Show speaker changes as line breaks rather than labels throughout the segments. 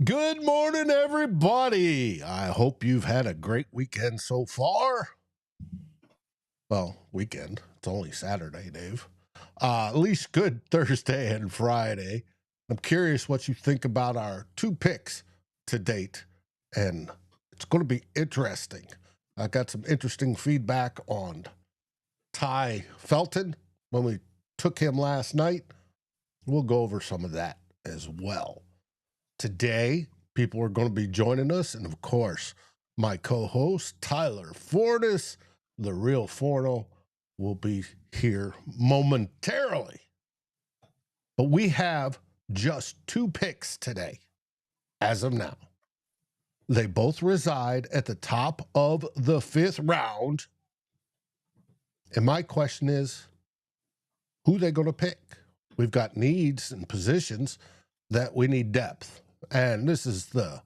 Good morning, everybody. I hope you've had a great weekend so far. Well, weekend. It's only Saturday, Dave. At least good Thursday and Friday. I'm curious what you think about our two picks to date, and it's going to be interesting. I got some interesting feedback on Tai Felton when we took him last night. We'll go over some of that as well. Today, people are going to be joining us, and of course, my co-host, Tyler Forness, the real Forno, will be here momentarily. But we have just two picks today, as of now. They both reside at the top of the fifth round. And my question is, who are they going to pick? We've got needs and positions that we need depth. And this is the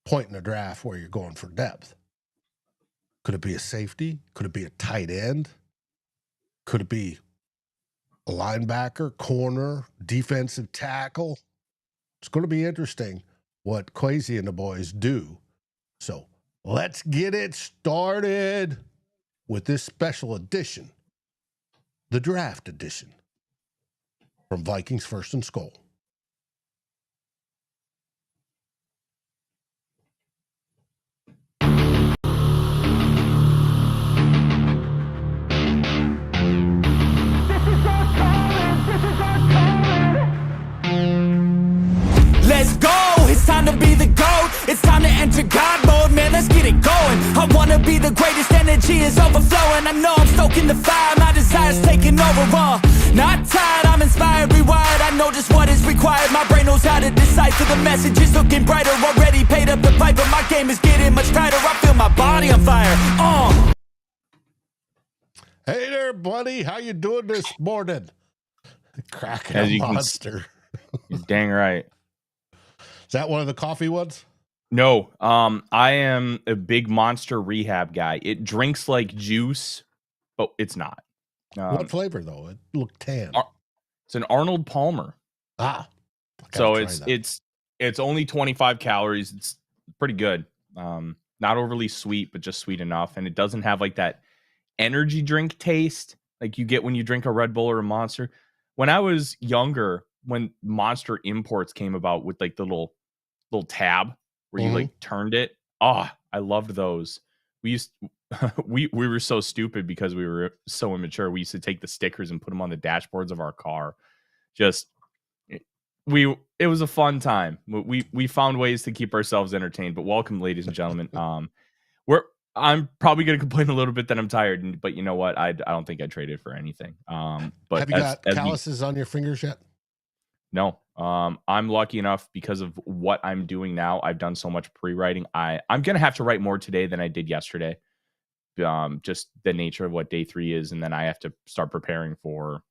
point in the draft where you're going for depth. Could it be a safety? Could it be a tight end? Could it be a linebacker, corner, defensive tackle? It's going to be interesting what Kwesi and the boys do. So let's get it started with this special edition, the draft edition from Vikings First and SKOL.
Let's go, it's time to be the GOAT. It's time to enter God mode, man, let's get it going. I wanna be the greatest, energy is overflowing. I know I'm stoking the fire, my desire's taking over. Not tired, I'm inspired, rewired. I know just what is required. My brain knows how to decipher the messages, looking brighter. Already paid up the pipe, but my game is getting much tighter. I feel my body on fire.
Hey there, buddy. How you doing this morning? Cracking a monster.
You're dang right.
Is that one of the coffee ones?
No, I am a big Monster Rehab guy. It drinks like juice, but it's not.
What flavor though? It looked tan.
It's an Arnold Palmer. So it's only 25 calories. It's pretty good. Not overly sweet, but just sweet enough. And it doesn't have like that energy drink taste like you get when you drink a Red Bull or a Monster. When I was younger, when Monster imports came about with like the little tab where you like turned it. I loved those. We were so stupid because we were so immature. We used to take the stickers and put them on the dashboards of our car. It was a fun time. We found ways to keep ourselves entertained. But welcome, ladies and gentlemen. I'm probably going to complain a little bit that I'm tired, but you know what? I don't think I traded for anything. But
have you got calluses on your fingers yet?
No. I'm lucky enough because of what I'm doing now. I've done so much pre-writing. I'm going to have to write more today than I did yesterday. Just the nature of what day 3 is. And then I have to start preparing for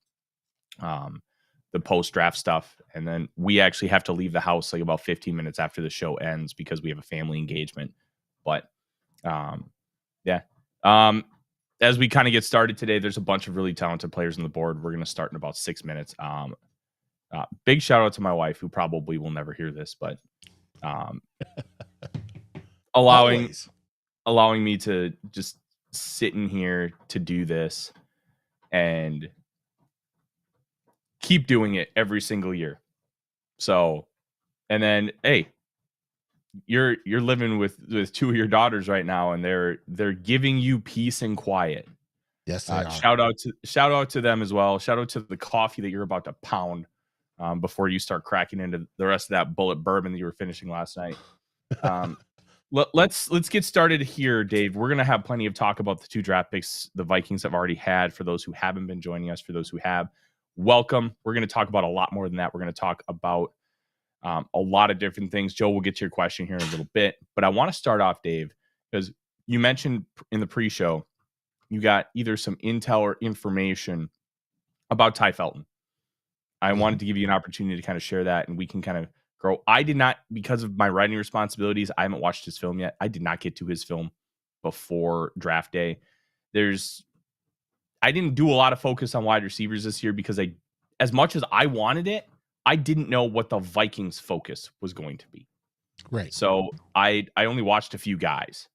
the post-draft stuff. And then we actually have to leave the house like about 15 minutes after the show ends because we have a family engagement. But as we kind of get started today, there's a bunch of really talented players on the board. We're going to start in about 6 minutes. Big shout out to my wife, who probably will never hear this, but allowing me to just sit in here to do this and keep doing it every single year. So, and then, hey, you're living with two of your daughters right now, and they're giving you peace and quiet.
Yes, they are.
Shout out to them as well. Shout out to the coffee that you're about to pound before you start cracking into the rest of that bullet bourbon that you were finishing last night. Let's get started here, Dave. We're gonna have plenty of talk about the two draft picks the Vikings have already had. For those who haven't been joining us, for those who have, welcome. We're gonna talk about a lot more than that. We're gonna talk about a lot of different things. Joe, we'll get to your question here in a little bit, but I want to start off, Dave, because you mentioned in the pre-show you got either some intel or information about Tai Felton. I wanted to give you an opportunity to kind of share that, and we can kind of grow. I did not, because of my writing responsibilities, I haven't watched his film yet. I did not get to his film before draft day. I didn't do a lot of focus on wide receivers this year because as much as I wanted it, I didn't know what the Vikings' focus was going to be.
Right.
So I only watched a few guys.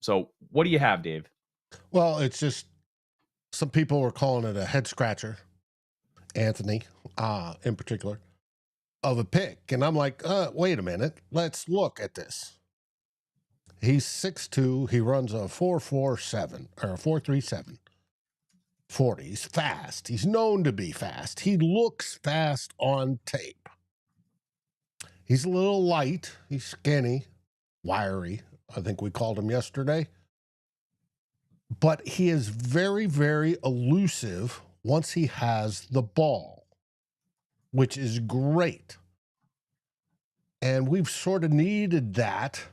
So what do you have, Dave?
Well, it's just some people were calling it a head scratcher, Anthony, in particular, of a pick. And I'm like, wait a minute. Let's look at this. He's 6'2". He runs a 4.47 or a 4.37 40. He's fast. He's known to be fast. He looks fast on tape. He's a little light. He's skinny, wiry. I think we called him yesterday. But he is very, very elusive once he has the ball, which is great. And we've sort of needed that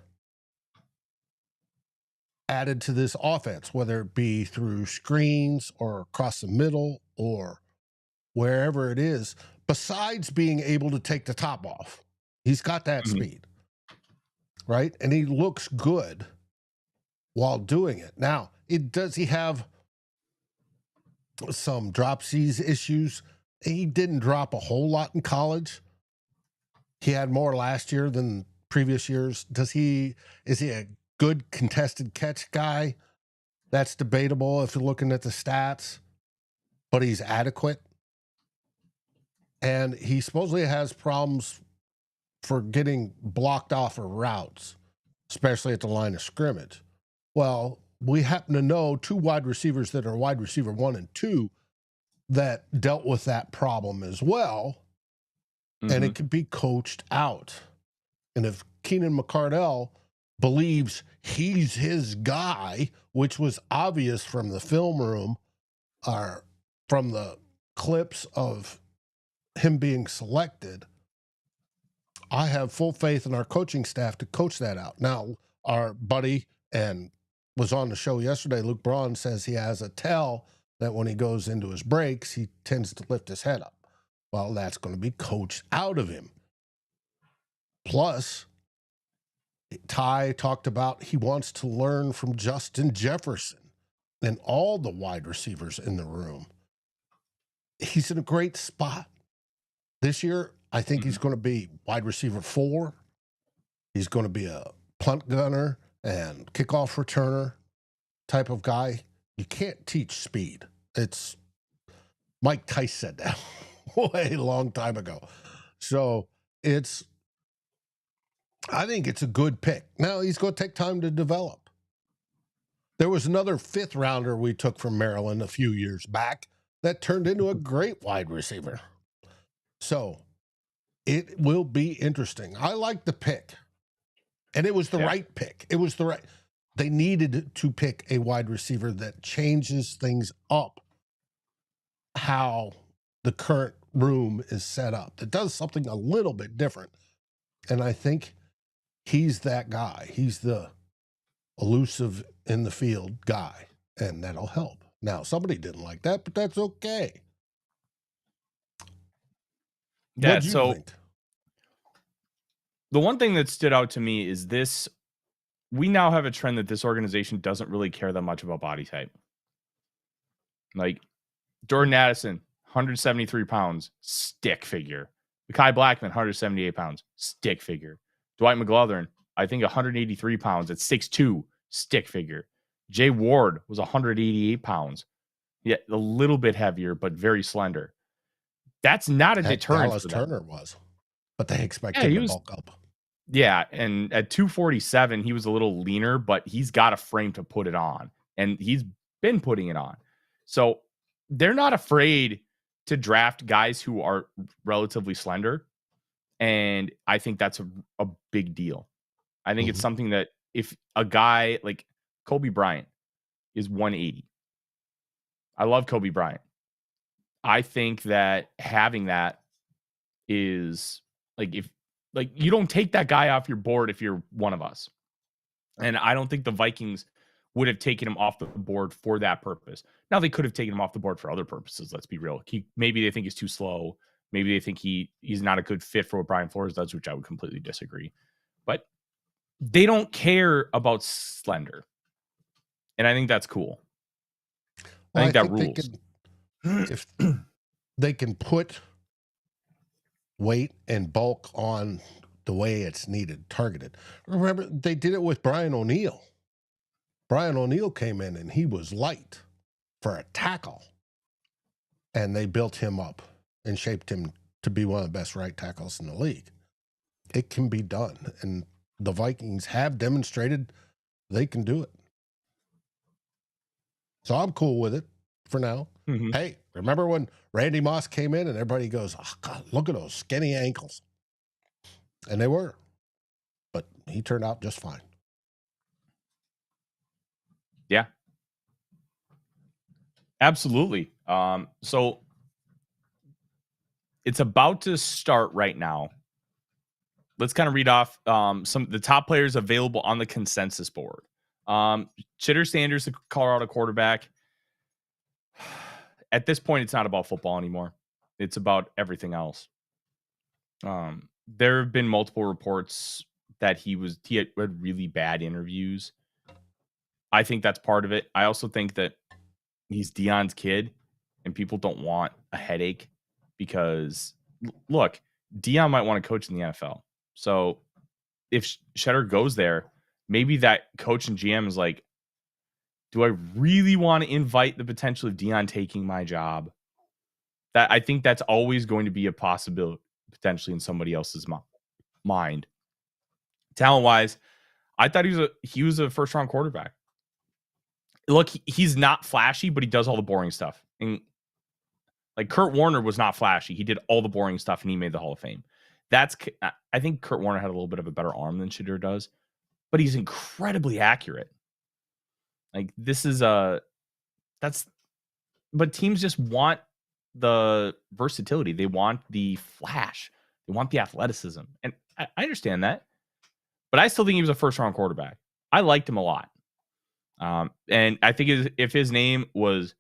added to this offense, whether it be through screens or across the middle or wherever it is, besides being able to take the top off. He's got that speed, right? And he looks good while doing it. Now, does he have some drop C's issues? He didn't drop a whole lot in college. He had more last year than previous years. Is he a good contested catch guy? That's debatable if you're looking at the stats, but he's adequate. And he supposedly has problems for getting blocked off of routes, especially at the line of scrimmage. Well, we happen to know 2 wide receivers that are wide receiver 1 and 2 that dealt with that problem as well. And it can be coached out. And if Keenan McCardell believes he's his guy, which was obvious from the film room or from the clips of him being selected, I have full faith in our coaching staff to coach that out. Now, our buddy and was on the show yesterday, Luke Braun, says he has a tell that when he goes into his breaks, he tends to lift his head up. Well, that's going to be coached out of him. Plus, Ty talked about he wants to learn from Justin Jefferson and all the wide receivers in the room. He's in a great spot. This year, I think he's going to be wide receiver 4. He's going to be a punt gunner and kickoff returner type of guy. You can't teach speed. It's Mike Tice said that way a long time ago. So I think it's a good pick. Now he's going to take time to develop. There was another 5th rounder we took from Maryland a few years back that turned into a great wide receiver. So it will be interesting. I like the pick. And it was the right pick. It was the right. They needed to pick a wide receiver that changes things up how the current room is set up. It does something a little bit different. And I think he's that guy. He's the elusive in the field guy. And that'll help. Now, somebody didn't like that, but that's okay.
Yeah,
What do you think?
The one thing that stood out to me is this. We now have a trend that this organization doesn't really care that much about body type. Like Jordan Addison, 173 pounds, stick figure. Mekhi Blackman, 178 pounds, stick figure. Dwight McGlothern, I think 183 pounds at 6'2", stick figure. Jay Ward was 188 pounds. Yeah, a little bit heavier, but very slender. That's not a deterrent.
Dallas Turner was, but they expected him to bulk up.
Yeah, and at 247, he was a little leaner, but he's got a frame to put it on, and he's been putting it on. So they're not afraid to draft guys who are relatively slender, and I think that's a big deal. I think it's something that if a guy like Kobe Bryant is 180, I love Kobe Bryant. I think that having that is like you don't take that guy off your board if you're one of us. And I don't think the Vikings would have taken him off the board for that purpose. Now they could have taken him off the board for other purposes. Let's be real. Maybe they think he's too slow. Maybe they think he's not a good fit for what Brian Flores does, which I would completely disagree. But they don't care about slender. And I think that's cool. I think that rules.
If they can put weight and bulk on the way it's needed, targeted. Remember, they did it with Brian O'Neill. Brian O'Neill came in and he was light for a tackle. And they built him up and shaped him to be one of the best right tackles in the league. It can be done. And the Vikings have demonstrated they can do it. So I'm cool with it for now. Mm-hmm. Hey, remember when Randy Moss came in and everybody goes, oh, God, look at those skinny ankles. And they were. But he turned out just fine.
Yeah. Absolutely. So it's about to start right now. Let's kind of read off some of the top players available on the consensus board. Chitter Sanders, the Colorado quarterback. At this point, it's not about football anymore. It's about everything else. There have been multiple reports that he had really bad interviews. I think that's part of it. I also think that he's Deion's kid, and people don't want a headache because, look, Deion might want to coach in the NFL. So if Cheddar goes there, maybe that coach and GM is like, do I really want to invite the potential of Deion taking my job? That I think that's always going to be a possibility, potentially in somebody else's mind. Talent-wise, I thought he was a first-round quarterback. Look, he's not flashy, but he does all the boring stuff. And like Kurt Warner was not flashy. He did all the boring stuff, and he made the Hall of Fame. I think Kurt Warner had a little bit of a better arm than Shedeur does, but he's incredibly accurate. Like but teams just want the versatility. They want the flash. They want the athleticism. And I understand that, but I still think he was a first-round quarterback. I liked him a lot. And I think if his name was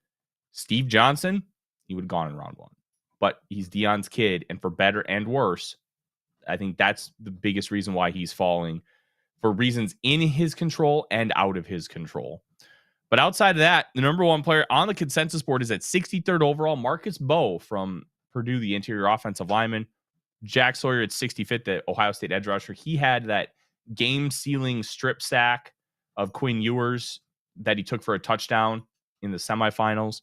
Steve Johnson, he would have gone in round 1. But he's Deion's kid, and for better and worse, I think that's the biggest reason why he's falling, for reasons in his control and out of his control. But outside of that, the number 1 player on the consensus board is at 63rd overall, Marcus Bowe from Purdue, the interior offensive lineman. Jack Sawyer at 65th, the Ohio State edge rusher. He had that game-sealing strip sack of Quinn Ewers that he took for a touchdown in the semifinals.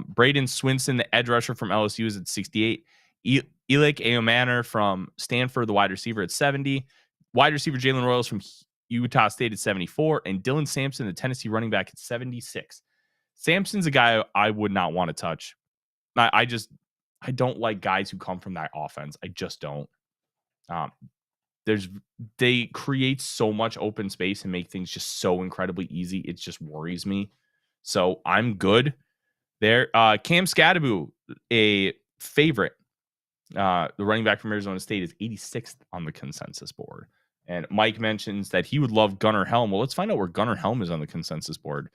Braden Swinson, the edge rusher from LSU, is at 68. Elik Ayomanor from Stanford, the wide receiver, at 70. Wide receiver Jalen Royals from Utah State at 74. And Dylan Sampson, the Tennessee running back, at 76. Sampson's a guy I would not want to touch. I don't like guys who come from that offense. I just don't. They create so much open space and make things just so incredibly easy. It just worries me. So I'm good there. Cam Scadaboo, a favorite. The running back from Arizona State, is 86th on the consensus board. And Mike mentions that he would love Gunnar Helm. Well, let's find out where Gunnar Helm is on the consensus board.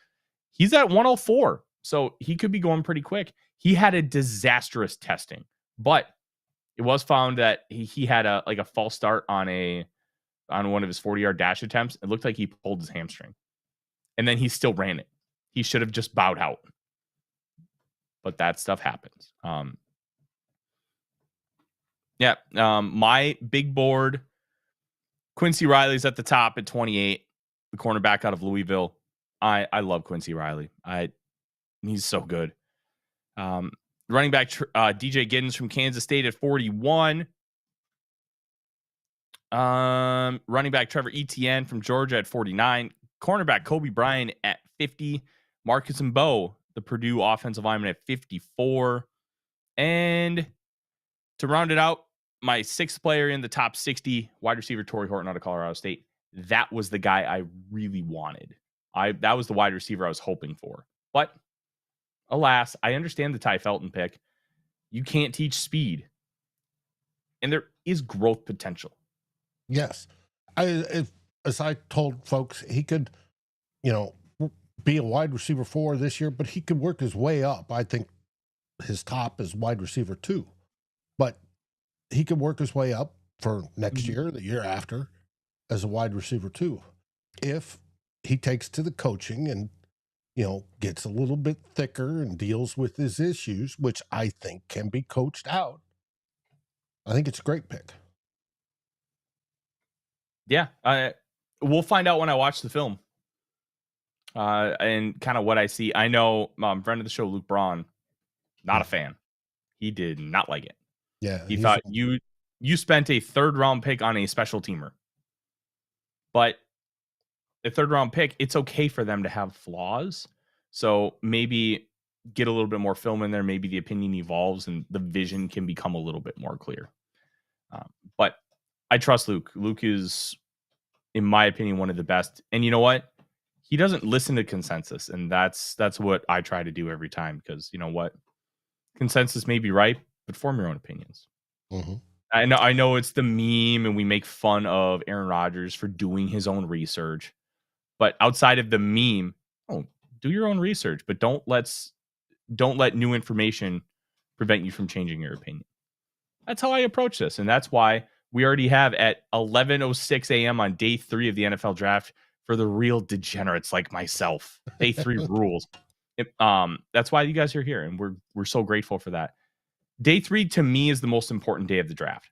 He's at 104, so he could be going pretty quick. He had a disastrous testing, but it was found that he had a false start on one of his 40-yard dash attempts. It looked like he pulled his hamstring, and then he still ran it. He should have just bowed out, but that stuff happens. My big board, Quincy Riley's at the top at 28, the cornerback out of Louisville. I love Quincy Riley. He's so good. Running back DJ Giddens from Kansas State at 41. Running back Trevor Etienne from Georgia at 49. Cornerback Kobe Bryant at 50. Marcus Mbow, the Purdue offensive lineman, at 54. And to round it out, my 6th player in the top 60, wide receiver Torrey Horton out of Colorado State. That was the guy I really wanted. That was the wide receiver I was hoping for. But alas, I understand the Tai Felton pick. You can't teach speed. And there is growth potential.
Yes. As I told folks, he could, be a wide receiver 4 this year, but he could work his way up. I think his top is wide receiver 2. But he could work his way up for next year, the year after, as a wide receiver 2. If he takes to the coaching and, gets a little bit thicker and deals with his issues, which I think can be coached out. I think it's a great pick.
Yeah, we'll find out when I watch the film. And kind of what I see. I know friend of the show, Luke Braun, not a fan. He did not like it.
Yeah.
He thought you spent a 3rd round pick on a special teamer. But a 3rd round pick, it's okay for them to have flaws. So maybe get a little bit more film in there. Maybe the opinion evolves and the vision can become a little bit more clear. But I trust Luke. Luke is, in my opinion, one of the best. And you know what? He doesn't listen to consensus. And that's what I try to do every time. Because you know what? Consensus may be right, but form your own opinions.
Mm-hmm.
I know it's the meme and we make fun of Aaron Rodgers for doing his own research. But outside of the meme, do your own research. But don't let new information prevent you from changing your opinion. That's how I approach this. And that's why we already have at 11:06 a.m. on day 3 of the NFL draft for the real degenerates like myself. Day 3 rules. That's why you guys are here. And we're so grateful for that. Day 3 to me is the most important day of the draft.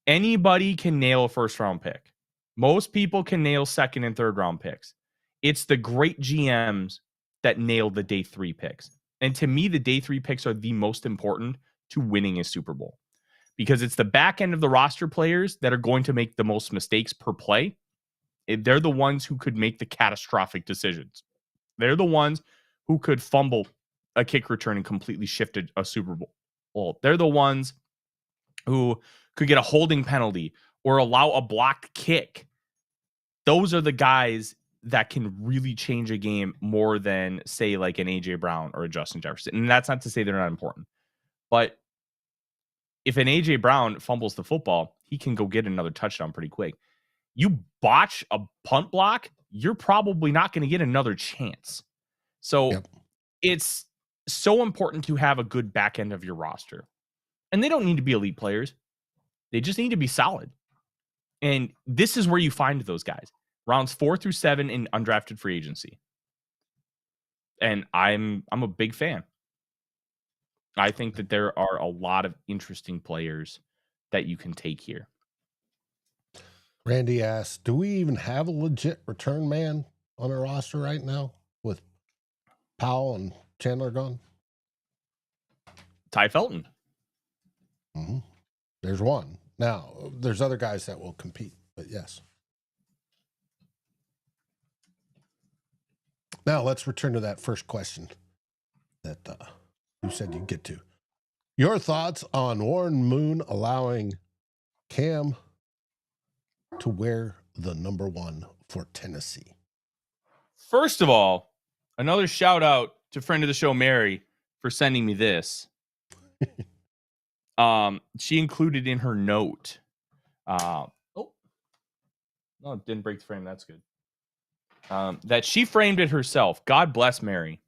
Anybody can nail a 1st round pick. Most people can nail 2nd and 3rd round picks. It's the great GMs that nail the day 3 picks. And to me, the day 3 picks are the most important to winning a Super Bowl. Because it's the back end of the roster players that are going to make the most mistakes per play. They're the ones who could make the catastrophic decisions. They're the ones who could fumble a kick return and completely shift a Super Bowl. Well, they're the ones who could get a holding penalty or allow a blocked kick. Those are the guys that can really change a game more than, say, like an A.J. Brown or a Justin Jefferson. And that's not to say they're not important. But if an A.J. Brown fumbles the football, he can go get another touchdown pretty quick. You botch a punt block, you're probably not going to get another chance. So It's so important to have a good back end of your roster. And they don't need to be elite players. They just need to be solid. And this is where you find those guys. Rounds 4 through 7 in undrafted free agency. And I'm a big fan. I think that there are a lot of interesting players that you can take here.
Randy asks, do we even have a legit return man on our roster right now with Powell and Chandler gone?
Tai Felton.
Mm-hmm. There's one. Now, there's other guys that will compete, but yes. Now, let's return to that first question that you said you'd get to. Your thoughts on Warren Moon allowing Cam to wear the number 1 for Tennessee?
First of all, another shout out to friend of the show, Mary, for sending me this. She included in her note. No, it didn't break the frame. That's good. That she framed it herself. God bless Mary.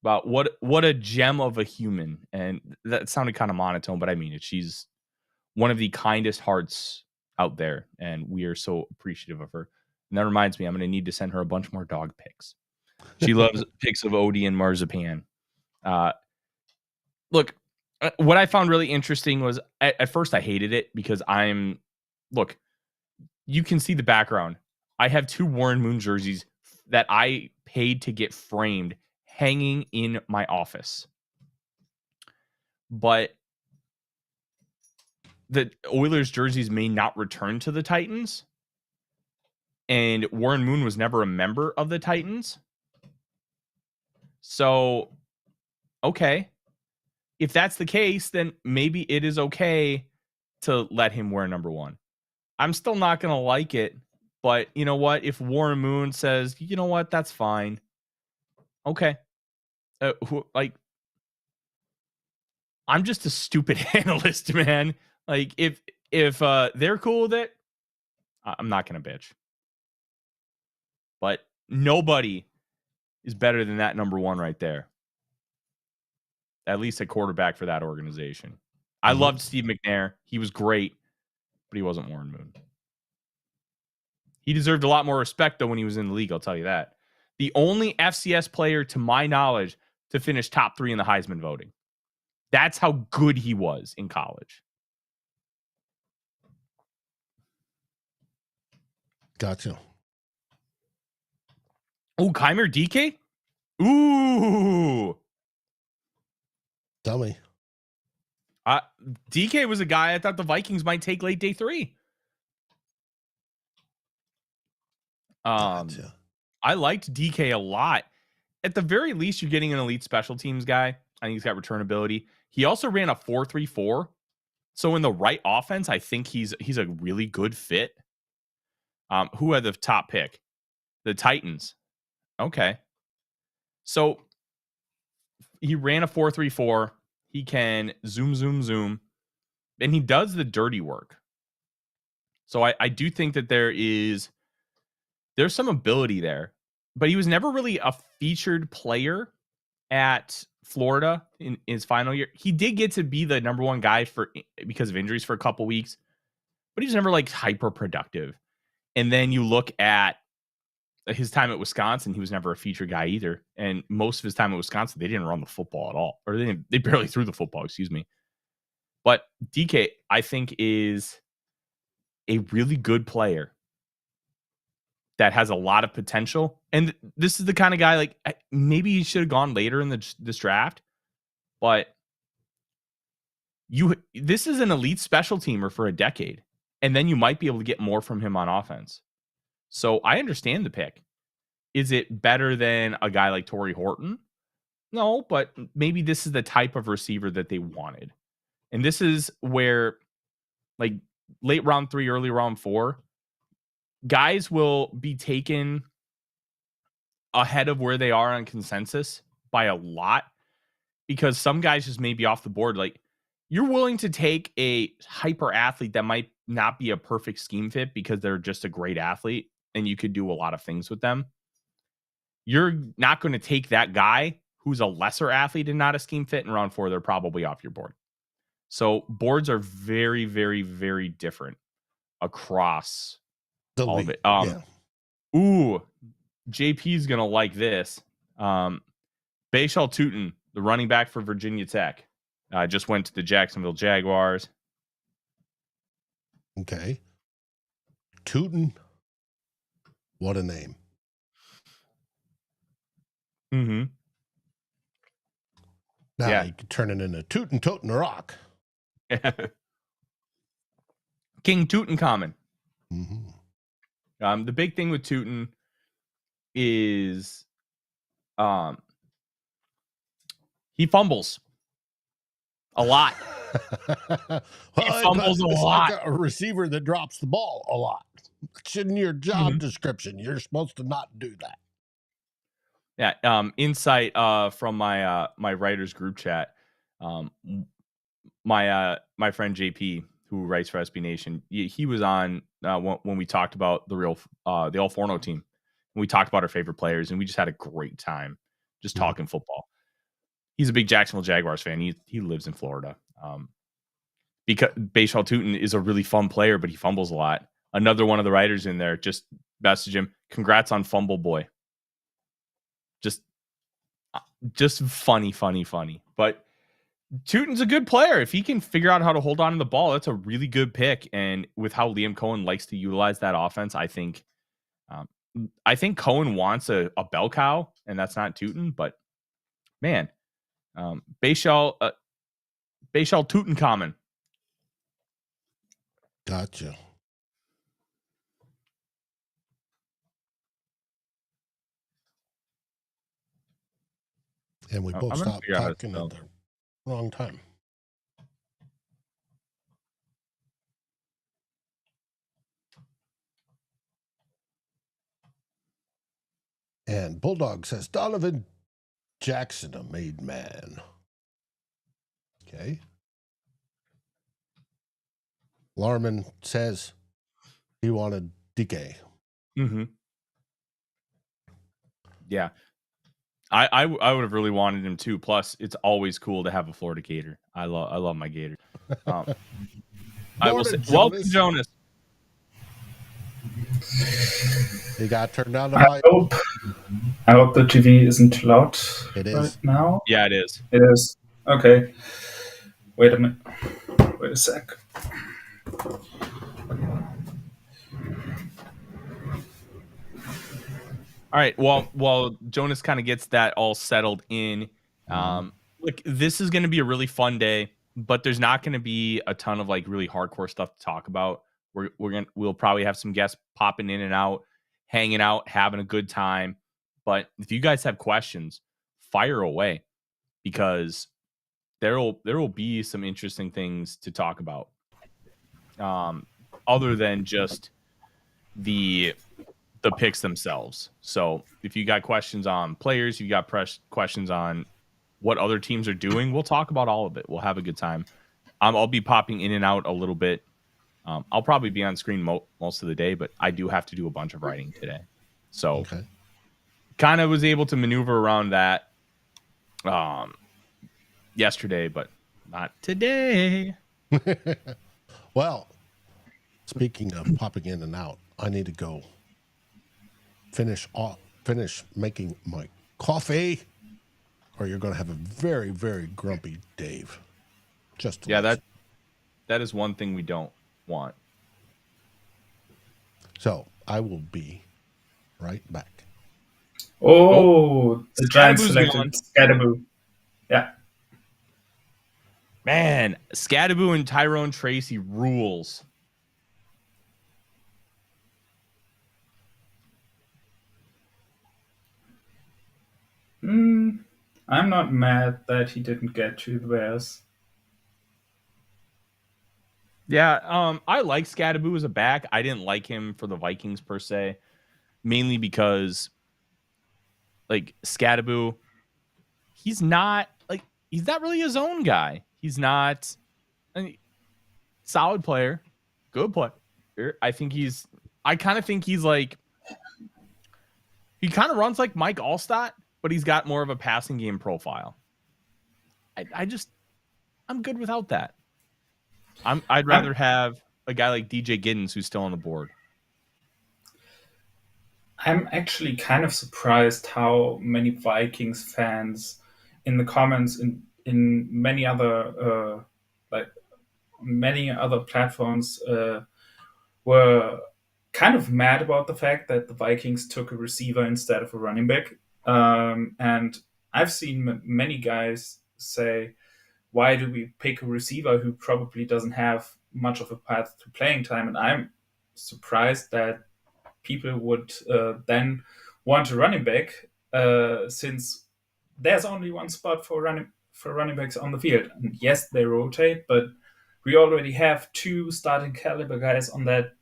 About what a gem of a human. And that sounded kind of monotone, but I mean it. She's one of the kindest hearts out there, and we are so appreciative of her. And that reminds me, I'm going to need to send her a bunch more dog pics. She loves pics of Odie and Marzipan. Look, what I found really interesting was at first I hated it because look, you can see the background. I have 2 Warren Moon jerseys that I paid to get framed hanging in my office. But the Oilers jerseys may not return to the Titans. And Warren Moon was never a member of the Titans. So, okay. If that's the case, then maybe it is okay to let him wear number 1. I'm still not going to like it. But you know what? If Warren Moon says, you know what, that's fine. Okay. I'm just a stupid analyst, man. Like, if they're cool with it, I'm not going to bitch. But nobody is better than that number 1 right there. At least a quarterback for that organization. I loved Steve McNair. He was great, but he wasn't Warren Moon. He deserved a lot more respect, though, when he was in the league, I'll tell you that. The only FCS player, to my knowledge, to finish top 3 in the Heisman voting. That's how good he was in college.
Gotcha.
Oh, Keimer DK? Ooh.
Tell me.
DK was a guy I thought the Vikings might take late day 3.
Gotcha.
I liked DK a lot. At the very least, you're getting an elite special teams guy. I think he's got return ability. He also ran a 4.34. So in the right offense, I think he's a really good fit. Who had the top pick? The Titans. Okay. So he ran a 4.34. He can zoom. And he does the dirty work. So I do think that there's some ability there. But he was never really a featured player at Florida in his final year. He did get to be the number 1 guy because of injuries for a couple weeks. But he was never like hyper productive. And then you look at his time at Wisconsin, he was never a featured guy either. And most of his time at Wisconsin, they didn't run the football at all. Or they barely threw the football, excuse me. But DK, I think, is a really good player that has a lot of potential. And this is the kind of guy, like, maybe he should have gone later in this draft. But this is an elite special teamer for a decade. And then you might be able to get more from him on offense. So I understand the pick. Is it better than a guy like Torrey Horton? No, but maybe this is the type of receiver that they wanted. And this is where, like, late round 3, early round 4, guys will be taken ahead of where they are on consensus by a lot, because some guys just may be off the board. Like, you're willing to take a hyper athlete that might not be a perfect scheme fit because they're just a great athlete and you could do a lot of things with them. You're not going to take that guy who's a lesser athlete and not a scheme fit in round 4. They're probably off your board. So boards are very, very, very different across all of it. Ooh, JP's going to like this. Bayshal Tootin, the running back for Virginia Tech, just went to the Jacksonville Jaguars.
Okay. Tootin. What a name.
Mm-hmm.
Now you can turn it into Tootin' Totin' Rock.
King Tutankhamun.
Mm-hmm.
The big thing with Tootin is he fumbles a lot. He fumbles a lot.
Like a receiver that drops the ball a lot. It's in your job description. You're supposed to not do that.
Yeah. Insight from my my writers group chat. My friend JP, who writes for SB Nation, he was on when we talked about the All Forno team. We talked about our favorite players, and we just had a great time just talking football. He's a big Jacksonville Jaguars fan. He lives in Florida. Because Bayshal Tootin is a really fun player, but he fumbles a lot. Another one of the writers in there just messaged him, "Congrats on Fumble Boy." Just funny. But Tootin's a good player. If he can figure out how to hold on to the ball, that's a really good pick. And with how Liam Cohen likes to utilize that offense, I think Cohen wants a bell cow, and that's not Tootin. But man, Bayshal Tutankhamun.
Gotcha. And we both stopped talking at the wrong time. And Bulldog says, Donovan Jackson, a made man. Okay. Larman says he wanted DK.
Mm-hmm. Yeah. I would have really wanted him too. Plus, it's always cool to have a Florida Gator. I love my Gator. I will say, welcome, Jonas.
He got turned down the mic.
I hope the TV isn't too loud.
It is
right now.
Yeah, it is.
It is. Okay. Wait a minute. Wait a sec.
All right. Well, while Jonas kind of gets that all settled in, look, this is going to be a really fun day, but there's not going to be a ton of like really hardcore stuff to talk about. We'll probably have some guests popping in and out, hanging out, having a good time. But if you guys have questions, fire away, because there will be some interesting things to talk about. Other than just the picks themselves. So if you got questions on players, you got questions on what other teams are doing, we'll talk about all of it. We'll have a good time. I'll be popping in and out a little bit. I'll probably be on screen most of the day, but I do have to do a bunch of writing today. So kind of was able to maneuver around that yesterday, but not today.
Well, speaking of popping in and out, I need to go finish making my coffee, or you're going to have a very, very grumpy Dave.
That is one thing we don't want.
So I will be right back.
The Giants selected Scadaboo. Yeah.
Man, Scadaboo and Tyrone Tracy rules.
I'm not mad that he didn't get to the Bears.
Yeah, I like Scadaboo as a back. I didn't like him for the Vikings per se, mainly because like Scadaboo, he's not really his own guy. He's not solid player, good player. I kind of think he's like, he kind of runs like Mike Allstott, but he's got more of a passing game profile. I'm good without that. I'd rather have a guy like DJ Giddens who's still on the board.
I'm actually kind of surprised how many Vikings fans in the comments in many other platforms were kind of mad about the fact that the Vikings took a receiver instead of a running back. And I've seen many guys say, why do we pick a receiver who probably doesn't have much of a path to playing time? And I'm surprised that people would then want a running back, since there's only one spot for running backs on the field. And yes, they rotate, but we already have two starting caliber guys on that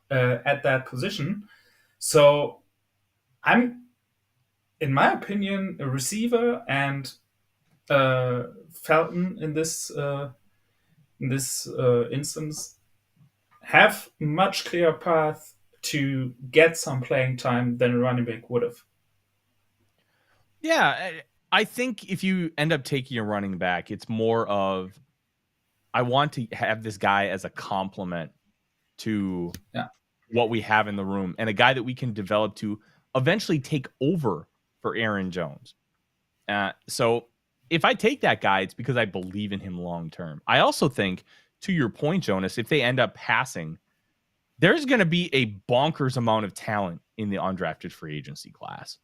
at that position. So I'm, in my opinion, a receiver and Felton in this instance have much clearer path to get some playing time than a running back would have.
Yeah, I think if you end up taking a running back, it's more of, I want to have this guy as a complement to what we have in the room, and a guy that we can develop to eventually take over for Aaron Jones. So if I take that guy, it's because I believe in him long term. I also think, to your point, Jonas, if they end up passing, there's going to be a bonkers amount of talent in the undrafted free agency class.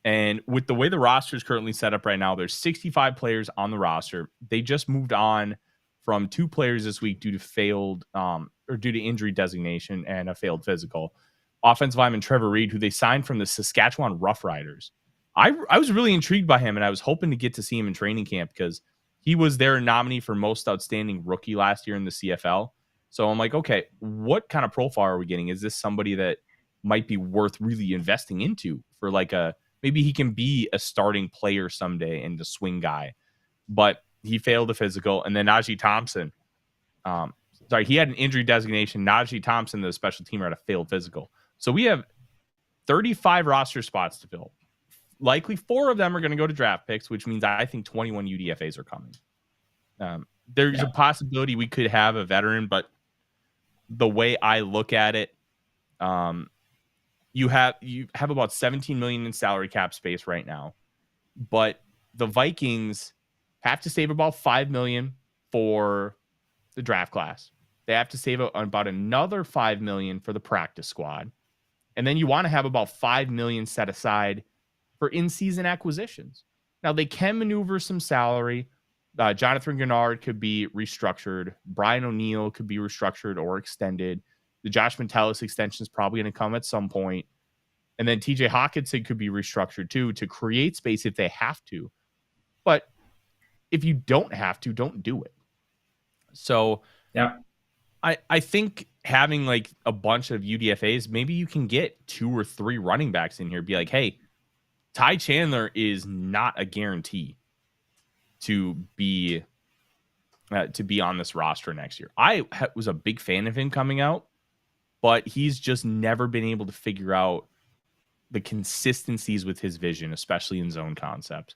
And with the way the roster is currently set up right now, there's 65 players on the roster. They just moved on from 2 players this week due to injury designation and a failed physical. Offensive lineman Trevor Reed, who they signed from the Saskatchewan Roughriders. I was really intrigued by him, and I was hoping to get to see him in training camp because he was their nominee for most outstanding rookie last year in the CFL. So I'm like, okay, what kind of profile are we getting? Is this somebody that might be worth really investing into for maybe he can be a starting player someday and the swing guy? But he failed the physical. And then Najee Thompson, he had an injury designation. Najee Thompson, the special teamer, had a failed physical. So we have 35 roster spots to fill. Likely 4 of them are going to go to draft picks, which means I think 21 UDFAs are coming. There's a possibility we could have a veteran, but the way I look at it, you have about $17 million in salary cap space right now, but the Vikings have to save about $5 million for the draft class. They have to save about another $5 million for the practice squad, And then you want to have about $5 million set aside for in-season acquisitions. Now, they can maneuver some salary. Jonathan Gennard could be restructured. Brian O'Neill could be restructured or extended. The Josh Metellus extension is probably going to come at some point. And then TJ Hawkinson could be restructured too to create space if they have to. But if you don't have to, don't do it. So
yeah,
I think having like a bunch of UDFAs, maybe you can get 2 or 3 running backs in here. Be like, hey, Ty Chandler is not a guarantee to be on this roster next year. I was a big fan of him coming out, but he's just never been able to figure out the consistencies with his vision, especially in zone concept.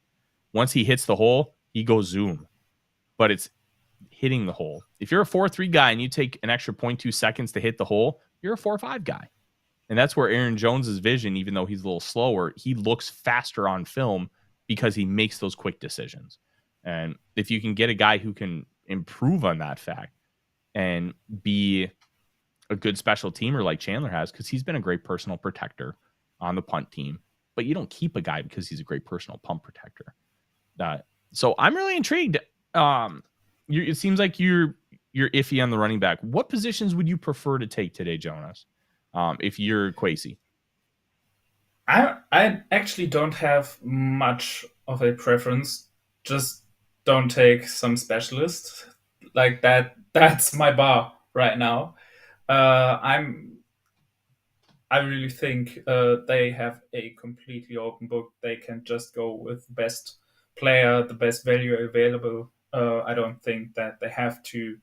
Once he hits the hole, he goes zoom, but it's hitting the hole. If you're a 4.3 guy and you take an extra 0.2 seconds to hit the hole, you're a 4.5 guy. And that's where Aaron Jones's vision, even though he's a little slower, he looks faster on film because he makes those quick decisions. And if you can get a guy who can improve on that fact and be a good special teamer like Chandler has, because he's been a great personal protector on the punt team, but you don't keep a guy because he's a great personal punt protector. So I'm really intrigued. It seems like you're iffy on the running back. What positions would you prefer to take today, Jonas? If you're Kwesi?
I actually don't have much of a preference. Just don't take some specialist like that. That's my bar right now. I really think they have a completely open book. They can just go with the best player, the best value available. I don't think that they have to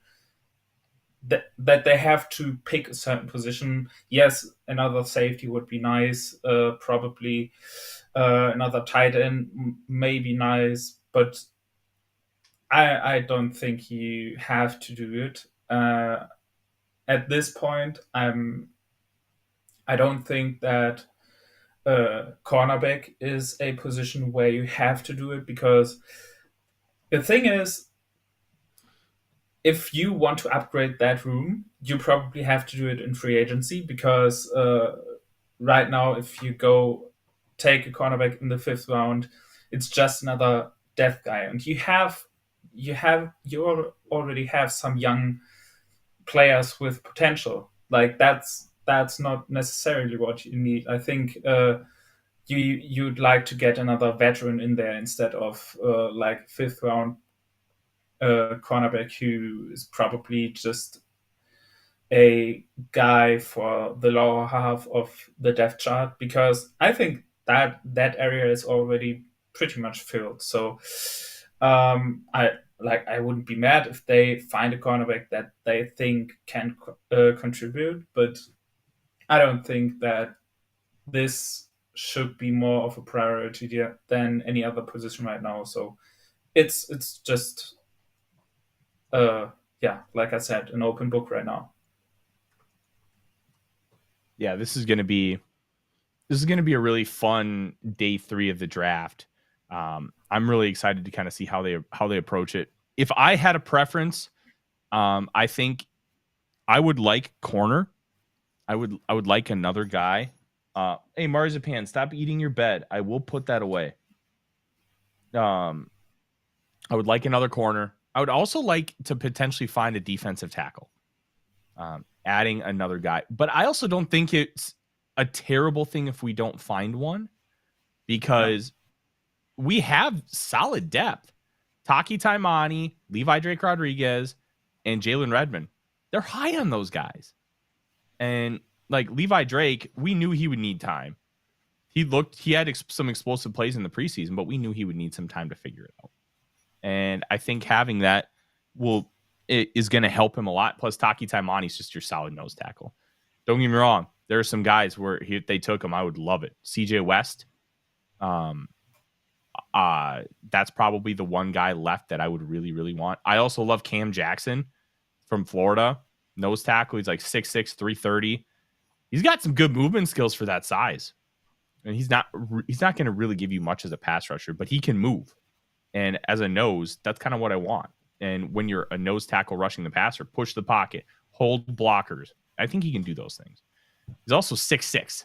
pick a certain position. Yes, another safety would be nice. Probably another tight end may be nice, but I don't think you have to do it. At this point, I don't think that cornerback is a position where you have to do it, because the thing is, if you want to upgrade that room, you probably have to do it in free agency, because right now, if you go take a cornerback in the 5th round, it's just another depth guy, and you already have some young players with potential. Like that's not necessarily what you need. I think you'd like to get another veteran in there instead of like 5th round cornerback who is probably just a guy for the lower half of the depth chart, because I think that area is already pretty much filled. So I wouldn't be mad if they find a cornerback that they think can contribute, but I don't think that this should be more of a priority than any other position right now. So it's just like I said, an open book right now.
Yeah, this is going to be a really fun day 3 of the draft. I'm really excited to kind of see how they approach it. If I had a preference, I think I would like corner. I would like another guy. Hey, Marzipan, stop eating your bed. I will put that away. I would like another corner. I would also like to potentially find a defensive tackle. Adding another guy. But I also don't think it's a terrible thing if we don't find one, because we have solid depth. Taki Taimani, Levi Drake Rodriguez, and Jalen Redmond. They're high on those guys. And like Levi Drake, we knew he would need time. He had some explosive plays in the preseason, but we knew he would need some time to figure it out. And I think having that is going to help him a lot. Plus, Taki Taimani is just your solid nose tackle. Don't get me wrong. There are some guys where if they took him, I would love it. CJ West. That's probably the one guy left that I would really, really want. I also love Cam Jackson from Florida. Nose tackle. He's like 6'6", 330. He's got some good movement skills for that size. And he's not going to really give you much as a pass rusher, but he can move. And as a nose, that's kind of what I want. And when you're a nose tackle rushing the passer, push the pocket, hold blockers. I think he can do those things. He's also 6'6".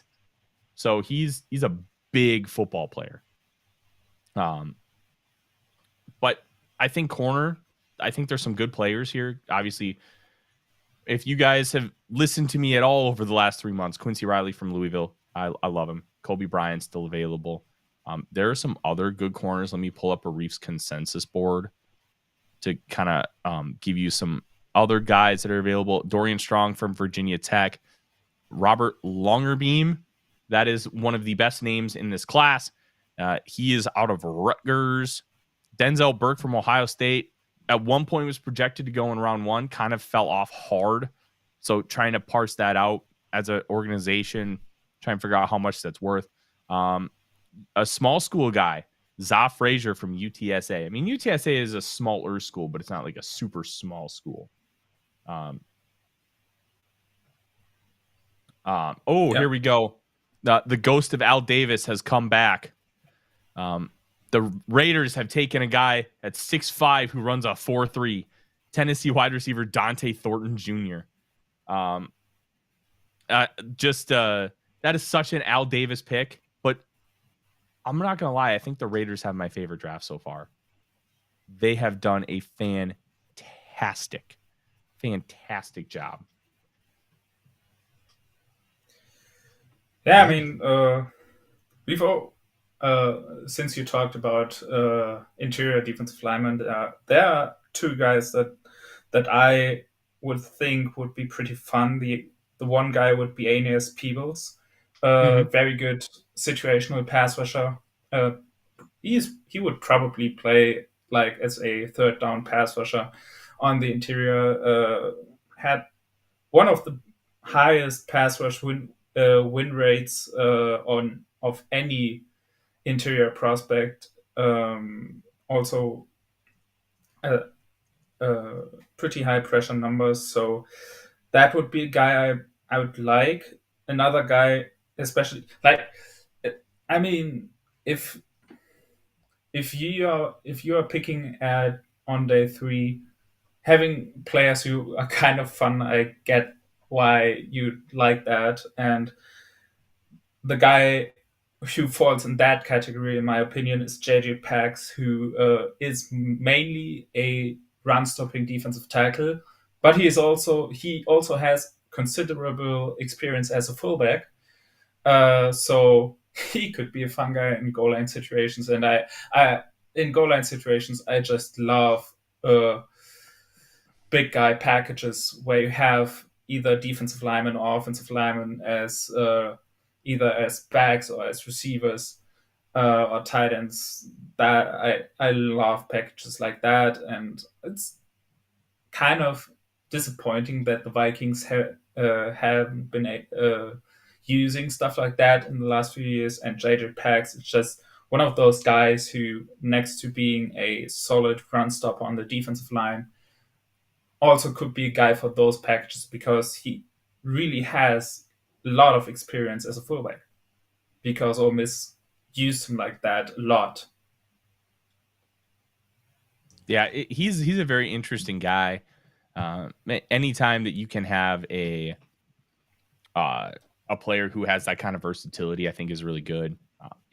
So he's a big football player. But I think corner, I think there's some good players here. Obviously, if you guys have listened to me at all over the last 3 months, Quincy Riley from Louisville, I love him. Kobe Bryant's still available. There are some other good corners. Let me pull up a Reefs consensus board to kind of give you some other guys that are available. Dorian Strong from Virginia Tech. Robert Longerbeam. That is one of the best names in this class. He is out of Rutgers. Denzel Burke from Ohio State. At one point was projected to go in round 1, kind of fell off hard. So trying to parse that out as an organization, trying to figure out how much that's worth. A small school guy, Za Frazier from UTSA. I mean, UTSA is a smaller school, but it's not like a super small school. Here we go. The ghost of Al Davis has come back. The Raiders have taken a guy at 6'5" who runs a 4.3, Tennessee wide receiver Dante Thornton Jr. That is such an Al Davis pick, but I'm not going to lie. I think the Raiders have my favorite draft so far. They have done a fantastic job.
Yeah, I mean, since you talked about interior defensive linemen, there are two guys that I would think would be pretty fun. The one guy would be Aeneas Peebles, very good situational pass rusher. He would probably play like as a third down pass rusher on the interior. Had one of the highest pass rush win rates of any interior prospect. Also pretty high pressure numbers, so that would be a guy I would like. Another guy, especially, like, I mean, if you are picking on day 3, having players who are kind of fun, I get why you like that. And the guy who falls in that category, in my opinion, is JJ Pax, who is mainly a run-stopping defensive tackle, but he also has considerable experience as a fullback. So he could be a fun guy in goal line situations. And in goal line situations, I just love big guy packages where you have either defensive linemen or offensive linemen as either as backs or as receivers or tight ends. That I love packages like that, and it's kind of disappointing that the Vikings haven't been using stuff like that in the last few years. And JJ Pax is just one of those guys who, next to being a solid run stopper on the defensive line, also could be a guy for those packages, because he really has a lot of experience as a fullback, because Ole Miss used him like that a lot.
Yeah, he's a very interesting guy. Anytime that you can have a player who has that kind of versatility, I think is really good.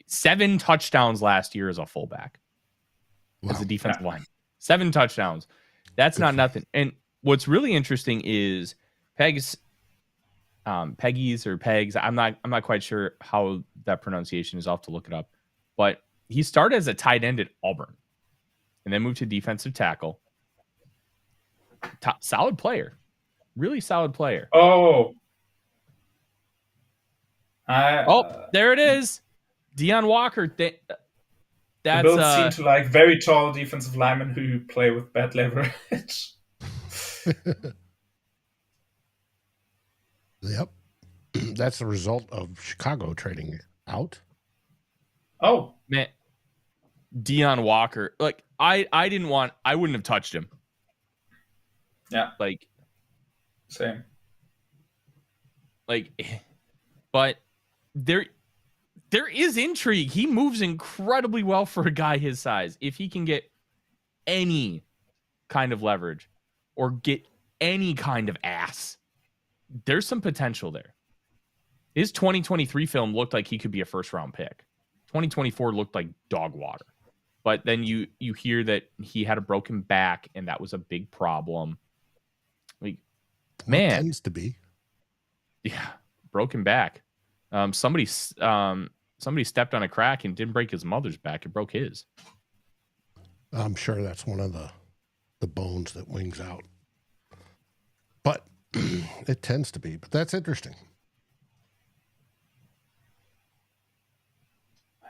7 touchdowns last year as a fullback. As a defensive line. 7 touchdowns. That's not nothing. And what's really interesting is Peggy's or Pegs. I'm not quite sure how that pronunciation is. I'll have to look it up. But he started as a tight end at Auburn and then moved to defensive tackle. Solid player. Really solid player. There it is. Deion Walker. That's
the Bills seem to like very tall defensive linemen who play with bad leverage.
Yep. That's the result of Chicago trading out.
Oh,
man. Deion Walker. Like, I wouldn't have touched him.
Yeah.
Like,
same.
Like, but there is intrigue. He moves incredibly well for a guy his size. If he can get any kind of leverage or get any kind of ass, there's some potential there. His 2023 film looked like he could be a first-round pick. 2024 looked like dog water. But then you hear that he had a broken back, and that was a big problem. Like, man,
it tends to be.
Yeah, broken back. Somebody stepped on a crack and didn't break his mother's back; it broke his.
I'm sure that's one of the bones that wings out. But it tends to be. But that's interesting.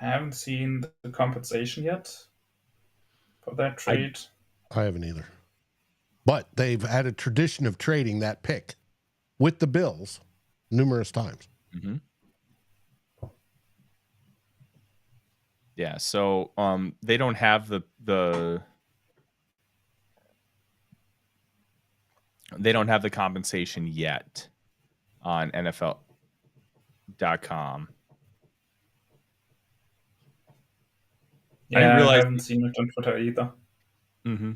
I haven't seen the compensation yet for that trade.
I haven't either. But they've had a tradition of trading that pick with the Bills numerous times.
Mm-hmm. Yeah, so they don't have the they don't have the compensation yet on NFL.com.
Yeah, I haven't seen it on Twitter either.
Mm-hmm.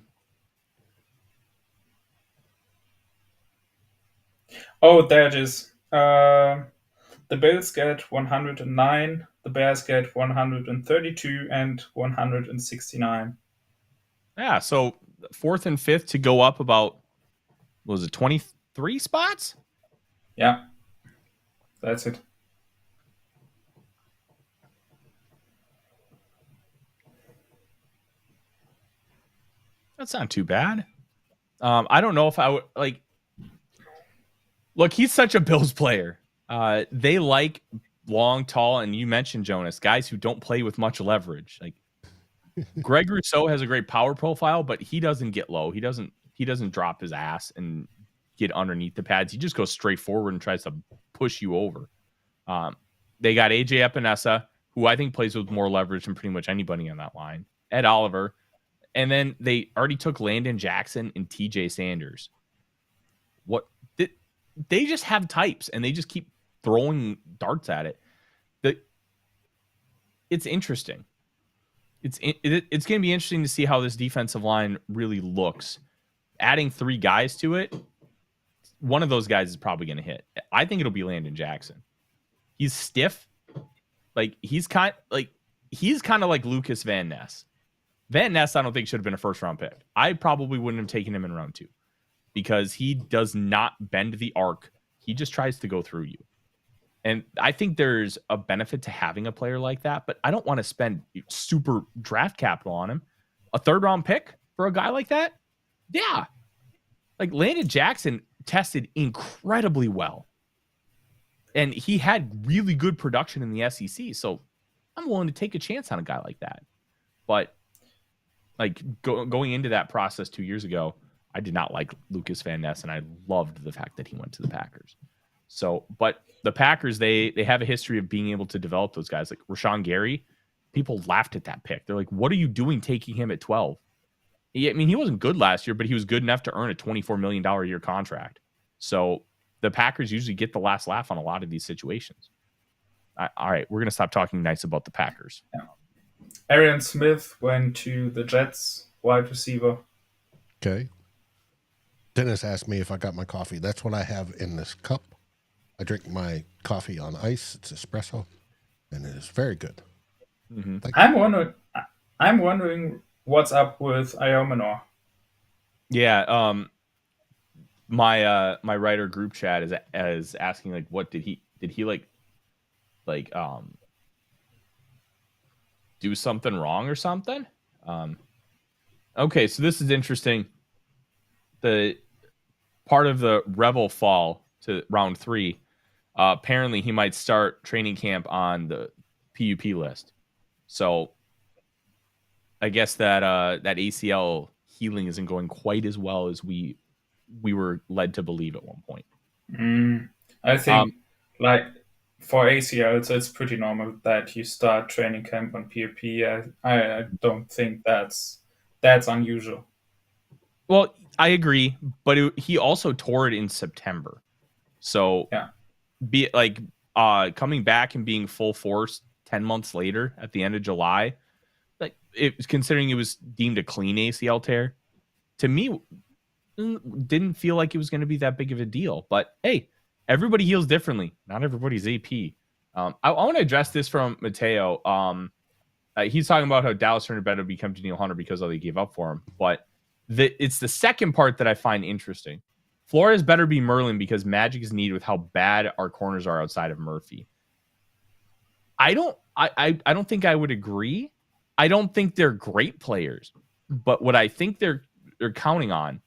Oh, there it is. The Bills get 109, the Bears get 132 and 169.
Yeah, so 4th and 5th to go up about, what was it, 23 spots?
Yeah, that's it.
That's not too bad. I don't know if I would like. Look, he's such a Bills player. They like long, tall, and you mentioned Jonas, guys who don't play with much leverage. Like Greg Rousseau has a great power profile, but he doesn't get low. He doesn't drop his ass and get underneath the pads. He just goes straight forward and tries to push you over. They got AJ Epinesa, who I think plays with more leverage than pretty much anybody on that line. Ed Oliver. And then they already took Landon Jackson and TJ Sanders. They just have types, and they just keep throwing darts at it. It's interesting. It's going to be interesting to see how this defensive line really looks. Adding 3 guys to it, one of those guys is probably going to hit. I think it'll be Landon Jackson. He's stiff. Like he's kind of like Lucas Van Ness. Van Ness, I don't think should have been a first-round pick. I probably wouldn't have taken him in round 2 because he does not bend the arc. He just tries to go through you. And I think there's a benefit to having a player like that, but I don't want to spend super draft capital on him. A 3rd-round pick for a guy like that? Yeah. Like Landon Jackson tested incredibly well. And he had really good production in the SEC. So I'm willing to take a chance on a guy like that. But like going into that process 2 years ago, I did not like Lucas Van Ness, and I loved the fact that he went to the Packers. So, but the Packers, they have a history of being able to develop those guys. Like Rashawn Gary, people laughed at that pick. They're like, what are you doing taking him at 12? I mean, he wasn't good last year, but he was good enough to earn a $24 million a year contract. So the Packers usually get the last laugh on a lot of these situations. All right, we're going to stop talking nice about the Packers.
Yeah. Arian Smith went to the Jets, wide receiver.
Okay. Dennis asked me if I got my coffee. That's what I have in this cup. I drink my coffee on ice. It's espresso, and it is very good.
Mm-hmm.
I'm wondering what's up with Iomenor.
Yeah, my writer group chat is asking like, what did he do something wrong or something? Okay, so this is interesting. The part of the Rebel fall to round 3, apparently he might start training camp on the PUP list. So I guess that that ACL healing isn't going quite as well as we were led to believe at one point.
I think like for ACL, it's pretty normal that you start training camp on PUP. I don't think that's unusual.
Well, I agree, but he also tore it in September. So
yeah,
be like coming back and being full force 10 months later at the end of July, like it was considering it was deemed a clean ACL tear. To me, didn't feel like it was going to be that big of a deal. But hey, everybody heals differently. Not everybody's AP. I want to address this from Mateo. He's talking about how Dallas turned better to become Daniil Hunter because all they gave up for him. But it's the second part that I find interesting. Flores better be Merlin because Magic is needed with how bad our corners are outside of Murphy. I don't think I would agree. I don't think they're great players. But what I think they're counting on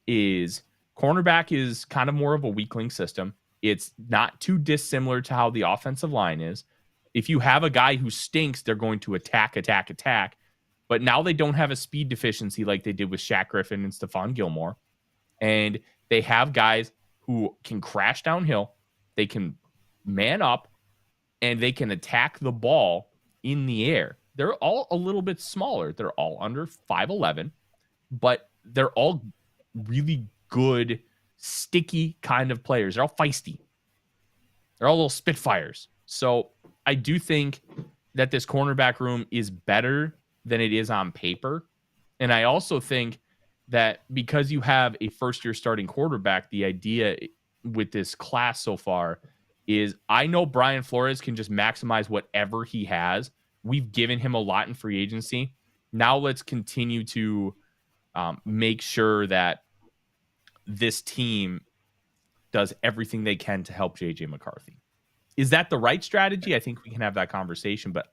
is cornerback is kind of more of a weak link system. It's not too dissimilar to how the offensive line is. If you have a guy who stinks, they're going to attack. But now they don't have a speed deficiency like they did with Shaq Griffin and Stephon Gilmore. And they have guys who can crash downhill. They can man up and they can attack the ball in the air. They're all a little bit smaller. They're all under 5'11", but they're all really good, sticky kind of players. They're all feisty. They're all little spitfires. So I do think that this cornerback room is better than it is on paper. And I also think that because you have a first-year starting quarterback, the idea with this class so far is I know Brian Flores can just maximize whatever he has. We've given him a lot in free agency. Now let's continue to make sure that this team does everything they can to help JJ McCarthy. Is that the right strategy? I think we can have that conversation, but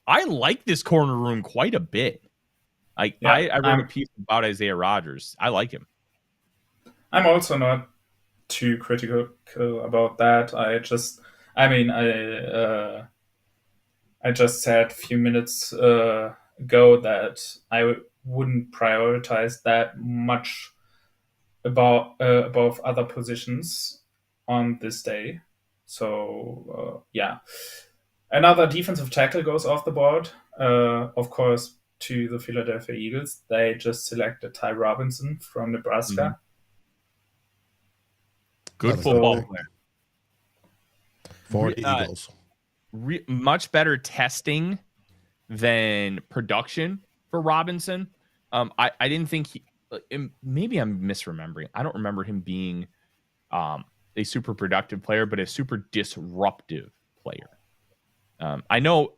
I like this corner room quite a bit. I wrote a piece about Isaiah Rodgers. I like him.
I'm also not too critical about that. I just said a few minutes ago that I wouldn't prioritize that much above other positions on this day. So, another defensive tackle goes off the board. Of course, to the Philadelphia Eagles. They just selected Ty Robinson from Nebraska.
Good football player.
For the Eagles.
Much better testing than production for Robinson. I didn't think maybe I'm misremembering. I don't remember him being a super productive player, but a super disruptive player. I know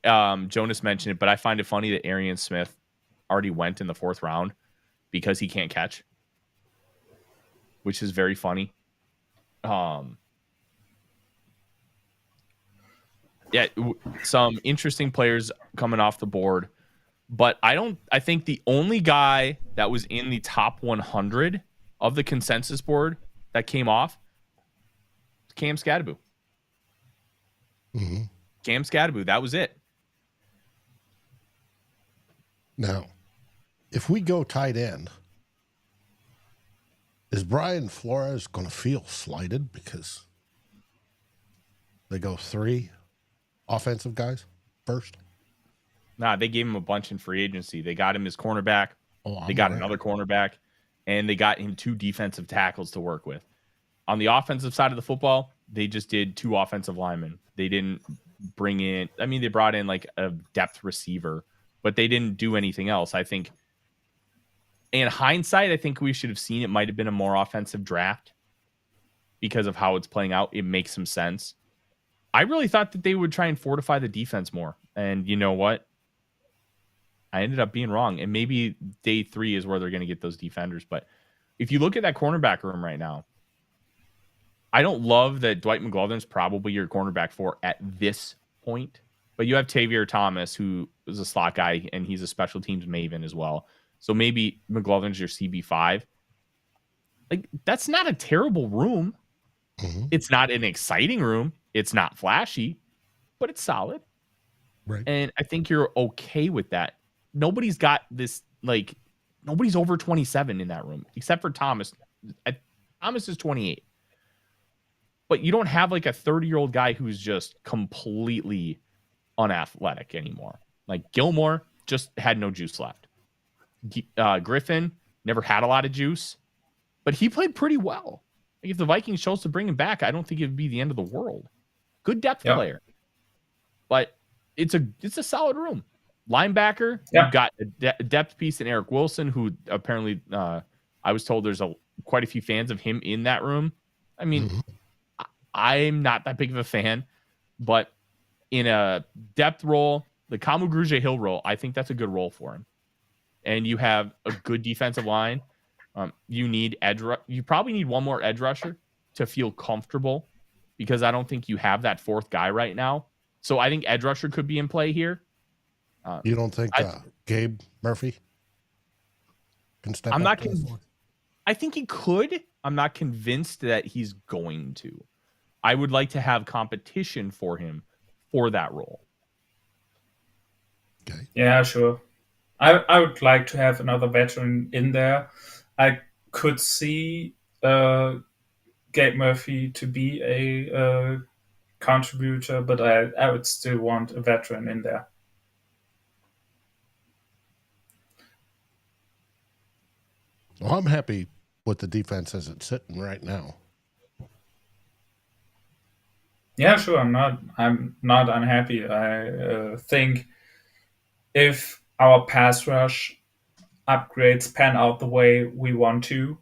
Jonas mentioned it, but I find it funny that Arian Smith already went in the 4th round because he can't catch, which is very funny. Some interesting players coming off the board, but I think the only guy that was in the top 100 of the consensus board that came off was Cam Scadaboo.
Mm-hmm.
Cam Scadaboo, that was it.
Now, if we go tight end, is Brian Flores going to feel slighted because they go 3 offensive guys first?
Nah, they gave him a bunch in free agency. They got him his cornerback. They got another cornerback, and they got him 2 defensive tackles to work with. On the offensive side of the football, they just did 2 offensive linemen. They didn't bring in, they brought in like a depth receiver, but they didn't do anything else. I think in hindsight, I think we should have seen it might have been a more offensive draft because of how it's playing out. It makes some sense. I really thought that they would try and fortify the defense more. And you know what? I ended up being wrong. And maybe day 3 is where they're going to get those defenders. But if you look at that cornerback room right now, I don't love that Dwight McGlothern's probably your cornerback 4 at this point. But you have Tavier Thomas, who is a slot guy, and he's a special teams maven as well. So maybe McGlothern's your CB5. Like, that's not a terrible room.
Mm-hmm.
It's not an exciting room. It's not flashy, but it's solid.
Right.
And I think you're okay with that. Nobody's got this, nobody's over 27 in that room, except for Thomas. Thomas is 28. But you don't have like a 30-year-old guy who's just completely unathletic anymore. Like Gilmore just had no juice left. Griffin never had a lot of juice, but he played pretty well. Like if the Vikings chose to bring him back, I don't think it would be the end of the world. Good depth player. But it's a solid room. Linebacker, you've got a depth piece in Eric Wilson, who apparently I was told there's quite a few fans of him in that room. I'm not that big of a fan, but in a depth role, the Kamu Grugier-Hill role, I think that's a good role for him. And you have a good defensive line. You need you probably need one more edge rusher to feel comfortable, because I don't think you have that fourth guy right now. So I think edge rusher could be in play here.
You don't think Gabe Murphy can step up?
I think he could. I'm not convinced that he's going to. I would like to have competition for him for that role.
Okay.
Yeah, sure. I would like to have another veteran in there. I could see Gabe Murphy to be a contributor, but I would still want a veteran in there.
Well, I'm happy with the defense as it's sitting right now.
Yeah, sure. I'm not unhappy. I think if our pass rush upgrades pan out the way we want to,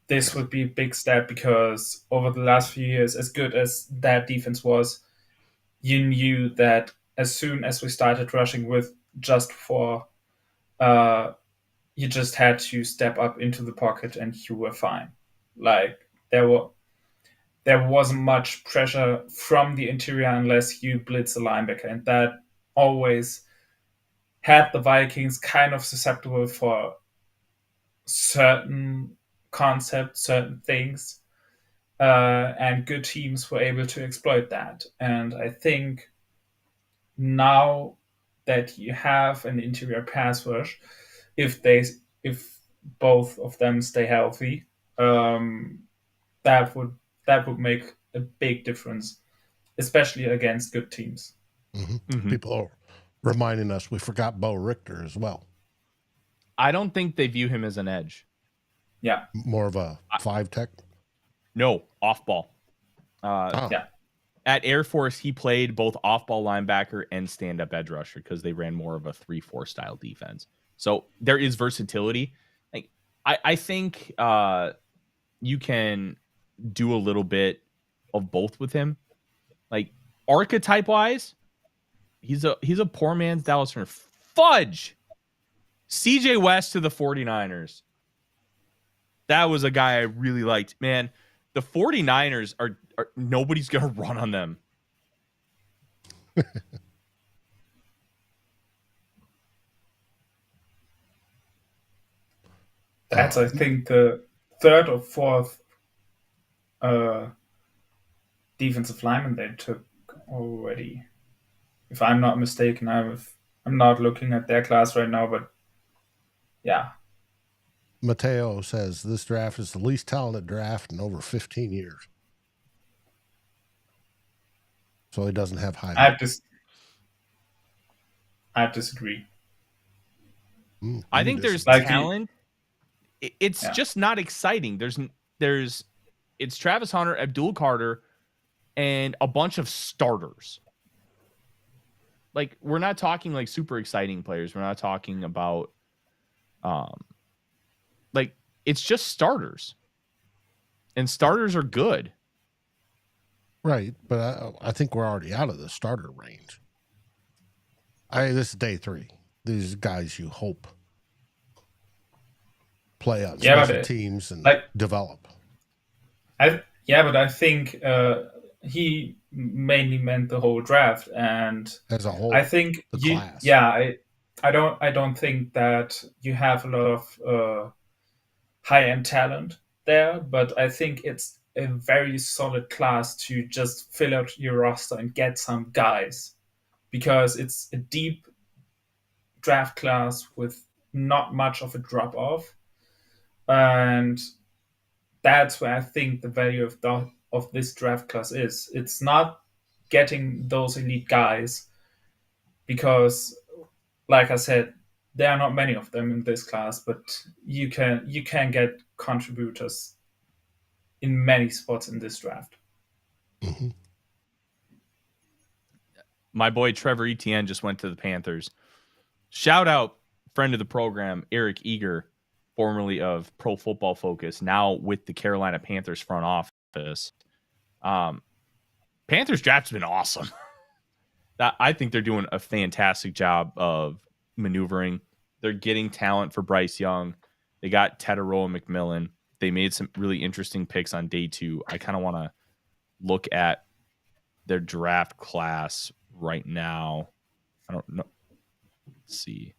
this would be a big step, because over the last few years, as good as that defense was, you knew that as soon as we started rushing with just 4, you just had to step up into the pocket and you were fine. Like, there wasn't much pressure from the interior unless you blitz a linebacker, and that always had the Vikings kind of susceptible for certain concepts, certain things, and good teams were able to exploit that. And I think now that you have an interior pass rush, if both of them stay healthy, that would make a big difference, especially against good teams.
Mm-hmm. Mm-hmm. People are reminding us we forgot Bo Richter as well.
I don't think they view him as an edge.
Yeah.
More of a 5 tech?
No, off ball.
Yeah.
At Air Force, he played both off-ball linebacker and stand-up edge rusher, because they ran more of a 3-4 style defense. So there is versatility. Like, I think you can do a little bit of both with him. Like, archetype-wise, he's a poor man's Dallas Turner. Fudge! CJ West to the 49ers. That was a guy I really liked. Man, the 49ers are nobody's going to run on them.
That's, I think, the third or fourth defensive lineman they took already. If I'm not mistaken, I'm not looking at their class right now, but yeah.
Mateo says this draft is the least talented draft in over 15 years. So he doesn't have high.
I disagree.
I think there's talent. It's just not exciting. It's Travis Hunter, Abdul Carter, and a bunch of starters. Like, we're not talking like super exciting players. We're not talking about like, it's just starters. And starters are good.
Right, but I think we're already out of the starter range. This is day 3. These guys you hope play on special teams and develop.
But I think he mainly meant the whole draft, and
as a whole,
I think
class.
I don't think that you have a lot of high-end talent there, but I think it's a very solid class to just fill out your roster and get some guys, because it's a deep draft class with not much of a drop-off, and that's where I think the value of this draft class is. It's not getting those elite guys, because, like I said, there are not many of them in this class, but you can get contributors in many spots in this draft.
Mm-hmm.
My boy Trevor Etienne just went to the Panthers. Shout out, friend of the program, Eric Eager, formerly of Pro Football Focus, now with the Carolina Panthers front office. Panthers draft's been awesome. I think they're doing a fantastic job of maneuvering. They're getting talent for Bryce Young. They got Tedero and McMillan. They made some really interesting picks on day 2. I kind of want to look at their draft class right now. I don't know. Let's see.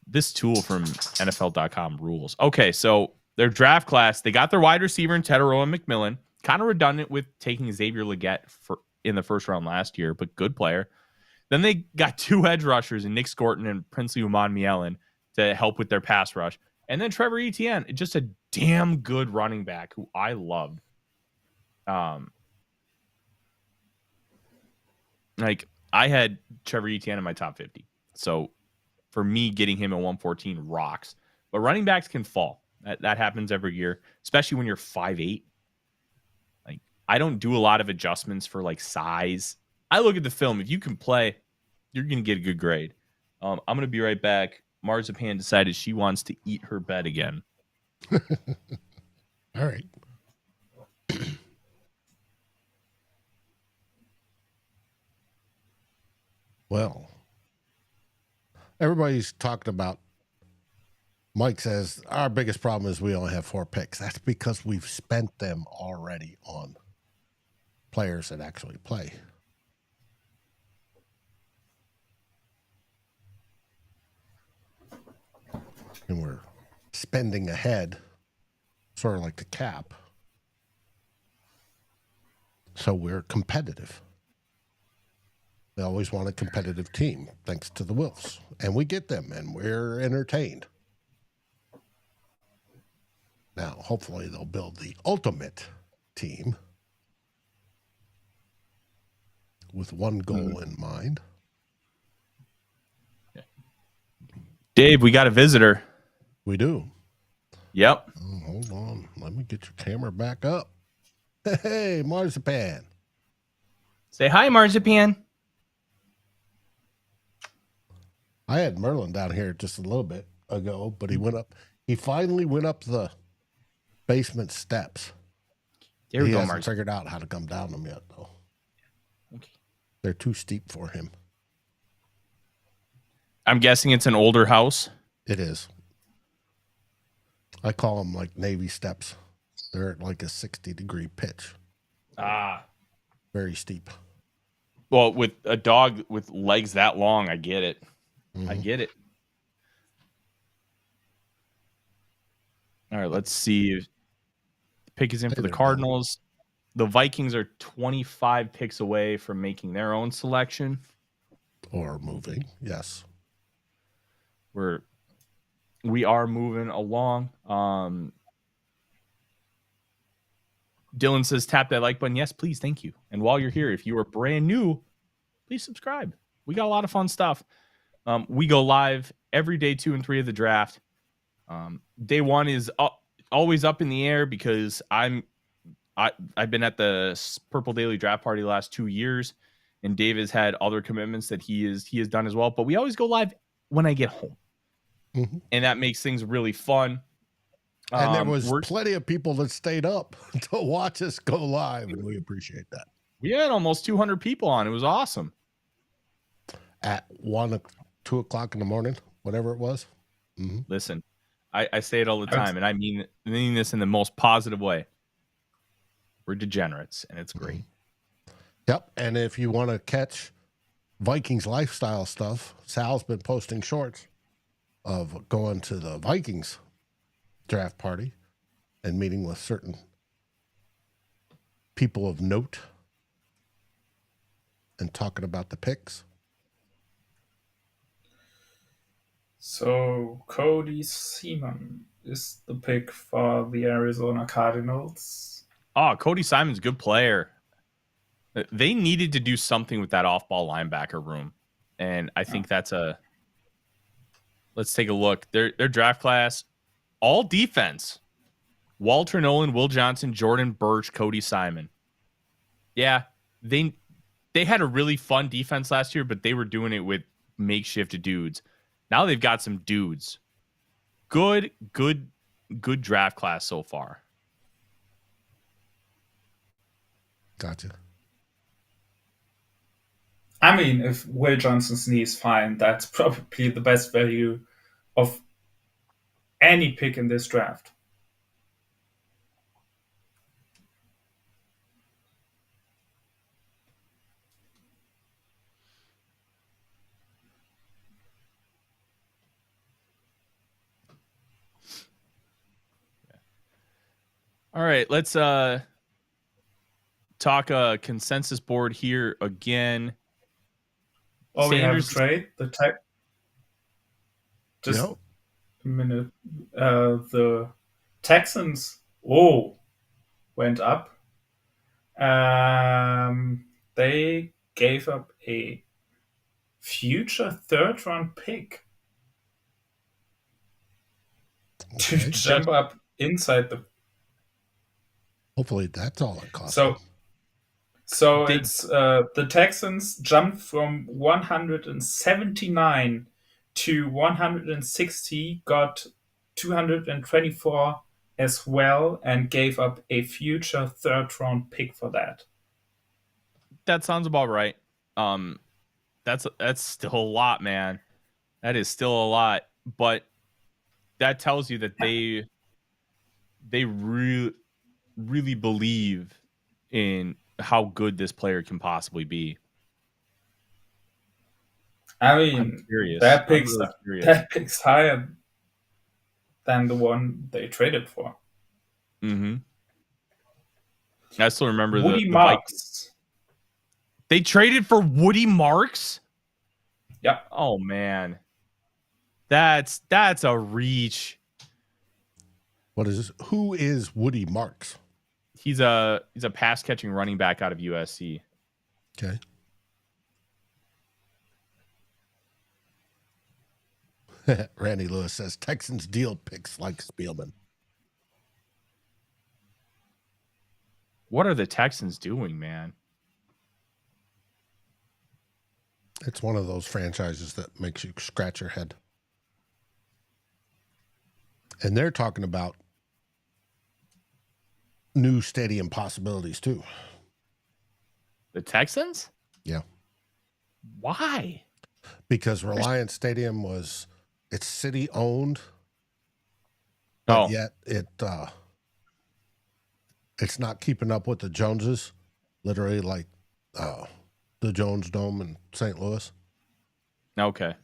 This tool from NFL.com rules. Okay, so their draft class, they got their wide receiver in Tedero and McMillan. Kind of redundant with taking Xavier Legette in the first round last year, but good player. Then they got 2 edge rushers in Nick Scorton and Princely Uman-Mielen to help with their pass rush. And then Trevor Etienne, just a damn good running back who I loved. Like, I had Trevor Etienne in my top 50. So for me, getting him at 114 rocks. But running backs can fall. That happens every year, especially when you're 5'8". Like, I don't do a lot of adjustments for like size. I look at the film. If you can play, you're going to get a good grade. I'm going to be right back. Marzipan decided she wants to eat her bed again.
All right. Well, everybody's talking about, Mike says, our biggest problem is we only have 4 picks. That's because we've spent them already on players that actually play. And we're spending ahead, sort of like the cap. So we're competitive. They always want a competitive team, thanks to the Wolves. And we get them, and we're entertained. Now, hopefully they'll build the ultimate team with one goal in mind.
Dave, we got a visitor.
We do.
Yep.
Oh, hold on. Let me get your camera back up. Hey, Marzipan.
Say hi, Marzipan.
I had Merlin down here just a little bit ago, but he finally went up the basement steps.
There we
go,
go,
hasn't
Marzipan.
figured out how to come down them yet, though.
Okay.
They're too steep for him.
I'm guessing it's an older house.
It is. I call them like Navy steps. They're at like a 60-degree pitch. Very steep.
Well, with a dog with legs that long, I get it.
Mm-hmm.
I get it. All right, let's see. The pick is in for the Cardinals. The Vikings are 25 picks away from making their own selection.
Or moving, yes.
We are moving along. Dylan says, tap that like button. Yes, please. Thank you. And while you're here, if you are brand new, please subscribe. We got a lot of fun stuff. We go live every day 2 and 3 of the draft. Day 1 is always up in the air because I've been at the Purple Daily Draft Party the last 2 years, and Dave has had other commitments that he has done as well. But we always go live when I get home. Mm-hmm. And that makes things really fun.
And there was plenty of people that stayed up to watch us go live, and we appreciate that.
We had almost 200 people on. It was awesome.
At 1 or 2 o'clock in the morning, whatever it was. Mm-hmm.
Listen, I say it all the time, and I mean this in the most positive way. We're degenerates, and it's great.
Yep, and if you want to catch Vikings lifestyle stuff, Sal's been posting shorts of going to the Vikings draft party and meeting with certain people of note and talking about the picks.
So Cody Seaman is the pick for the Arizona Cardinals.
Oh, Cody Simon's a good player. They needed to do something with that off-ball linebacker room, and I think that's let's take a look. Their draft class, all defense. Walter Nolan, Will Johnson, Jordan Birch, Cody Simon. Yeah, they had a really fun defense last year, but they were doing it with makeshift dudes. Now they've got some dudes. Good draft class so far.
Gotcha.
I mean, if Will Johnson's knee is fine, that's probably the best value of any pick in this draft.
All right, let's talk a consensus board here again.
Oh,
Sanders,
we have a trade. Just a minute. The Texans went up. They gave up a future third-round pick to jump up inside the.
Hopefully, that's all it costs.
So it's the Texans jumped from 179 to 160, got 224 as well, and gave up a future third-round pick for that.
That sounds about right. That's still a lot, man. That is still a lot, but that tells you that they really believe in how good this player can possibly be.
I mean, that pick's higher than the one they traded for.
Mm-hmm. I still remember
Woody
the
Marks.
They traded for Woody Marks?
Yeah.
Oh man. That's a reach.
What is this? Who is Woody Marks?
He's a pass catching running back out of USC.
Okay. Randy Lewis says Texans deal picks like Spielman.
What are the Texans doing, man?
It's one of those franchises that makes you scratch your head. And they're talking about new stadium possibilities too.
The Texans?
Yeah.
Why?
Because Reliance Stadium it's city owned, but yet it's not keeping up with the Joneses, literally like the Jones Dome in St. Louis.
Okay.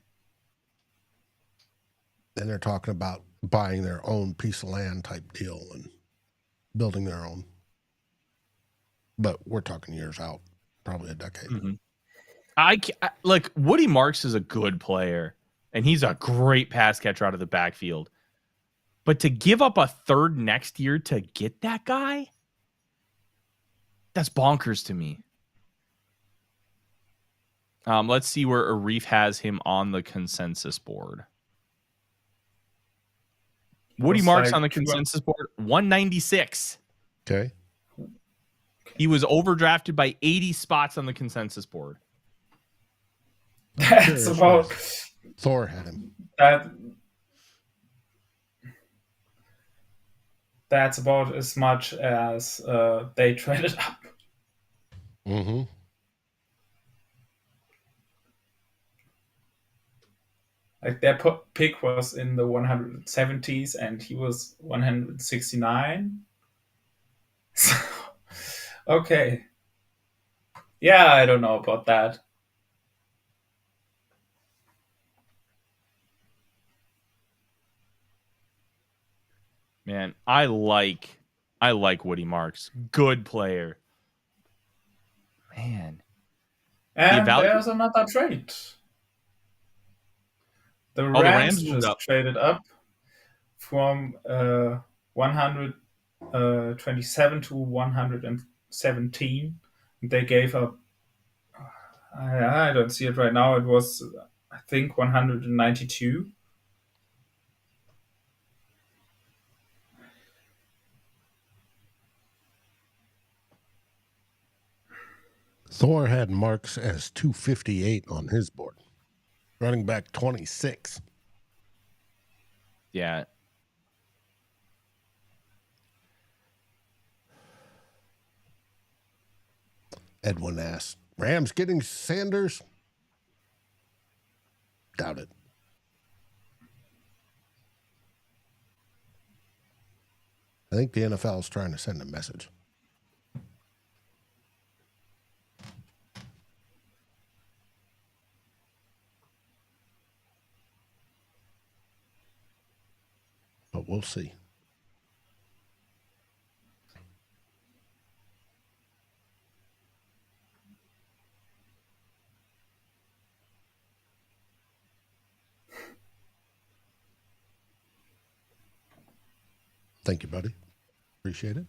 And they're talking about buying their own piece of land type deal and building their own. But we're talking years out, probably a decade.
Mm-hmm. Look, Woody Marks is a good player, and he's a great pass catcher out of the backfield. But to give up a third next year to get that guy, that's bonkers to me. Let's see where Arif has him on the consensus board. Woody Marks on the consensus board, 196.
Okay.
He was overdrafted by 80 spots on the consensus board.
That's about
Thor had him.
That's about as much as they traded up.
Mm-hmm.
Like their pick was in the 170s, and he was 169. So, okay. Yeah, I don't know about that.
Man, I like Woody Marks. Good player. Man.
And there's another trade. The Rams just traded up from 127 to 117. They gave up, I don't see it right now. It was, I think, 192.
Thor had Marks as 258 on his board. Running back 26.
Yeah.
Edwin asked, Rams getting Sanders? Doubt it. I think the NFL is trying to send a message. But we'll see. Thank you, buddy. Appreciate it.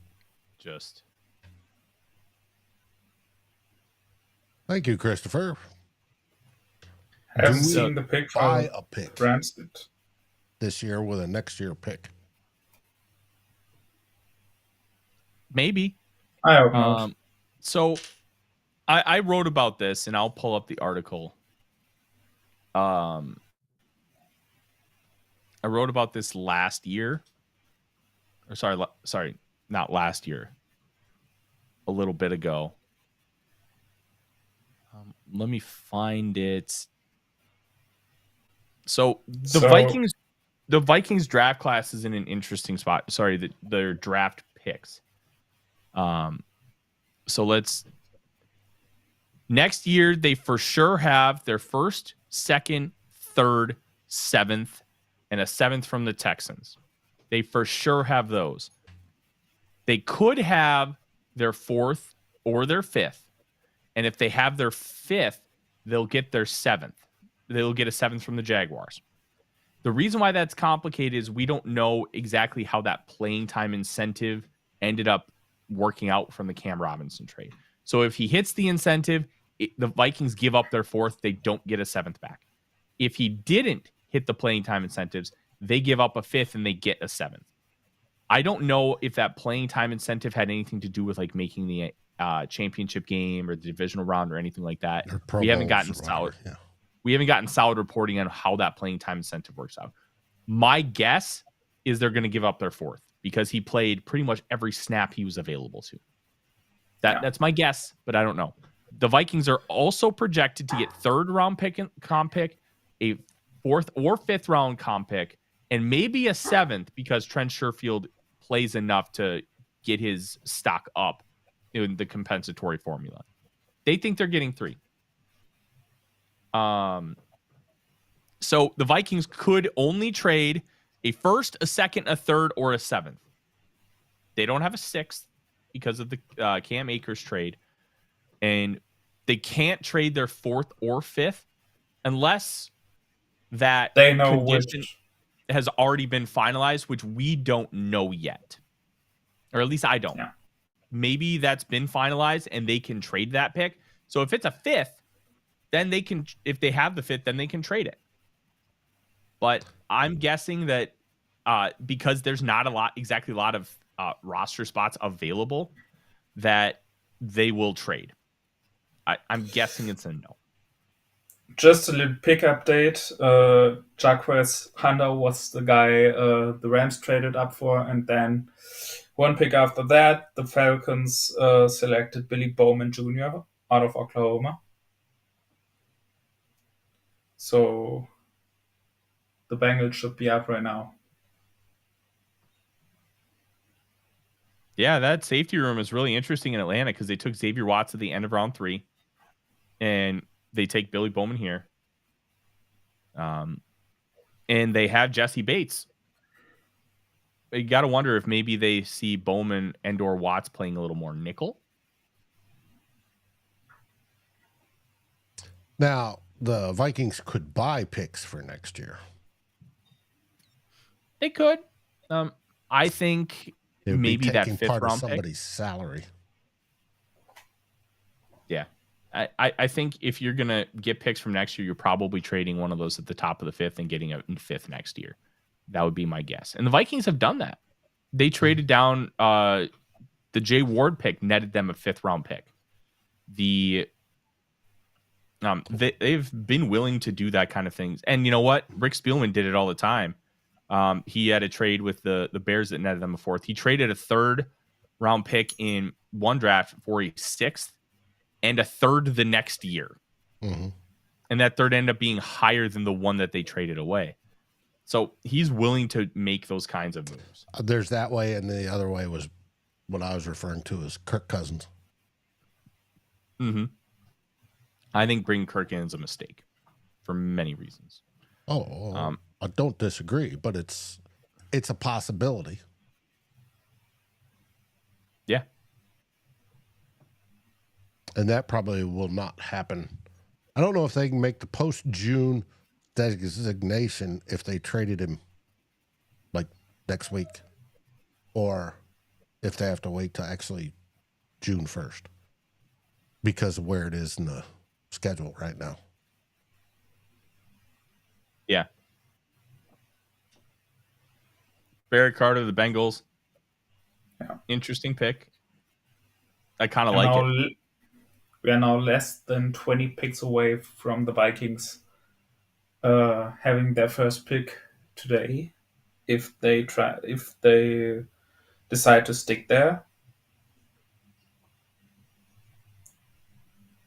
Thank you, Christopher.
I haven't seen the pick.
Buy a pick
Ramstead
this year with a next year pick.
Maybe.
I hope not.
So I wrote about this, and I'll pull up the article. I wrote about this last year. Or sorry, not last year. A little bit ago. Let me find it. So the Vikings draft class is in an interesting spot. Sorry, their draft picks. So next year they for sure have their first, second, third, seventh, and a seventh from the Texans. They for sure have those. They could have their fourth or their fifth. And if they have their fifth, they'll get their seventh. They'll get a seventh from the Jaguars. The reason why that's complicated is we don't know exactly how that playing time incentive ended up working out from the Cam Robinson trade. So if he hits the incentive, the Vikings give up their fourth. They don't get a seventh back. If he didn't hit the playing time incentives, they give up a fifth and they get a seventh. I don't know if that playing time incentive had anything to do with like making the championship game or the divisional round or anything like that. We haven't gotten solid. Yeah. We haven't gotten solid reporting on how that playing time incentive works out. My guess is they're going to give up their fourth because he played pretty much every snap he was available to. That's my guess, but I don't know. The Vikings are also projected to get third round comp pick, a fourth or fifth round comp pick, and maybe a seventh because Trent Sherfield plays enough to get his stock up in the compensatory formula. They think they're getting three. So the Vikings could only trade a first, a second, a third, or a seventh. They don't have a sixth because of the Cam Akers trade. And they can't trade their fourth or fifth unless that
they know
condition
which
has already been finalized, which we don't know yet. Or at least I don't.
Yeah.
Maybe that's been finalized and they can trade that pick. So if it's a fifth, then they can, if they have the fifth, then they can trade it. But I'm guessing that because there's not a lot of roster spots available, that they will trade. I'm guessing it's a no.
Just a little pick update. Jaquez Hunter was the guy the Rams traded up for, and then one pick after that, the Falcons selected Billy Bowman Jr. out of Oklahoma. So the Bengals should be up right now.
Yeah, that safety room is really interesting in Atlanta because they took Xavier Watts at the end of round 3, and they take Billy Bowman here. And they have Jesse Bates. You got to wonder if maybe they see Bowman and or Watts playing a little more nickel.
Now, the Vikings could buy picks for next year.
They could. I think maybe that fifth
part
round
of somebody's
pick.
Salary.
Yeah. I think if you're going to get picks from next year, you're probably trading one of those at the top of the fifth and getting a fifth next year. That would be my guess. And the Vikings have done that. They traded down the Jay Ward pick, netted them a fifth round pick. They've been willing to do that kind of things. And you know what? Rick Spielman did it all the time. He had a trade with the Bears that netted them a fourth. He traded a third round pick in one draft for a sixth and a third the next year.
Mm-hmm.
And that third ended up being higher than the one that they traded away. So he's willing to make those kinds of moves.
There's that way, and the other way was what I was referring to as Kirk Cousins.
Mm-hmm. I think bringing Kirk in is a mistake for many reasons.
I don't disagree, but it's a possibility.
Yeah.
And that probably will not happen. I don't know if they can make the post-June designation if they traded him like next week, or if they have to wait till actually June 1st because of where it is in the schedule right now.
Yeah. Barrett Carter, the Bengals.
Yeah.
Interesting pick. I kind of like it.
We are now less than 20 picks away from the Vikings having their first pick today. If they decide to stick there.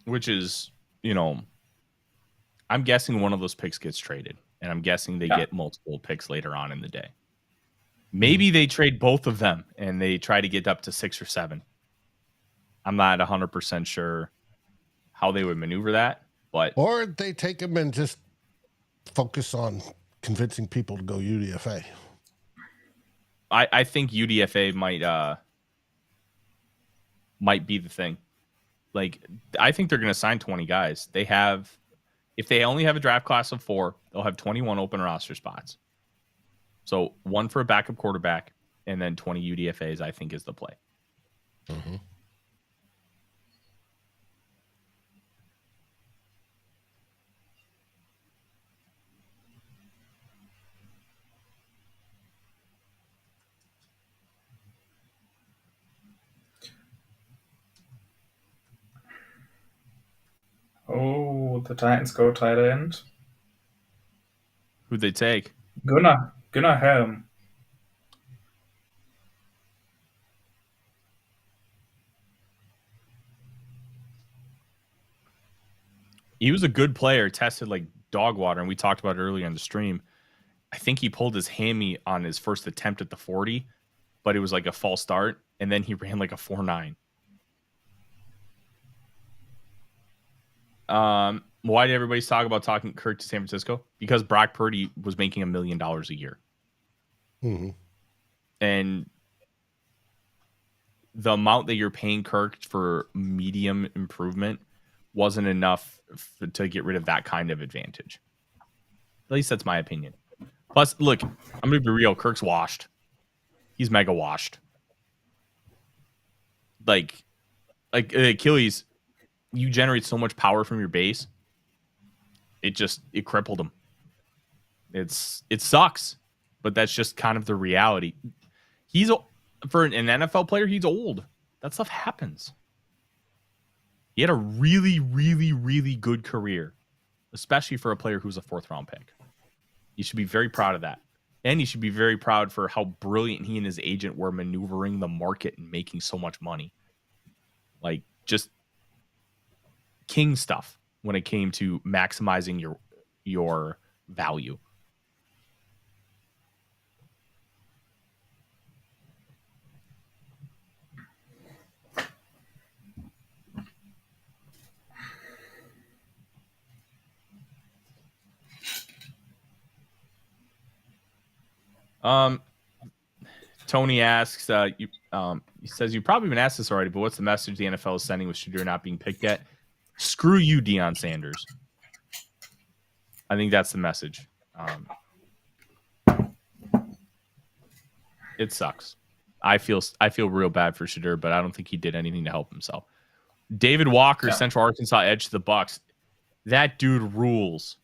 Which is, I'm guessing one of those picks gets traded, and I'm guessing they get multiple picks later on in the day. Maybe they trade both of them and they try to get up to 6 or 7. I'm not 100% sure how they would maneuver that, but
or they take him and just focus on convincing people to go UDFA.
I think UDFA might be the thing. Like, I think they're going to sign 20 guys. If they only have a draft class of 4, they'll have 21 open roster spots. So 1 for a backup quarterback, and then 20 UDFAs, I think, is the play.
Mm-hmm.
Oh, the Titans go tight end.
Who'd they take?
Gunnar Helm.
He was a good player, tested like dog water, and we talked about it earlier in the stream. I think he pulled his hammy on his first attempt at the 40, but it was like a false start, and then he ran like a 4.9. Why did everybody talk about talking Kirk to San Francisco? Because Brock Purdy was making $1 million a year.
Mm-hmm.
And the amount that you're paying Kirk for medium improvement wasn't enough to get rid of that kind of advantage. At least that's my opinion. Plus, look, I'm going to be real. Kirk's washed. He's mega washed. Like Achilles, you generate so much power from your base. It crippled him. It sucks, but that's just kind of the reality. For an NFL player, he's old. That stuff happens. He had a really, really, really good career, especially for a player who's a 4th round pick. You should be very proud of that. And you should be very proud for how brilliant he and his agent were maneuvering the market and making so much money. Like, just king stuff when it came to maximizing your value. Tony asks, he says, you've probably been asked this already, but what's the message the NFL is sending with Shedeur not being picked yet? Screw you, Deion Sanders. I think that's the message. It sucks. I feel real bad for Shedeur, but I don't think he did anything to help himself. David Walker, Central Arkansas edge to the Bucks. That dude rules.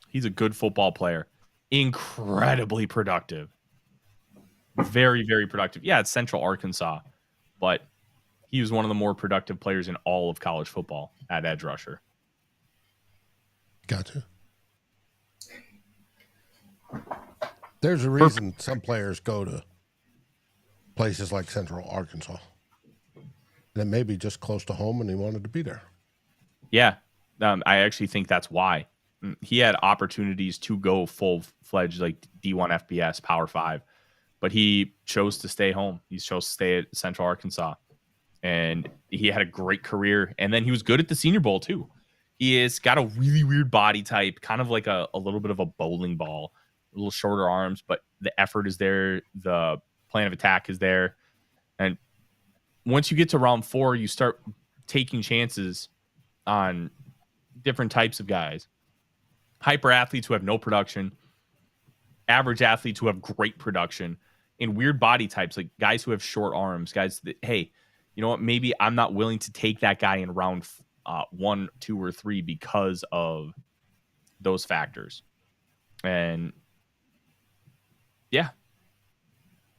He's a good football player. Incredibly productive. Very, very productive. Yeah, it's Central Arkansas, but he was one of the more productive players in all of college football at edge rusher.
Gotcha. There's a reason some players go to places like Central Arkansas. And it may be just close to home and he wanted to be there.
Yeah. I actually think that's why. He had opportunities to go full-fledged like D1 FBS Power 5, but he chose to stay home. He chose to stay at Central Arkansas, and he had a great career. And then he was good at the Senior Bowl too. He has got a really weird body type, kind of like a little bit of a bowling ball, a little shorter arms, but the effort is there. The plan of attack is there. And once you get to round 4, you start taking chances on different types of guys. Hyper athletes who have no production, average athletes who have great production, and weird body types, like guys who have short arms, guys that, hey, you know what, maybe I'm not willing to take that guy in round 1, 2, or 3 because of those factors. And yeah,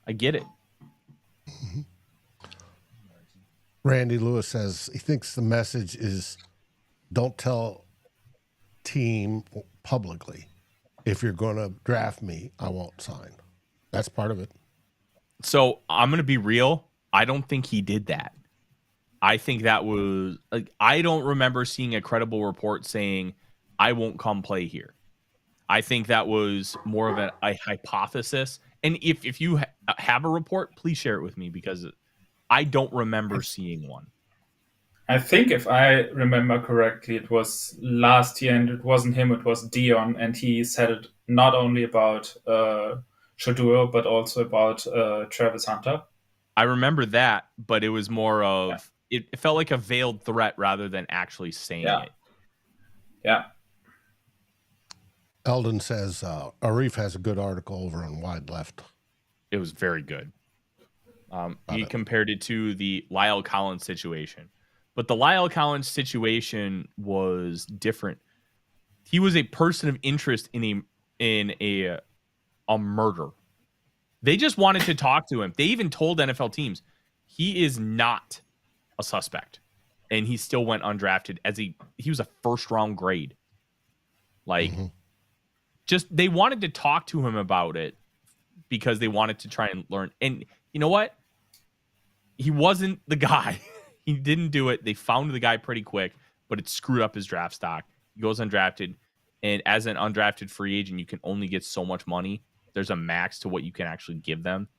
I get it.
Randy Lewis says he thinks the message is don't tell team publicly, if you're going to draft me, I won't sign. That's part of it.
So I'm going to be real. I don't think he did that. I think that was like, I don't remember seeing a credible report saying I won't come play here. I think that was more of a hypothesis. And if you have a report, please share it with me, because I don't remember seeing one.
I think if I remember correctly, it was last year, and it wasn't him, it was Dion, and he said it not only about Shaduro, but also about Travis Hunter.
I remember that, but it was more of, it felt like a veiled threat rather than actually saying it.
Yeah.
Eldon says Arif has a good article over on Wide Left.
It was very good. He compared it to the Lyle Collins situation. But the Lyle Collins situation was different. He was a person of interest in a murder. They just wanted to talk to him. They even told NFL teams he is not a suspect, and he still went undrafted as he was a first-round grade. Like, just they wanted to talk to him about it because they wanted to try and learn. And you know what? He wasn't the guy. He didn't do it. They found the guy pretty quick, but it screwed up his draft stock. He goes undrafted, and as an undrafted free agent, you can only get so much money. There's a max to what you can actually give them.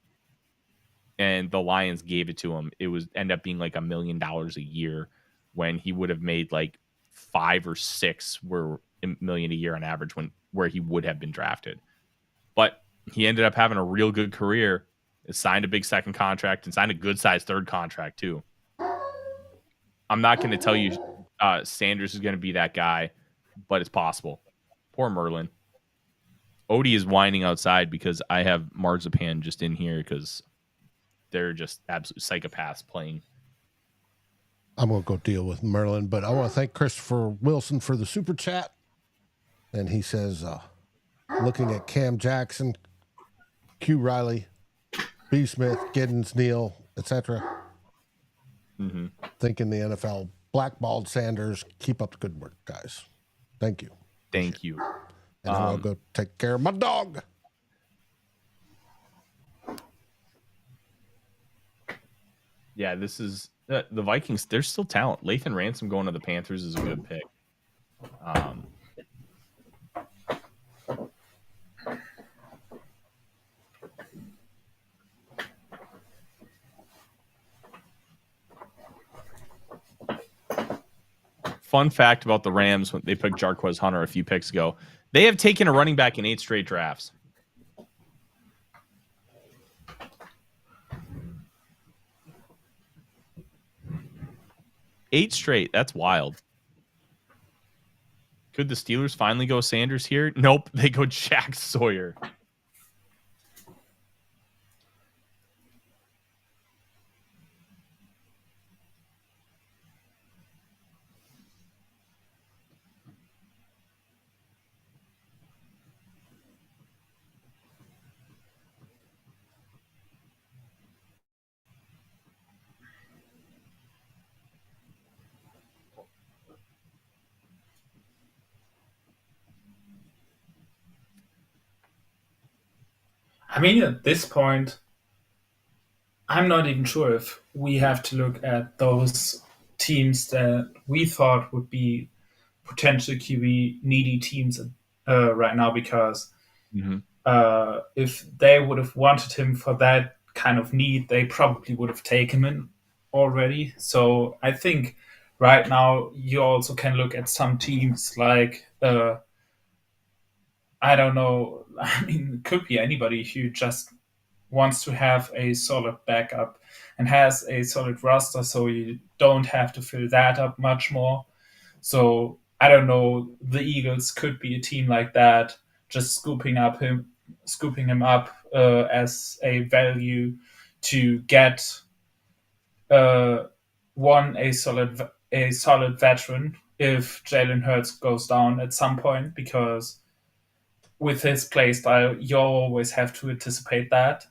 And the Lions gave it to him. It was end up being like $1 million a year when he would have made like 5 or 6 were $1 million a year on average where he would have been drafted. But he ended up having a real good career. Signed a big second contract and signed a good sized third contract too. I'm not going to tell you Sanders is going to be that guy, but it's possible. Poor Merlin. Odie is whining outside because I have Marzipan just in here because they're just absolute psychopaths playing.
I'm going to go deal with Merlin, but I want to thank Christopher Wilson for the super chat. And he says, looking at Cam Jackson, Q Riley, B. Smith, Giddens, Neal, etc. Thinking the NFL blackballed Sanders. Keep up the good work, guys. Thank you.
Thank you.
And I'm going to go take care of my dog.
Yeah, this is the Vikings. There's still talent. Lathan Ransom going to the Panthers is a good pick. Fun fact about the Rams, when they picked Jarquez Hunter a few picks ago, they have taken a running back in 8 straight drafts. Eight straight. That's wild. Could the Steelers finally go Sanders here? Nope. They go Jack Sawyer.
I mean, at this point, I'm not even sure if we have to look at those teams that we thought would be potential QB needy teams right now, because if they would have wanted him for that kind of need, they probably would have taken him already. So I think right now you also can look at some teams like I don't know. I mean, it could be anybody who just wants to have a solid backup and has a solid roster, so you don't have to fill that up much more. So I don't know. The Eagles could be a team like that, just scooping him up as a value to get a solid veteran if Jalen Hurts goes down at some point, because with his play style, you always have to anticipate that.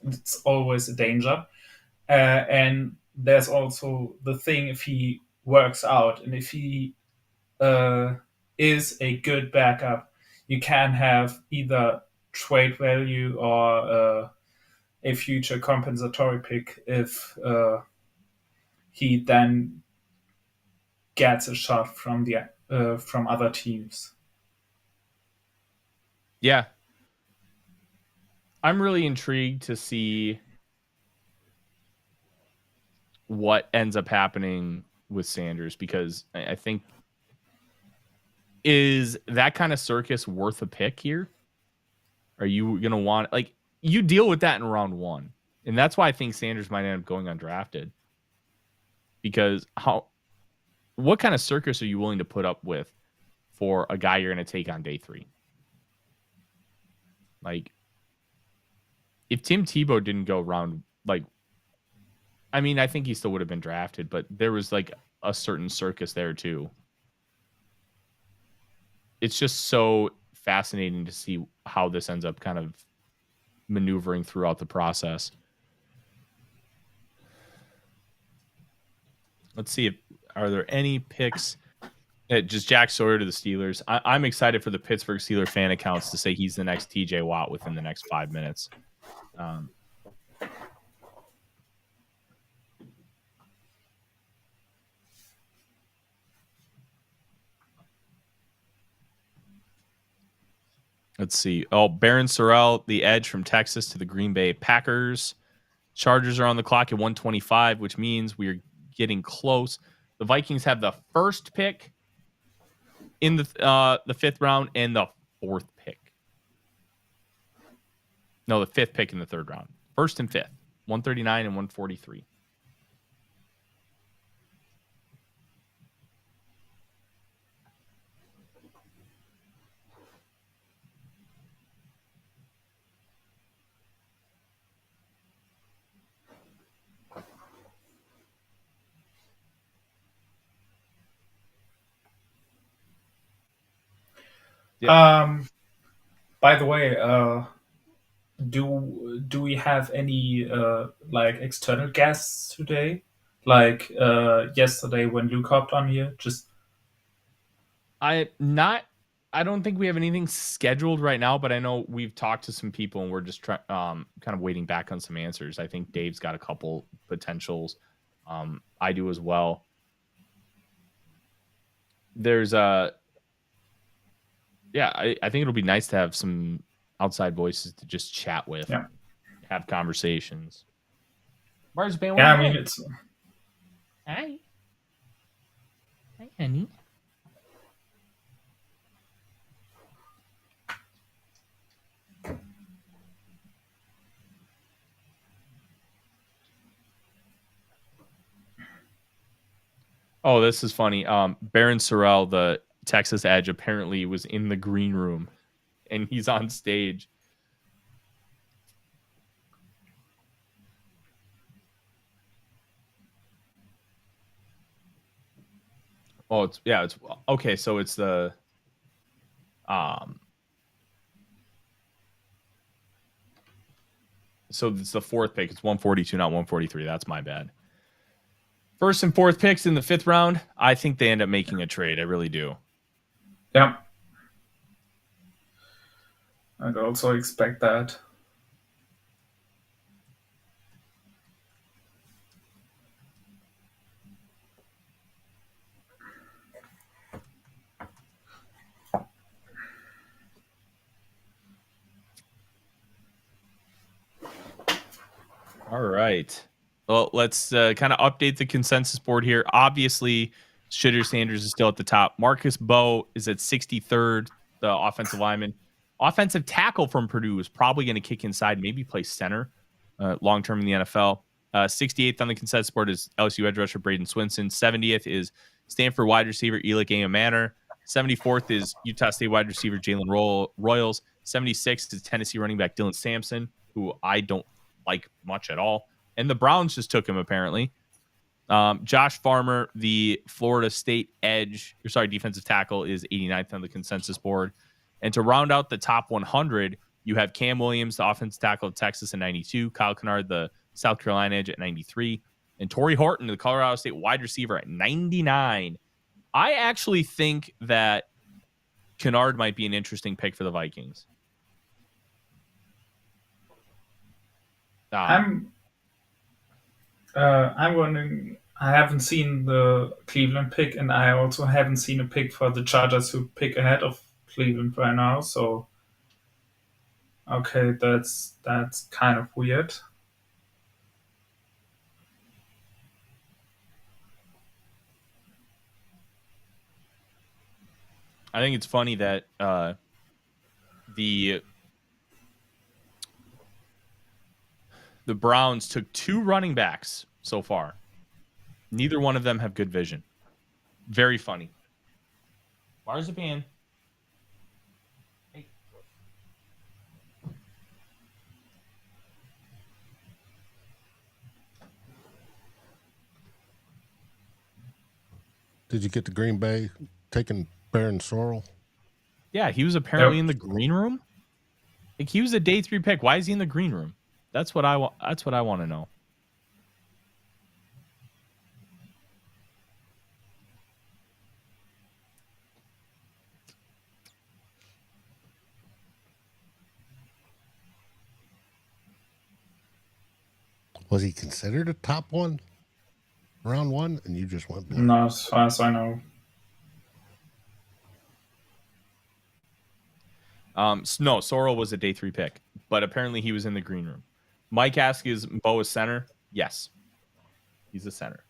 It's always a danger. And there's also the thing, if he works out and if he is a good backup, you can have either trade value or a future compensatory pick if he then gets a shot from other teams.
Yeah. I'm really intrigued to see what ends up happening with Sanders, because I think, is that kind of circus worth a pick here? Are you going to want, like, you deal with that in round 1. And that's why I think Sanders might end up going undrafted. Because what kind of circus are you willing to put up with for a guy you're going to take on day 3? Like, if Tim Tebow didn't go round, like, I mean, I think he still would have been drafted, but there was like a certain circus there too. It's just so fascinating to see how this ends up kind of maneuvering throughout the process. Let's see are there any picks? Just Jack Sawyer to the Steelers. I'm excited for the Pittsburgh Steelers fan accounts to say he's the next TJ Watt within the next 5 minutes. Let's see. Oh, Baron Sorrell, the edge from Texas to the Green Bay Packers. Chargers are on the clock at 125, which means we're getting close. The Vikings have the first pick in the 5th round and the 4th pick. No, the 5th pick in the 3rd round. 1st and 5th, 139 and 143.
Yeah. By the way, do we have any like external guests today? Like yesterday when Luke hopped on here?
I don't think we have anything scheduled right now, but I know we've talked to some people and we're just kind of waiting back on some answers. I think Dave's got a couple potentials. I do as well. There's I think it'll be nice to have some outside voices to just chat with, have conversations. Where's Ben?
Yeah, I mean, it's...
Hi, honey. Oh, this is funny. Baron Sorrell, the Texas edge, apparently was in the green room, and he's on stage. Oh, it's okay. So it's the so it's the 4th pick. It's 142, not 143. That's my bad. 1st and 4th picks in the 5th round. I think they end up making a trade. I really do.
Yeah. I'd also expect that.
right. Well, let's kind of update the consensus board here. Obviously, Shitter Sanders is still at the top. Marcus Bowe is at 63rd, the offensive lineman. Offensive tackle from Purdue is probably going to kick inside, maybe play center long-term in the NFL. 68th on the consensus board is LSU edge rusher Braden Swinson. 70th is Stanford wide receiver Elick Manor. 74th is Utah State wide receiver Jalen Royals. 76th is Tennessee running back Dylan Sampson, who I don't like much at all. And the Browns just took him, apparently. Josh Farmer, the Florida State defensive tackle, is 89th on the consensus board. And to round out the top 100, you have Cam Williams, the offensive tackle of Texas, at 92. Kyle Kennard, the South Carolina edge, at 93. And Torrey Horton, the Colorado State wide receiver, at 99. I actually think that Kennard might be an interesting pick for the Vikings.
I'm wondering. I haven't seen the Cleveland pick, and I also haven't seen a pick for the Chargers who pick ahead of Cleveland right now. So, okay, that's kind of weird.
I think it's funny that the Browns took 2 running backs so far. Neither one of them have good vision. Very funny. Marzipan. Hey.
Did you get to Green Bay taking Baron Sorrell?
Yeah, he was apparently in the green room. Like, he was a day 3 pick. Why is he in the green room? That's what I want to know.
Was he considered a top one, round 1, and you just went blue?
No, as far as I know.
No, Sorrell was a day 3 pick, but apparently he was in the green room. Mike asks, is Bo a center? Yes, he's a center.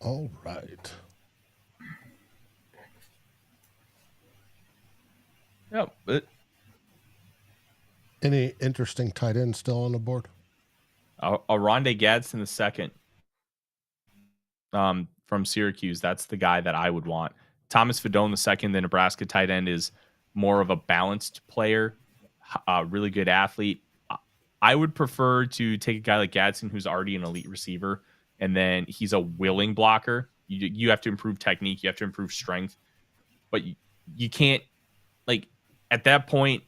All right.
Yeah, but
any interesting tight end still on the board?
Rondé Gadsden the second from Syracuse. That's the guy that I would want. Thomas Fedone the second, the Nebraska tight end, is more of a balanced player, really good athlete. I would prefer to take a guy like Gadsden, who's already an elite receiver, and then he's a willing blocker. You have to improve technique. You have to improve strength. But you can't, like, at that point,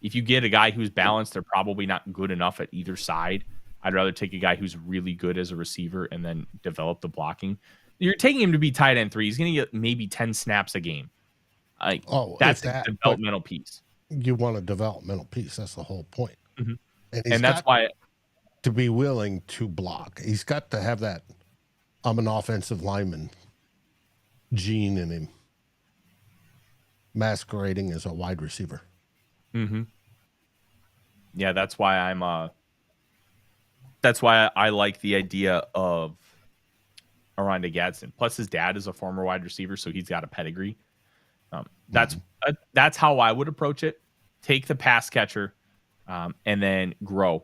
if you get a guy who's balanced, they're probably not good enough at either side. I'd rather take a guy who's really good as a receiver and then develop the blocking. You're taking him to be tight end 3. He's going to get maybe 10 snaps a game. That's a developmental piece.
You want a developmental piece. That's the whole point.
Mm-hmm. And that's why
to be willing to block. He's got to have that I'm an offensive lineman gene in him, masquerading as a wide receiver.
Mm-hmm. Yeah, that's why I like the idea of Rondé Gadsden. Plus, his dad is a former wide receiver, so he's got a pedigree. That's how I would approach it. Take the pass catcher, and then grow.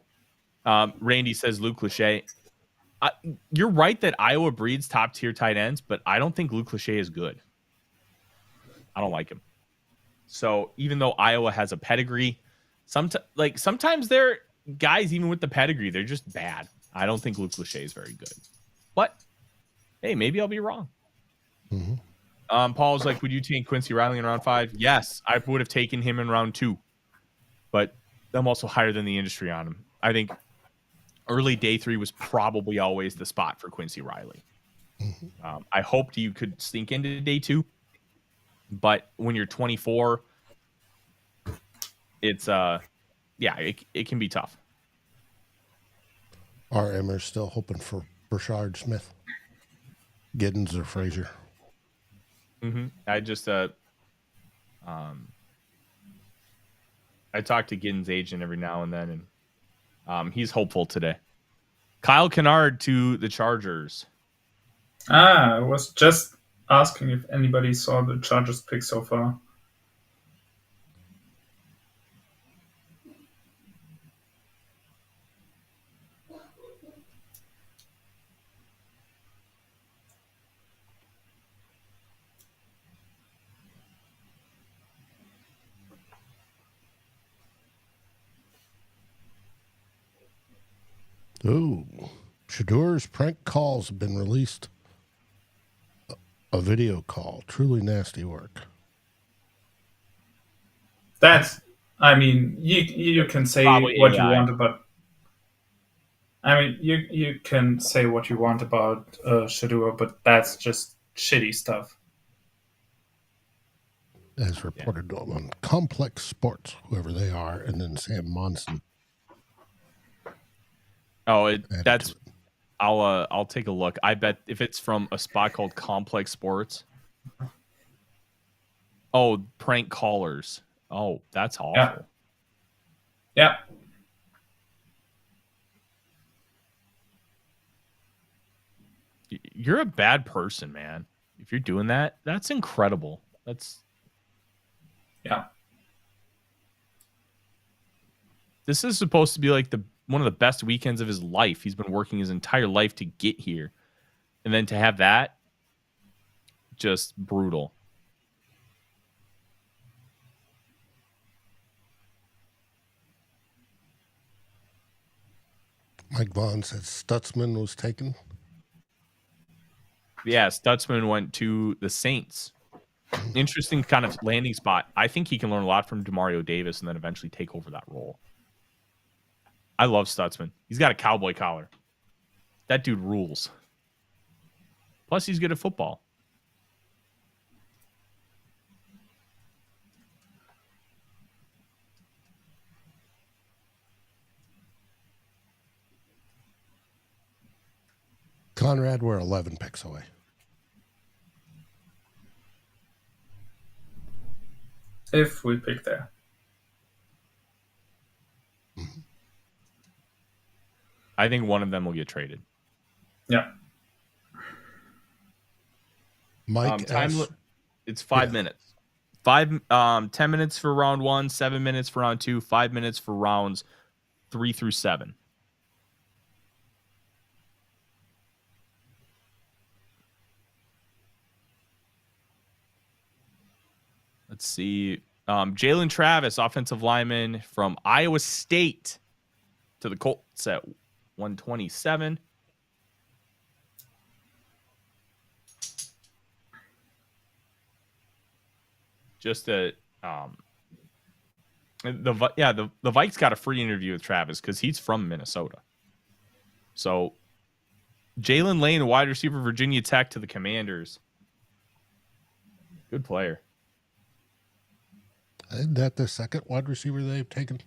Randy says Luke Lachey. You're right that Iowa breeds top tier tight ends, but I don't think Luke Lachey is good. I don't like him. So even though Iowa has a pedigree, sometimes they're guys, even with the pedigree, they're just bad. I don't think Luke Lachey is very good. But hey, maybe I'll be wrong. Mm-hmm. Paul's like, would you take Quincy Riley in round 5? Yes, I would have taken him in round 2. But I'm also higher than the industry on him. I think early day 3 was probably always the spot for Quincy Riley. Mm-hmm. I hoped you could sneak into day 2. But when you're 24, it's it can be tough.
Our Emmer's still hoping for Brashard Smith, Giddens, or Frazier.
Mm-hmm. I just I talk to Giddens' agent every now and then, and he's hopeful today. Kyle Kennard to the Chargers.
I was just asking if anybody saw the Chargers pick so far.
Ooh, Shadur's prank calls have been released. A video call, truly nasty work.
That's, I mean, you can say
Probably
what
AI.
you want about. I mean, you can say what you want about Shadur, but that's just shitty stuff.
As reported on Complex Sports, whoever they are, and then Sam Monson.
Oh, that's. I'll take a look. I bet if it's from a spot called Complex Sports. Oh, prank callers. Oh, that's awful.
Yeah.
You're a bad person, man. If you're doing that, that's incredible.
Yeah.
This is supposed to be like one of the best weekends of his life. He's been working his entire life to get here. And then to have that, just brutal.
Mike Vaughn said Stutzman was taken.
Yeah, Stutzman went to the Saints. Interesting kind of landing spot. I think he can learn a lot from Demario Davis and then eventually take over that role. I love Stutzman. He's got a cowboy collar. That dude rules. Plus, he's good at football.
Conrad, we're 11 picks away.
If we pick there.
I think one of them will get traded.
Yeah.
Mike,
it's 5 minutes. 10 minutes for round 1, 7 minutes for round 2, 5 minutes for rounds 3 through 7. Let's see. Jalen Travis, offensive lineman from Iowa State, to the Colts at 127. Just the Vikes got a free interview with Travis because he's from Minnesota. So Jalen Lane, wide receiver, Virginia Tech, to the Commanders. Good player.
Isn't that the second wide receiver they've taken?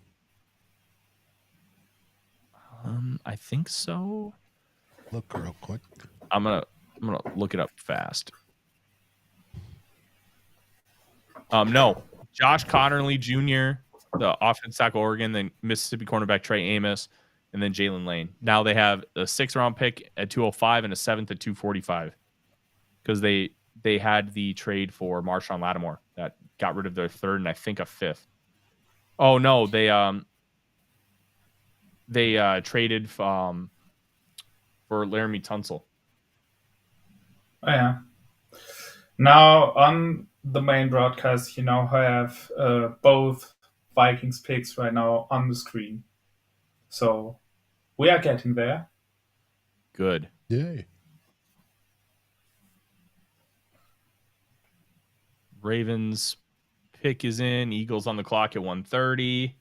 I think so.
Look real quick.
I'm gonna look it up fast. No, Josh Connerly Jr., the offensive tackle Oregon, then Mississippi cornerback Trey Amos, and then Jalen Lane. Now they have a 6th-round pick at 205 and a 7th at 245 because they had the trade for Marshawn Lattimore that got rid of their 3rd and I think a 5th. Oh no, they traded for Laramie Tunsil.
Oh, yeah. Now on the main broadcast, you now have both Vikings picks right now on the screen. So we are getting there.
Good.
Yay.
Ravens pick is in. Eagles on the clock at 1:30.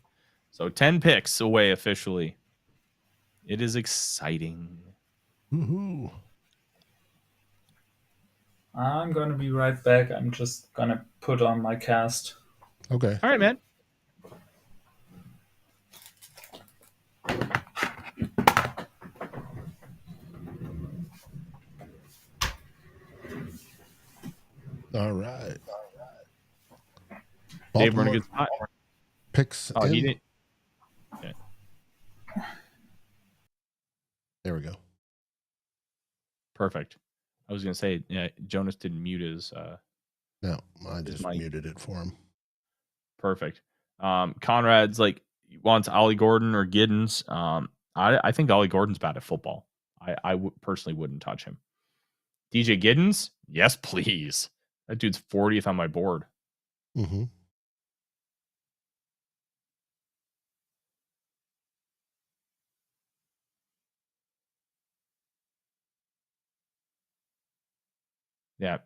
So 10 picks away officially. It is exciting.
Woohoo.
I'm going to be right back. I'm just going to put on my cast.
Okay.
All right, man.
All right.
Dave, we're in a good spot.
Picks.
Oh, he didn't. Okay.
There we go.
Perfect. I was gonna say, yeah, Jonas didn't mute his.
No, I just muted it for him.
Perfect. Conrad's like wants Ollie Gordon or Giddens. I think Ollie Gordon's bad at football. I personally wouldn't touch him. DJ Giddens, yes, please. That dude's 40th on my board.
Mm-hmm.
Yeah.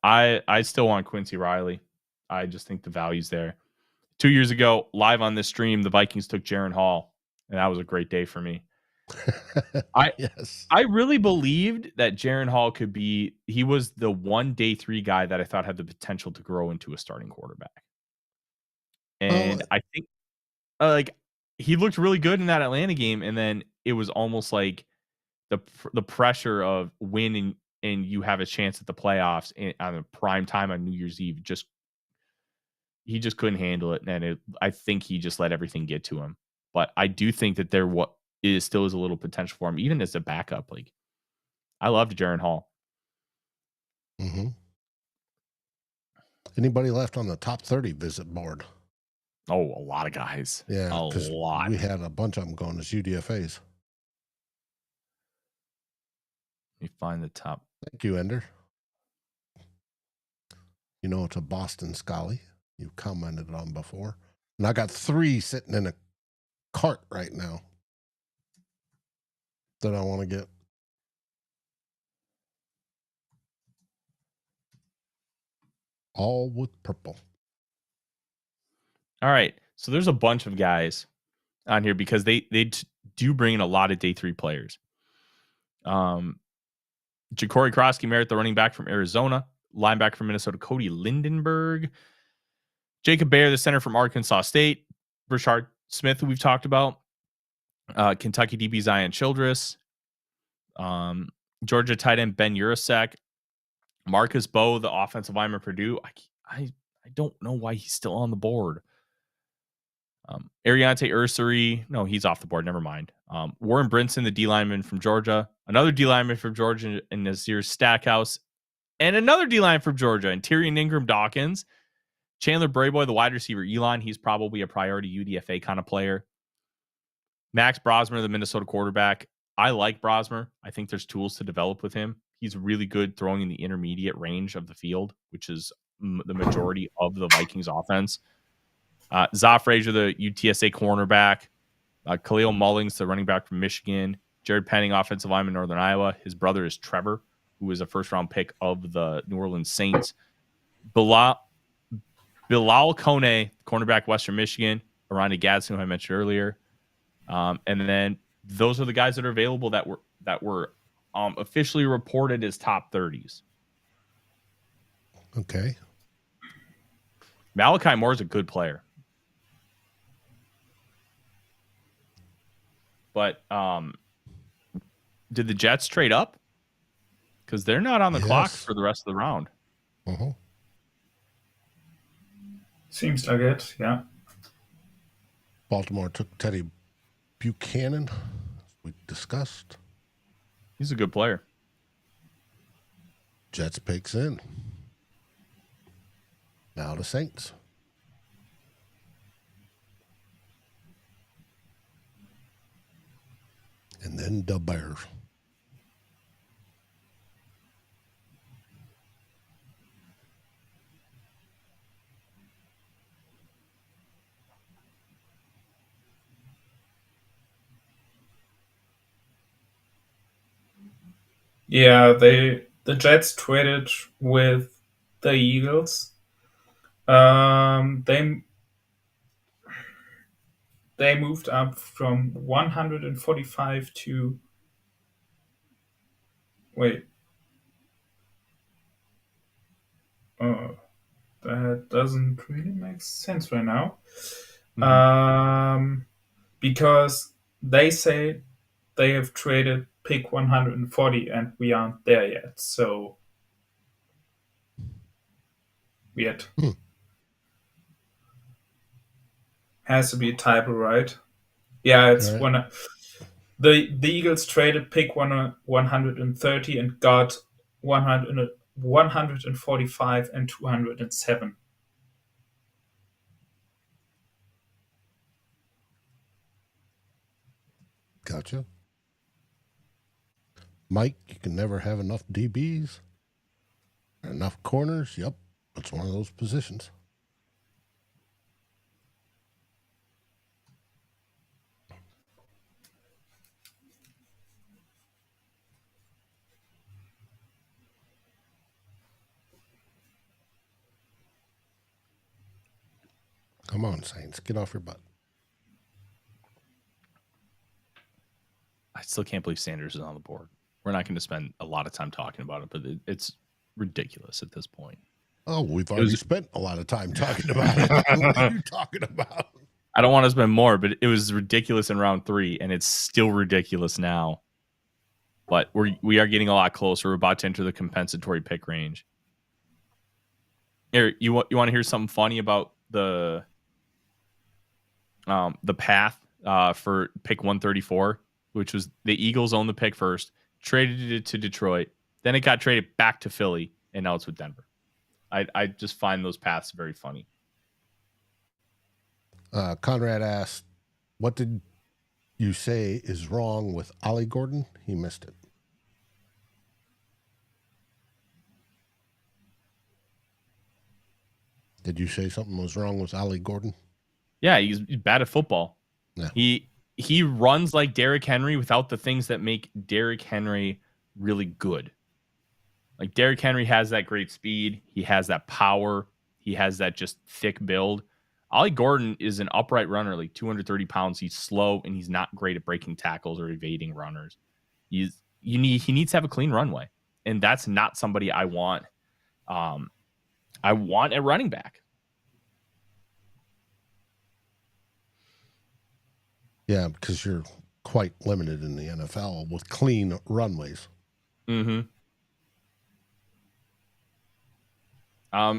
I still want Quincy Riley. I just think the value's there. 2 years ago, live on this stream, the Vikings took Jaren Hall, and that was a great day for me. I really believed that Jaren Hall could be. He was the one day 3 guy that I thought had the potential to grow into a starting quarterback, and I think like he looked really good in that Atlanta game, and then it was almost like the pressure of winning and you have a chance at the playoffs on a prime time on New Year's Eve. He just couldn't handle it, and I think he just let everything get to him. But I do think that there still is a little potential for him, even as a backup. Like, I loved Jaren Hall.
Mm-hmm. Anybody left on the top 30 visit board?
Oh, a lot of guys.
Yeah,
a lot.
We had a bunch of them going as UDFAs.
Let me find the top.
Thank you, Ender. You know, it's a Boston Scully. You commented on before. And I got 3 sitting in a cart right now that I want to get. All with purple.
All right. So there's a bunch of guys on here because they do bring in a lot of day 3 players. Ja'Cory Krosky Merritt, the running back from Arizona, linebacker from Minnesota, Cody Lindenberg, Jacob Bayer, the center from Arkansas State, Rashard Smith, who we've talked about, Kentucky DB Zion Childress, Georgia tight end Ben Urasek, Marcus Bowe, the offensive lineman Purdue. I don't know why he's still on the board. Ariante Ursary, no, he's off the board. Never mind. Warren Brinson, the D lineman from Georgia, another D lineman from Georgia, and Nazir Stackhouse, and another D line from Georgia, and Tyrion Ingram Dawkins, Chandler Brayboy, the wide receiver Elon. He's probably a priority UDFA kind of player. Max Brosmer, the Minnesota quarterback. I like Brosmer. I think there's tools to develop with him. He's really good throwing in the intermediate range of the field, which is the majority of the Vikings offense. Za Frazier, the UTSA cornerback. Khalil Mullings, the running back from Michigan. Jared Penning, offensive lineman, Northern Iowa. His brother is Trevor, who is a first-round pick of the New Orleans Saints. Bilal Kone, cornerback, Western Michigan. Aranda Gadsden, who I mentioned earlier. And then those are the guys that are available that were officially reported as top 30s.
Okay.
Malachi Moore is a good player. But did the Jets trade up? Because they're not on the clock for the rest of the round.
Uh-huh.
Seems like it, yeah.
Baltimore took Teddy Buchanan, as we discussed.
He's a good player.
Jets picks in. Now the Saints. And then the Bears.
Yeah, the Jets traded with the Eagles. They moved up from 145 to that doesn't really make sense right now. Because they say they have traded pick 140 and we aren't there yet. So Weird. Has to be a typo, right? Yeah, it's
Right.
one. The Eagles traded pick 130 and got 145 and 207.
Gotcha. Mike, you can never have enough DBs. Enough corners. Yep. It's one of those positions. Come on, Saints. Get off your butt.
I still can't believe Sanders is on the board. We're not going to spend a lot of time talking about it, but it's ridiculous at this point.
Oh, we've already spent a lot of time talking about it. What are you talking about?
I don't want to spend more, but it was ridiculous in round 3, and it's still ridiculous now. But we are getting a lot closer. We're about to enter the compensatory pick range. Here, you want to hear something funny about the path for pick 134, which was the Eagles owned the pick first, traded it to Detroit, then it got traded back to Philly, and now it's with Denver. I just find those paths very funny.
Conrad asked, what did you say is wrong with Ollie Gordon? He missed it. Did you say something was wrong with Ollie Gordon?
Yeah, he's bad at football.
Yeah.
He runs like Derrick Henry without the things that make Derrick Henry really good. Like Derrick Henry has that great speed. He has that power. He has that just thick build. Ollie Gordon is an upright runner, like 230 pounds. He's slow, and he's not great at breaking tackles or evading runners. He needs to have a clean runway, and that's not somebody I want. I want a running back.
Yeah, because you're quite limited in the NFL with clean runways.
Mm-hmm.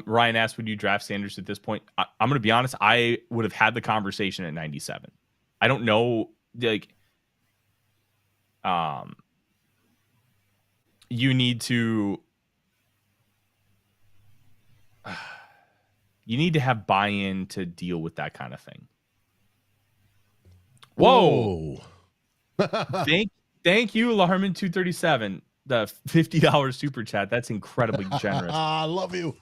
Ryan asked, would you draft Sanders at this point? I'm going to be honest. I would have had the conversation at 97. I don't know. Like, you need to have buy-in to deal with that kind of thing. Whoa. Thank you, Larman 237. The $50 super chat. That's incredibly generous.
I love you.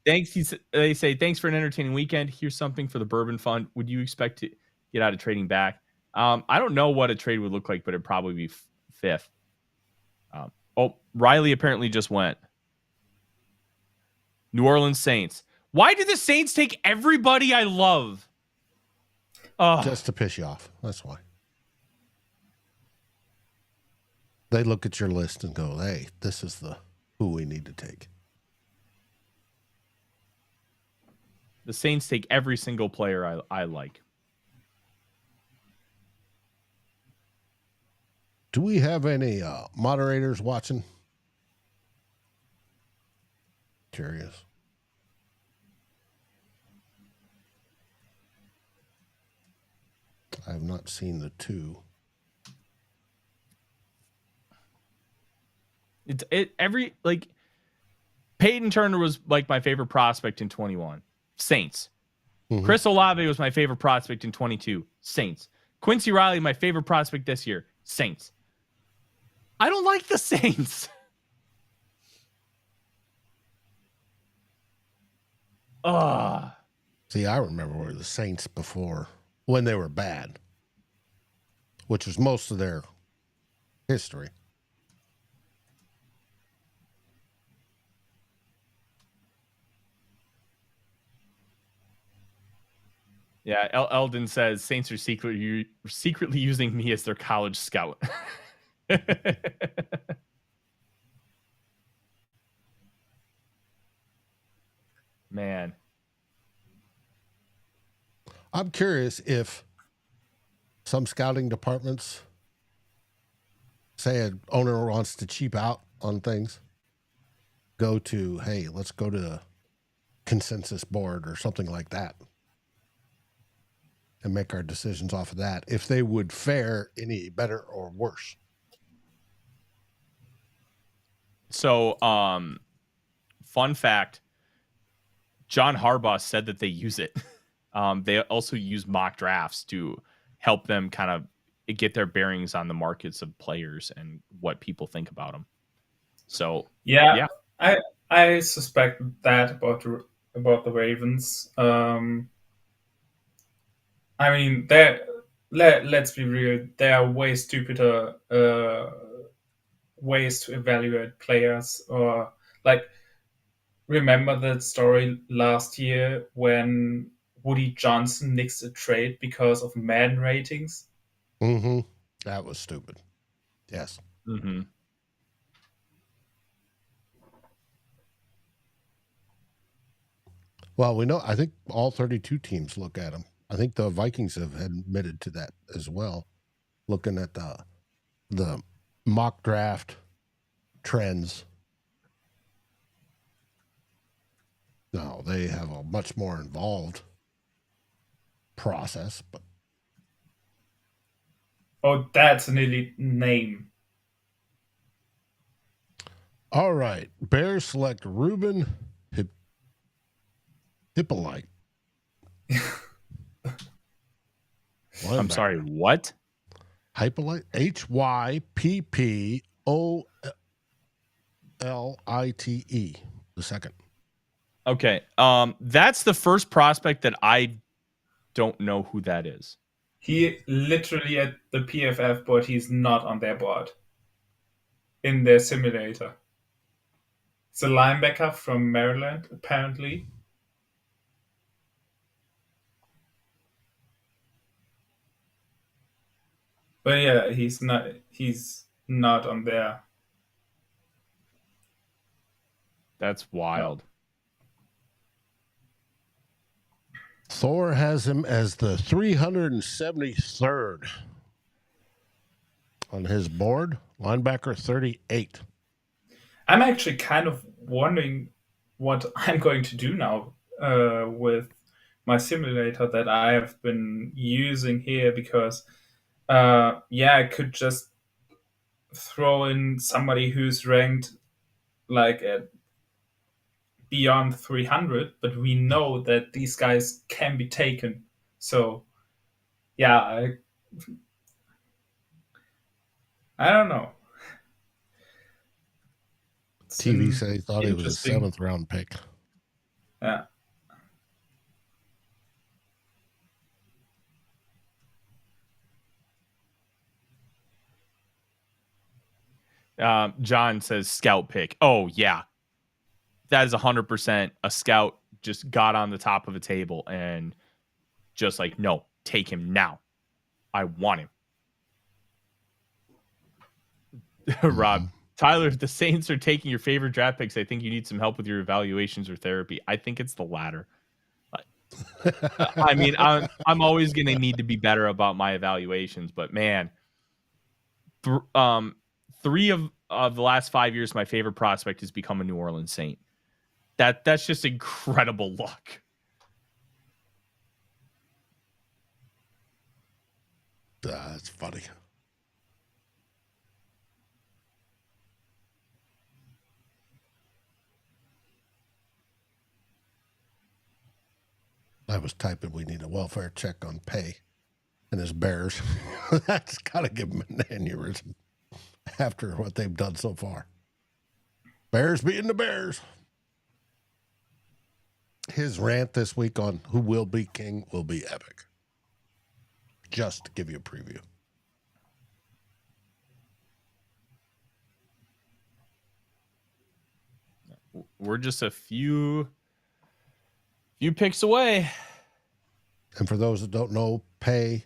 Thanks. They say, thanks for an entertaining weekend. Here's something for the Bourbon Fund. Would you expect to get out of trading back? I don't know what a trade would look like, but it'd probably be fifth. Riley apparently just went. New Orleans Saints. Why do the Saints take everybody I love?
Just to piss you off. That's why. They look at your list and go, hey, this is who we need to take.
The Saints take every single player I like.
Do we have any moderators watching? Curious. I have not seen the two.
Peyton Turner was like my favorite prospect in 21. Saints.
Mm-hmm.
Chris Olave was my favorite prospect in 22. Saints. Quincy Riley, my favorite prospect this year. Saints. I don't like the Saints.
See, I remember the Saints before when they were bad, which was most of their history.
Yeah, Eldon says Saints are secretly using me as their college scout. Man.
I'm curious if some scouting departments say an owner wants to cheap out on things, go to, hey, let's go to consensus board or something like that and make our decisions off of that, if they would fare any better or worse.
So, fun fact, John Harbaugh said that they use it. They also use mock drafts to help them kind of get their bearings on the markets of players and what people think about them. So,
yeah. I suspect that about the Ravens. I mean, let's be real. There are way stupider ways to evaluate players. Or like, remember that story last year when Woody Johnson nixed a trade because of Madden ratings?
Mm-hmm. That was stupid. Yes.
Mm-hmm.
Well, we know, I think all 32 teams look at them. I think the Vikings have admitted to that as well, looking at the mock draft trends. No, they have a much more involved process, but
Oh, that's an elite name.
all right. Bears select Ruben Hippolyte.
I'm sorry, what?
Hypolite? Hyppolite, the second.
Okay. That's the first prospect that I don't know who that is.
He literally at the PFF board, he's not on their board. In their simulator. It's a linebacker from Maryland, apparently. But yeah, he's not on there.
That's wild.
Thor has him as the 373rd on his board. Linebacker 38.
I'm actually kind of wondering what I'm going to do now with my simulator that I have been using here, because I could just throw in somebody who's ranked like at beyond 300, but we know that these guys can be taken. So yeah, I don't know.
TV said he thought he was a 7th round pick.
Yeah.
John says scout pick. Oh, yeah. That is 100% a scout just got on the top of a table and just like, no, take him now. I want him. Rob, Tyler, if the Saints are taking your favorite draft picks, I think you need some help with your evaluations or therapy. I think it's the latter. I mean, I'm always going to need to be better about my evaluations, but man, 3 of the last 5 years, my favorite prospect has become a New Orleans Saint. That's just incredible luck.
That's funny. I was typing, we need a welfare check on pay and his Bears. That's got to give him an aneurysm after what they've done so far. Bears beating the Bears. His rant this week on who will be king will be epic. Just to give you a preview.
We're just a few picks away.
And for those that don't know, Pay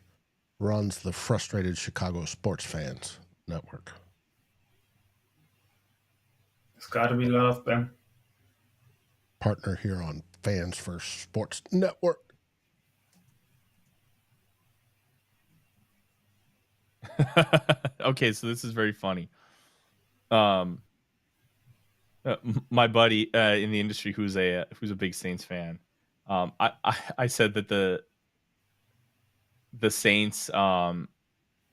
runs the Frustrated Chicago Sports Fans Network.
It's got to be love, Ben.
Partner here on Fans First Sports Network.
Okay, so this is very funny. My buddy in the industry who's a big Saints fan. I said that the Saints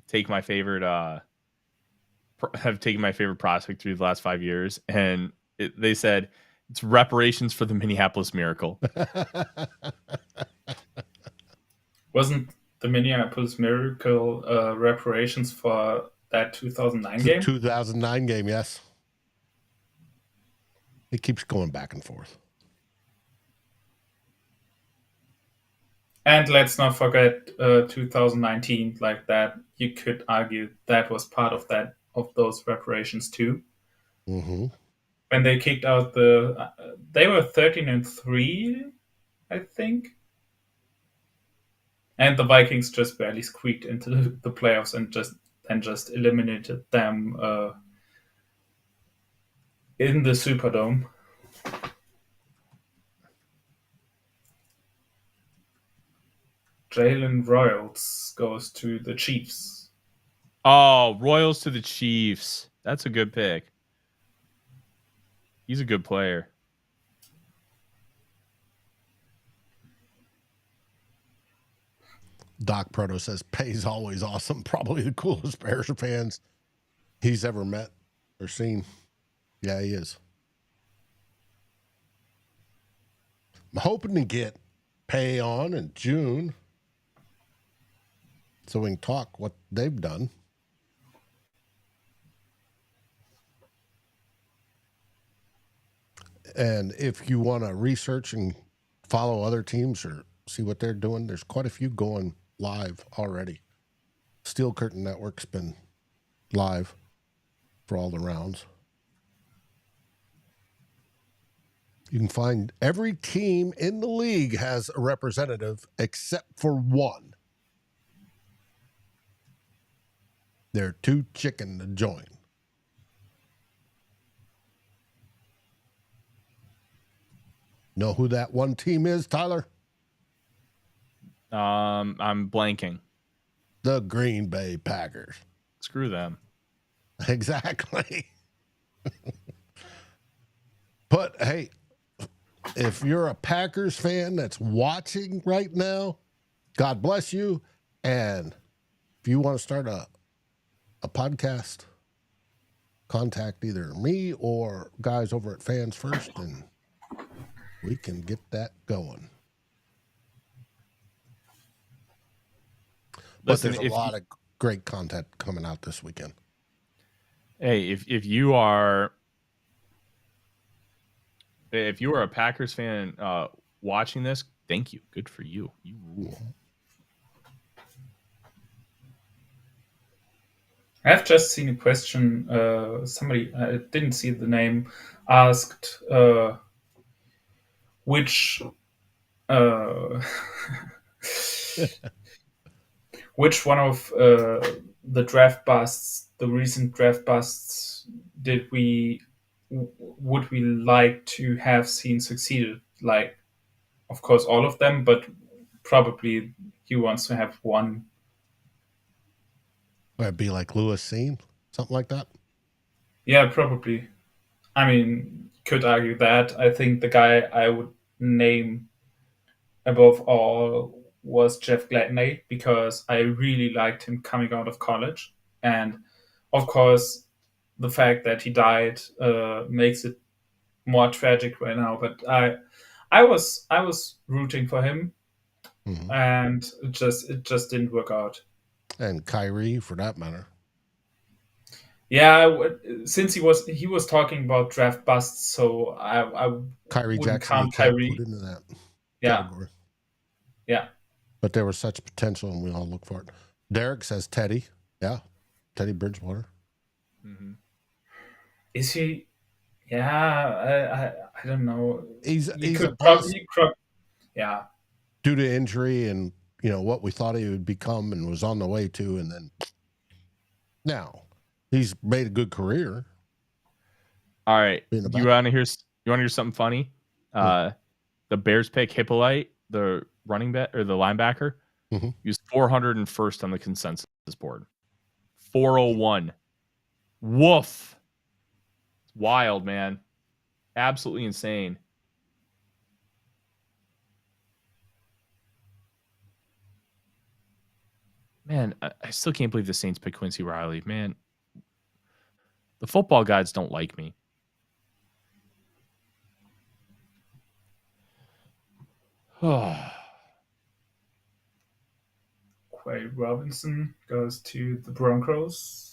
take my favorite have taken my favorite prospect through the last 5 years, and they said it's reparations for the Minneapolis Miracle.
Wasn't the Minneapolis Miracle reparations for that 2009 game?
2009 game, yes. It keeps going back and forth.
And let's not forget 2019, like that. You could argue that was part of those reparations too.
Mm-hmm.
When they kicked out they were 13-3, I think. And the Vikings just barely squeaked into the playoffs and just eliminated them in the Superdome. Jalen Royals goes to the Chiefs.
Oh, Royals to the Chiefs. That's a good pick. He's a good player.
Doc Proto says, Pay's always awesome. Probably the coolest Bears fans he's ever met or seen. Yeah, he is. I'm hoping to get Pay on in June so we can talk what they've done. And if you want to research and follow other teams or see what they're doing, there's quite a few going live already. Steel Curtain Network's been live for all the rounds. You can find every team in the league has a representative except for one. They're too chicken to join. Know who that one team is, Tyler?
I'm blanking.
The Green Bay Packers.
Screw them.
Exactly. But hey, if you're a Packers fan that's watching right now, God bless you. And if you want to start a podcast, contact either me or guys over at Fans First, and we can get that going. But there's a lot of great content coming out this weekend.
Hey, if you are a Packers fan watching this, thank you. Good for you. You rule.
I've just seen a question. Somebody, I didn't see the name, asked which which one of the draft busts, the recent draft busts, would we like to have seen succeeded? Like, of course, all of them, but probably he wants to have one.
Would it be like Lewis Seen? Something like that?
Yeah, probably. I mean, could argue that. I think the guy I would name above all was Jeff Gladney, because I really liked him coming out of college. And of course, the fact that he died makes it more tragic right now. But I was rooting for him, and it just didn't work out.
And Kyrie, for that matter.
Yeah, since he was talking about draft busts, so I
Kyrie Jackson
count Kyrie
put into that
category. Yeah.
But there was such potential, and we all look for it. Derek says Teddy. Yeah, Teddy Bridgewater.
Mm-hmm.
Is he? Yeah, I don't know.
He's
yeah.
Due to injury and what we thought he would become and was on the way to, and then now he's made a good career.
All right, you want to hear something funny? The Bears pick Hippolyte, the running back or the linebacker, he was 401st on the consensus board. 401. Woof. It's wild, man. Absolutely insane. Man, I still can't believe the Saints picked Quincy Riley. Man, the football guys don't like me.
Quay Robinson goes to the Broncos.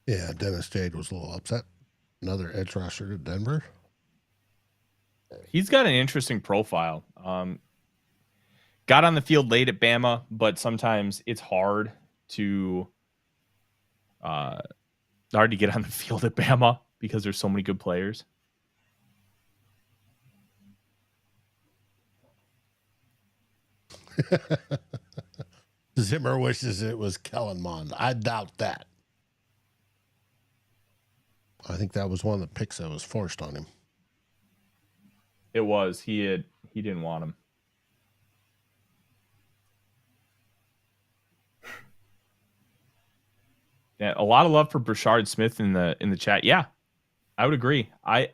Yeah, Dennis Jade was a little upset. Another edge rusher to Denver.
He's got an interesting profile. Got on the field late at Bama, but sometimes it's hard to get on the field at Bama because there's so many good players.
Zimmer wishes it was Kellen Mond. I doubt that. I think that was one of the picks that was forced on him.
It was. He didn't want him. Yeah, a lot of love for Brashard Smith in the chat. Yeah, I would agree. I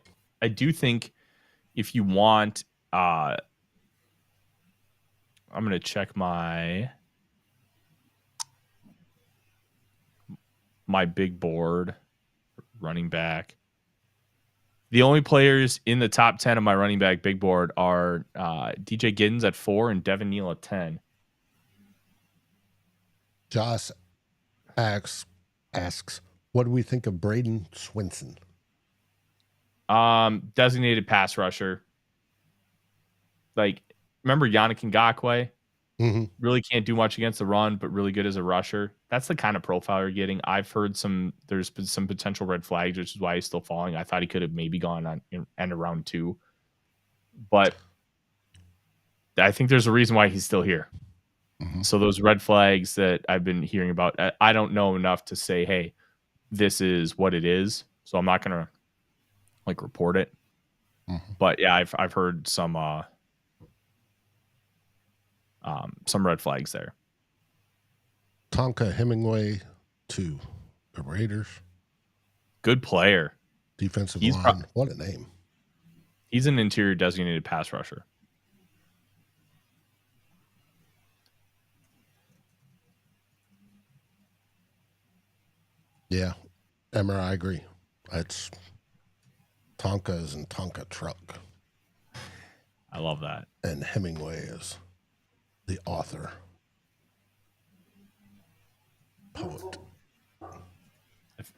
do think if you want, I'm gonna check my big board. Running back. The only players in the top 10 of my running back big board are DJ Giddens at 4 and Devin Neal at 10.
Josh asks, what do we think of Braden Swinson?
Designated pass rusher. Like, remember Yannick Ngakoue?
Mm-hmm.
Really can't do much against the run, but really good as a rusher. That's the kind of profile you're getting. I've heard there's been some potential red flags, which is why he's still falling. I thought he could have maybe gone on end of round 2. But I think there's a reason why he's still here. Mm-hmm. So those red flags that I've been hearing about, I don't know enough to say, hey, this is what it is. So I'm not going to report it. Mm-hmm. But yeah, I've heard some red flags there.
Tonka Hemingway to the Raiders.
Good player.
Defensive line. What a name.
He's an interior designated pass rusher.
Yeah. Emmer, I agree. It's Tonka's and Tonka truck.
I love that.
And Hemingway is the author. Poet.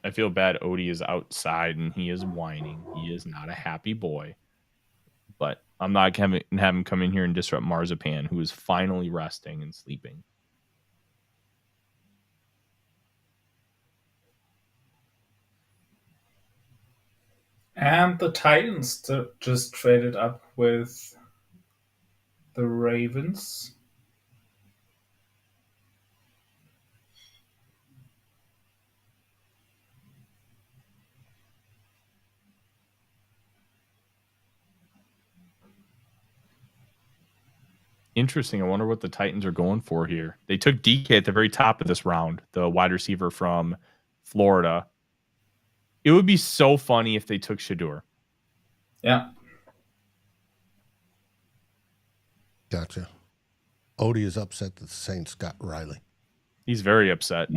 I feel bad Odie is outside and he is whining. He is not a happy boy. But I'm not going to have him come in here and disrupt Marzipan, who is finally resting and sleeping.
And the Titans just traded up with the Ravens.
Interesting. I wonder what the Titans are going for here. They took DK at the very top of this round, the wide receiver from Florida. It would be so funny if they took Shedeur.
Yeah.
Gotcha. Odie is upset that the Saints got Riley.
He's very upset.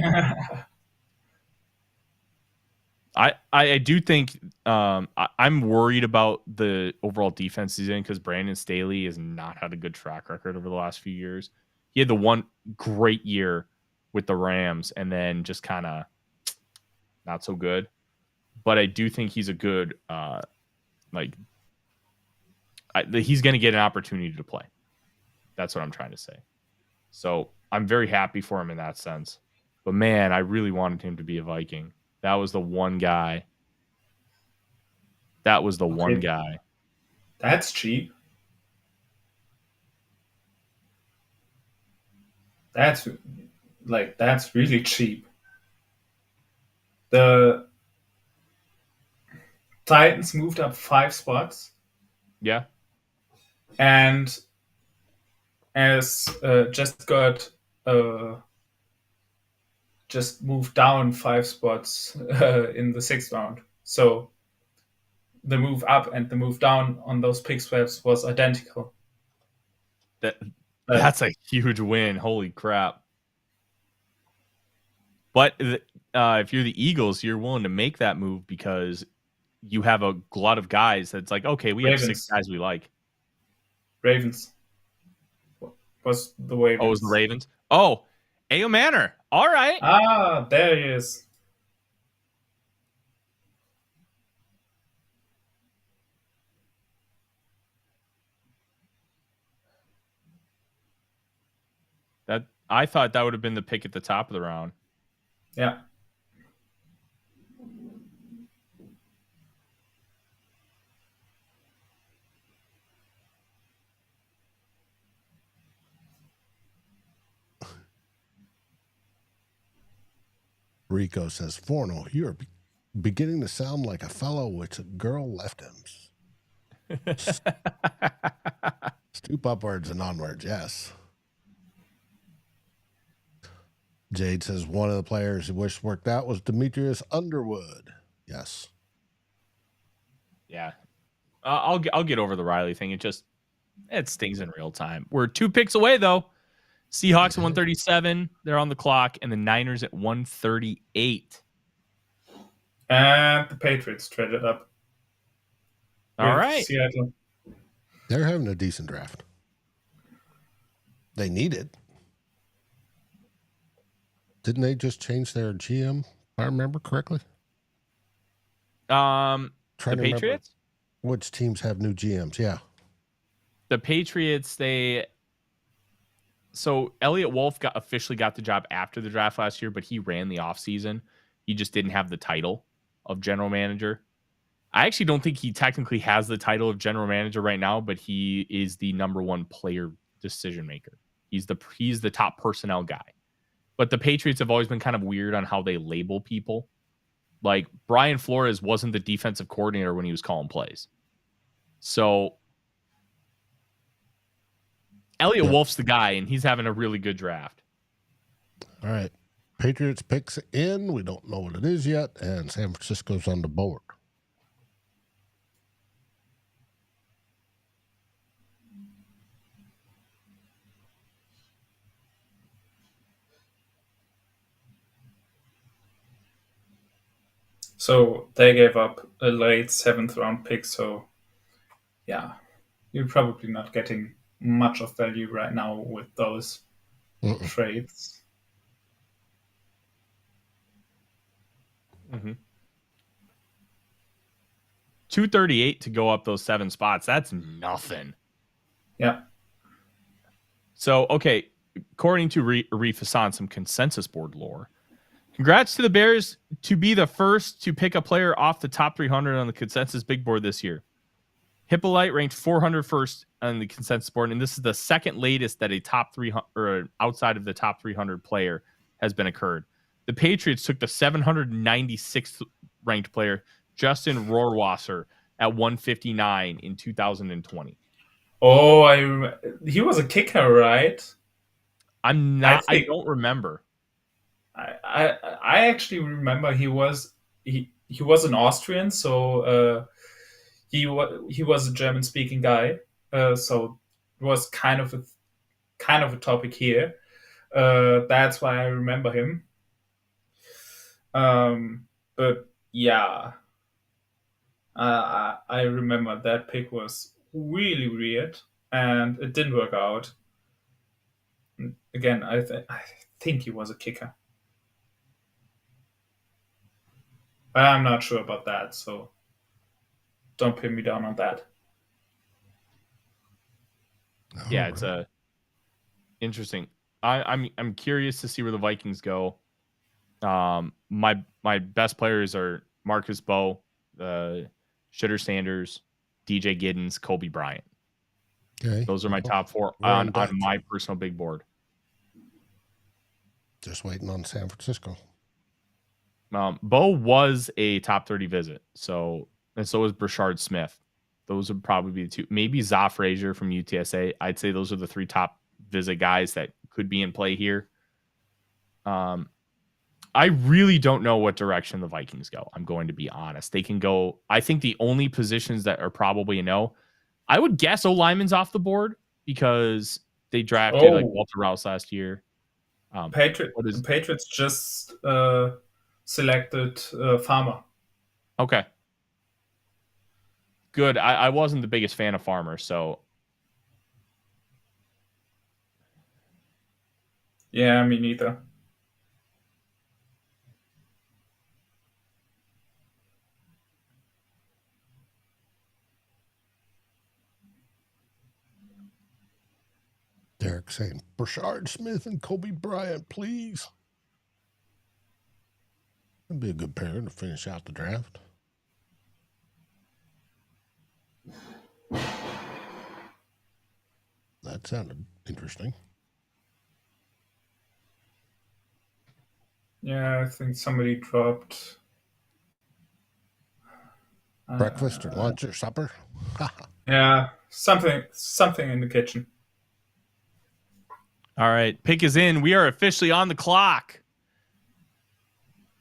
I do think I'm worried about the overall defense he's in because Brandon Staley has not had a good track record over the last few years. He had the one great year with the Rams and then just kind of not so good. But I do think he's a good he's going to get an opportunity to play. That's what I'm trying to say. So I'm very happy for him in that sense. But man, I really wanted him to be a Viking. That was the one guy. One guy.
That's cheap. That's really cheap. The Titans moved up 5 spots.
Yeah.
and as just moved down 5 spots in the 6th round. So the move up and the move down on those pick swaps was identical.
That's a huge win. Holy crap. But if you're the Eagles, you're willing to make that move because you have a lot of guys that's like, okay, we have 6 guys we like.
Ravens. Was the Ravens.
Oh, it was the Ravens? Oh, A.O. Manor. All right.
Ah, there he is.
I thought that would have been the pick at the top of the round.
Yeah.
Rico says, Forno, you're beginning to sound like a fellow with a girl left him. Stoop upwards and onwards, yes. Jade says one of the players he wished worked out was Demetrius Underwood. Yes.
Yeah. I'll get over the Riley thing. It stings in real time. We're 2 picks away, though. Seahawks at 137. They're on the clock. And the Niners at 138.
And the Patriots traded up.
All right.
Seattle.
They're having a decent draft. They need it. Didn't they just change their GM, if I remember correctly?
The Patriots?
Which teams have new GMs? Yeah.
The Patriots, so Elliot Wolf officially got the job after the draft last year, but he ran the offseason. He just didn't have the title of general manager. I actually don't think he technically has the title of general manager right now, but he is the number 1 player decision maker. He's the top personnel guy. But the Patriots have always been kind of weird on how they label people. Like Brian Flores wasn't the defensive coordinator when he was calling plays. So Elliot Wolf's the guy, and he's having a really good draft.
All right. Patriots picks in. We don't know what it is yet, and San Francisco's on the board.
So they gave up a late 7th round pick. So, yeah, you're probably not getting much of value right now with those trades.
Mm-hmm. 238 to go up those 7 spots. That's nothing.
Yeah.
So, okay, according to Arif Hassan, some consensus board lore. Congrats to the Bears to be the first to pick a player off the top 300 on the consensus big board this year. Hippolyte ranked 401st on the consensus board, and this is the second latest that a top 300 or outside of the top 300 player has been occurred. The Patriots took the 796th ranked player, Justin Rohrwasser, at 159 in 2020.
Oh, he was a kicker, right?
I don't remember.
I actually remember he was an Austrian, so he was a German speaking guy, so it was kind of a topic here. That's why I remember him. But yeah, I remember that pick was really weird, and it didn't work out. Again, I think he was a kicker. I'm not sure about that, so don't pin me down on that.
Yeah, it's interesting. I'm curious to see where the Vikings go. My best players are Marcus Bowe, Shitter Sanders, DJ Giddens, Kobe Bryant.
Okay.
Those are my top 4 on my personal big board.
Just waiting on San Francisco.
Bowe was a top 30 visit, so was Brashard Smith. Those would probably be the two. Maybe Za Frazier from UTSA. I'd say those are the 3 top visit guys that could be in play here. I really don't know what direction the Vikings go. I'm going to be honest. They can go. I think the only positions that are probably a no, I would guess O-lineman's off the board because they drafted like Walter Rouse last year.
The Patriots just selected Farmer.
Okay. Good. I wasn't the biggest fan of Farmer, so.
Yeah, me neither.
Derek saying, Brashard Smith and Kobe Bryant, please. That'd be a good pair to finish out the draft. That sounded interesting.
Yeah, I think somebody dropped
breakfast or lunch or supper.
Yeah, something in the kitchen.
All right, pick is in. We are officially on the clock.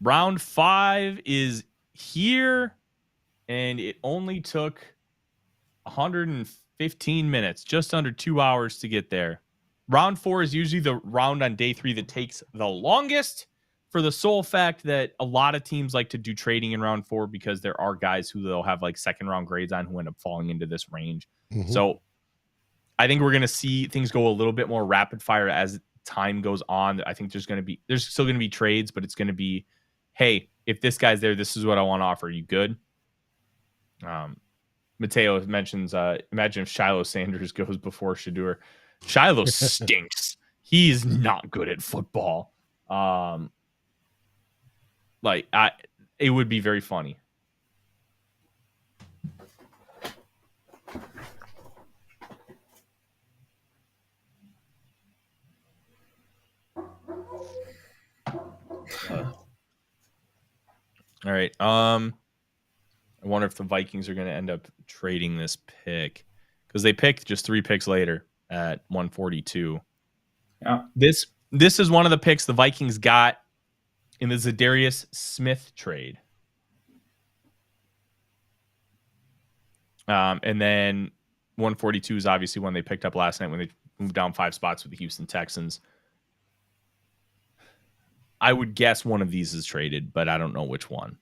Round 5 is here, and it only took 115 minutes, just under 2 hours to get there. Round 4 is usually the round on day 3 that takes the longest, for the sole fact that a lot of teams like to do trading in round 4 because there are guys who they'll have like second round grades on who end up falling into this range. Mm-hmm. So I think we're going to see things go a little bit more rapid fire as time goes on. I think there's still going to be trades, but it's going to be, hey, if this guy's there, this is what I want to offer. Are you good? Mateo mentions, imagine if Shiloh Sanders goes before Shadur. Shiloh stinks. He's not good at football. It would be very funny. All right. I wonder if the Vikings are going to end up trading this pick because they picked just 3 picks later at 142.
Yeah.
This is one of the picks the Vikings got in the Zadarius Smith trade. And then 142 is obviously one they picked up last night when they moved down 5 spots with the Houston Texans. I would guess one of these is traded, but I don't know which one.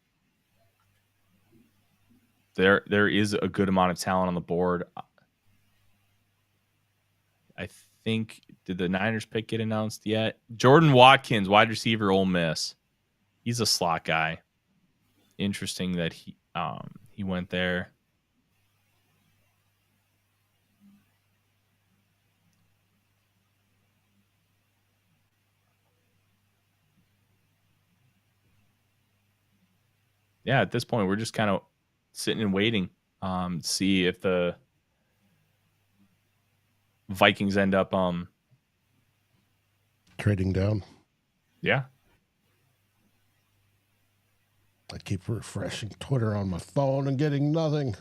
There is a good amount of talent on the board. I think, did the Niners pick get announced yet? Jordan Watkins, wide receiver, Ole Miss. He's a slot guy. Interesting that he went there. Yeah, at this point, we're just kind of sitting and waiting to see if the Vikings end up
trading down.
Yeah.
I keep refreshing Twitter on my phone and getting nothing.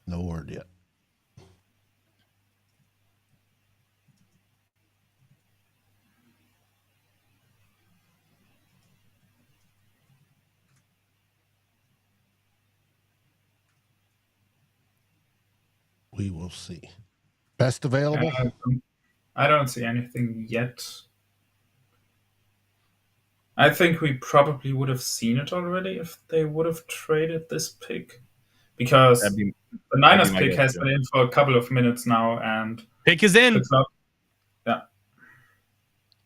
No word yet. We will see. Best available?
I don't see anything yet. I think we probably would have seen it already if they would have traded this pick. Because the Niners pick has been in for a couple of minutes now. And
pick is in.
Yeah.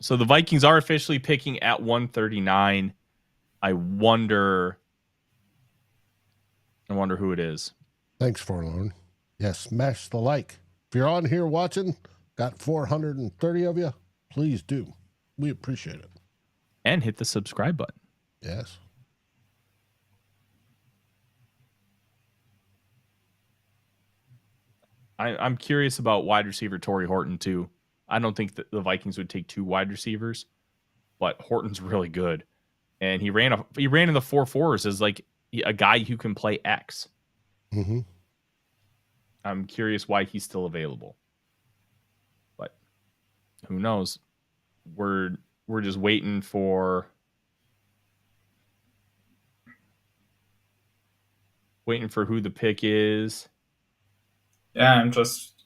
So the Vikings are officially picking at 139. I wonder who it is.
Thanks, Forlorn. Yes, smash the like. If you're on here watching, got 430 of you, please do. We appreciate it.
And hit the subscribe button.
Yes.
I'm curious about wide receiver Torrey Horton, too. I don't think that the Vikings would take 2 wide receivers, but Horton's really good. And he ran in the 4.4s as like a guy who can play X.
Mm-hmm.
I'm curious why he's still available, but who knows? We're just waiting for who the pick is.
Yeah, I'm just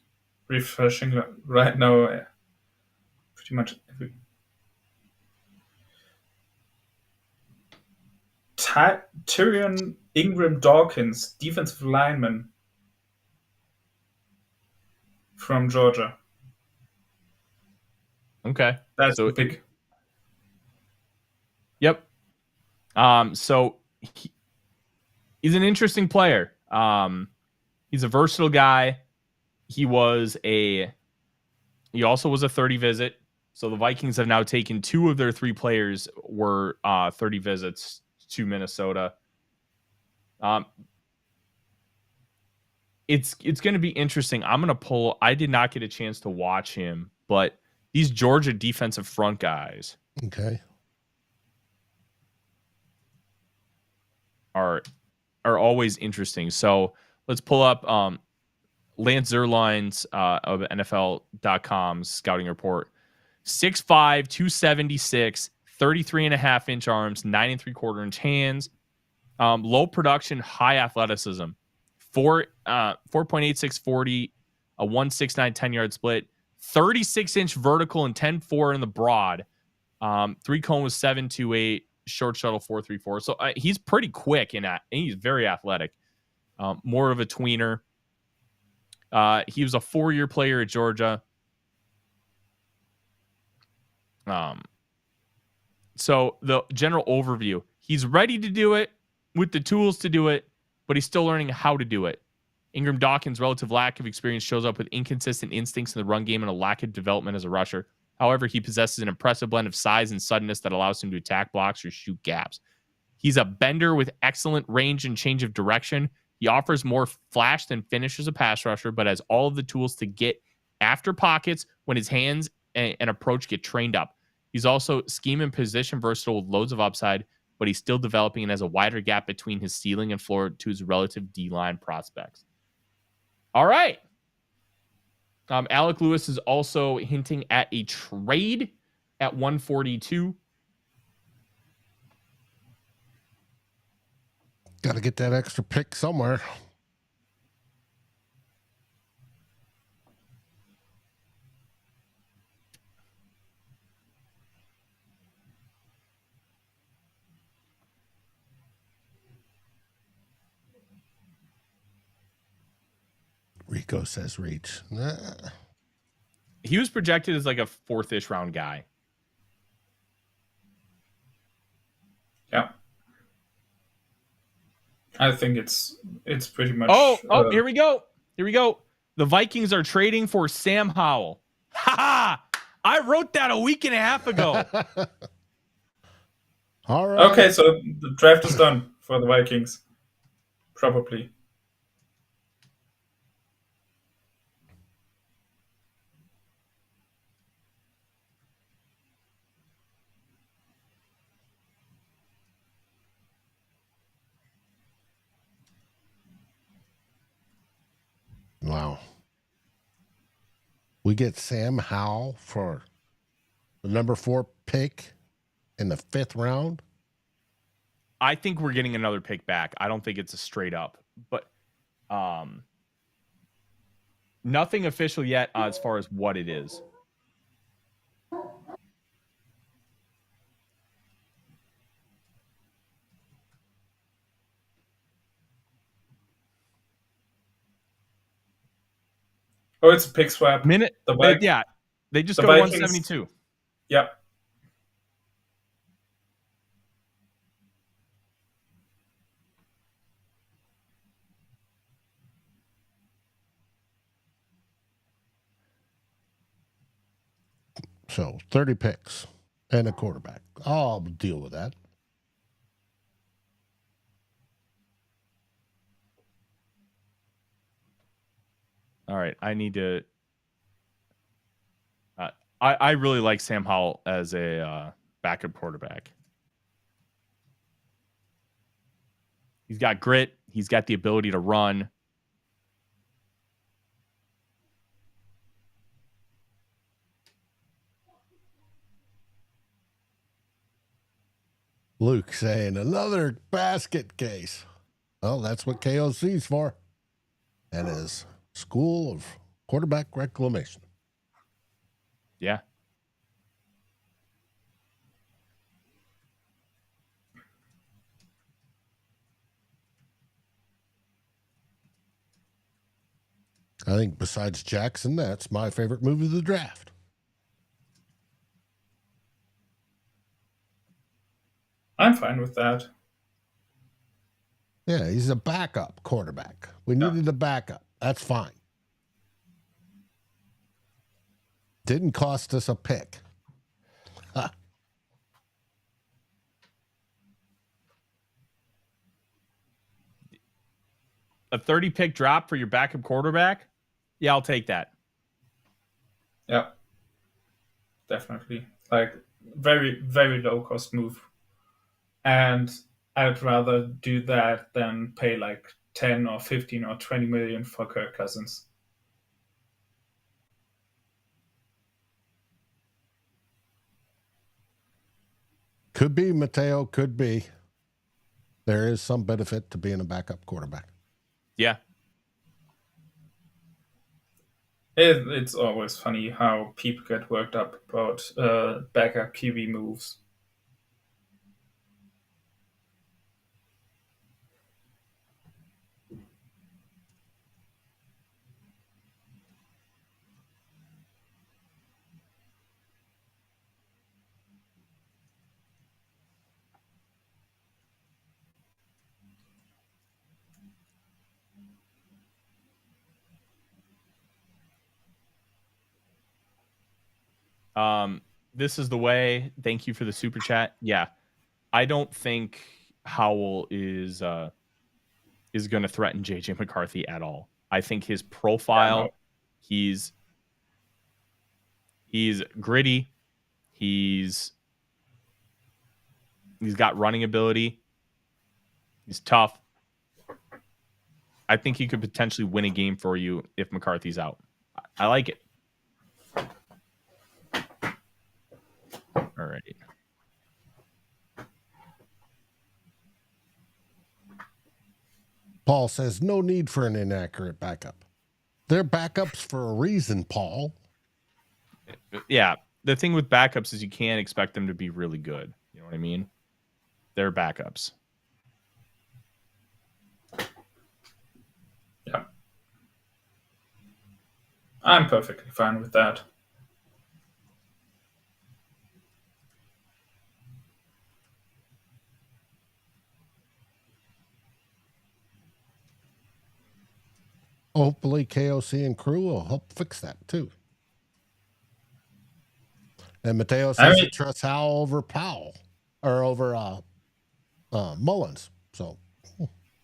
refreshing right now. Pretty much every. Tyrion Ingram Dawkins, defensive lineman from Georgia.
Okay.
That's the pick.
Yep. So he's an interesting player. He's a versatile guy. He also was a 30 visit. So the Vikings have now taken 2 of their 3 players were 30 visits to Minnesota. It's going to be interesting. I did not get a chance to watch him, but these Georgia defensive front guys are always interesting. So let's pull up Lance Zierlein's of NFL.com's scouting report. 6'5", 276, 33.5-inch arms, 9 3/4-inch hands, low production, high athleticism, 4.86 40, a 1.69 10-yard split, 36-inch vertical and 10.4 in the broad, 3 cone was 7.28, short shuttle 4.34. So he's pretty quick and he's very athletic. More of a tweener. He was a 4-year player at Georgia. So the general overview, he's ready to do it with the tools to do it, but he's still learning how to do it. Ingram Dawkins' relative lack of experience shows up with inconsistent instincts in the run game and a lack of development as a rusher. However, he possesses an impressive blend of size and suddenness that allows him to attack blocks or shoot gaps. He's a bender with excellent range and change of direction. He offers more flash than finish as a pass rusher, but has all of the tools to get after pockets when his hands and approach get trained up. He's also scheme and position versatile with loads of upside, but he's still developing and has a wider gap between his ceiling and floor to his relative D-line prospects. All right. Alec Lewis is also hinting at a trade at 142.
Got to get that extra pick somewhere. Rico says reach. Nah.
He was projected as like a 4th-ish round guy.
Yeah. I think it's pretty much.
Here we go. The Vikings are trading for Sam Howell. Ha! I wrote that a week and a half ago.
All right.
Okay, so the draft is done for the Vikings. Probably.
Wow. We get Sam Howell for the number 4 pick in the 5th round.
I think we're getting another pick back. I don't think it's a straight up, but nothing official yet as far as what it is.
Oh, it's a pick swap.
They just go to 172.
Yep.
So 30 picks and a quarterback. I'll deal with that.
All right, I need to. I really like Sam Howell as a backup quarterback. He's got grit. He's got the ability to run.
Luke saying another basket case. Well, that's what KOC's for. And his School of Quarterback Reclamation.
Yeah.
I think besides Jackson, that's my favorite move of the draft.
I'm fine with that.
Yeah, he's a backup quarterback. We needed a backup. That's fine. Didn't cost us a pick. Huh.
A 30 pick drop for your backup quarterback? Yeah, I'll take that.
Yeah. Definitely. Like, very, very low cost move. And I'd rather do that than pay like 10 or 15 or 20 million for Kirk Cousins.
Could be, Mateo, could be. There is some benefit to being a backup quarterback.
Yeah.
It's always funny how people get worked up about backup QB moves.
This is the way. Thank you for the super chat. Yeah. I don't think Howell is going to threaten JJ McCarthy at all. I think his profile, he's gritty. He's got running ability. He's tough. I think he could potentially win a game for you if McCarthy's out. I like it. All right.
Paul says, no need for an inaccurate backup. They're backups for a reason, Paul.
Yeah. The thing with backups is you can't expect them to be really good. You know what I mean? They're backups.
Yeah. I'm perfectly fine with that.
Hopefully KOC and crew will help fix that too. And Mateo says he trusts Howell over Powell or over Mullins. So,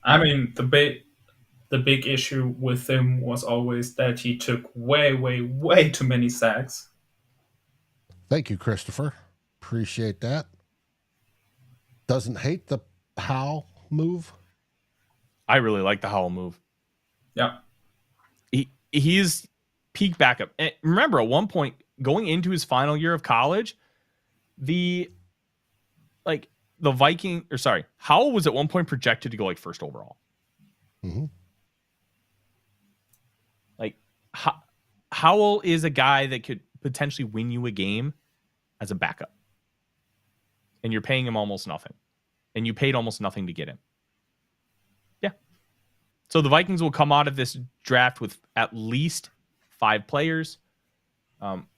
I mean, the big issue with him was always that he took way too many sacks.
Thank you, Christopher. Appreciate that. Doesn't hate the Howell move.
I really like the Howell move.
Yeah.
He's peak backup. And remember, at one point, going into his final year of college, Howell was at one point projected to go like first overall.
Mm-hmm.
Like Howell is a guy that could potentially win you a game as a backup. And you're paying him almost nothing. And you paid almost nothing to get him. Yeah. So the Vikings will come out of this draft with at least 5 players,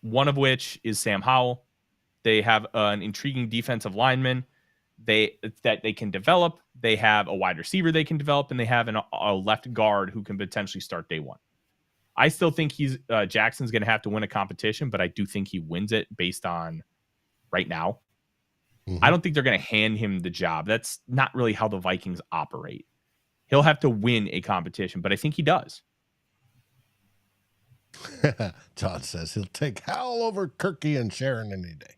one of which is Sam Howell. They have an intriguing defensive lineman that they can develop. They have a wide receiver they can develop, and they have a left guard who can potentially start day one. I still think Jackson's going to have to win a competition, but I do think he wins it based on right now. Mm-hmm. I don't think they're going to hand him the job. That's not really how the Vikings operate. He'll have to win a competition, but I think he does.
John says he'll take Howell over Kirky and Sharon any day.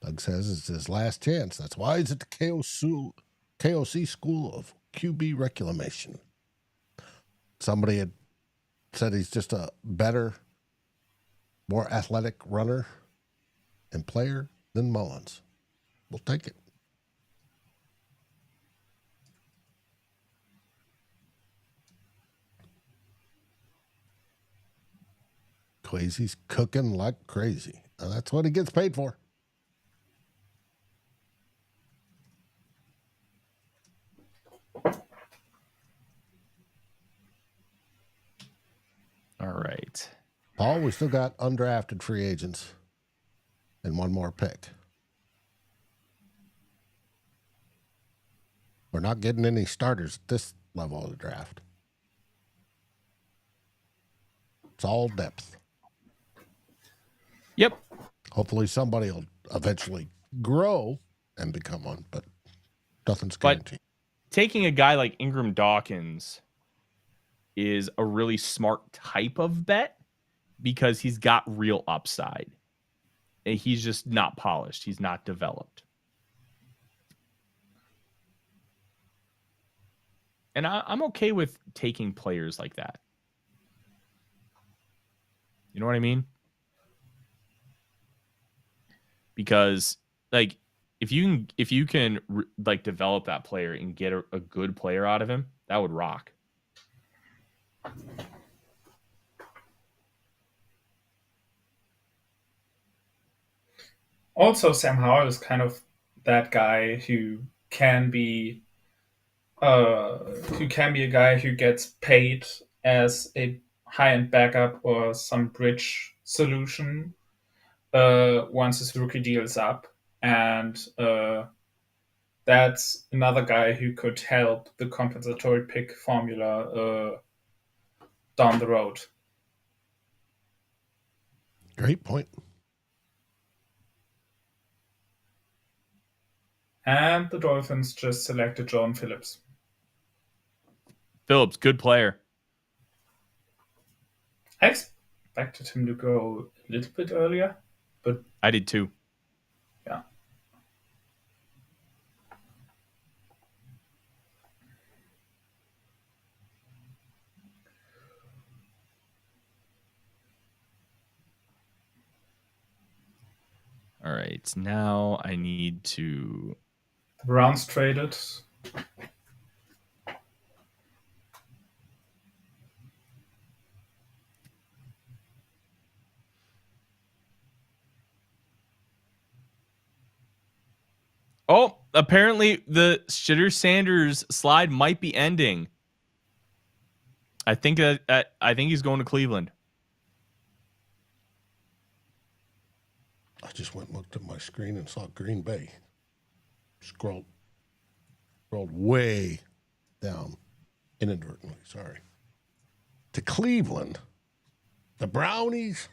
Doug says it's his last chance. That's why he's at the KOC School of QB Reclamation. Somebody had said he's just a better, more athletic runner and player than Mullins. We'll take it. Kwesi's cooking like crazy. And that's what he gets paid for.
All right.
Paul, we still got undrafted free agents and one more pick. We're not getting any starters at this level of the draft. It's all depth.
Yep.
Hopefully somebody will eventually grow and become one, but nothing's guaranteed.
Taking a guy like Ingram Dawkins is a really smart type of bet because he's got real upside. And he's just not polished. He's not developed. And I'm okay with taking players like that. You know what I mean? Because like if you can like develop that player and get a good player out of him, that would rock.
Also, Sam Howell is kind of that guy who can be a guy who gets paid as a high-end backup or some bridge solution once his rookie deal is up. And that's another guy who could help the compensatory pick formula down the road.
Great point.
And the Dolphins just selected John Phillips.
Phillips, good player.
I expected him to go a little bit earlier, but
I did too.
Yeah.
All right, now I need to...
The Browns traded.
Oh, apparently the Shitter Sanders slide might be ending. I think he's going to Cleveland.
I just went and looked at my screen and saw Green Bay. Scrolled way down inadvertently, sorry. To Cleveland. The Brownies.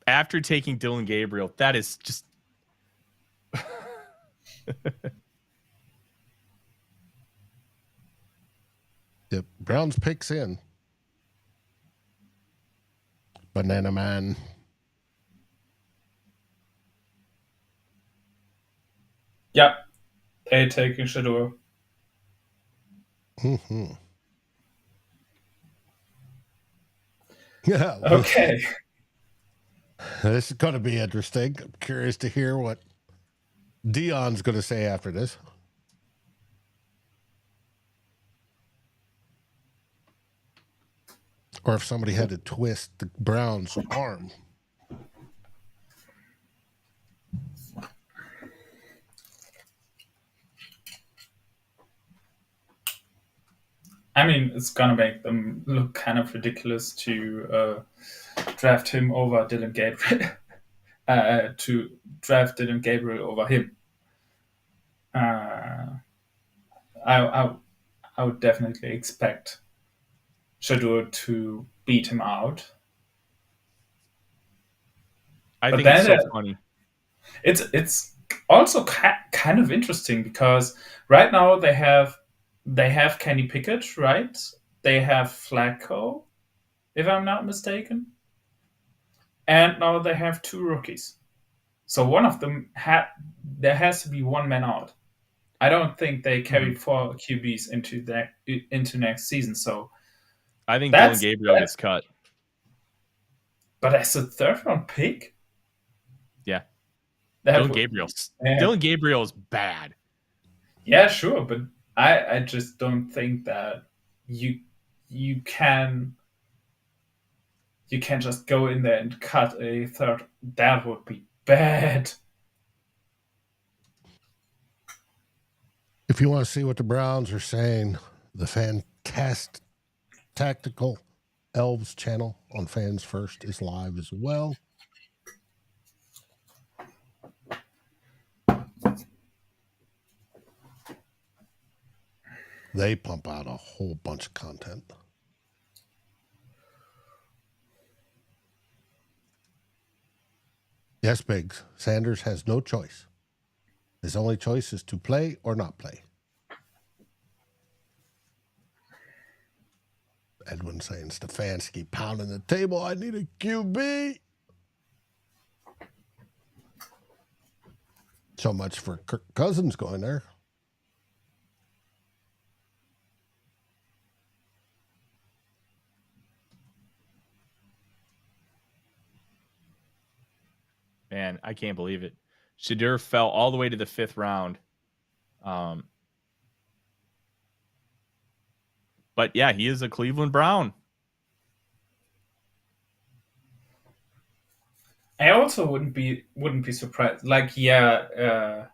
After taking Dylan Gabriel, that is just...
The Browns picks in. Banana Man.
Yep. They're taking Shador.
Mm-hmm. Yeah.
Okay.
This is going to be interesting. I'm curious to hear what Dion's going to say after this. Or if somebody had to twist the Browns' arm.
I mean, it's going to make them look kind of ridiculous to draft him over Dylan Gabriel. To draft Dylan Gabriel over him. I would definitely expect Shador to beat him out.
I think it's so funny.
It's also kind of interesting because right now they have Kenny Pickett, right? They have Flacco, if I'm not mistaken. and now they have 2 rookies. So one of them there has to be one man out. I don't think they carry 4 QBs into next season. So
I think Dylan Gabriel gets cut.
But as a 3rd round pick,
yeah, Dylan Gabriel is bad.
Yeah, sure, but I just don't think that you can just go in there and cut a 3rd. That would be bad.
If you want to see what the Browns are saying, the fantastic Tactical Elves channel on Fans First is live as well. They pump out a whole bunch of content. Yes, Biggs. Sanders has no choice. His only choice is to play or not play. Edwin saying Stefanski pounding the table. I need a QB. So much for Kirk Cousins going there.
Man, I can't believe it. Shadur fell all the way to the 5th round. But yeah, he is a Cleveland Brown.
I also wouldn't be surprised. Like, Dylan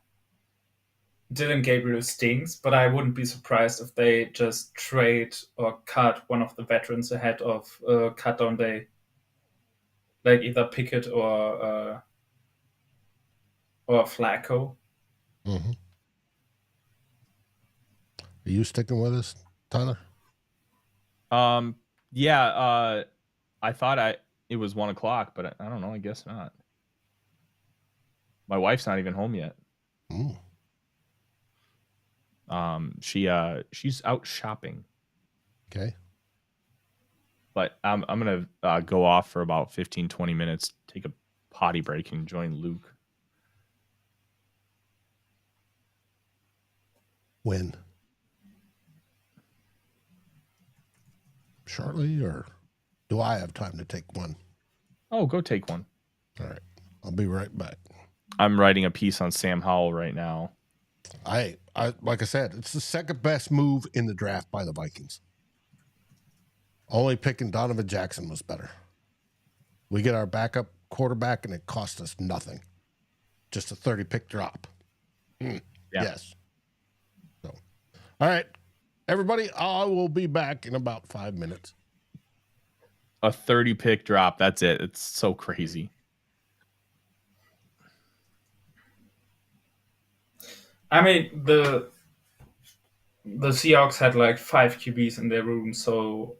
Gabriel stinks, but I wouldn't be surprised if they just trade or cut one of the veterans ahead of cut down day. Like either Pickett or Flacco.
Mm-hmm. Are you sticking with us, Tyler?
Yeah. I thought it was 1:00, but I don't know. I guess not. My wife's not even home yet. She's out shopping.
Okay.
But I'm gonna go off for about 15-20 minutes, take a potty break, and join Luke.
When? Shortly, or do I have time to take one?
Oh, go take one.
All right. I'll be right back.
I'm writing a piece on Sam Howell right now.
I like I said, it's the 2nd best move in the draft by the Vikings. Only picking Donovan Jackson was better. We get our backup quarterback, and it cost us nothing. Just a 30-pick drop.
Yeah.
Yes. So, all right, everybody, I will be back in about 5 minutes.
A 30-pick drop. That's it. It's so crazy.
I mean, the Seahawks had like 5 QBs in their room, so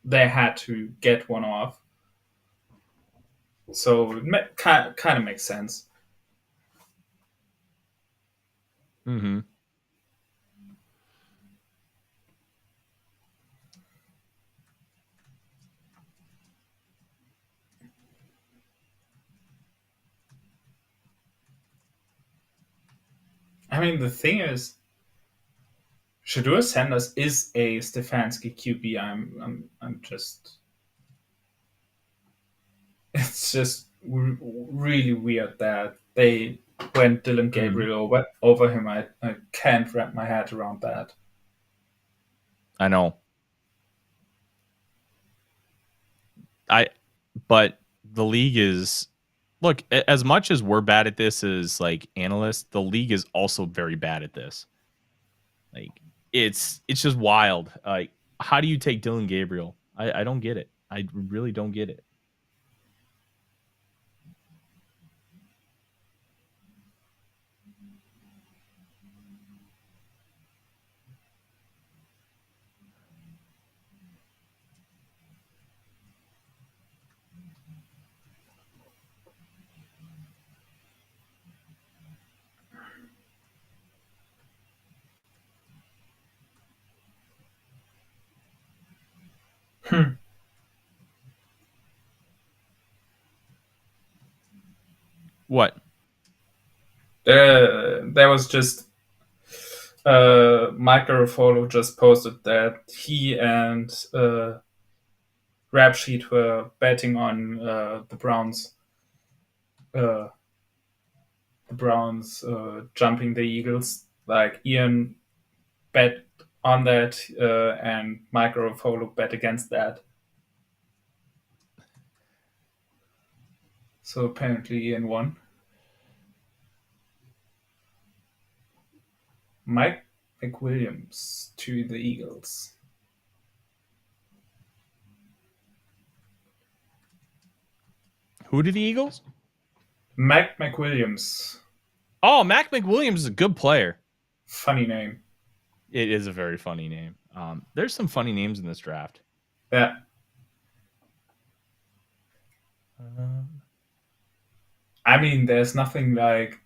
they had to get one off. So it kind of makes sense.
Mm-hmm.
I mean, the thing is, Shadur Sanders is a Stefanski QB. I'm just, it's just really weird that they went Dylan Gabriel over him. I can't wrap my head around that.
I know. But the league is, look, as much as we're bad at this as like analysts, the league is also very bad at this. Like it's just wild. Like, how do you take Dylan Gabriel? I don't get it. I really don't get it. What?
There was just Mike Garofalo just posted that he and Rap Sheet were betting on the Browns. The Browns jumping the Eagles. Like Ian bet on that, and Mike Garofalo bet against that. So apparently Ian won. Mike McWilliams to the Eagles.
Who to the Eagles?
Mac McWilliams.
Oh, Mac McWilliams is a good player.
Funny name.
It is a very funny name. There's some funny names in this draft.
Yeah. I mean, there's nothing like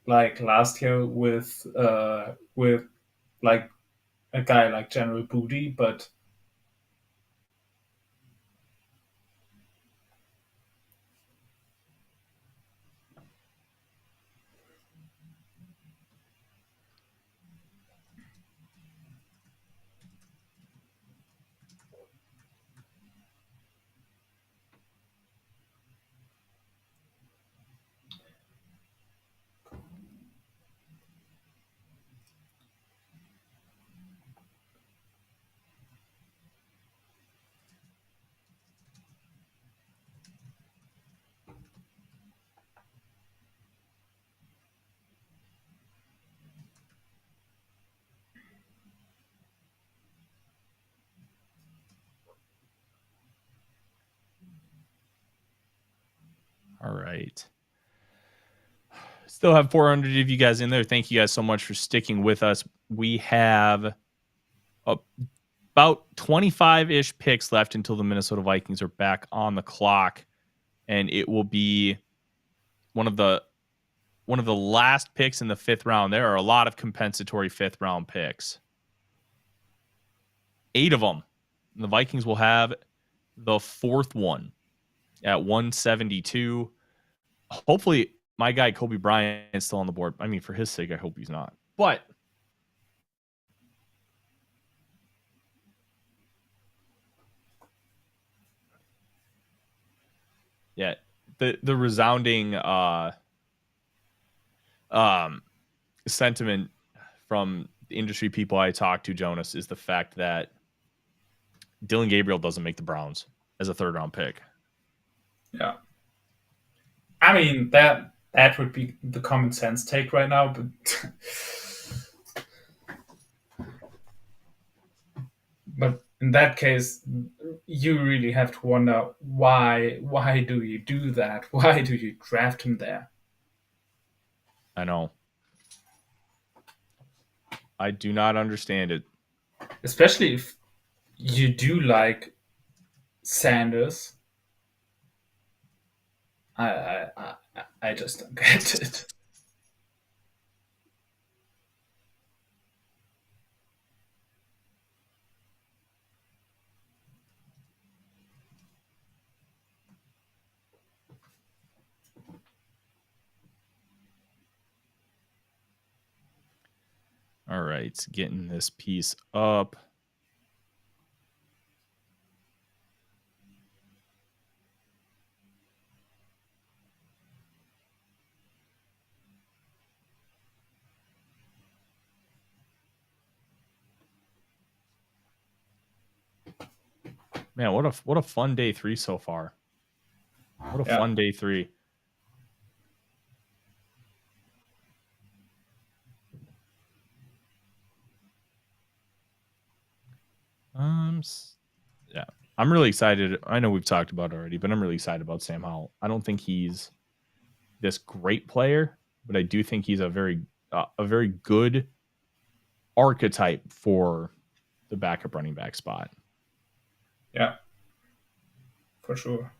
last year with like a guy like General Booty, but
All right. Still have 400 of you guys in there. Thank you guys so much for sticking with us. We have about 25-ish picks left until the Minnesota Vikings are back on the clock, and it will be one of the last picks in the 5th round. There are a lot of compensatory 5th round picks. 8 of them. And the Vikings will have the 4th one at 172. Hopefully, my guy Kobe Bryant is still on the board. I mean, for his sake, I hope he's not. But yeah, the resounding sentiment from the industry people I talk to, Jonas, is the fact that Dylan Gabriel doesn't make the Browns as a 3rd round pick.
Yeah. I mean, that would be the common sense take right now, but in that case, you really have to wonder why do you do that? Why do you draft him there?
I know. I do not understand it.
Especially if you do like Sanders. I just don't get it.
All right, getting this piece up. Man, what a fun day 3 so far. What a fun day 3. Yeah, I'm really excited. I know we've talked about it already, but I'm really excited about Sam Howell. I don't think he's this great player, but I do think he's a very good archetype for the backup running back spot.
Yeah, for sure.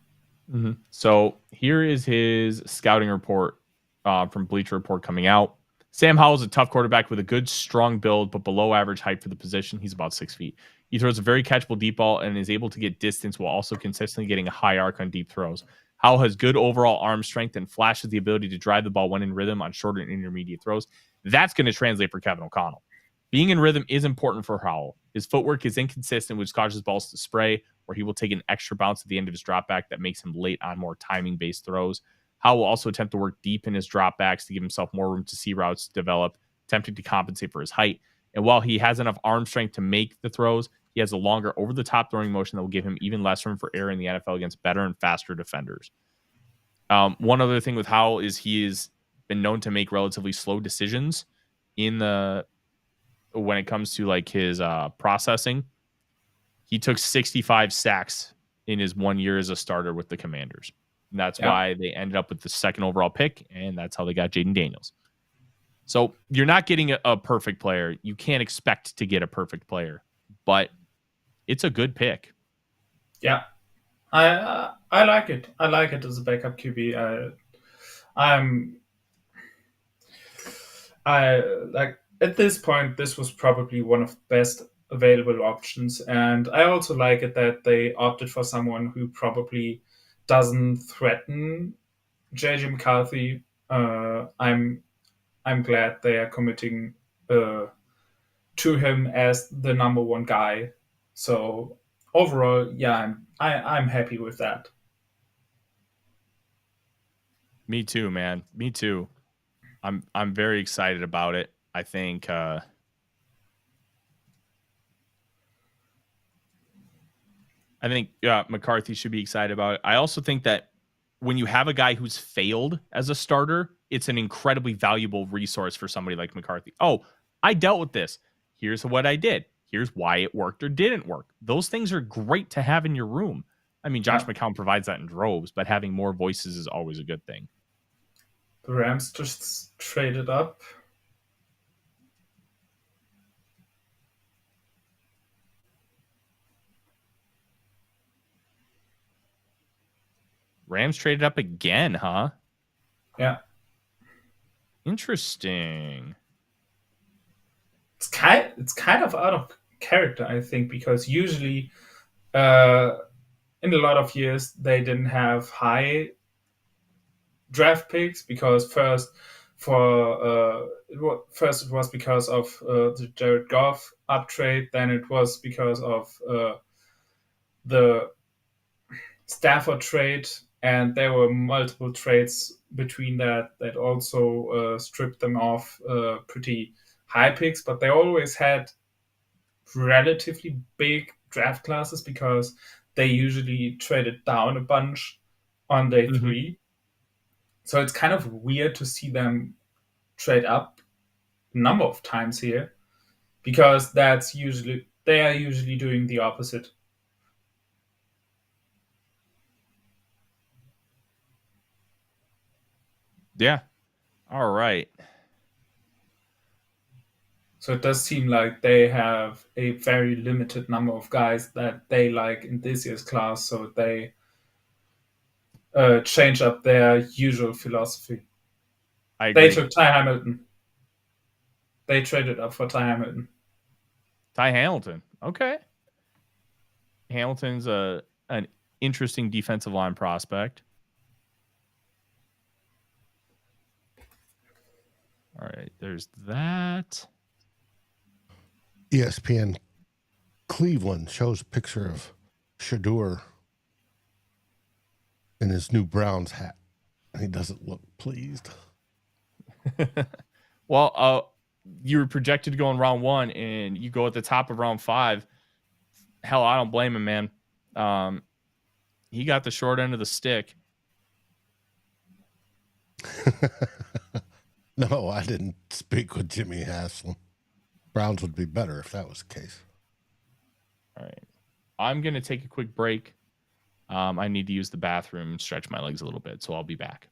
Mm-hmm. So here is his scouting report from Bleacher Report coming out. Sam Howell is a tough quarterback with a good, strong build, but below average height for the position. He's about 6 feet. He throws a very catchable deep ball and is able to get distance while also consistently getting a high arc on deep throws. Howell has good overall arm strength and flashes the ability to drive the ball when in rhythm on short and intermediate throws. That's going to translate for Kevin O'Connell. Being in rhythm is important for Howell. His footwork is inconsistent, which causes balls to spray, or he will take an extra bounce at the end of his dropback that makes him late on more timing-based throws. Howell will also attempt to work deep in his dropbacks to give himself more room to see routes develop, attempting to compensate for his height. And while he has enough arm strength to make the throws, he has a longer over-the-top throwing motion that will give him even less room for error in the NFL against better and faster defenders. One other thing with Howell is he has been known to make relatively slow decisions when it comes to like his processing. He took 65 sacks in his 1 year as a starter with the Commanders. And that's why they ended up with the second overall pick, and that's how they got Jaden Daniels. So you're not getting a perfect player. You can't expect to get a perfect player, but it's a good pick.
Yeah, I like it. I like it as a backup QB. I like at this point. This was probably one of the best available options, and I also like it that they opted for someone who probably doesn't threaten JJ McCarthy. I'm glad they are committing to him as the number one guy. So overall, yeah, I'm happy with that.
Me too, man. Me too. I'm very excited about it. I think McCarthy should be excited about it. I also think that when you have a guy who's failed as a starter, it's an incredibly valuable resource for somebody like McCarthy. Oh, I dealt with this. Here's what I did. Here's why it worked or didn't work. Those things are great to have in your room. I mean, Josh McCown provides that in droves, but having more voices is always a good thing.
The Rams just traded up.
Rams traded up again, huh?
Yeah.
Interesting.
It's kind of out of character, I think, because usually in a lot of years they didn't have high draft picks because first it was because of the Jared Goff uptrade, then it was because of the Stafford trade, and there were multiple trades between that also stripped them off pretty high picks, but they always had relatively big draft classes because they usually traded down a bunch on day 3. So it's kind of weird to see them trade up a number of times here because they are usually doing the opposite.
Yeah. All right.
So it does seem like they have a very limited number of guys that they like in this year's class, so they change up their usual philosophy.
I agree.
They took Ty Hamilton. They traded up for Ty Hamilton.
Ty Hamilton. Okay. Hamilton's an interesting defensive line prospect. All right, there's that.
ESPN Cleveland shows a picture of Shedeur in his new Browns hat. And he doesn't look pleased.
Well, you were projected to go in round 1, and you go at the top of round 5. Hell, I don't blame him, man. He got the short end of the stick.
No, I didn't speak with Jimmy Haslam. Browns would be better if that was the case.
All right. I'm going to take a quick break. I need to use the bathroom and stretch my legs a little bit, so I'll be back.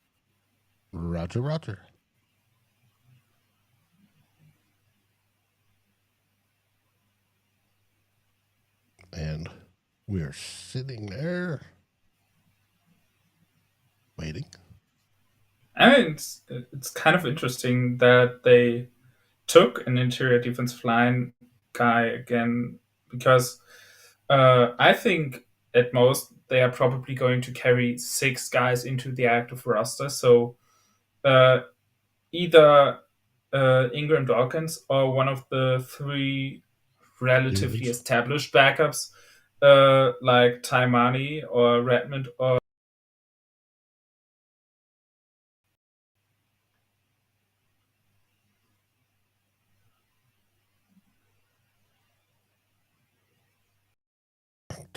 Roger, roger. And we are sitting there waiting.
I mean, it's kind of interesting that they took an interior defensive line guy again because I think at most they are probably going to carry 6 guys into the active roster. So either Ingram Dawkins or one of the 3 relatively established backups, like Taimani or Redmond or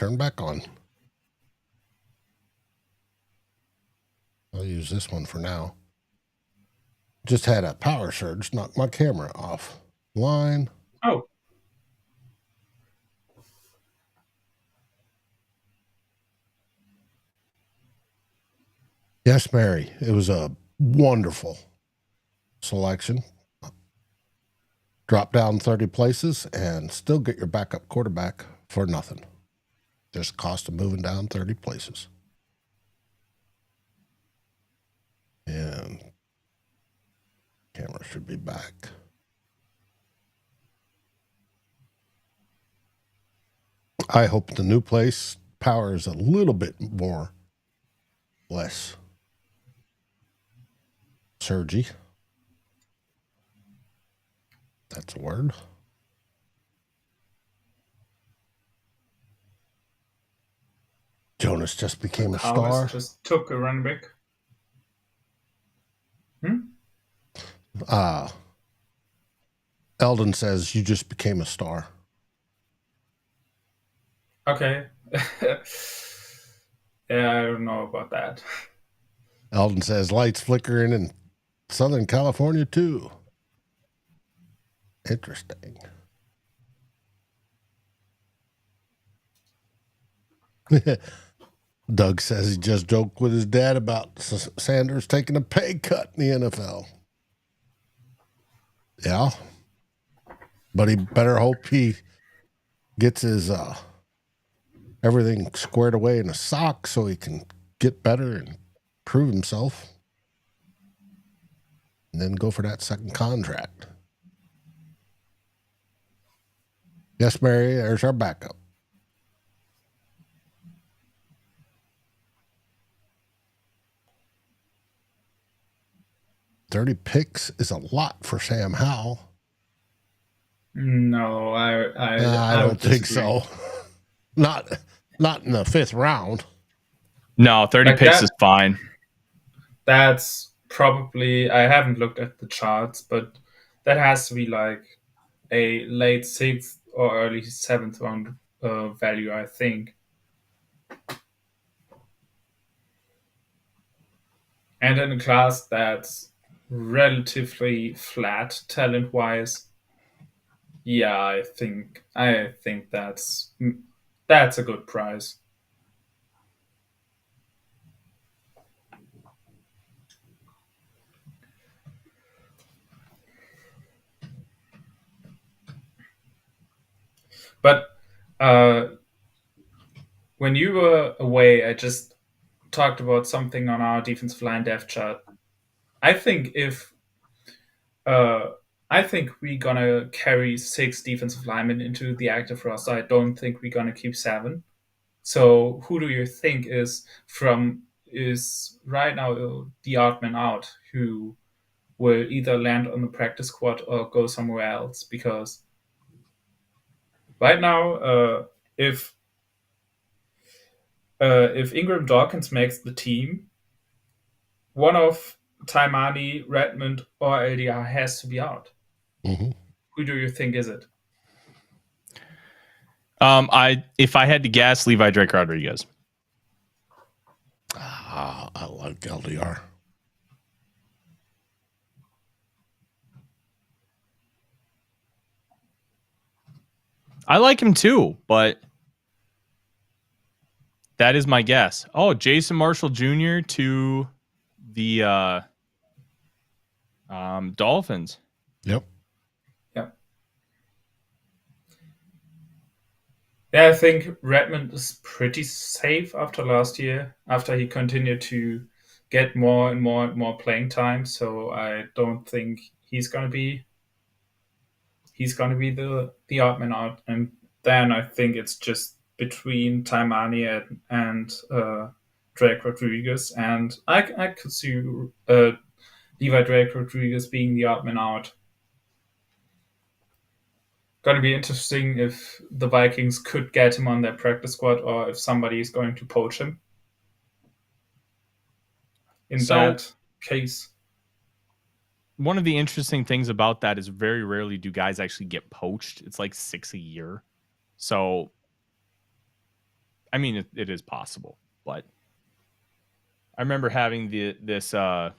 Turn back on. I'll use this one for now. Just had a power surge, knocked my camera off. Line.
Oh.
Yes, Mary. It was a wonderful selection. Drop down 30 places and still get your backup quarterback for nothing. Just cost of moving down 30 places. And camera should be back. I hope the new place power is a little bit less surgy. That's a word. Jonas just became a star.
Just took a running back.
Eldon says you just became a star.
Okay. Yeah, I don't know about that.
Eldon says lights flickering in Southern California too. Interesting. Doug says he just joked with his dad about Sanders taking a pay cut in the NFL. Yeah. But he better hope he gets his everything squared away in a sock so he can get better and prove himself. And then go for that second contract. Yes, Mary, there's our backup. $30 picks is a lot for Sam Howell.
No, I
don't think so. Not in the 5th round.
No, 30 picks is fine.
That's probably, I haven't looked at the charts, but that has to be like a late 6th or early 7th round value, I think. And in a class that's relatively flat talent-wise, yeah, I think that's a good price. But when you were away, I just talked about something on our defensive line depth chart. I think we're gonna carry 6 defensive linemen into the active roster. I don't think we're gonna keep 7. So who do you think is right now the odd man out who will either land on the practice squad or go somewhere else? Because right now, if Ingram Dawkins makes the team, one of Taimani, Redmond, or LDR has to be out.
Mm-hmm.
Who do you think is it?
If I had to guess, Levi Drake Rodriguez.
I like LDR.
I like him too, but that is my guess. Oh, Jason Marshall Jr. to the Dolphins.
Yep.
Yeah, I think Redmond is pretty safe after last year, after he continued to get more and more playing time. So I don't think he's gonna be the odd man out. And then I think it's just between Taimani and Drake Rodriguez, and I could see Levi Drake Rodriguez being the odd man out. Going to be interesting if the Vikings could get him on their practice squad or if somebody is going to poach him in that case.
One of the interesting things about that is very rarely do guys actually get poached. It's like 6 a year. So, I mean, it is possible, but I remember having this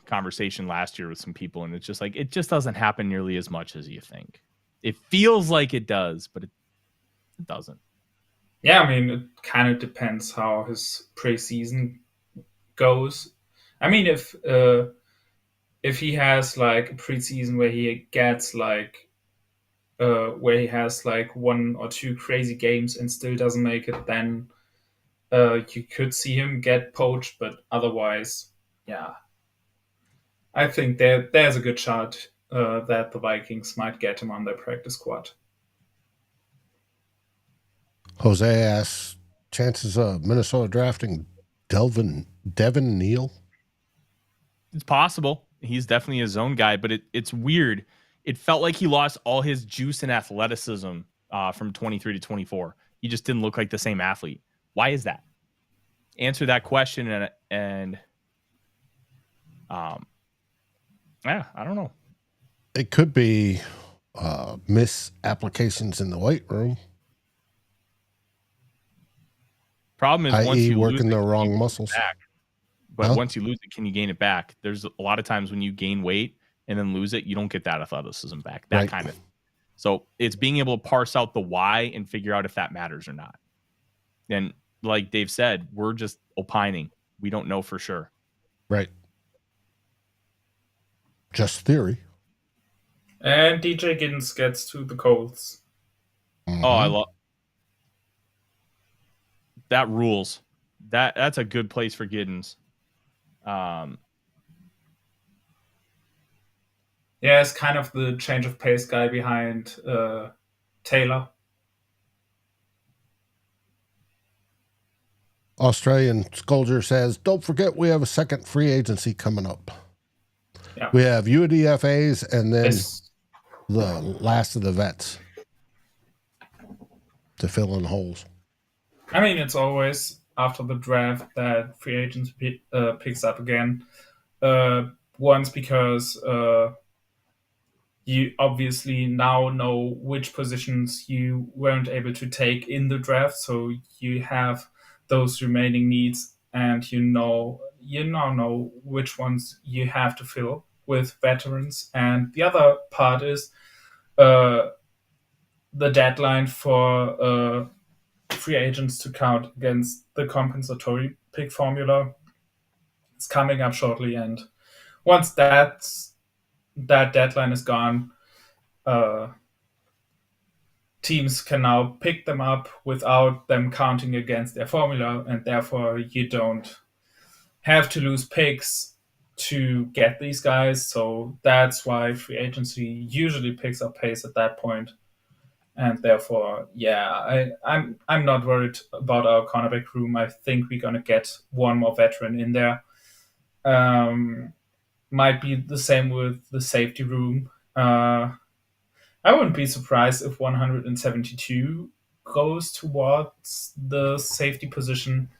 conversation last year with some people, and it's just like, it just doesn't happen nearly as much as you think. It feels like it does, but it doesn't.
Yeah, I mean, it kind of depends how his preseason goes. I mean, if he has like a preseason where he gets like where he has like 1 or 2 crazy games and still doesn't make it, then you could see him get poached. But otherwise, yeah, I think there's a good shot that the Vikings might get him on their practice squad.
Jose asks, chances of Minnesota drafting Devin Neal?
It's possible. He's definitely a zone guy, but it's weird. It felt like he lost all his juice and athleticism from 23 to 24. He just didn't look like the same athlete. Why is that? Answer that question, and yeah, I don't know.
It could be misapplications in the weight room.
Problem is, once you
working
lose
the wrong muscles.
But once you lose it, can you gain it back? There's a lot of times when you gain weight and then lose it, you don't get that athleticism back. That kind of thing. So it's being able to parse out the why and figure out if that matters or not. And like Dave said, we're just opining. We don't know for sure.
Right. Just theory.
And DJ Giddens gets to the Colts.
Mm-hmm. Oh, I love that. Rules. That's a good place for Giddens.
Yeah, it's kind of the change of pace guy behind Taylor.
Australian Sculpture says, don't forget we have a second free agency coming up.
Yeah.
We have UDFAs and then the last of the vets to fill in holes.
I mean, it's always after the draft that free agents picks up again. Once because you obviously now know which positions you weren't able to take in the draft, so you have those remaining needs, and you now know which ones you have to fill with veterans. And the other part is the deadline for free agents to count against the compensatory pick formula. It's coming up shortly, and once that deadline is gone, teams can now pick them up without them counting against their formula, and therefore you don't have to lose picks to get these guys. So that's why free agency usually picks up pace at that point. And therefore, yeah, I'm not worried about our cornerback room. I think we're going to get one more veteran in there. Might be the same with the safety room. I wouldn't be surprised if 172 goes towards the safety position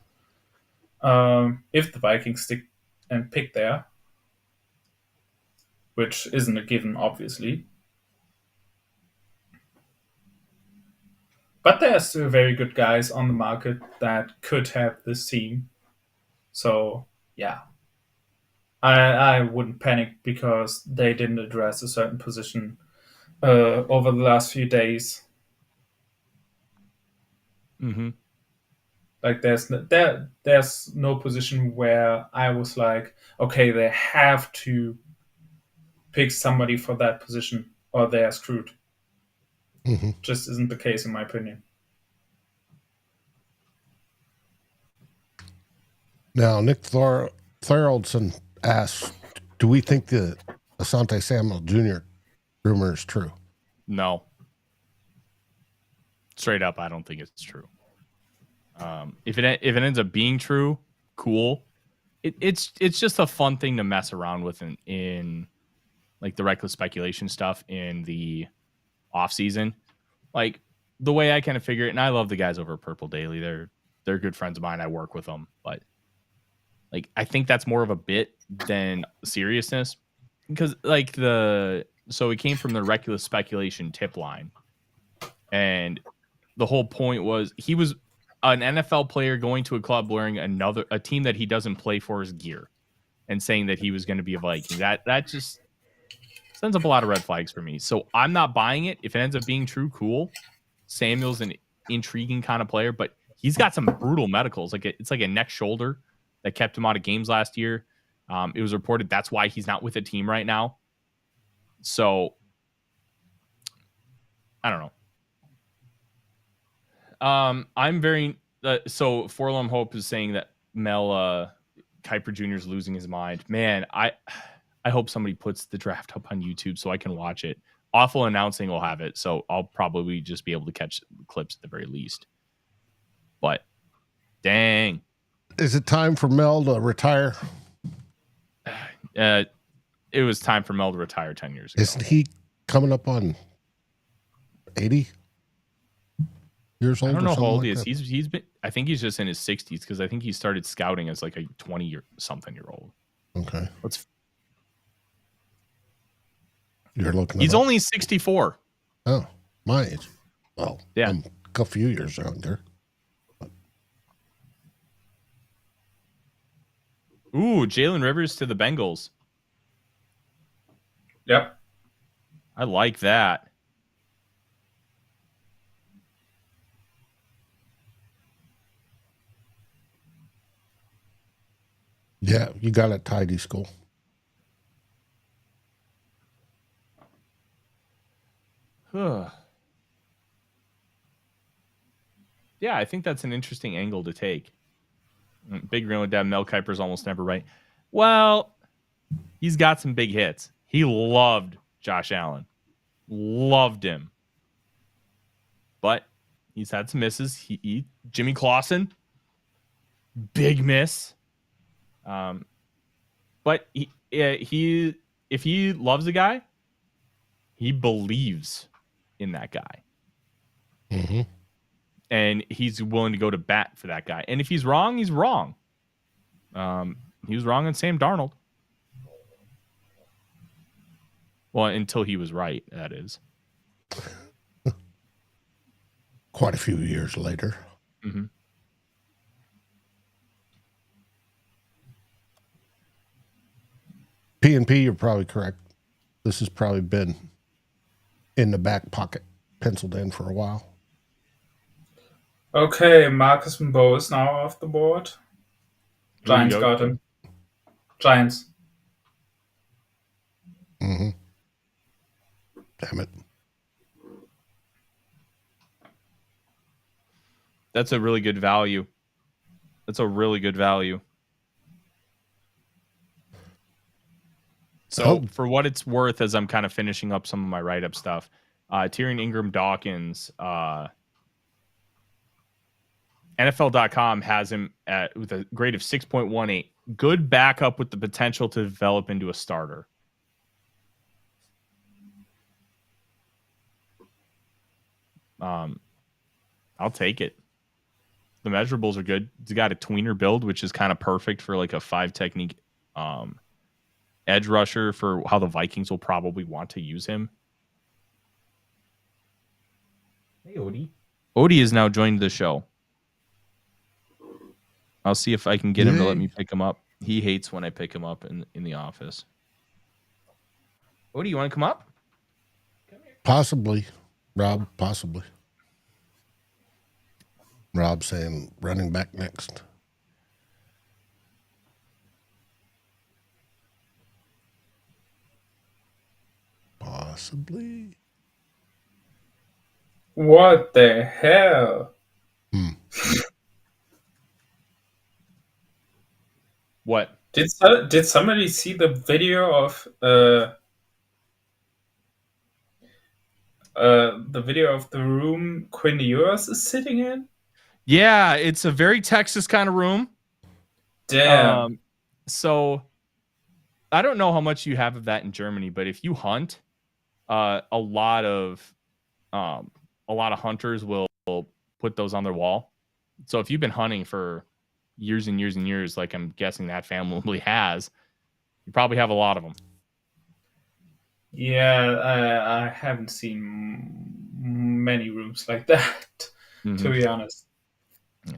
if the Vikings stick and pick there, which isn't a given, obviously. But there are still very good guys on the market that could have this team. So, yeah. I wouldn't panic because they didn't address a certain position over the last few days.
Mm-hmm.
Like there's no position where I was like, okay, they have to pick somebody for that position or they are screwed.
Mm-hmm.
Just isn't the case in my opinion.
Now, Nick Thoroldson asks, do we think the Asante Samuel Jr. rumor is true?
No. Straight up, I don't think it's true. If it ends up being true, cool. It's just a fun thing to mess around with in like the reckless speculation stuff in the off season. Like the way I kind of figure it, and I love the guys over at Purple Daily. They're good friends of mine. I work with them, but like I think that's more of a bit than seriousness, because like so it came from the reckless speculation tip line, and the whole point was he was an NFL player going to a club wearing a team that he doesn't play for his gear, and saying that he was going to be a Viking. That just sends up a lot of red flags for me. So I'm not buying it. If it ends up being true, cool. Samuel's an intriguing kind of player, but he's got some brutal medicals. It's like a neck shoulder that kept him out of games last year. It was reported that's why he's not with the team right now. So I don't know. I'm very so Forlum Hope is saying that Mel Kiper Jr. is losing his mind. Man, I hope somebody puts the draft up on YouTube so I can watch it. Awful Announcing will have it, so I'll probably just be able to catch clips at the very least. But dang.
Is it time for Mel to retire?
It was time for Mel to retire 10 years ago.
Isn't he coming up on 80 years old?
I don't know how old he is. He's been. I think he's just in his 60s, because I think he started scouting as like a 20-something-year-old.
Okay.
You're looking. He's only 64.
Oh, my age. Well,
yeah,
I'm a few years younger.
Ooh, Jalen Rivers to the Bengals.
Yep.
I like that.
Yeah, you got a tidy school.
Yeah, I think that's an interesting angle to take. Big Real Dad Mel Kiper's almost never right. Well, he's got some big hits. He loved Josh Allen. Loved him. But he's had some misses. Jimmy Clausen, big miss. But he if he loves a guy, he believes in that guy.
Mm-hmm.
And he's willing to go to bat for that guy. And if he's wrong, he's wrong. He was wrong on Sam Darnold. Well, until he was right, that is.
Quite a few years later.
Mm-hmm.
P&P, you're probably correct. This has probably been in the back pocket, penciled in for a while.
Okay, Marcus Mbo is now off the board. Giants got him. Giants.
Mm-hmm. Damn it.
That's a really good value. So for what it's worth, as I'm kind of finishing up some of my write-up stuff, Tyrion Ingram Dawkins, NFL.com has him with a grade of 6.18. Good backup with the potential to develop into a starter. I'll take it. The measurables are good. He's got a tweener build, which is kind of perfect for like a 5 technique edge rusher for how the Vikings will probably want to use him. Hey, Odie. Odie is now joined the show. I'll see if I can get him to let me pick him up. He hates when I pick him up in the office. Odie, you want to come up?
Possibly. Rob, possibly. Rob saying running back next. Possibly.
What the hell?
What?
Did somebody see the video of the video of the room Quinn Ewers is sitting in?
Yeah, it's a very Texas kind of room.
Damn.
So I don't know how much you have of that in Germany, but if you hunt, a lot of hunters will put those on their wall. So if you've been hunting for years and years and years, like I'm guessing that family has, you probably have a lot of them.
Yeah, I haven't seen many rooms like that, to be honest.
Yeah.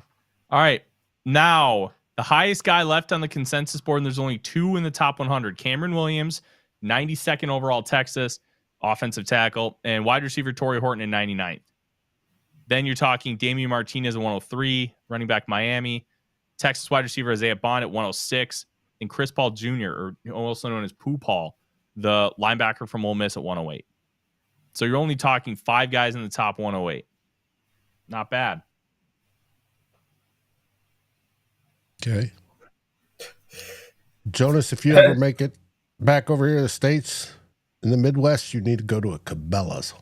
All right. Now, the highest guy left on the consensus board, and there's only 2 in the top 100. Cameron Williams, 92nd overall Texas, offensive tackle, and wide receiver Torrey Horton in 99th. Then you're talking Damian Martinez at 103, running back Miami, Texas wide receiver Isaiah Bond at 106, and Chris Paul Jr., or also known as Pooh Paul, the linebacker from Ole Miss at 108. So you're only talking 5 guys in the top 108. Not bad.
Okay. Jonas, if you ever make it back over here to the States, in the Midwest, you need to go to a Cabela's.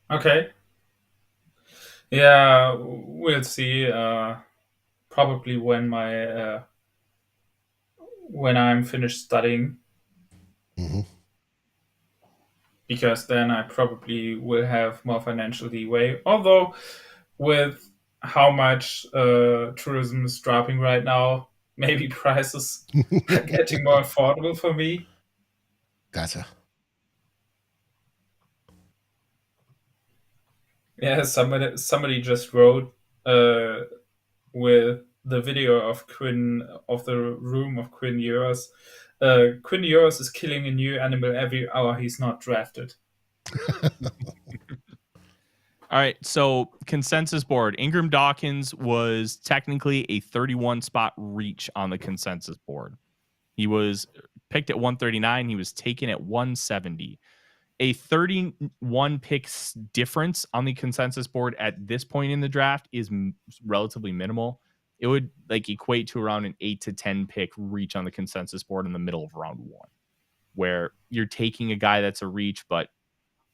Okay. Yeah, we'll see. Probably when I'm finished studying.
Mm-hmm.
Because then I probably will have more financial leeway. Although, with how much tourism is dropping right now, maybe prices are getting more affordable for me.
Gotcha.
Yeah, somebody just wrote with the video of the room of Quinn Ewers. Quinn Ewers is killing a new animal every hour he's not drafted.
All right, so consensus board. Ingram Dawkins was technically a 31 spot reach on the consensus board. He was picked at 139. He was taken at 170. A 31 picks difference on the consensus board at this point in the draft is relatively minimal. It would equate to around an 8 to 10 pick reach on the consensus board in the middle of round 1, where you're taking a guy that's a reach, but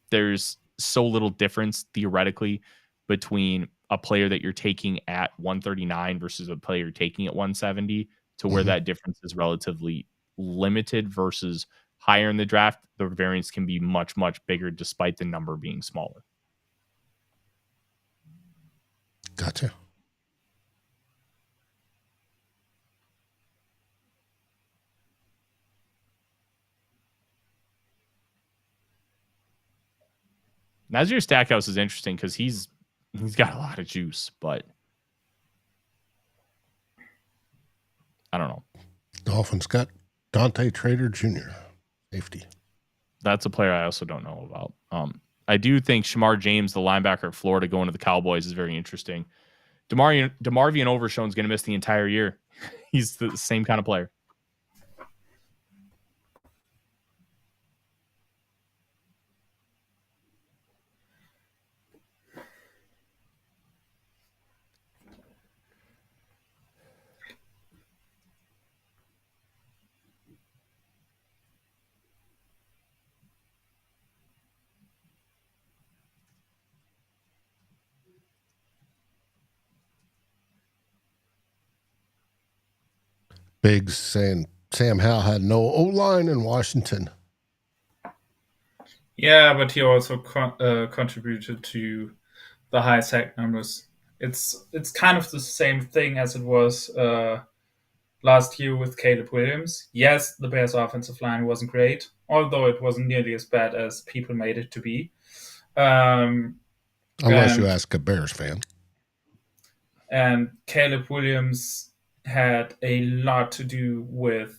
there's so little difference theoretically between a player that you're taking at 139 versus a player you're taking at 170 to where that difference is relatively limited versus higher in the draft. The variance can be much, much bigger despite the number being smaller.
Gotcha.
Nazir Stackhouse is interesting because he's got a lot of juice, but I don't know.
Dolphins got Dante Trader Jr., safety. That's
a player I also don't know about. I do think Shamar James, the linebacker at Florida, going to the Cowboys is very interesting. DeMarvion Overshown is going to miss the entire year. He's the same kind of player.
Biggs saying Sam Howell had no O-line in Washington.
Yeah, but he also contributed to the high sack numbers. It's kind of the same thing as it was last year with Caleb Williams. Yes, the Bears' offensive line wasn't great, although it wasn't nearly as bad as people made it to be.
Unless you ask a Bears fan.
And Caleb Williams had a lot to do with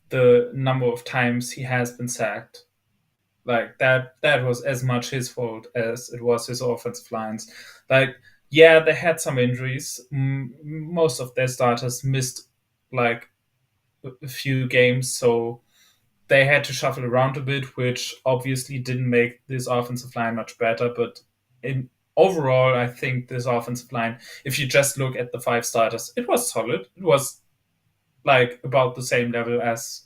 the number of times he has been sacked. That was as much his fault as it was his offensive lines. Yeah, they had some injuries. Most of their starters missed a few games, so they had to shuffle around a bit, which obviously didn't make this offensive line much better. But overall, I think this offensive line, if you just look at the 5 starters, it was solid. It was about the same level as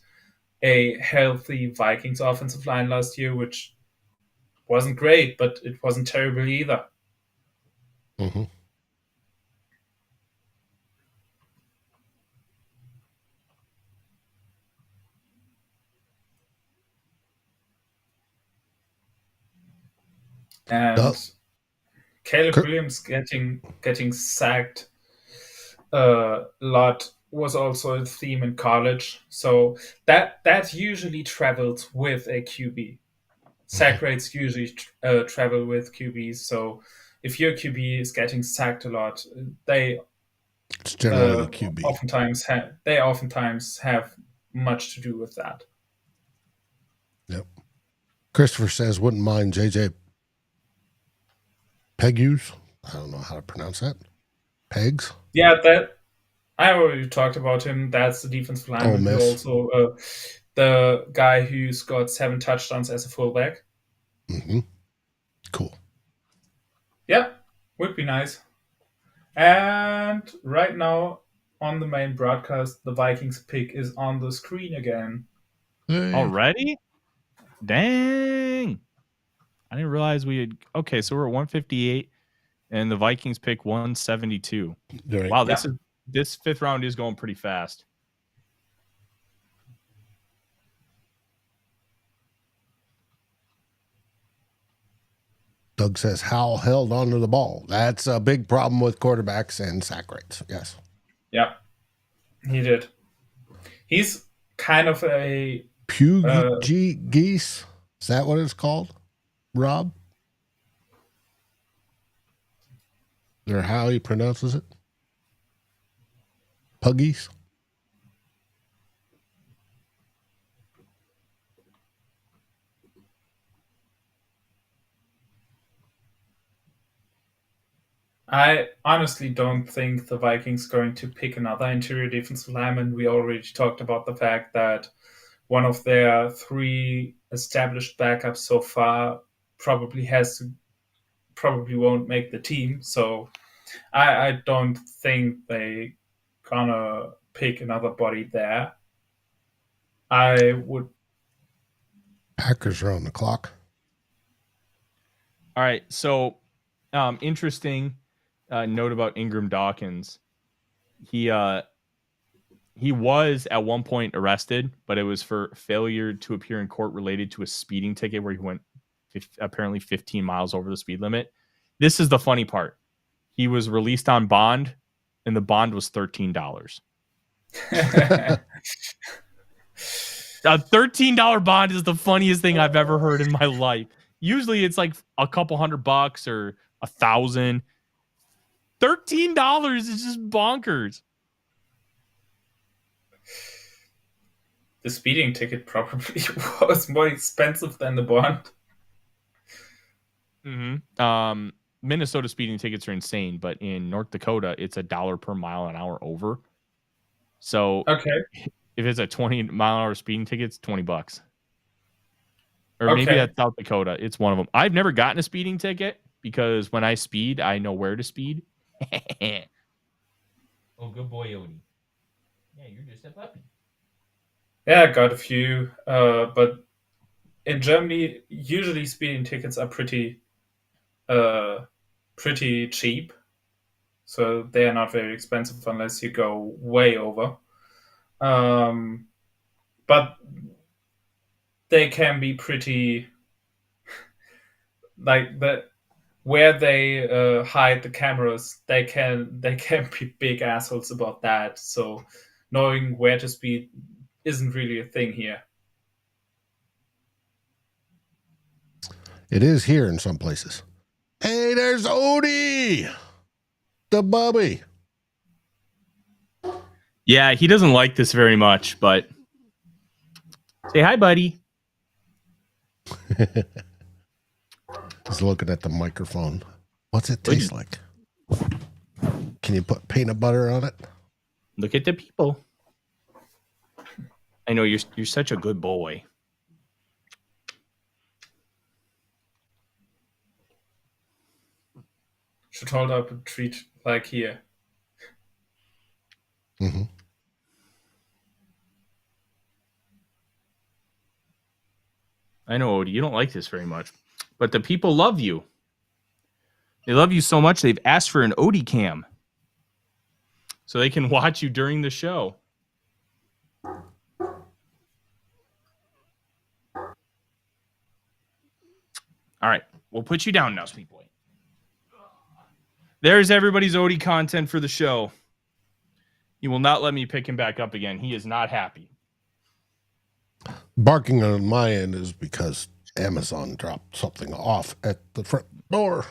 a healthy Vikings offensive line last year, which wasn't great, but it wasn't terrible either.
Mm-hmm.
And Caleb Williams getting sacked a lot was also a theme in college. So that usually travels with a QB. Sack rates usually travel with QBs. So if your QB is getting sacked a lot,
it's generally the QB.
Oftentimes have much to do with that.
Yep. Christopher says wouldn't mind JJ Pegus. I don't know how to pronounce that. Pegs.
Yeah, that I already talked about him. That's the defensive lineman who also the guy who's got 7 touchdowns as a fullback.
Mm-hmm. Cool.
Yeah, would be nice. And right now on the main broadcast, the Vikings pick is on the screen again.
Hey. Already? Dang. I didn't realize we had. Okay, so we're at 158, and the Vikings pick 172. Right. Wow, this 5th round is going pretty fast.
Doug says Howell held onto the ball. That's a big problem with quarterbacks and sack rates. Yes.
Yeah, he did. He's kind of a
Pugy geese. Is that what it's called, Rob? Or how he pronounces it? Puggies.
I honestly don't think the Vikings are going to pick another interior defensive lineman. We already talked about the fact that one of their 3 established backups so far probably won't make the team. So I don't think they gonna pick another body there. I would.
Packers are on the clock.
All right, so interesting note about Ingram Dawkins. He was at one point arrested, but it was for failure to appear in court related to a speeding ticket where he went apparently 15 miles over the speed limit. This is the funny part. He was released on bond, and the bond was $13. A $13 bond is the funniest thing I've ever heard in my life. Usually it's like a couple $100 or $1,000. $13 is just bonkers.
The speeding ticket probably was more expensive than the bond.
Mm-hmm. Minnesota speeding tickets are insane, but in North Dakota, it's $1 per mile an hour over. So if it's a 20-mile-an-hour speeding ticket, it's $20. Or maybe that's South Dakota. It's one of them. I've never gotten a speeding ticket because when I speed, I know where to speed. Oh, good boy, Odie. Yeah, you're just a puppy.
Yeah, I got a few. But in Germany, usually speeding tickets are pretty cheap. So they are not very expensive unless you go way over. But they can be pretty like that where they hide the cameras. They can be big assholes about that. So knowing where to speed isn't really a thing here.
It is here in some places. Hey, there's Odie, the bubby.
Yeah, he doesn't like this very much, but say hi, buddy.
He's looking at the microphone. What's it taste like? Can you put peanut butter on it?
Look at the people. I know you're such a good boy.
Should hold up a treat like here.
Mm-hmm.
I know, Odie, you don't like this very much, but the people love you. They love you so much, they've asked for an Odie cam so they can watch you during the show. All right, we'll put you down now, sweet boy. There's everybody's Odie content for the show. He will not let me pick him back up again. He is not happy.
Barking on my end is because Amazon dropped something off at the front door.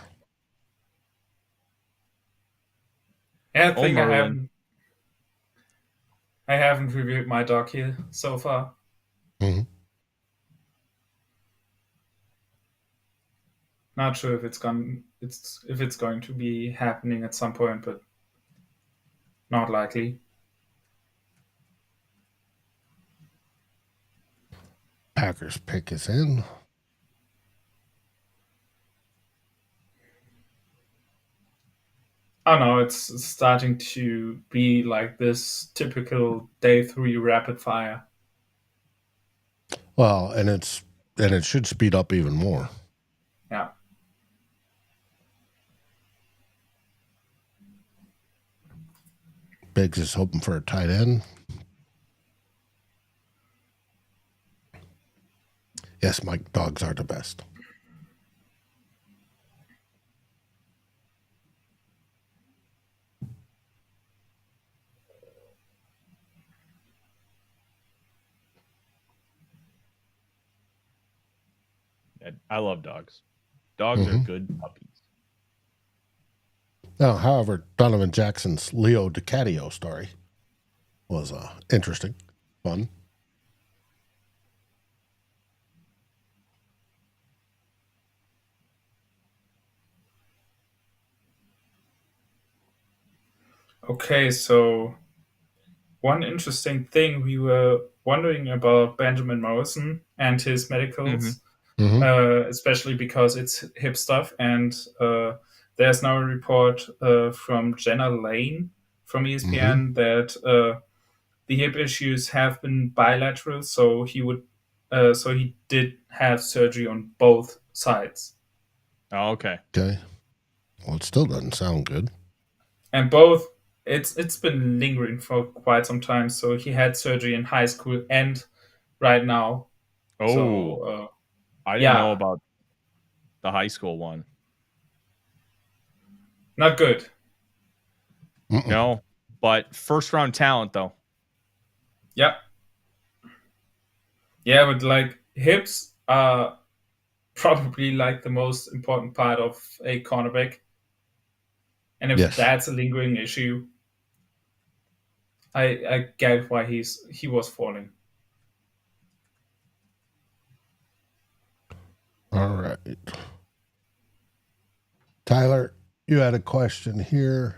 I think I haven't reviewed my dog here so far.
Mm-hmm.
Not sure if it's going to be happening at some point, but not likely.
Packers pick is in.
Oh no, it's starting to be like this typical day 3 rapid fire.
Well, and it should speed up even more.
Yeah.
Biggs is hoping for a tight end. Yes, my dogs are the best.
I love dogs. Dogs are good puppies.
Now, however, Donovan Jackson's Leo DiCaprio story was interesting, fun.
Okay, so one interesting thing, we were wondering about Benjamin Morrison and his medicals, especially because it's hip stuff. And there's now a report from Jenna Lane from ESPN that the hip issues have been bilateral. So he did have surgery on both sides.
Oh, okay.
Okay. Well, it still doesn't sound good.
And both. It's been lingering for quite some time. So he had surgery in high school and right now.
Oh,
so,
I didn't know about the high school one.
Not good.
No, but first round talent though.
Yeah. Yeah, but like hips are probably like the most important part of a cornerback. And if that's a lingering issue, I get why he was falling.
All right. Tyler, you had a question here.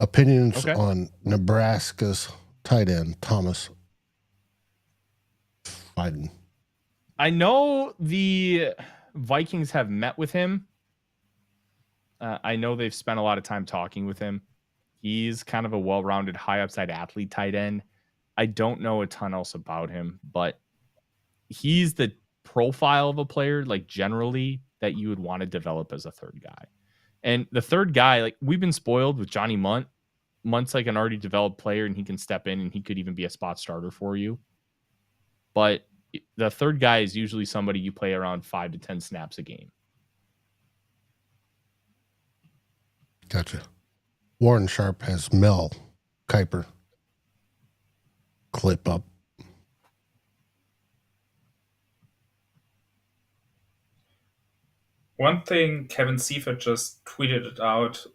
Opinions on Nebraska's tight end, Thomas Biden.
I know the Vikings have met with him. I know they've spent a lot of time talking with him. He's kind of a well-rounded, high-upside athlete tight end. I don't know a ton else about him, but he's the profile of a player, like generally, that you would want to develop as a third guy. And the third guy, like we've been spoiled with Johnny Munt. Munt's like an already developed player, and he can step in, and he could even be a spot starter for you. But the third guy is usually somebody you play around 5 to 10 snaps a game.
Gotcha. Warren Sharp has Mel Kiper clip up.
One thing, Kevin Seifert just tweeted it out.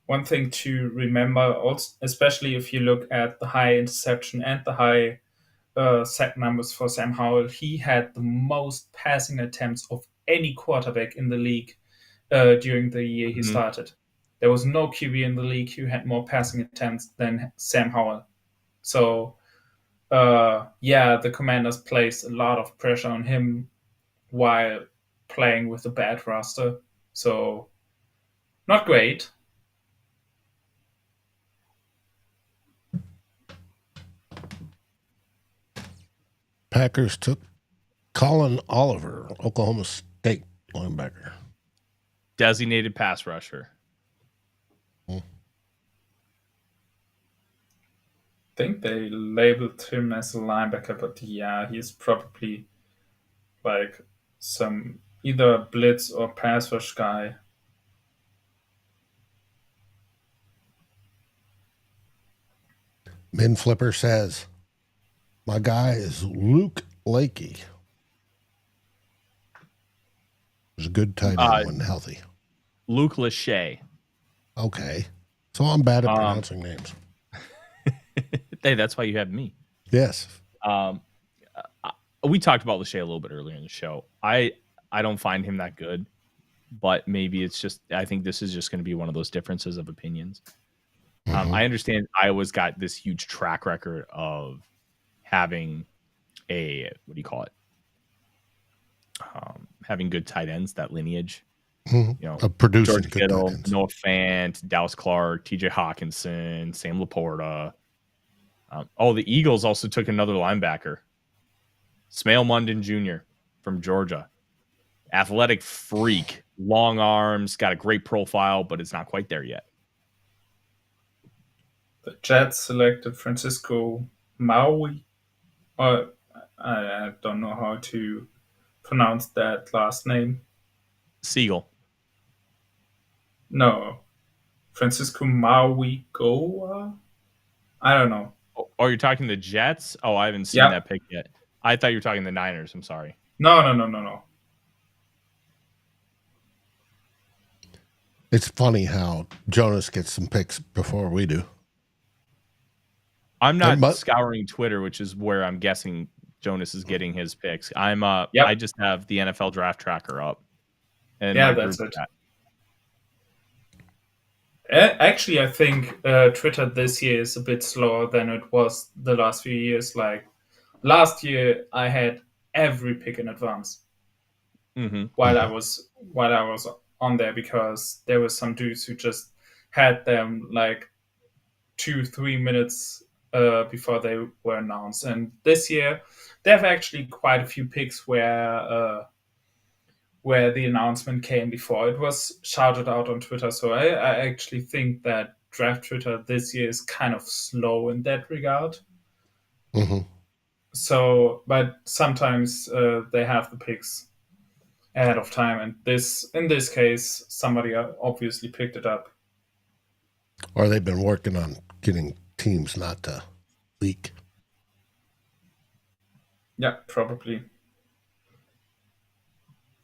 One thing to remember, also, especially if you look at the high interception and the high sack numbers for Sam Howell, he had the most passing attempts of any quarterback in the league during the year he started. There was no QB in the league who had more passing attempts than Sam Howell. So, the Commanders placed a lot of pressure on him while playing with a bad roster. So, not great.
Packers took Colin Oliver, Oklahoma State Linebacker.
Designated pass rusher.
I think they labeled him as a linebacker, but yeah, he's probably like some either blitz or pass rush guy.
Min Flipper says, my guy is Luke Lakey. He's a good tight end when healthy.
Luke Lachey.
Okay. So I'm bad at pronouncing names.
Hey, that's why you have me.
Yes.
We talked about Lachey a little bit earlier in the show. I don't find him that good, but maybe it's just, I think this is just going to be one of those differences of opinions. I understand Iowa's got this huge track record of having having good tight ends, that lineage. You know,
producing
George
good
Kittle,
tight ends.
Noah Fant, Dallas Clark, TJ Hawkinson, Sam Laporta. The Eagles also took another linebacker, Smail Mondon Jr. from Georgia. Athletic freak, long arms, got a great profile, but it's not quite there yet.
The Jets selected Francisco Maui. I don't know how to pronounce that last name.
Siegel.
No. Francisco Maui Goa? I don't know.
Oh, you're talking the Jets? Oh, I haven't seen that pick yet. I thought you were talking the Niners. I'm sorry.
No.
It's funny how Jonas gets some picks before we do.
I'm not scouring Twitter, which is where I'm guessing Jonas is getting his picks. I just have the NFL draft tracker up. And
that's it. Actually, I think Twitter this year is a bit slower than it was the last few years. Like last year, I had every pick in advance while I was on there, because there were some dudes who just had them like 2-3 minutes before they were announced. And this year, they have actually quite a few picks where the announcement came before it was shouted out on Twitter. So I actually think that draft Twitter this year is kind of slow in that regard. So, but sometimes they have the picks ahead of time, and in this case, somebody obviously picked it up.
Or they've been working on getting teams not to leak.
Yeah, probably.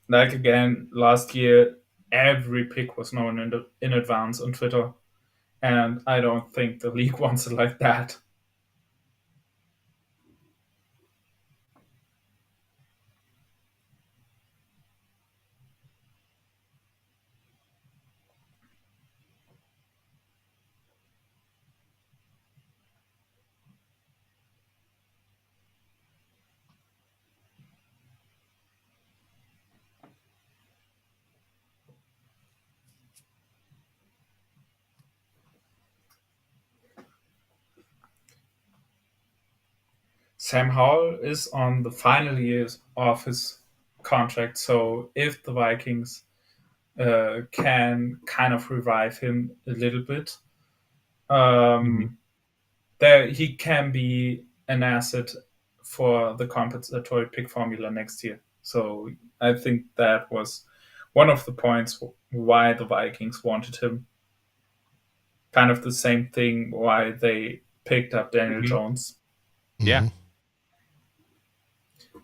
Like again, last year, every pick was known in advance on Twitter, and I don't think the league wants it like that. Sam Howell is on the final years of his contract, so if the Vikings can kind of revive him a little bit, there he can be an asset for the compensatory pick formula next year. So I think that was one of the points why the Vikings wanted him. Kind of the same thing why they picked up Daniel Jones.
Yeah.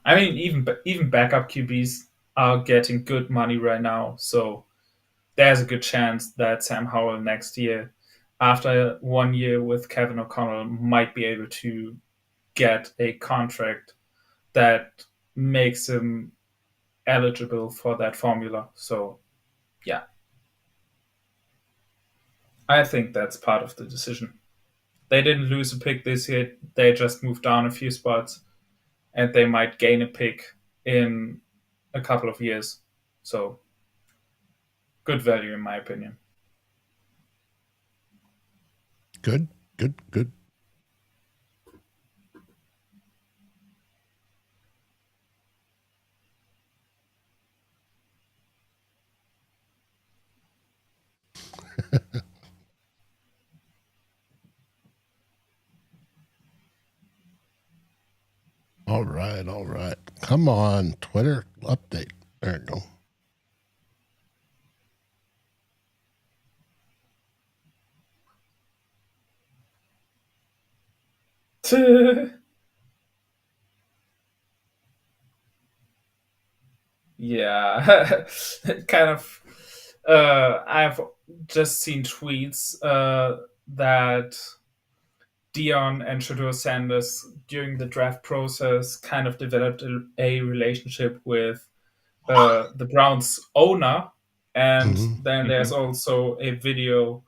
I mean, even backup QBs are getting good money right now, so there's a good chance that Sam Howell next year, after 1 year with Kevin O'Connell, might be able to get a contract that makes him eligible for that formula. So, yeah. I think that's part of the decision. They didn't lose a pick this year. They just moved down a few spots, and they might gain a pick in a couple of years. So, good value in my opinion.
Good. All right. Come on, Twitter update. There you go.
Yeah, kind of. I've just seen tweets that Dion and Shedeur Sanders during the draft process kind of developed a relationship with the Browns owner, and then there's also a video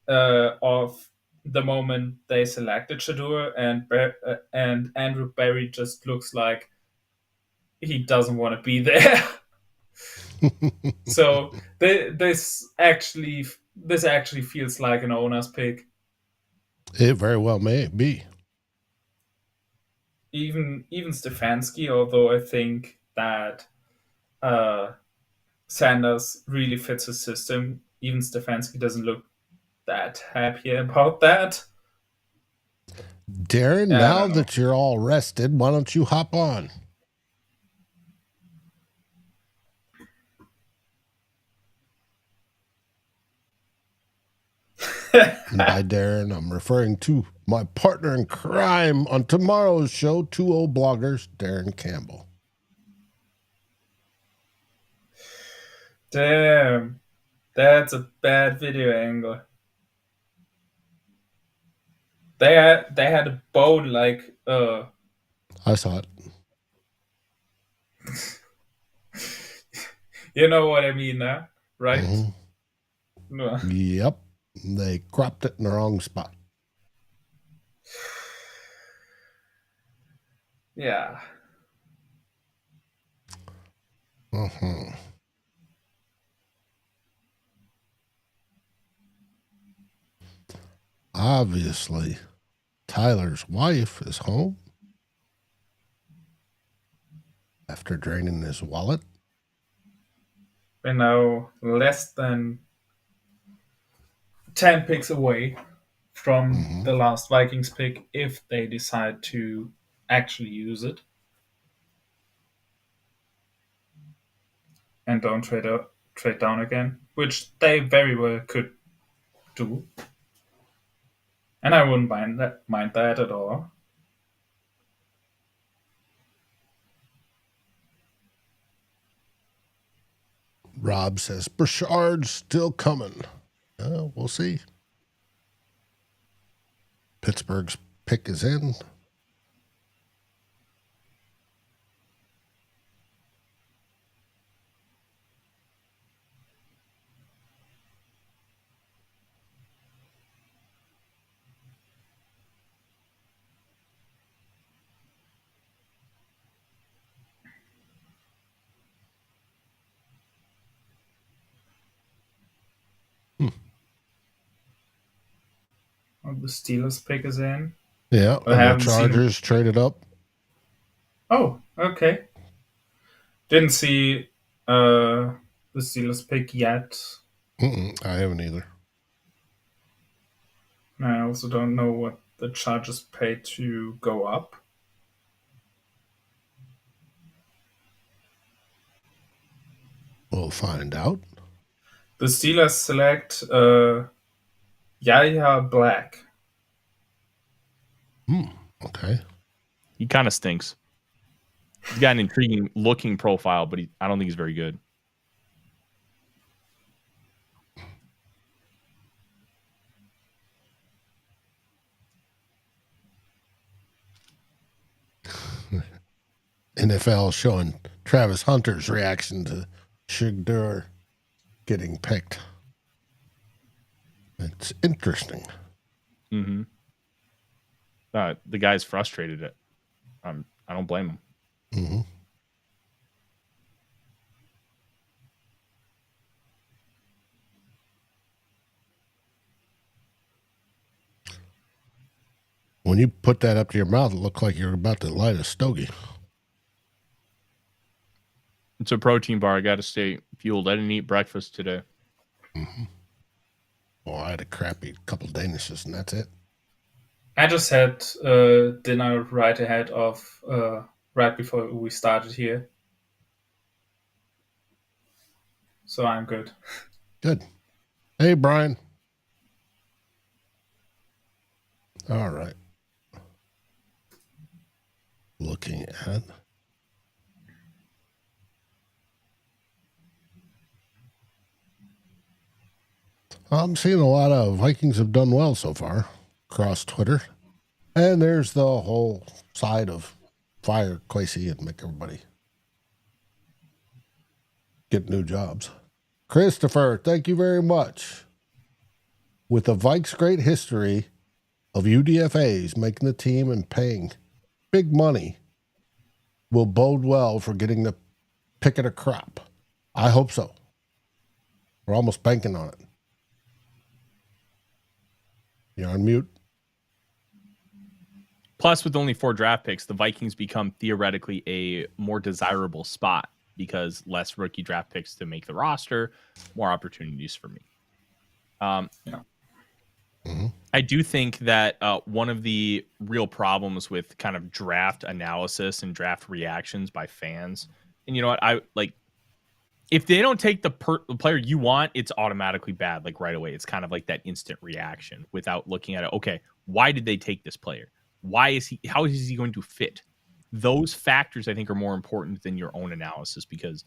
of the moment they selected Shedeur, and Andrew Berry just looks like he doesn't want to be there. So this actually feels like an owner's pick.
It very well may be.
Even Stefanski, although I think that Sanders really fits his system, even Stefanski doesn't look that happy about that.
Darren, now that you're all rested, why don't you hop on? And by Darren, I'm referring to my partner in crime on tomorrow's show, 2 old bloggers, Darren Campbell.
Damn, that's a bad video angle. They had a bone like
I saw it.
You know what I mean now, right?
No. Yep. They cropped it in the wrong spot.
Yeah.
Obviously, Tyler's wife is home after draining his wallet.
We're now less than 10 picks away from the last Vikings pick if they decide to actually use it and don't trade down again, which they very well could do. And I wouldn't mind that at all.
Rob says, Burchard's still coming. We'll see. Pittsburgh's pick is in.
The Steelers pick is in.
Yeah, and the Chargers traded up.
Oh, okay. Didn't see the Steelers pick yet.
I haven't either.
I also don't know what the Chargers paid to go up.
We'll find out.
The Steelers select Yahya Black.
Okay.
He kind of stinks. He's got an intriguing looking profile, but I don't think he's very good.
NFL showing Travis Hunter's reaction to Shedeur getting picked. It's interesting.
The guy's frustrated. I don't blame him.
When you put that up to your mouth, it looked like you're about to light a stogie.
It's a protein bar. I got to stay fueled. I didn't eat breakfast today.
Well, I had a crappy couple Danishes, and that's it.
I just had dinner right ahead of right before we started here. So I'm good.
Good. Hey, Brian. All right. Looking at. I'm seeing a lot of Vikings have done well so far across Twitter. And there's the whole side of fire Kwesi and make everybody get new jobs. Christopher, thank you very much. With the Vikes' great history of UDFAs making the team and paying big money will bode well for getting the pick of the crop. I hope so. We're almost banking on it. You're on mute.
Plus, with only 4 draft picks, the Vikings become theoretically a more desirable spot because less rookie draft picks to make the roster, more opportunities for me. I do think that one of the real problems with kind of draft analysis and draft reactions by fans, and you know what, I like, if they don't take the player you want, it's automatically bad, like right away. It's kind of like that instant reaction without looking at it. Okay, why did they take this player? How is he going to fit? Those factors, I think, are more important than your own analysis, because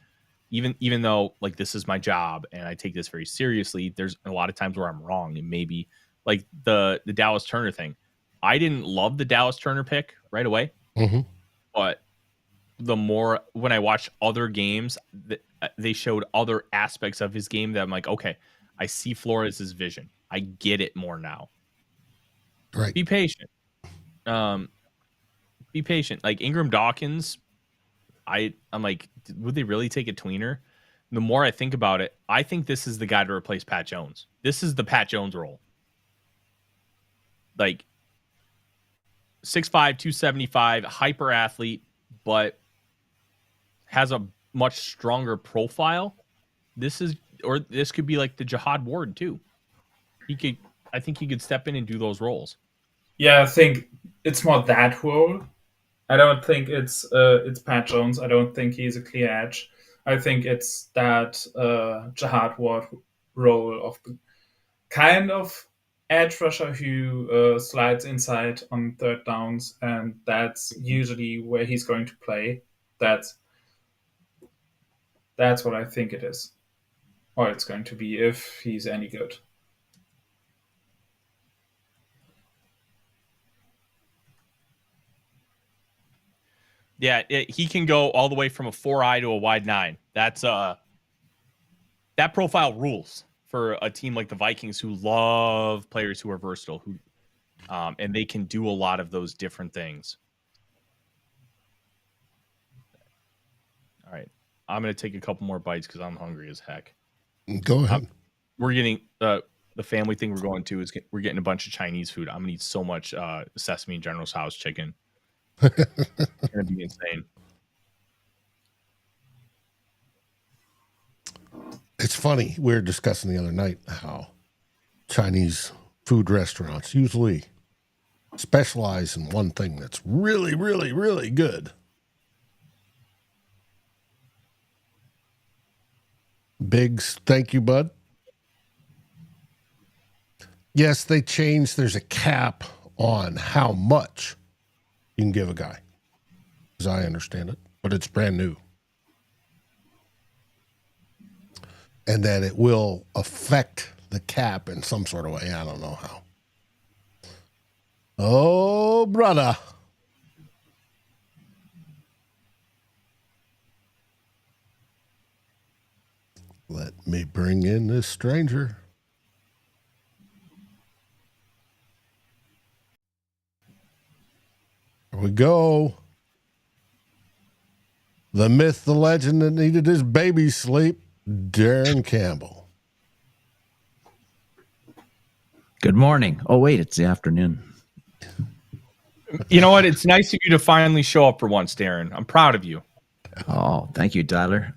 even though like this is my job and I take this very seriously, there's a lot of times where I'm wrong. And maybe like the Dallas Turner thing. I didn't love the Dallas Turner pick right away, but the more when I watched other games, they showed other aspects of his game that I'm like, okay, I see Flores' vision. I get it more now.
Right.
Be patient. Be patient. Like Ingram Dawkins, I'm like, would they really take a tweener? The more I think about it, I think this is the guy to replace Pat Jones. This is the Pat Jones role. Like 6'5", 275, hyper athlete, but has a much stronger profile. This could be like the Jihad Ward too. I think he could step in and do those roles.
Yeah, I think it's more that role. I don't think it's Pat Jones. I don't think he's a clear edge. I think it's that Jihad Ward role of the kind of edge rusher who slides inside on third downs, and that's usually where he's going to play. That's what I think it is, or it's going to be if he's any good.
Yeah, he can go all the way from a 4-eye to a wide 9. That's that profile rules for a team like the Vikings, who love players who are versatile, who and they can do a lot of those different things. All right, I'm gonna take a couple more bites because I'm hungry as heck.
Go ahead.
We're getting the family thing we're going to is we're getting a bunch of Chinese food. I'm gonna eat so much sesame and General Tso's chicken. It's gonna be insane.
It's funny. We were discussing the other night how Chinese food restaurants usually specialize in one thing that's really, really, really good. Biggs, thank you, bud. Yes, they changed. There's a cap on how much you can give a guy, as I understand it, but it's brand new. And that it will affect the cap in some sort of way. I don't know how. Oh, brother. Let me bring in this stranger. Here we go. The myth, the legend that needed his baby sleep, Darren Campbell.
Good morning. Oh, wait, it's the afternoon.
You know what? It's nice of you to finally show up for once, Darren. I'm proud of you.
Oh, thank you, Tyler.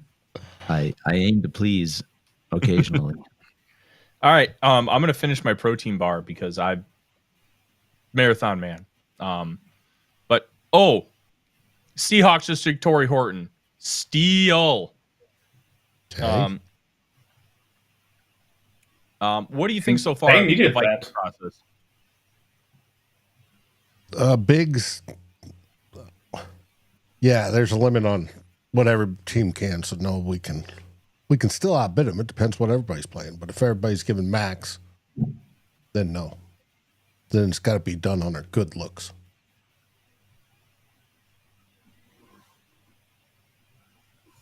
I aim to please occasionally.
All right. I'm going to finish my protein bar because I'm marathon man. But Seahawks just took Torrey Horton. Steal.
Okay.
What do you think so far?
They needed that
process.
Biggs. Yeah, there's a limit on what every team can. So no, we can still outbid them. It depends what everybody's playing. But if everybody's giving max, then no. Then it's got to be done on our good looks.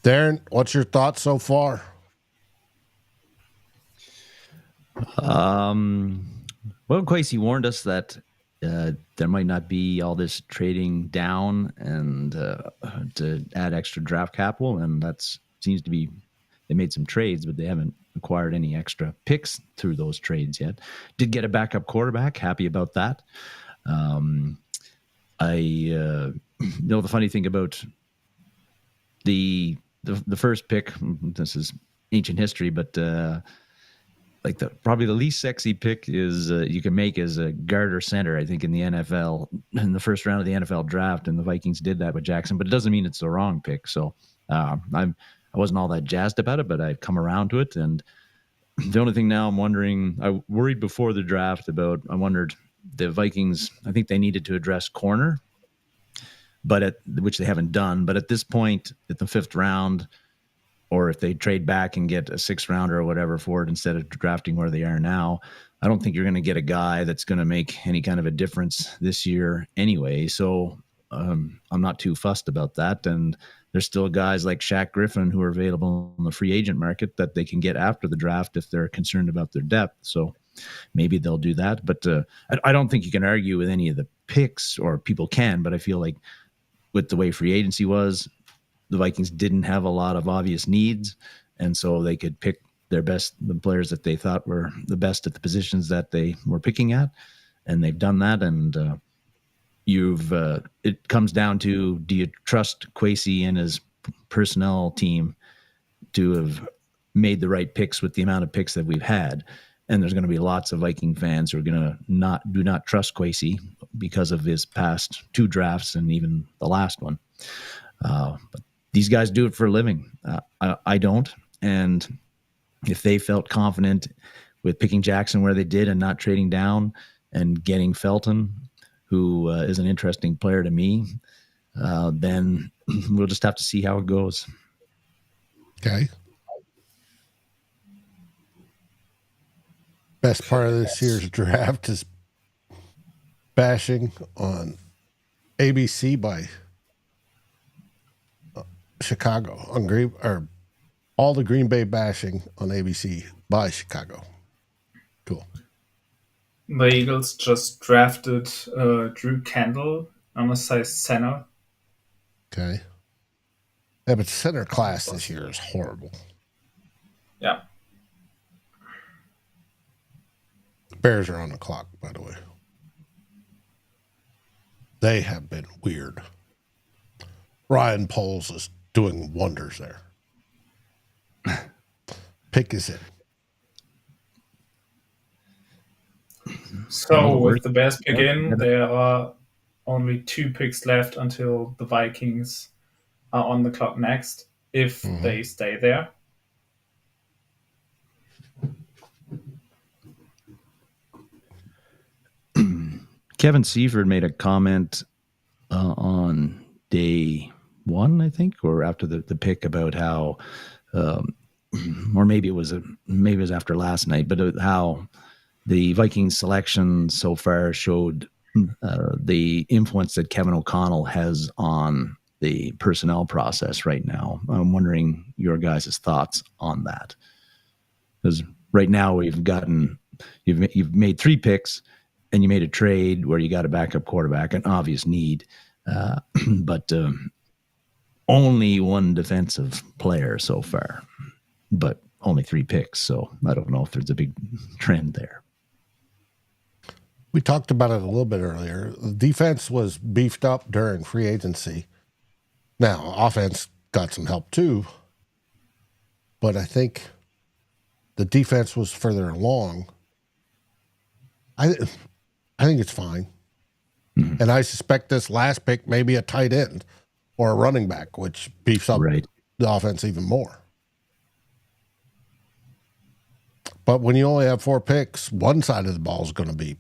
Darren, what's your thoughts so far?
Well, Kwesi warned us that there might not be all this trading down and to add extra draft capital, and that seems to be. They made some trades, but they haven't acquired any extra picks through those trades yet. Did get a backup quarterback. Happy about that. The funny thing about the first pick. This is ancient history, but probably the least sexy pick is you can make as a guard or center, I think, in the NFL in the first round of the NFL draft, and the Vikings did that with Jackson, but it doesn't mean it's the wrong pick. So I wasn't all that jazzed about it, but I've come around to it. And the only thing now I'm wondering, I worried before the draft I wondered the Vikings, I think they needed to address corner, which they haven't done. But at this point, at the 5th round, or if they trade back and get a 6th rounder or whatever for it instead of drafting where they are now, I don't think you're going to get a guy that's going to make any kind of a difference this year anyway. So I'm not too fussed about that. And there's still guys like Shaq Griffin who are available in the free agent market that they can get after the draft if they're concerned about their depth. So maybe they'll do that. But I don't think you can argue with any of the picks, or people can, but I feel like with the way free agency was, the Vikings didn't have a lot of obvious needs, and so they could pick the players that they thought were the best at the positions that they were picking at, and they've done that. And it comes down to, do you trust Kwesi and his personnel team to have made the right picks with the amount of picks that we've had? And there's going to be lots of Viking fans who are going to do not trust Kwesi because of his past 2 drafts and even the last one. But these guys do it for a living. I don't. And if they felt confident with picking Jackson where they did and not trading down and getting Felton, who is an interesting player to me, then we'll just have to see how it goes.
Okay. Best part of this year's draft is bashing on ABC by Chicago on all the Green Bay bashing on ABC by Chicago. Cool.
The Eagles just drafted Drew Kendall on a size center.
Okay. Yeah, but center class this year is horrible.
Yeah.
Bears are on the clock, by the way. They have been weird. Ryan Poles is doing wonders there. Pick is in.
So with the Bears pick in, there are only 2 picks left until the Vikings are on the clock next, if they stay there.
Kevin Seifert made a comment on day 1, I think, or after the pick, about how, or maybe it was after last night, but how the Vikings selection so far showed the influence that Kevin O'Connell has on the personnel process right now. I'm wondering your guys' thoughts on that, because right now you've made 3 picks. And you made a trade where you got a backup quarterback, an obvious need, but only 1 defensive player so far, but only 3 picks. So I don't know if there's a big trend there.
We talked about it a little bit earlier. The defense was beefed up during free agency. Now, offense got some help too, but I think the defense was further along. I think it's fine. Mm-hmm. And I suspect this last pick may be a tight end or a running back, which beefs up
Right.
the offense even more. But when you only have 4 picks, one side of the ball is going to be,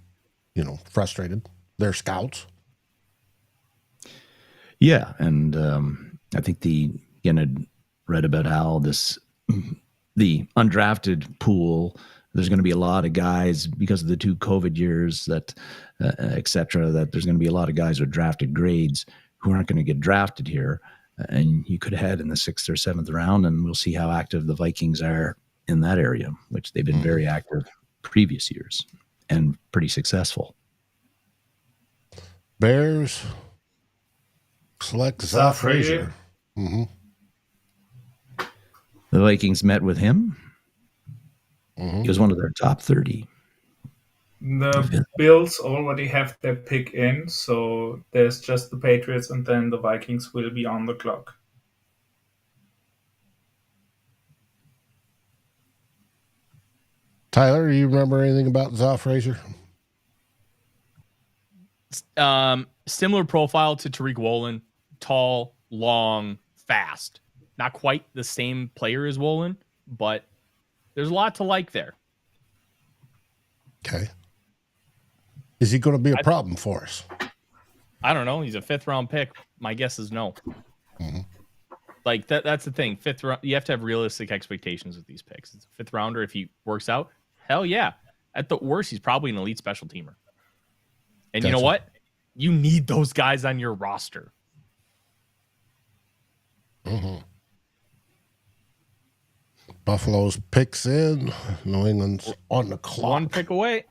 frustrated. They're scouts.
Yeah, and I think I read about how the undrafted pool, there's going to be a lot of guys because of the 2 COVID years that, et cetera, that there's going to be a lot of guys with drafted grades who aren't going to get drafted here. And you could head in the 6th or 7th round, and we'll see how active the Vikings are in that area, which they've been very active previous years and pretty successful.
Bears select Zach Frazier. Mm-hmm.
The Vikings met with him. He was one of their top 30.
The Bills already have their pick in, so there's just the Patriots, and then the Vikings will be on the clock.
Tyler, you remember anything about Zach Frazier?
Similar profile to Tariq Woolen. Tall, long, fast. Not quite the same player as Woolen, but there's a lot to like there.
Okay. Is he going to be a problem for us?
I don't know. He's a 5th round pick. My guess is no.
Mm-hmm.
Like that's the thing. 5th round, you have to have realistic expectations with these picks. It's a 5th rounder. If he works out, hell yeah. At the worst, he's probably an elite special teamer. And you know what? You need those guys on your roster.
Mm-hmm. Buffalo's picks in. New England's on the clock.
1 pick away.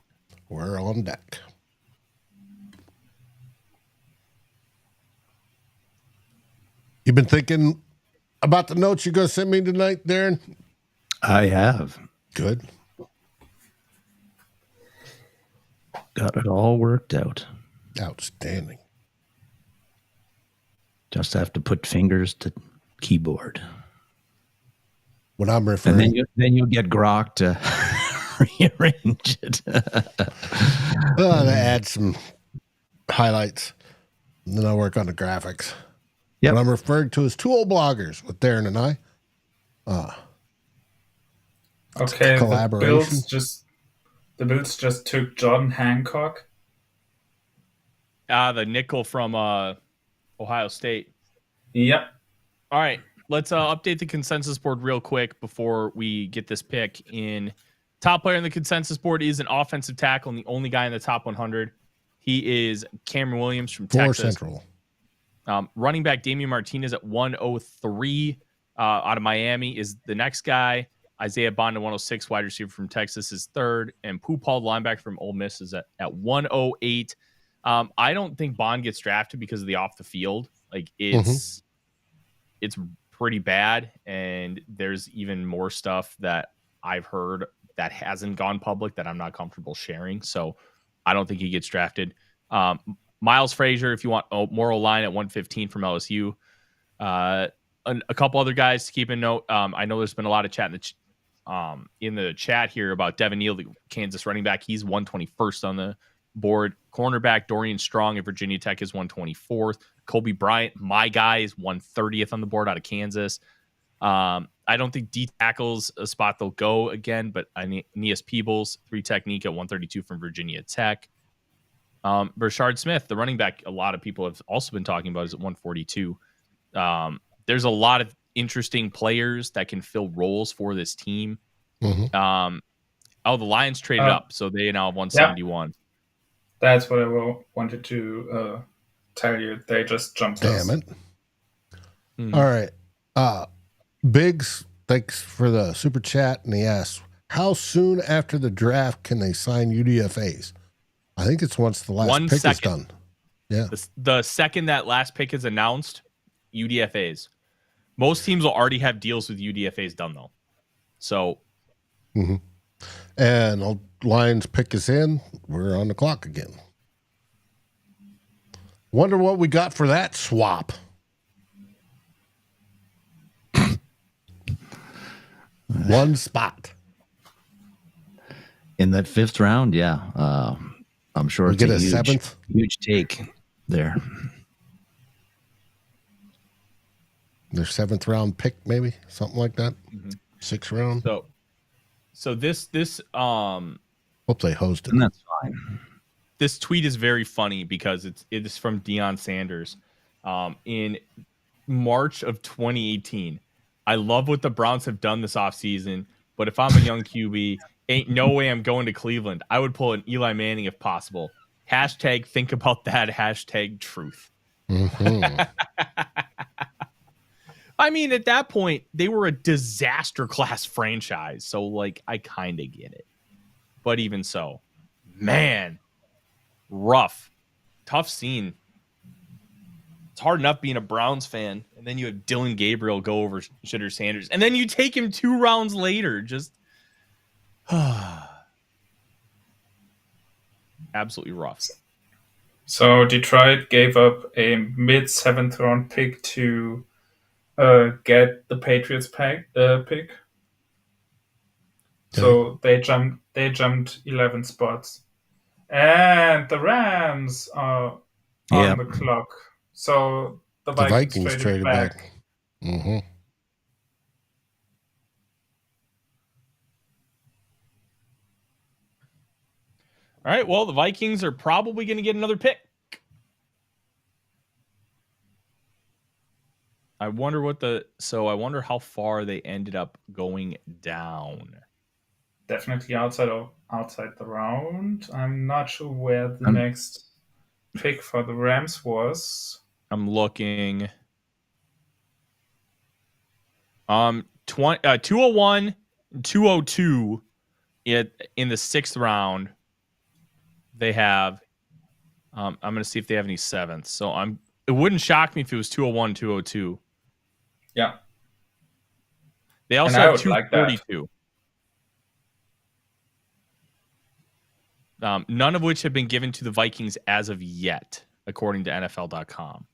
We're on deck. You've been thinking about the notes you're going to send me tonight, Darren?
I have.
Good.
Got it all worked out.
Outstanding.
Just have to put fingers to keyboard.
What I'm referring,
and then you'll get Grok to rearrange it.
to add some highlights, and then I'll work on the graphics.
Yep.
What I'm referring to is 2 old bloggers with Darren and I.
Okay,
collaboration.
The Bills just took John Hancock.
The nickel from Ohio State.
Yep.
All right. Let's update the consensus board real quick before we get this pick in. Top player in the consensus board is an offensive tackle and the only guy in the top 100. He is Cameron Williams from Texas.
Central.
Running back Damian Martinez at 103 out of Miami is the next guy. Isaiah Bond at 106, wide receiver from Texas, is 3rd. And Pooh-Paul, linebacker from Ole Miss, is at 108. I don't think Bond gets drafted because of the off the field. Like it's pretty bad, and there's even more stuff that I've heard that hasn't gone public that I'm not comfortable sharing. So I don't think he gets drafted. Miles Frazier, if you want more line at 115 from LSU. A couple other guys to keep in note. I know there's been a lot of chat in the chat here about Devin Neal, the Kansas running back. He's 121st on the board. Cornerback Dorian Strong at Virginia Tech is 124th. Kobe Bryant, my guy, is 130th on the board out of Kansas. I don't think D tackles a spot they'll go again, but Aeneas Peebles, 3 technique at 132 from Virginia Tech. Brashard Smith, the running back, a lot of people have also been talking about, is at 142. There's a lot of interesting players that can fill roles for this team.
Mm-hmm.
The Lions traded up, so they now have 171.
Yeah. That's what I wanted to tell you. They just jumped us.
Damn it. All right. Biggs, thanks for the super chat. And he asks, how soon after the draft can they sign UDFAs? I think it's once the last pick is done. Yeah.
The second that last pick is announced, UDFAs. Most teams will already have deals with UDFAs done, though. So.
Mm-hmm. And Lions pick is in. We're on the clock again. Wonder what we got for that swap. One spot.
In that 5th round, yeah. I'm sure
we
it's
get a
huge,
7th.
Huge take there.
Their 7th round pick, maybe something like that. 6th round.
So this
hope they hosted.
And that's fine.
This tweet is very funny because it is from Deion Sanders in March of 2018. I love what the Browns have done this offseason, but if I'm a young QB, ain't no way I'm going to Cleveland. I would pull an Eli Manning if possible. Hashtag think about that. Hashtag truth.
Mm-hmm.
I mean, at that point, they were a disaster class franchise. So, like, I kind of get it. But even so, man, rough, tough scene. It's hard enough being a Browns fan. And then you have Dylan Gabriel go over Shitter Sanders. And then you take him 2 rounds later. Just absolutely rough.
So Detroit gave up a mid-7th round pick to get the Patriots pick. So they jumped 11 spots. And the Rams are on the clock. So the Vikings traded back.
Mm-hmm.
All right, well, the Vikings are probably going to get another pick. I wonder how far they ended up going down.
Definitely outside the round. I'm not sure where the next pick for the Rams was.
I'm looking. 201, 202 in the 6th round. They have. I'm going to see if they have any 7th. So it wouldn't shock me if it was 201, 202.
Yeah.
They also have 242. None of which have been given to the Vikings as of yet, according to NFL.com.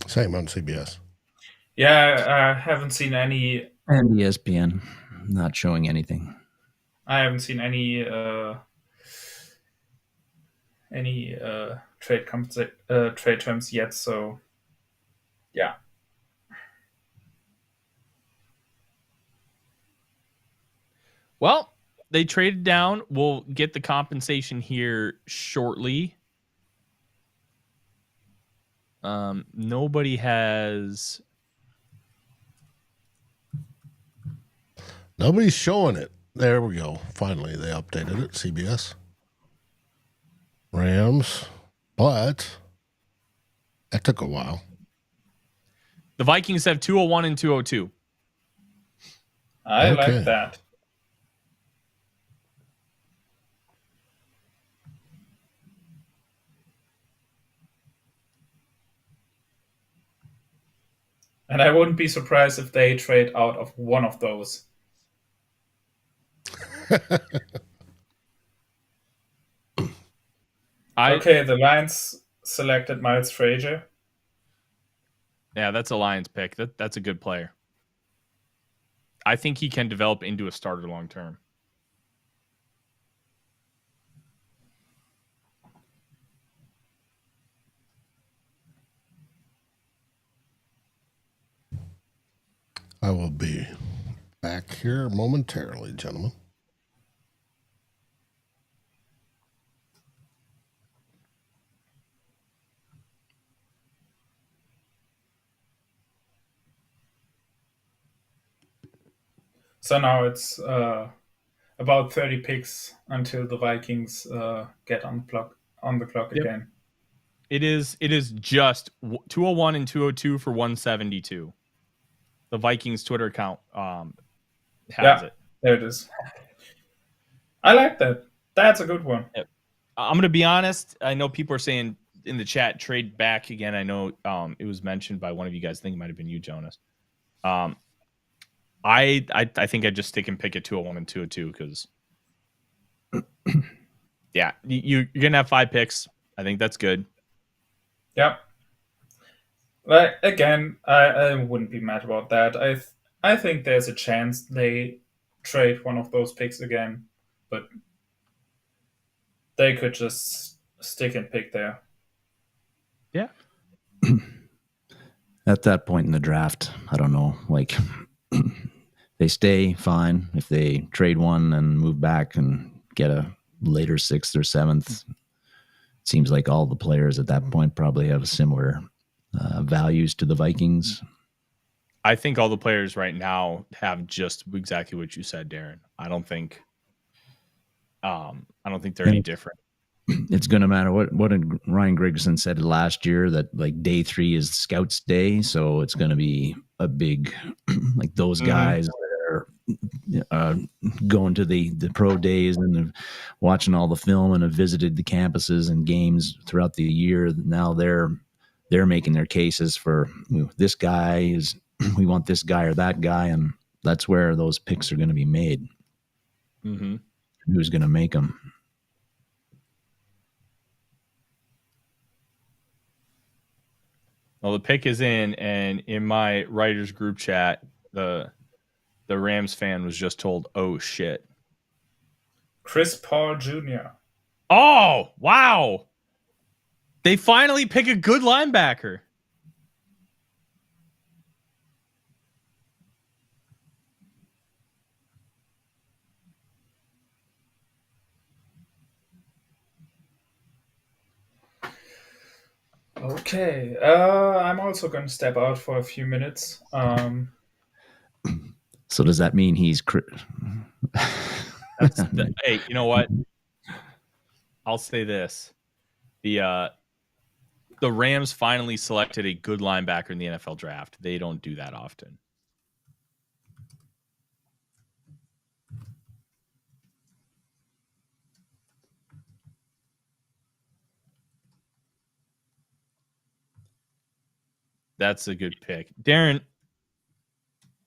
Same on CBS.
Yeah, I haven't seen any.
And ESPN not showing anything.
I haven't seen any trade terms yet. So, yeah.
Well, they traded down. We'll get the compensation here shortly. Nobody's
showing it. There we go. Finally, they updated it. CBS. Rams. But that took a while.
The Vikings have 201 and 202.
I like that. And I wouldn't be surprised if they trade out of one of those. Okay, the Lions selected Miles Frazier.
Yeah, that's a Lions pick. That's a good player. I think he can develop into a starter long term.
I will be back here momentarily, gentlemen.
So now it's about 30 picks until the Vikings get on the clock again.
It is just 201 and 202 for 172. The Vikings Twitter account has it.
There it is. I like that. That's a good one.
Yep. I'm going to be honest. I know people are saying in the chat, trade back again. I know it was mentioned by one of you guys. I think it might have been you, Jonas. I think I'd just stick and pick at 201 and 202 because, yeah, you're going to have 5 picks. I think that's good.
Yep. But again, I wouldn't be mad about that. I think there's a chance they trade one of those picks again, but they could just stick and pick there.
Yeah.
At that point in the draft, I don't know, like they stay fine. If they trade one and move back and get a later 6th or 7th, it seems like all the players at that point probably have similar values to the Vikings.
I think all the players right now have just exactly what you said, Darren. I don't think they're any different.
It's going to matter what Ryan Grigson said last year, that like day 3 is Scouts Day. So it's going to be a big, like those guys that are going to the pro days and watching all the film and have visited the campuses and games throughout the year. Now they're making their cases for this guy we want this guy or that guy. And that's where those picks are going to be made.
Mm-hmm.
Who's going to make them?
Well, the pick is in, and in my writers group chat, the Rams fan was just told, "Oh shit,
Chris Paul Jr."
Oh wow! They finally pick a good linebacker.
Okay, I'm also going to step out for a few minutes.
So does that mean he's?
Hey, you know what? I'll say this: the Rams finally selected a good linebacker in the NFL draft. They don't do that often. That's a good pick, Darren.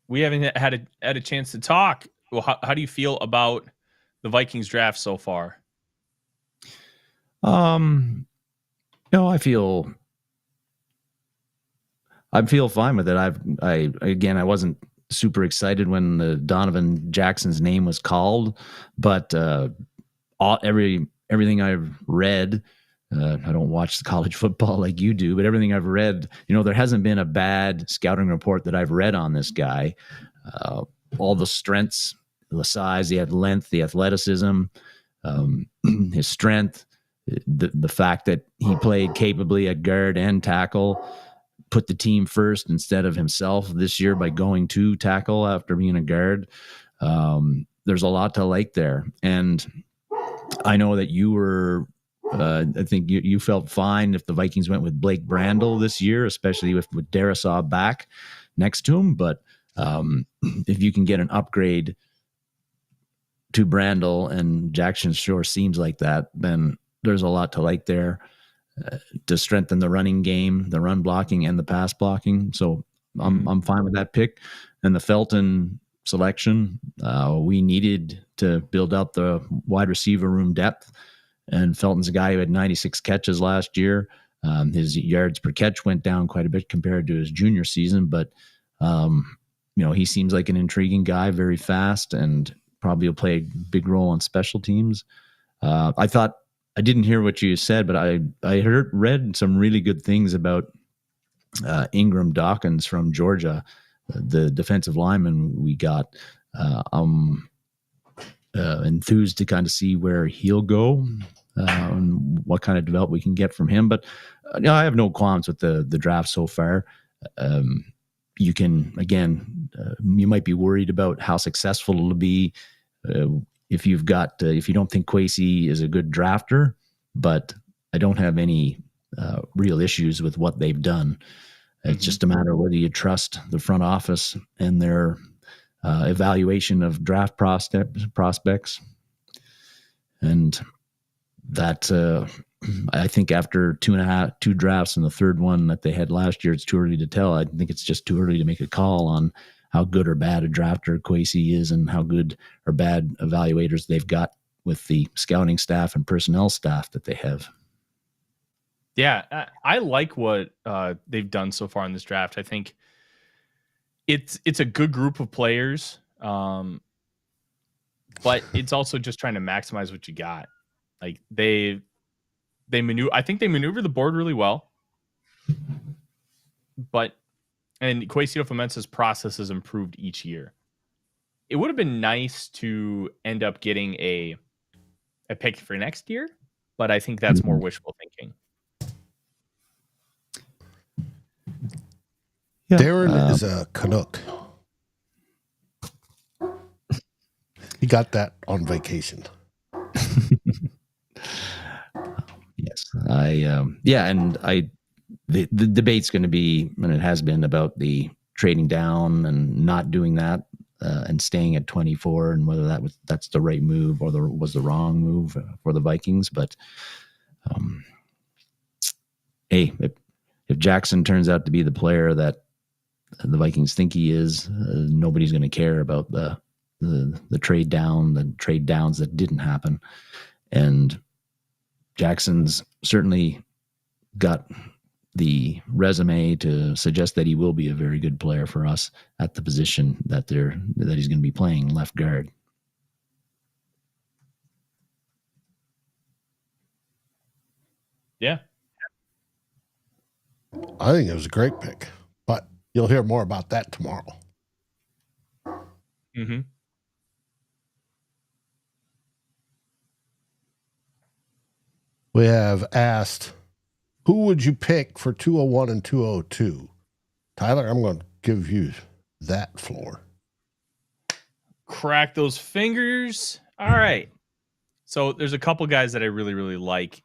We haven't had a chance to talk. Well, how do you feel about the Vikings draft so far?
No, I feel fine with it. I wasn't super excited when the Donovan Jackson's name was called, but everything I've read, I don't watch the college football like you do, but everything I've read, there hasn't been a bad scouting report that I've read on this guy. All the strengths, the size, the length, the athleticism, his strength, the fact that he played capably at guard and tackle, put the team first instead of himself this year by going to tackle after being a guard. There's a lot to like there. And I know that you were, I think you felt fine if the Vikings went with Blake Brandel this year, especially with Darisaw back next to him. But if you can get an upgrade to Brandel, and Jackson sure seems like that, then there's a lot to like there to strengthen the running game, the run blocking and the pass blocking. So I'm fine with that pick. And the Felton selection, we needed to build out the wide receiver room depth. And Felton's a guy who had 96 catches last year. His yards per catch went down quite a bit compared to his junior season, but he seems like an intriguing guy, very fast, and probably will play a big role on special teams. I didn't hear what you said, but I read some really good things about Ingram Dawkins from Georgia, the defensive lineman we got. Enthused to kind of see where he'll go and what kind of development we can get from him. But I have no qualms with the draft so far. You can, again, you might be worried about how successful it'll be if you don't think Kwesi is a good drafter, but I don't have any real issues with what they've done. It's just a matter of whether you trust the front office and their evaluation of draft prospects. And that, I think after two drafts and the third one that they had last year, it's too early to tell. I think it's just too early to make a call on how good or bad a drafter Kwesi is and how good or bad evaluators they've got with the scouting staff and personnel staff that they have.
Yeah, I like what they've done so far in this draft. I think it's a good group of players, but it's also just trying to maximize what you got. Like I think they maneuver the board really well, but And Kwesi Adofo-Mensah's process has improved each year. It would have been nice to end up getting a pick for next year, but I think that's more wishful thinking.
Yeah. Darren is a Canuck. He got that on vacation.
Yes, the debate's going to be, and it has been, about the trading down and not doing that, and staying at 24, and whether that's the right move or was the wrong move for the Vikings. But hey, if Jackson turns out to be the player that the Vikings think he is, nobody's going to care about the trade down, the trade downs that didn't happen. And Jackson's certainly got the resume to suggest that he will be a very good player for us at the position that he's going to be playing, left guard.
Yeah.
I think it was a great pick, but you'll hear more about that tomorrow.
Mm-hmm.
We have asked, who would you pick for 201 and 202? Tyler, I'm going to give you that floor.
Crack those fingers. All right. So there's a couple guys that I really, really like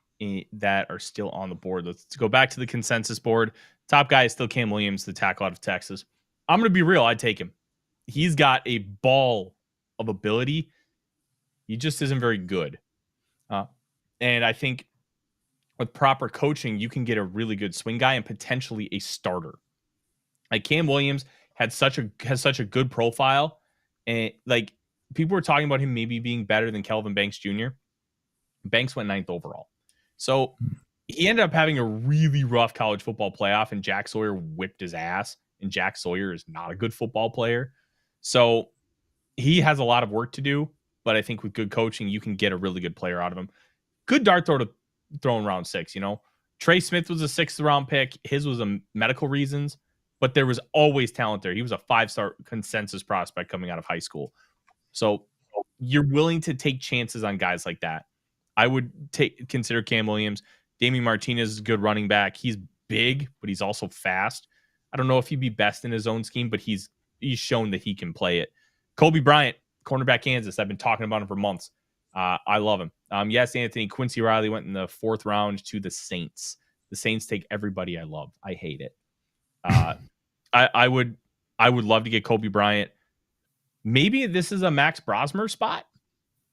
that are still on the board. Let's go back to the consensus board. Top guy is still Cam Williams, the tackle out of Texas. I'm going to be real. I'd take him. He's got a ball of ability. He just isn't very good. And I think with proper coaching, you can get a really good swing guy and potentially a starter. Like Cam Williams has such a good profile, and like people were talking about him maybe being better than Kelvin Banks Jr. Banks went 9th overall. So he ended up having a really rough college football playoff, and Jack Sawyer whipped his ass, and Jack Sawyer is not a good football player. So he has a lot of work to do, but I think with good coaching, you can get a really good player out of him. Good dart throw to throw in round 6, Trey Smith was a 6th round pick. His was a medical reasons, but there was always talent there. He was a 5-star consensus prospect coming out of high school. So you're willing to take chances on guys like that. I would consider Cam Williams. Damian Martinez is a good running back. He's big, but he's also fast. I don't know if he'd be best in his own scheme, but he's shown that he can play it. Kobe Bryant, cornerback Kansas. I've been talking about him for months. I love him. Yes, Anthony, Quincy Riley went in the 4th round to the Saints. The Saints take everybody I love. I hate it. I would love to get Kobe Bryant. Maybe this is a Max Brosmer spot,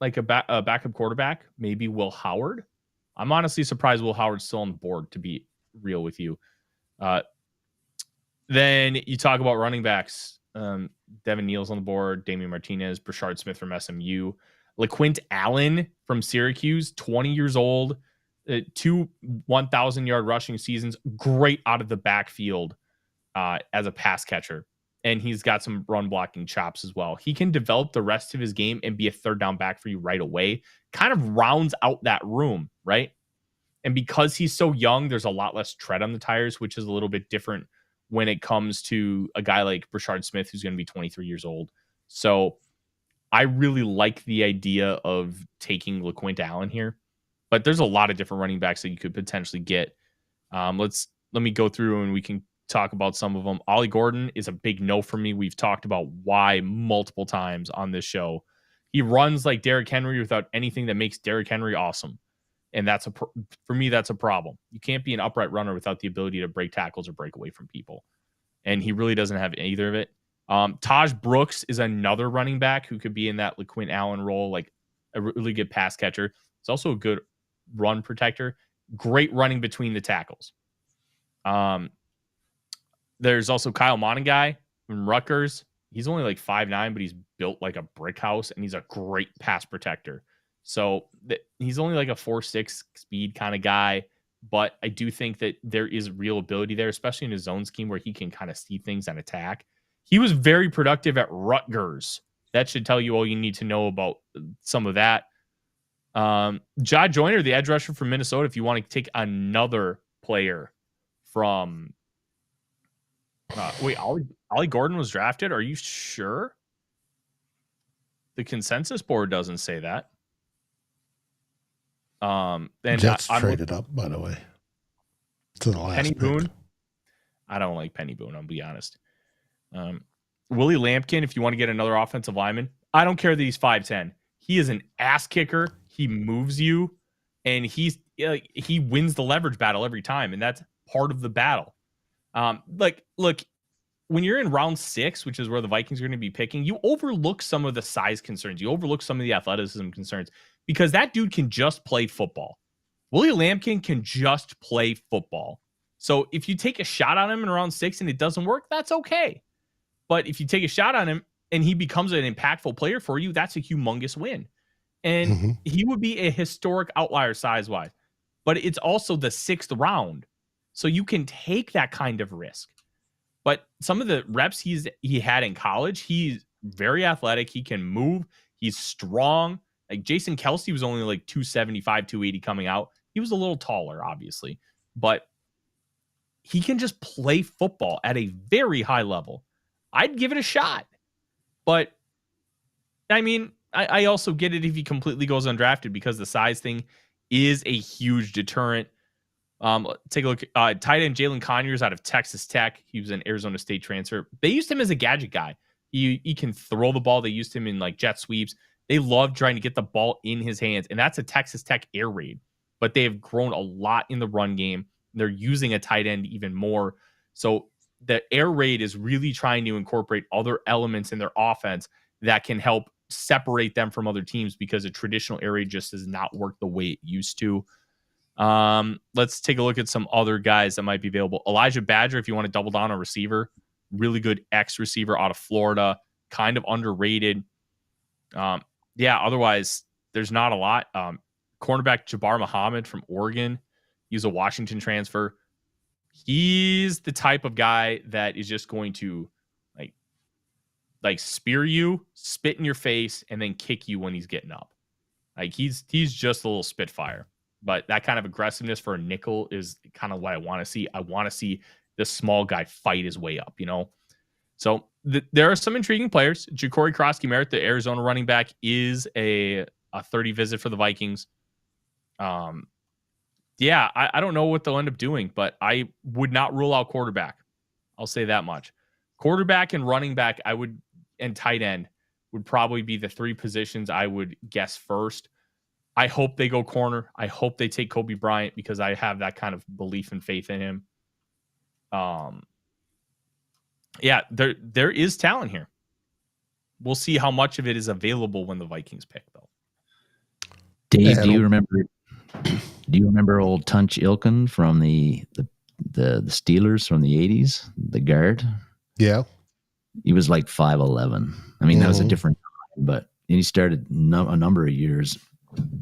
like a backup quarterback. Maybe Will Howard. I'm honestly surprised Will Howard's still on the board, to be real with you. Then you talk about running backs. Devin Neal's on the board. Damian Martinez, Brashard Smith from SMU. LaQuint Allen from Syracuse, 20 years old, 2 1,000-yard rushing seasons, great out of the backfield as a pass catcher. And he's got some run blocking chops as well. He can develop the rest of his game and be a 3rd down back for you right away. Kind of rounds out that room, right? And because he's so young, there's a lot less tread on the tires, which is a little bit different when it comes to a guy like Brashard Smith, who's going to be 23 years old. So I really like the idea of taking LaQuint Allen here, but there's a lot of different running backs that you could potentially get. Let me go through and we can talk about some of them. Ollie Gordon is a big no for me. We've talked about why multiple times on this show. He runs like Derrick Henry without anything that makes Derrick Henry awesome. And for me, that's a problem. You can't be an upright runner without the ability to break tackles or break away from people. And he really doesn't have either of it. Taj Brooks is another running back who could be in that LaQuint Allen role, like a really good pass catcher. He's also a good run protector. Great running between the tackles. There's also Kyle Monangai from Rutgers. He's only like 5'9", but he's built like a brick house, and he's a great pass protector. So he's only like a 4.6 speed kind of guy, but I do think that there is real ability there, especially in his zone scheme where he can kind of see things and attack. He was very productive at Rutgers. That should tell you all you need to know about some of that. Jai Joyner, the edge rusher from Minnesota, if you want to take another player from Wait, Ollie Gordon was drafted? Are you sure? The consensus board doesn't say that. And
Jets traded up, by the way, to the last
Penny
pick.
Boone. I don't like Penny Boone, I'll be honest. Willie Lampkin, if you want to get another offensive lineman, I don't care that he's 5'10". He is an ass kicker. He moves you, and he wins the leverage battle every time, and that's part of the battle. Look, when you're in round 6, which is where the Vikings are going to be picking, you overlook some of the size concerns. You overlook some of the athleticism concerns because that dude can just play football. Willie Lampkin can just play football. So if you take a shot on him in round 6 and it doesn't work, that's okay. But if you take a shot on him and he becomes an impactful player for you, that's a humongous win. And he would be a historic outlier size-wise. But it's also the 6th round. So you can take that kind of risk. But some of the reps he had in college, he's very athletic. He can move. He's strong. Like Jason Kelce was only like 275, 280 coming out. He was a little taller, obviously. But he can just play football at a very high level. I'd give it a shot. But, I mean, I also get it if he completely goes undrafted because the size thing is a huge deterrent. Take a look. Tight end Jalen Conyers out of Texas Tech. He was an Arizona State transfer. They used him as a gadget guy. He can throw the ball. They used him in like jet sweeps. They love trying to get the ball in his hands, and that's a Texas Tech air raid. But they have grown a lot in the run game. They're using a tight end even more. So the air raid is really trying to incorporate other elements in their offense that can help separate them from other teams because a traditional air raid just does not work the way it used to. Let's take a look at some other guys that might be available. Elijah Badger, if you want to double down on receiver, really good X receiver out of Florida, kind of underrated. Otherwise there's not a lot. Cornerback Jabbar Muhammad from Oregon. He's a Washington transfer. He's the type of guy that is just going to like spear you, spit in your face, and then kick you when he's getting up. Like he's just a little spitfire. But that kind of aggressiveness for a nickel is kind of what I want to see. I want to see this small guy fight his way up, you know? So there are some intriguing players. Ja'Cory Krosky-Merritt, the Arizona running back, is a 30 visit for the Vikings. I don't know what they'll end up doing, but I would not rule out quarterback. I'll say that much. Quarterback and running back, and tight end would probably be the 3 positions I would guess first. I hope they go corner. I hope they take Kobe Bryant because I have that kind of belief and faith in him. There is talent here. We'll see how much of it is available when the Vikings pick, though.
Dave, do you remember old Tunch Ilkin from the Steelers from the 80s, the guard? Yeah. He was like 5'11". I mean, that was a different time, but he started a number of years.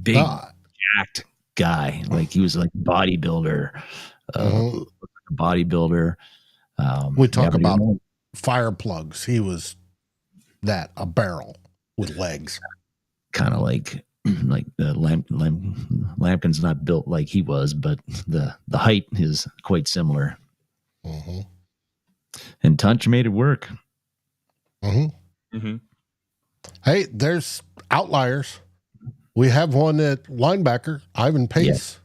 Big, jacked guy. Like he was like a bodybuilder.
We talk about fire plugs. He was a barrel with legs.
Kind of like the Lampkin's not built like he was, but the height is quite similar. And Tunch made it work.
Hey, there's outliers. We have one at linebacker, Ivan Pace.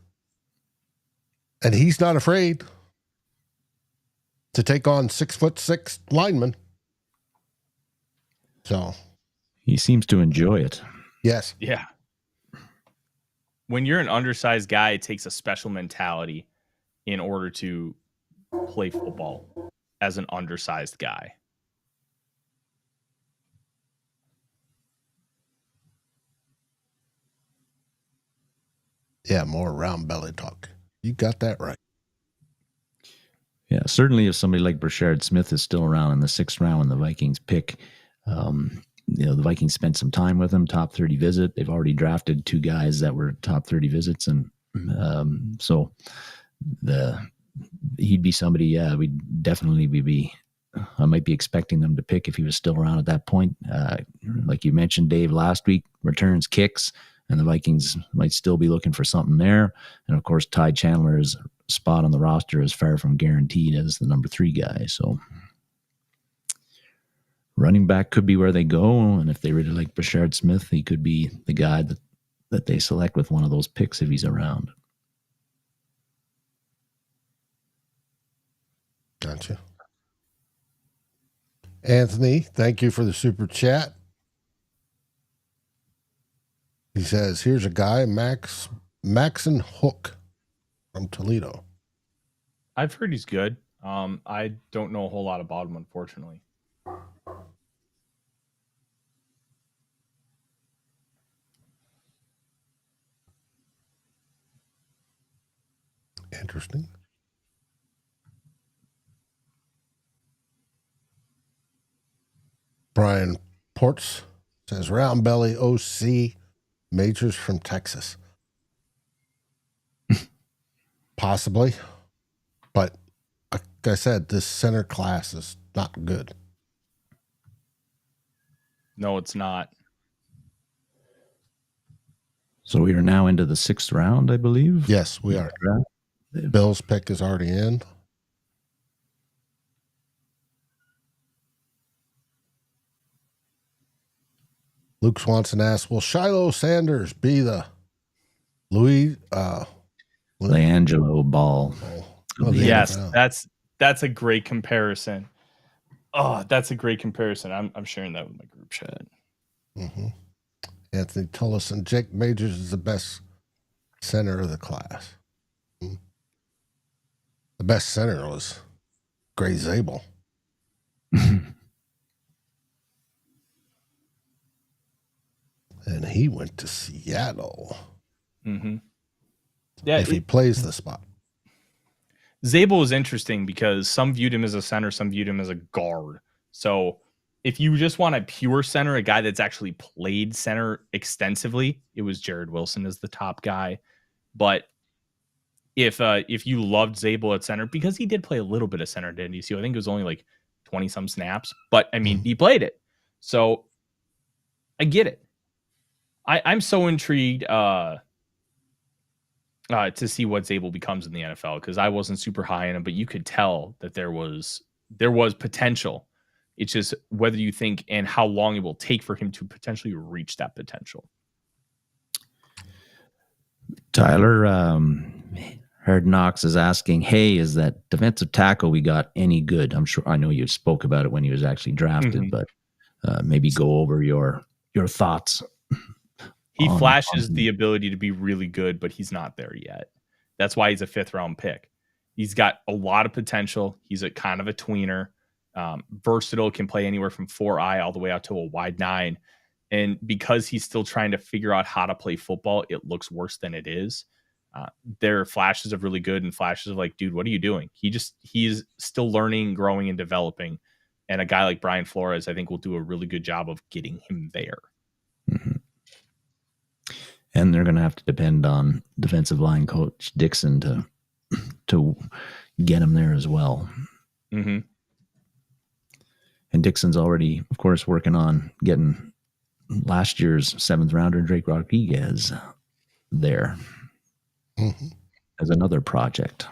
Yeah. And he's not afraid to take on 6'6" linemen. So
he seems to enjoy it.
Yes.
Yeah. When you're an undersized guy, it takes a special mentality in order to play football as an undersized guy.
Yeah, more round belly talk. You got that right.
Yeah, certainly if somebody like Brashard Smith is still around in the 6th round when the Vikings pick, the Vikings spent some time with him, top 30 visit. They've already drafted 2 guys that were top 30 visits. And so he'd be somebody, we'd definitely I might be expecting them to pick if he was still around at that point. Like you mentioned, Dave, last week, returns kicks. And the Vikings might still be looking for something there. And, of course, Ty Chandler's spot on the roster is far from guaranteed as the number 3 guy. So running back could be where they go, and if they really like Brashard Smith, he could be the guy that they select with one of those picks if he's around.
Gotcha. Anthony, thank you for the super chat. He says, here's a guy, Maxon Hook from Toledo.
I've heard he's good. I don't know a whole lot about him, unfortunately.
Interesting. Brian Ports says, round belly OC majors from Texas. Possibly. But like I said, this center class is not good.
No, it's not.
So we are now into the 6th round, I believe.
Yes, we are. Bill's pick is already in. Luke Swanson asks, will Shiloh Sanders be the
LeAngelo Ball?
Yes, that's a great comparison. Oh, that's a great comparison. I'm sharing that with my group chat.
Mm-hmm. Anthony Tullison, Jake Majors is the best center of the class. Mm-hmm. The best center was Gray Zabel. And he went to Seattle.
Mm-hmm. Yeah,
if he plays the spot.
Zabel was interesting because some viewed him as a center, some viewed him as a guard. So if you just want a pure center, a guy that's actually played center extensively, it was Jared Wilson as the top guy. But if you loved Zabel at center, because he did play a little bit of center at NDCU, I think it was only like 20 some snaps, but I mean, he played it. So I get it. I'm so intrigued to see what Zabel becomes in the NFL, because I wasn't super high in him, but you could tell that there was potential. It's just whether you think and how long it will take for him to potentially reach that potential.
Tyler, Hard Knocks is asking, hey, is that defensive tackle we got any good? I know you spoke about it when he was actually drafted, but maybe go over your thoughts.
He flashes the ability to be really good, but he's not there yet. That's why he's a 5th round pick. He's got a lot of potential. He's a kind of a tweener, versatile, can play anywhere from 4i all the way out to a wide 9. And because he's still trying to figure out how to play football, it looks worse than it is. There are flashes of really good and flashes of like, dude, what are you doing? He's still learning, growing, and developing. And a guy like Brian Flores, I think, will do a really good job of getting him there.
Mm-hmm. And they're going to have to depend on defensive line coach Dixon to get him there as well.
Mm-hmm.
And Dixon's already, of course, working on getting last year's 7th rounder Drake Rodriguez there as another project.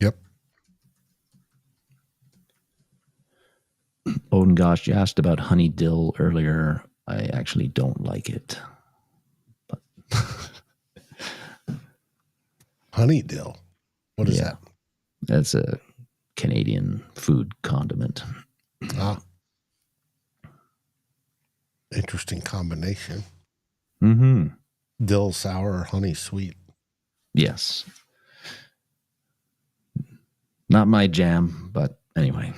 Yep.
Oh, gosh, you asked about honey dill earlier. I actually don't like it. But
honey dill? What is that?
That's a Canadian food condiment.
Interesting combination.
Mm-hmm.
Dill sour, honey sweet.
Yes. Not my jam, but anyway.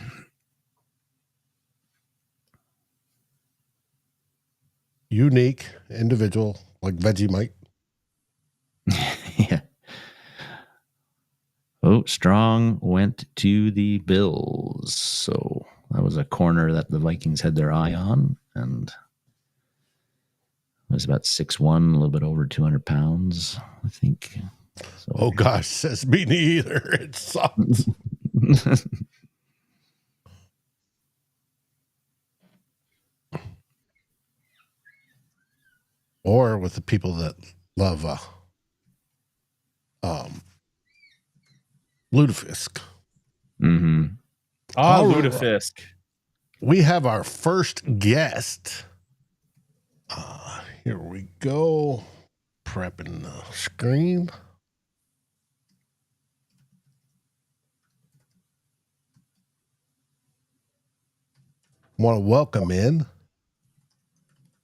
Unique individual like Vegemite.
Yeah. Oh, Strong went to the Bills. So that was a corner that the Vikings had their eye on, and it was about 6'1", a little bit over 200 pounds, I think. So,
oh gosh, says me neither. It sucks. Or with the people that love lutefisk.
Mm-hmm.
Ludafisk.
We have our first guest. Here we go. Prepping the screen. Want to welcome in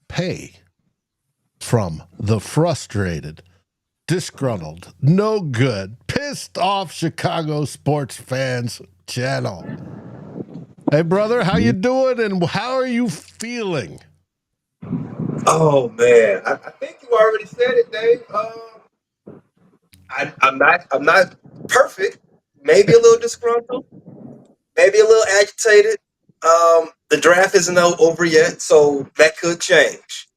Pay from the frustrated, disgruntled, no good, pissed off Chicago sports fans channel. Hey, brother, how you doing and how are you feeling?
Oh man, I think you already said it, Dave. I'm not perfect. Maybe a little disgruntled. Maybe a little agitated. The draft isn't over yet, so that could change.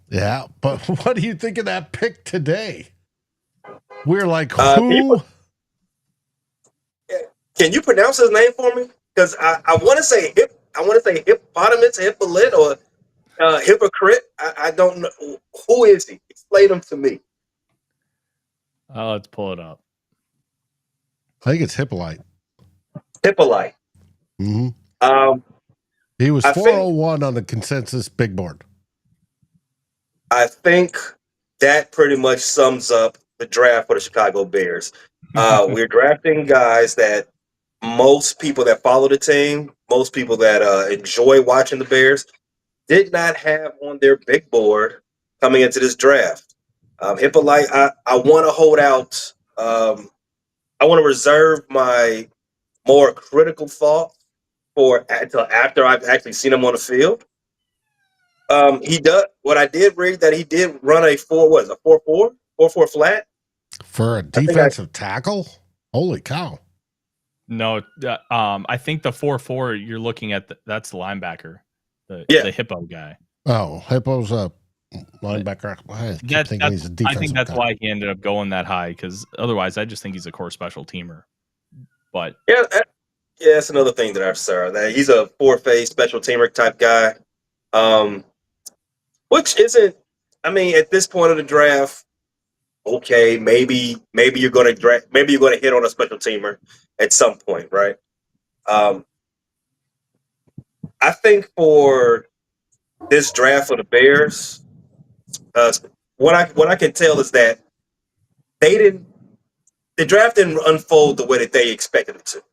Yeah, but what do you think of that pick today? We're like, who?
Can you pronounce his name for me? Because I want to say hippopotamus, hippolyte, or hypocrite. I don't know. Who is he? Explain him to me.
Let's pull it up.
I think it's Hippolyte.
Hippolyte.
Mm-hmm. He was 401 on the consensus big board.
I think that pretty much sums up the draft for the Chicago Bears. We're drafting guys that most people that follow the team, most people that enjoy watching the Bears, did not have on their big board coming into this draft. Hippolyte, I want to hold out. I want to reserve my more critical thought until after I've actually seen him on the field. He does. What I did read that he did run a 4.4 flat
for a defensive tackle. Holy cow!
No, I think the 4.4 you're looking at that's the linebacker, the hippo guy.
Oh, Hippo's a linebacker. I think
that's why he ended up going that high, because otherwise, I just think he's a core special teamer. But
yeah, that's another thing that I've saw. That he's a 4-phase special teamer type guy. Which isn't, I mean, at this point of the draft, okay, maybe you're going to hit on a special teamer at some point, right? I think for this draft for the Bears, what I can tell is that the draft didn't unfold the way that they expected it to,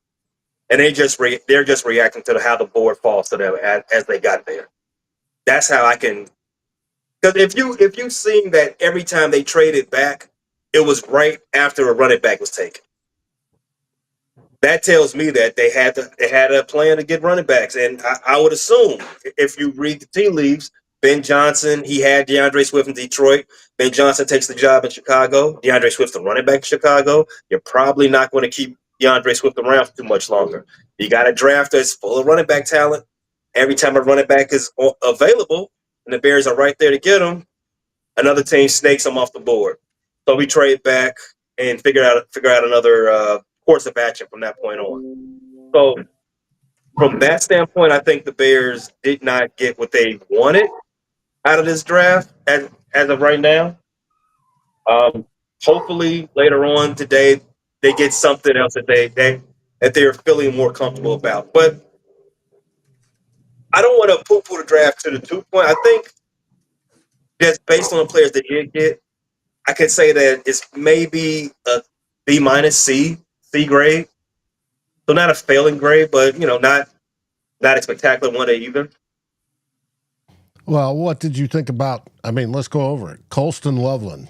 and they're just reacting to how the board falls to them as they got there. That's how I can. Because if you've seen that every time they traded back, it was right after a running back was taken. That tells me that they had a plan to get running backs, and I would assume if you read the tea leaves, Ben Johnson, he had DeAndre Swift in Detroit. Ben Johnson takes the job in Chicago. DeAndre Swift's the running back in Chicago. You're probably not going to keep DeAndre Swift around for too much longer. You got a draft that's full of running back talent. Every time a running back is available, and the Bears are right there to get him, another team snakes them off the board. So we trade back and figure out another course of action from that point on. So from that standpoint, I think the Bears did not get what they wanted out of this draft as of right now. Hopefully later on today they get something else that they're feeling more comfortable about. But I don't want to poo-poo the draft to the 2 point. I think just based on the players they did get, I can say that it's maybe a B- C grade. So not a failing grade, but not a spectacular one either.
Well, what did you think about? I mean, let's go over it. Colston Loveland,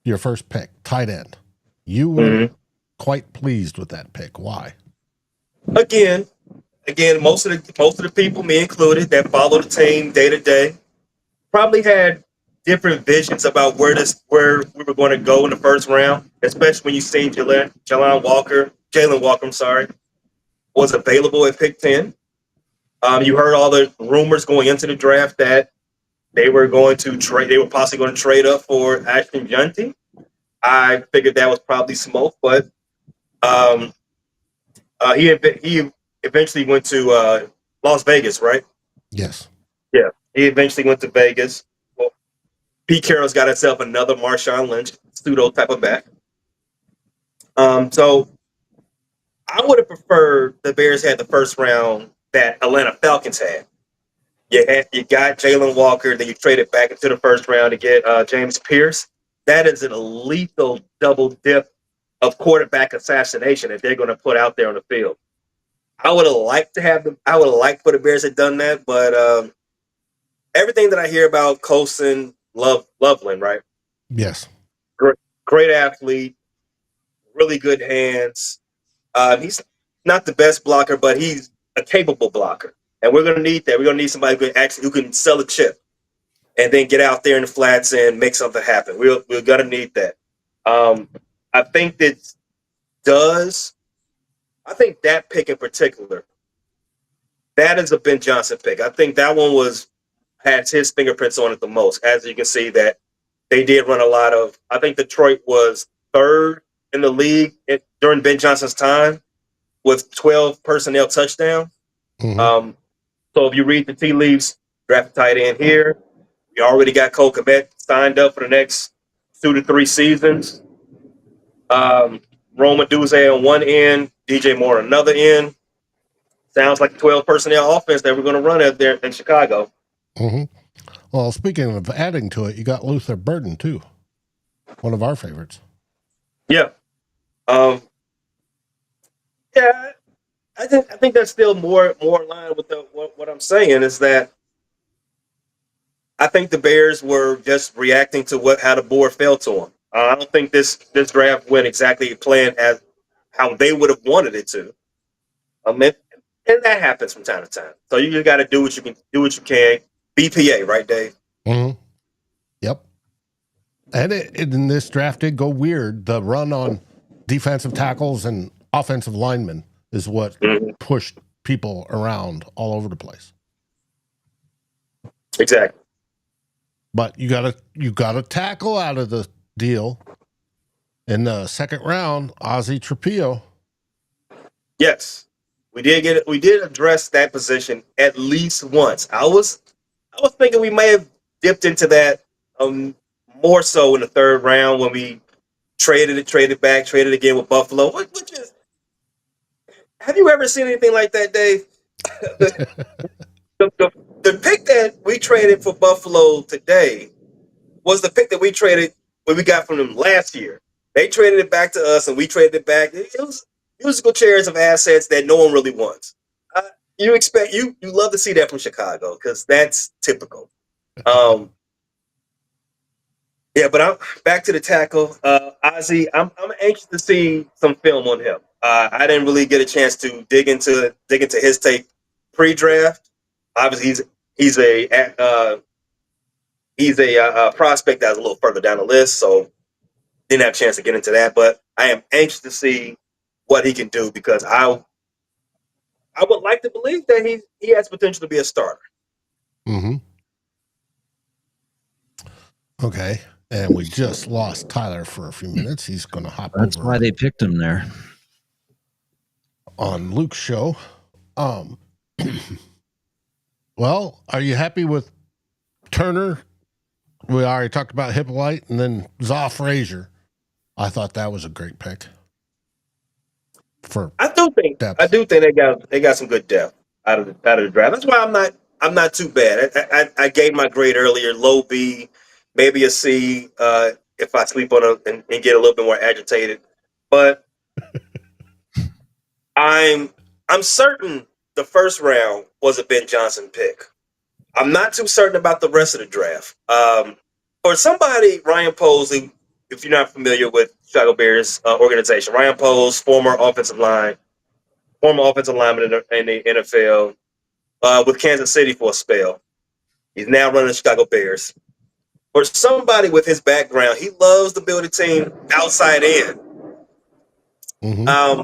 your first pick, tight end. You were quite pleased with that pick. Why? Again,
most of the people, me included, that follow the team day to day, probably had different visions about where we were going to go in the first round, especially when you seen Jalen Walker, was available at pick 10. You heard all the rumors going into the draft that they were possibly going to trade up for Ashton Junty. I figured that was probably smoke, but he eventually went to Las Vegas, right?
Yes.
Yeah, he eventually went to Vegas. Well, Pete Carroll's got himself another Marshawn Lynch pseudo type of back. So I would have preferred the Bears had the first round that Atlanta Falcons had. You got Jalen Walker, then you traded back into the first round to get James Pierce. That is a lethal double dip of quarterback assassination that they're going to put out there on the field. I would have liked to have them. I would have liked for the Bears had done that, but everything that I hear about Colson Loveland, right?
Yes.
Great athlete, really good hands. He's not the best blocker, but he's a capable blocker. And we're going to need that. We're going to need somebody who can sell a chip and then get out there in the flats and make something happen. We're going to need that. I think that pick in particular, that is a Ben Johnson pick. I think that one has his fingerprints on it the most. As you can see, that they did run a lot of. I think Detroit was third in the league during Ben Johnson's time with 12 personnel touchdowns.
Mm-hmm.
So if you read the tea leaves, draft a tight end here. We already got Cole Kmet signed up for the next 2 to 3 seasons. Roma Duze on one end, DJ Moore on another end. Sounds like a 12 personnel offense that we're going to run out there in Chicago.
Mm-hmm. Well, speaking of adding to it, you got Luther Burden too, one of our favorites.
Yeah. Yeah. I think that's still more in line with what I'm saying is that I think the Bears were just reacting to how the board fell to them. I don't think this draft went exactly planned as how they would have wanted it to. And that happens from time to time. So you just got to do what you can. BPA, right, Dave?
Mm-hmm. Yep. And in this draft did go weird. The run on defensive tackles and offensive linemen is what pushed people around all over the place.
Exactly.
But you got a tackle out of the deal in the second round, Ozzie Trapillo.
Yes, we did address that position at least once. I was thinking we may have dipped into that more so in the third round when we traded again with Buffalo. Which is, have you ever seen anything like that, Dave? The pick that we traded for Buffalo today was the pick that we traded when we got from them last year. They traded it back to us, and we traded it back. It was musical chairs of assets that no one really wants. You love to see that from Chicago because that's typical. Yeah, but I'm back to the tackle. Ozzie, I'm anxious to see some film on him. I didn't really get a chance to dig into his tape pre-draft. Obviously, he's a prospect that's a little further down the list, so didn't have a chance to get into that. But I am anxious to see what he can do because I would like to believe that he has potential to be a starter.
Mm-hmm. Okay. And we just lost Tyler for a few minutes. He's going to hop over.
That's why they picked him there.
On Luke's show. Well, are you happy with Turner? We already talked about Hippolyte and then Zaw Frazier. I thought that was a great pick.
I do think they got some good depth out of the draft. That's why I'm not too bad. I gave my grade earlier, low B, maybe a C if I sleep on it and get a little bit more agitated. But I'm certain the first round was a Ben Johnson pick. I'm not too certain about the rest of the draft. For somebody, Ryan Poles, if you're not familiar with Chicago Bears organization, Ryan Poles, former offensive lineman in the NFL, with Kansas City for a spell. He's now running the Chicago Bears. For somebody with his background, he loves to build a team outside in. Mm-hmm.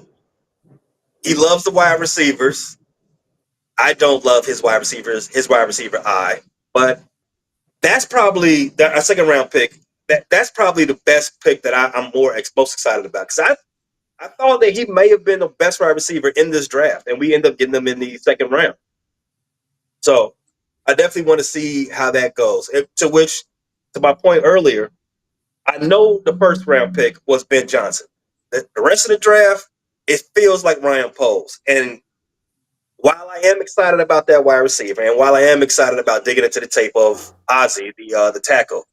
He loves the wide receivers. I don't love his wide receiver eye, but that's probably a second round pick. That's probably the best pick that I'm most excited about because I thought that he may have been the best wide receiver in this draft, and we end up getting him in the second round. So I definitely want to see how that goes. To my point earlier, I know the first round pick was Ben Johnson. the rest of the draft, it feels like Ryan Poles. And while I am excited about that wide receiver, and while I am excited about digging into the tape of Ozzie, the tackle,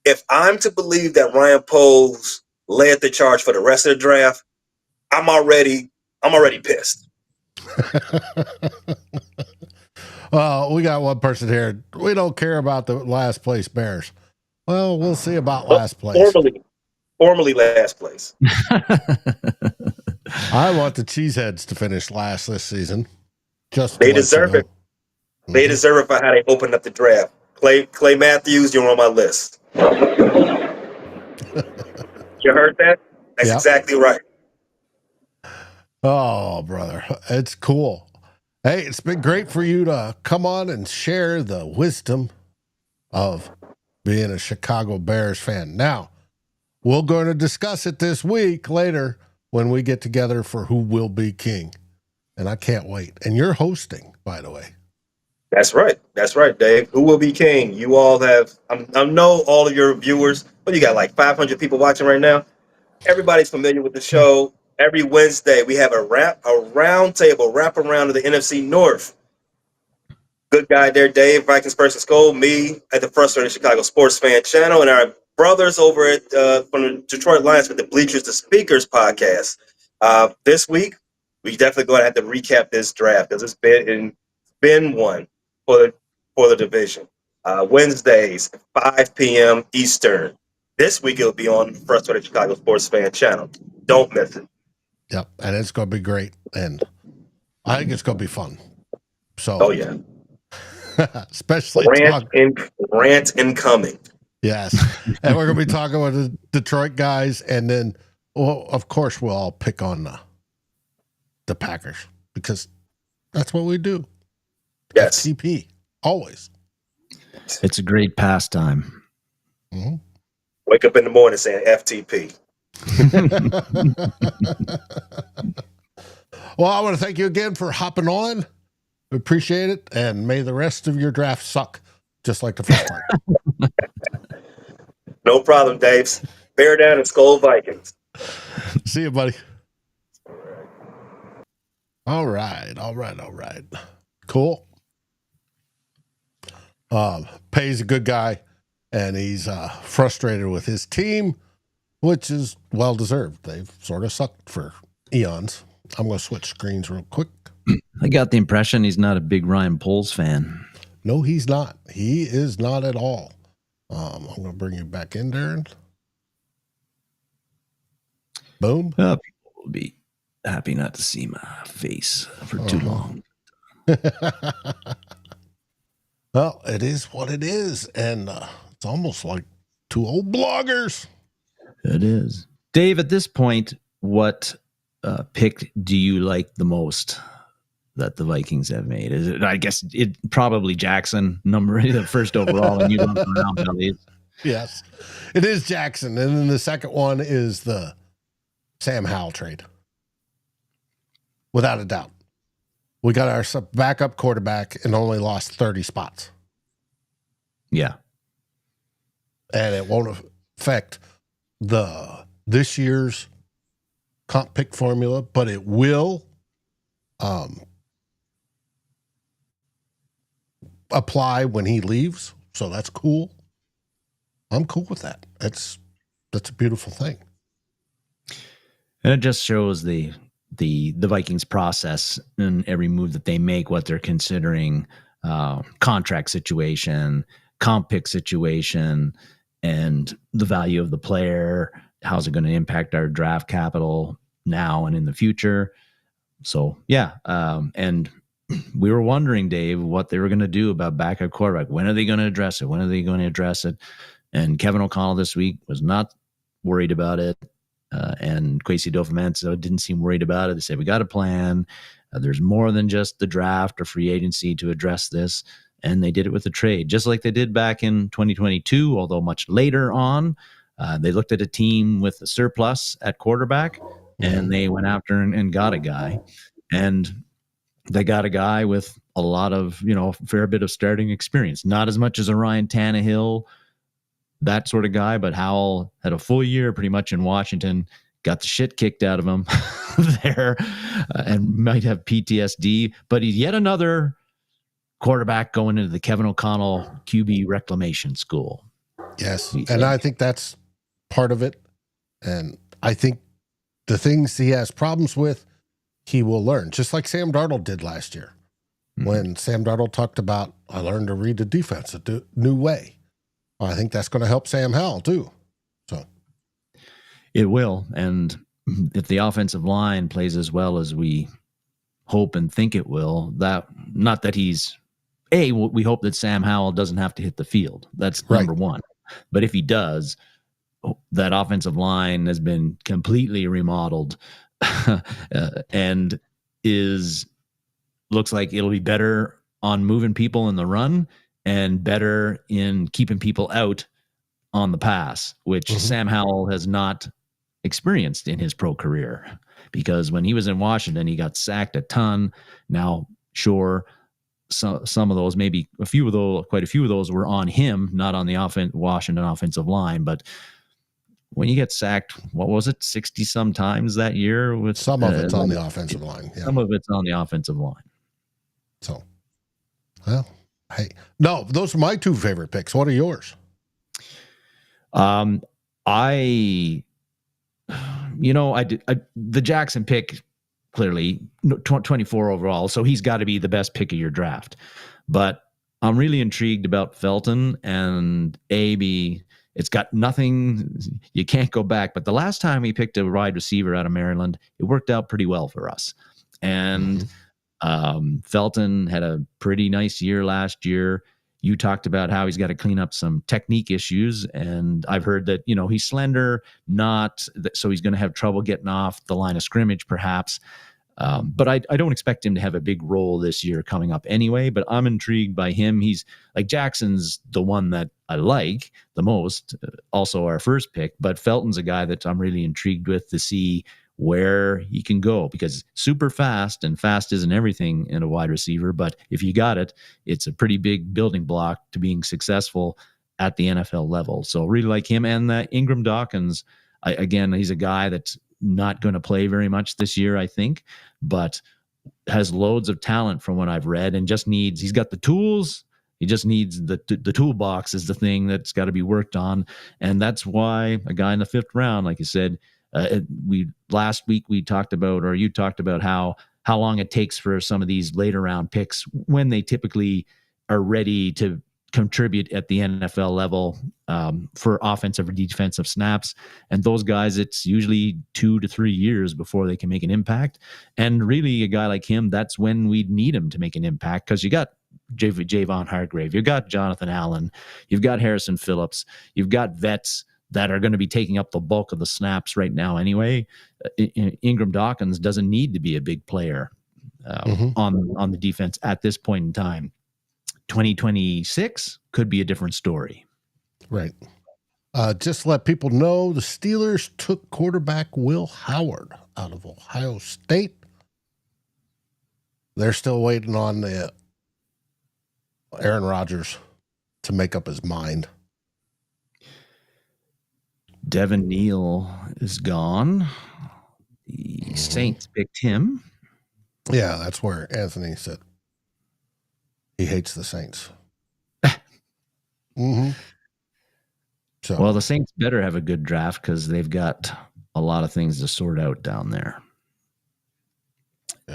if I'm to believe that Ryan Poles led the charge for the rest of the draft, I'm already pissed.
Well, we got one person here. We don't care about the last place Bears. Well, we'll see about last place.
Formerly last place.
I want the Cheeseheads to finish last this season.
They deserve it. Mm-hmm. They deserve it for how they opened up the draft. Clay Matthews, you're on my list. You heard that? That's exactly right.
Oh, brother. It's cool. Hey, it's been great for you to come on and share the wisdom of being a Chicago Bears fan. Now, we're going to discuss it this week later when we get together for Who Will Be King. And I can't wait. And you're hosting, by the way.
That's right. That's right, Dave. Who Will Be King? You all have, I know all of your viewers, but you got like 500 people watching right now. Everybody's familiar with the show. Every Wednesday, we have a round table, wrap around to the NFC North. Good guy there, Dave, Vikings person SKOL, me at the Frustrated Chicago Sports Fan channel, and our brothers over at from the Detroit Lions with the Bleachers to Speakers podcast. This week, we definitely going to have to recap this draft because it's been one for the division. Wednesdays, 5 p.m. Eastern. This week, it'll be on Frustrated Chicago Sports Fan channel. Don't miss it.
Yep, and it's going to be great, and I think it's going to be fun. So,
oh yeah,
especially
rant incoming.
Yes, and we're going to be talking with the Detroit guys, and then, well, of course, we'll all pick on the Packers because that's what we do.
Yes,
FTP always.
It's a great pastime.
Mm-hmm.
Wake up in the morning saying FTP.
Well, I want to thank you again for hopping on. We appreciate it, and may the rest of your draft suck, just like the first part.
No problem, Dave. Bear down and SKOL Vikings.
See you, buddy. All right. Cool. Pay's a good guy, and he's frustrated with his team, which is well-deserved. They've sort of sucked for eons. I'm going to switch screens real quick.
I got the impression he's not a big Ryan Poles fan.
No, he's not. He is not at all. I'm going to bring you back in, Darren. Boom.
People will be happy not to see my face for too long.
Well, it is what it is, and it's almost like two old bloggers.
It is. Dave, at this point, what pick do you like the most that the Vikings have made? Is it? I guess it probably Jackson, the first overall, and you run around bellies.
Yes, it is Jackson, and then the second one is the Sam Howell trade, without a doubt. We got our backup quarterback and only lost 30 spots.
Yeah,
and it won't affect this year's comp pick formula, but it will apply when he leaves. So that's cool. I'm cool with that. That's a beautiful thing.
And it just shows the Vikings process and every move that they make, what they're considering, contract situation, comp pick situation, and the value of the player. How's it going to impact our draft capital now and in the future? So, yeah. And we were wondering, Dave, what they were going to do about backup quarterback. When are they going to address it? When are they going to address it? And Kevin O'Connell this week was not worried about it. And Kwesi Adofo-Mensah didn't seem worried about it. They said, we got a plan. There's more than just the draft or free agency to address this. And they did it with the trade, just like they did back in 2022, although much later on. They looked at a team with a surplus at quarterback, and they went after and got a guy. And they got a guy with a lot of, a fair bit of starting experience. Not as much as a Ryan Tannehill, that sort of guy, but Howell had a full year pretty much in Washington, got the shit kicked out of him there, and might have PTSD. But he's yet another quarterback going into the Kevin O'Connell QB reclamation school.
Yes, and I think that's part of it. And I think the things he has problems with, he will learn, just like Sam Darnold did last year. When Sam Darnold talked about, I learned to read the defense a new way. I think that's going to help Sam Howell too. So
it will. And if the offensive line plays as well as we hope and think it will, that not that he's we hope that Sam Howell doesn't have to hit the field. That's number one. But if he does, that offensive line has been completely remodeled and looks like it'll be better on moving people in the run and better in keeping people out on the pass, which Sam Howell has not experienced in his pro career, because when he was in Washington, he got sacked a ton. Now, sure, some of those, maybe quite a few of those were on him, not on the Washington offensive line. But when you get sacked, what was it, 60 some times that year? With
some of it's on the offensive line. Yeah.
Some of it's on the offensive line.
So, well, hey, no, those are my two favorite picks. What are yours?
The Jackson pick, clearly 24 overall, so he's got to be the best pick of your draft. But I'm really intrigued about Felton, and it's got nothing, you can't go back. But the last time we picked a wide receiver out of Maryland, it worked out pretty well for us. And Felton had a pretty nice year last year. You talked about how he's got to clean up some technique issues, and I've heard that, he's slender, so he's going to have trouble getting off the line of scrimmage, perhaps. But I don't expect him to have a big role this year coming up anyway, but I'm intrigued by him. He's like, Jackson's the one that I like the most, also our first pick, but Felton's a guy that I'm really intrigued with to see where he can go, because super fast, and fast isn't everything in a wide receiver, but if you got it, it's a pretty big building block to being successful at the NFL level. So really like him. And Ingram Dawkins, again, he's a guy that's not going to play very much this year, I think, but has loads of talent from what I've read, and he's got the tools. He just needs the toolbox is the thing that's got to be worked on. And that's why a guy in the 5th round, like you said, last week you talked about how long it takes for some of these later round picks when they typically are ready to contribute at the NFL level for offensive or defensive snaps. And those guys, it's usually 2 to 3 years before they can make an impact. And really a guy like him, that's when we'd need him to make an impact, because you got Javon Hargrave, you've got Jonathan Allen, you've got Harrison Phillips, you've got vets that are going to be taking up the bulk of the snaps right now anyway. Ingram Dawkins doesn't need to be a big player on the defense at this point in time. 2026 could be a different story.
Right. Just to let people know, the Steelers took quarterback Will Howard out of Ohio State. They're still waiting on Aaron Rodgers to make up his mind.
Devin Neal is gone. The Saints picked him.
Yeah, that's where Anthony said he hates the Saints. So,
well, the Saints better have a good draft, because they've got a lot of things to sort out down there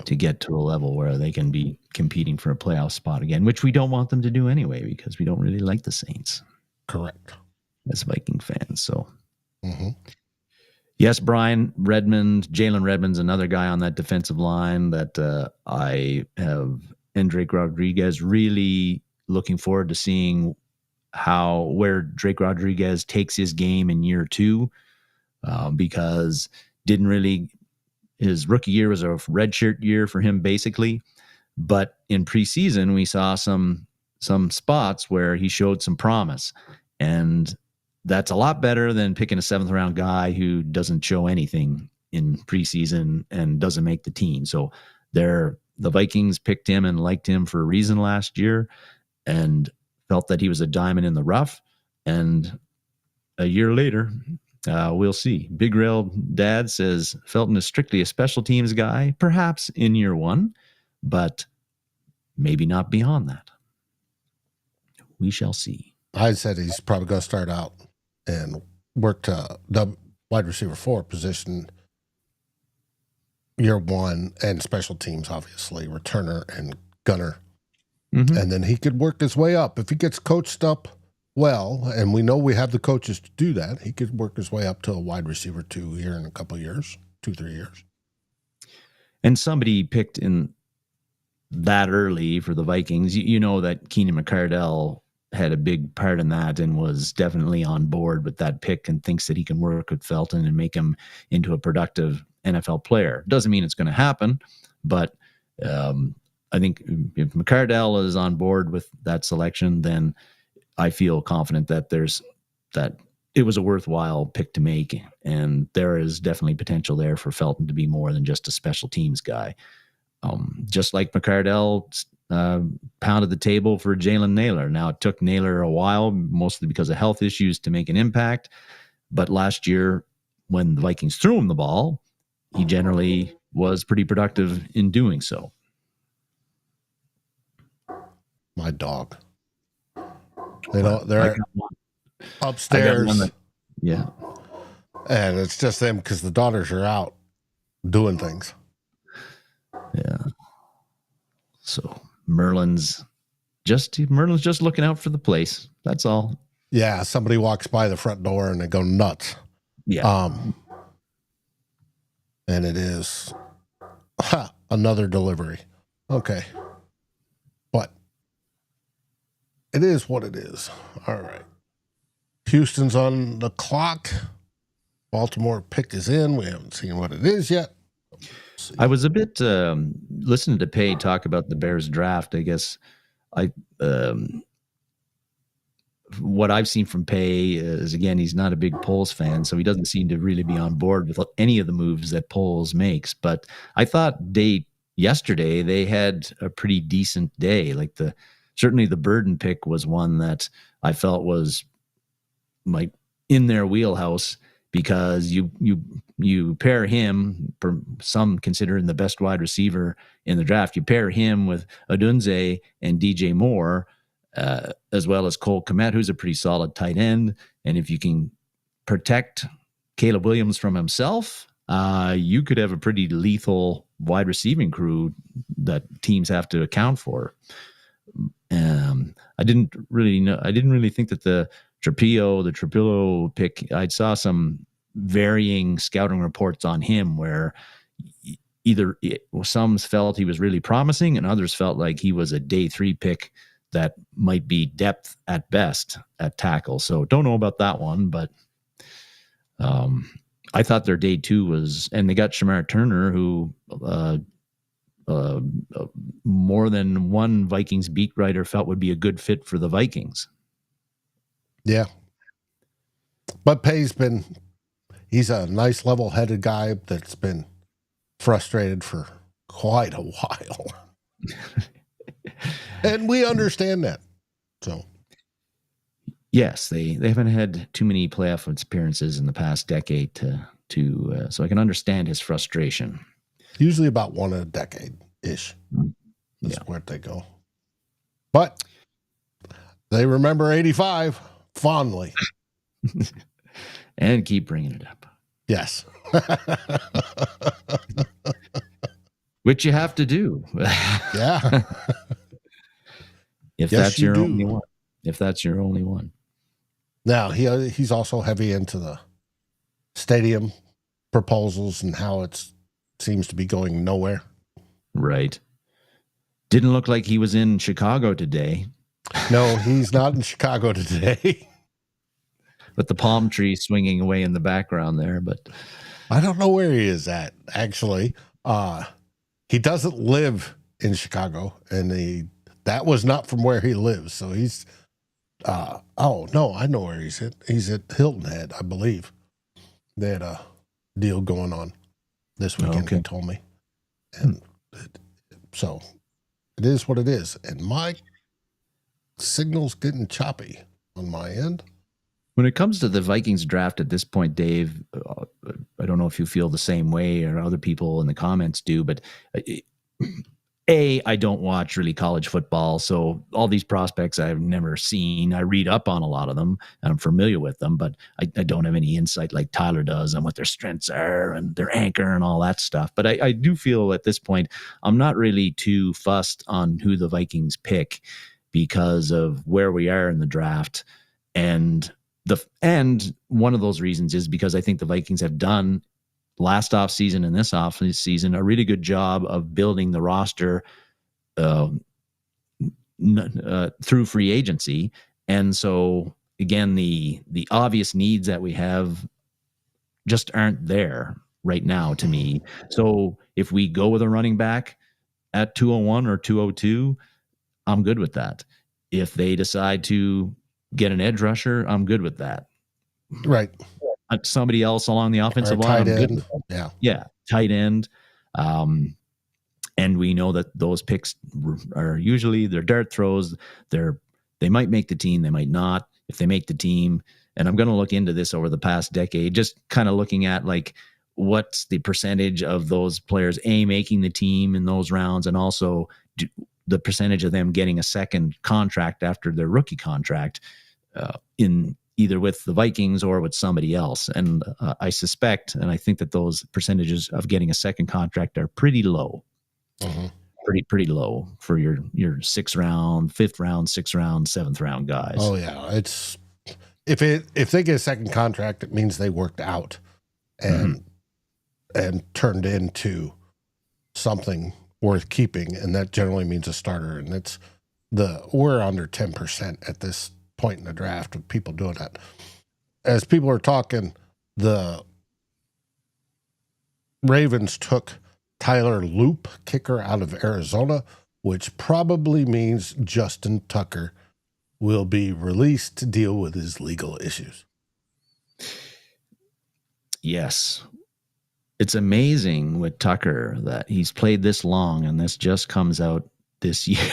to get to a level where they can be competing for a playoff spot again, which we don't want them to do anyway, because we don't really like the Saints.
Correct.
As Viking fans. So, yes, Brian Redmond, Jalen Redmond's another guy on that defensive line that I have, and Drake Rodriguez, really looking forward to seeing where Drake Rodriguez takes his game in year 2, because his rookie year was a redshirt year for him basically, but in preseason we saw some spots where he showed some promise, and that's a lot better than picking a 7th round guy who doesn't show anything in preseason and doesn't make the team. So the Vikings picked him and liked him for a reason last year, and felt that he was a diamond in the rough. And a year later, We'll see. Big Rail Dad says Felton is strictly a special teams guy, perhaps in year one, but maybe not beyond that. We shall see.
I said he's probably going to start out and work to the wide receiver 4 position year one, and special teams, obviously, returner and gunner. Mm-hmm. And then he could work his way up. If he gets coached up well, and we know we have the coaches to do that, he could work his way up to a wide receiver 2 here in a couple of years, 2-3 years.
And somebody picked in that early for the Vikings. You know that Keenan McCardell had a big part in that and was definitely on board with that pick and thinks that he can work with Felton and make him into a productive NFL player. Doesn't mean it's going to happen, but I think if McCardell is on board with that selection, then I feel confident that it was a worthwhile pick to make, and there is definitely potential there for Felton to be more than just a special teams guy. Just like McCardell pounded the table for Jalen Naylor. Now, it took Naylor a while, mostly because of health issues, to make an impact. But last year, when the Vikings threw him the ball, he generally was pretty productive in doing so.
My dog. They're upstairs.
Yeah.
And it's just them because the daughters are out doing things.
Yeah. So Merlin's just looking out for the place. That's all.
Yeah. Somebody walks by the front door and they go nuts.
Yeah.
And it is another delivery. Okay. But it is what it is. All right. Houston's on the clock. Baltimore pick is in. We haven't seen what it is yet.
I was a bit listening to Pay talk about the Bears draft. I guess what I've seen from Pay is, again, he's not a big Poles fan, so he doesn't seem to really be on board with any of the moves that Poles makes. But I thought yesterday they had a pretty decent day. Like certainly the Burden pick was one that I felt was like in their wheelhouse, because you pair him, some considering the best wide receiver in the draft, you pair him with Odunze and DJ Moore, as well as Cole Kmet, who's a pretty solid tight end. And if you can protect Caleb Williams from himself, you could have a pretty lethal wide receiving crew that teams have to account for. I didn't really think that the Trapillo pick, I saw some varying scouting reports on him where either some felt he was really promising and others felt like he was a day 3 pick that might be depth at best at tackle. So don't know about that one, but I thought their day 2 was, and they got Shamar Turner, who more than one Vikings beat writer felt would be a good fit for the Vikings.
Yeah. But he's a nice level-headed guy that's been frustrated for quite a while. And we understand that. So
yes, they haven't had too many playoff appearances in the past decade so I can understand his frustration.
Usually about one a decade-ish. That's where they go. But they remember 85 fondly.
And keep bringing it up.
Yes.
Which you have to do.
Yeah.
If that's your only one. If that's your only one.
Now, he's also heavy into the stadium proposals and how it seems to be going nowhere.
Right. Didn't look like he was in Chicago today.
No, he's not in Chicago today.
With the palm tree swinging away in the background there, but
I don't know where he is at, actually. He doesn't live in Chicago, and that was not from where he lives. So he's oh no, I know where he's at. He's at Hilton Head, I believe. They had a deal going on this weekend, He told me. And so it is what it is. And my signal's getting choppy on my end.
When it comes to the Vikings draft at this point, Dave, I don't know if you feel the same way or other people in the comments do, but I don't watch really college football, so all these prospects I've never seen. I read up on a lot of them, and I'm familiar with them, but I don't have any insight like Tyler does on what their strengths are and their anchor and all that stuff. But I do feel at this point I'm not really too fussed on who the Vikings pick because of where we are in the draft. And one of those reasons is because I think the Vikings have done last offseason and this offseason a really good job of building the roster through free agency. And so again, the obvious needs that we have just aren't there right now to me. So if we go with a running back at 201 or 202, I'm good with that. If they decide to get an edge rusher, I'm good with that.
Right.
Somebody else along the offensive line,
tight end. Yeah,
tight end. And we know that those picks are usually their dart throws. They might make the team, they might not. If they make the team, and I'm going to look into this over the past decade, just kind of looking at like what's the percentage of those players making the team in those rounds, and also the percentage of them getting a second contract after their rookie contract in either with the Vikings or with somebody else. And I suspect, and I think that those percentages of getting a second contract are pretty low, pretty low for your 6th round, 5th round, 6th round, 7th round guys.
Oh yeah. It's if they get a second contract, it means they worked out and turned into something worth keeping. And that generally means a starter. And we're under 10% at this point in the draft of people doing that. As people are talking, the Ravens took Tyler Loop, kicker out of Arizona, which probably means Justin Tucker will be released to deal with his legal issues.
Yes. It's amazing with Tucker that he's played this long and this just comes out this year.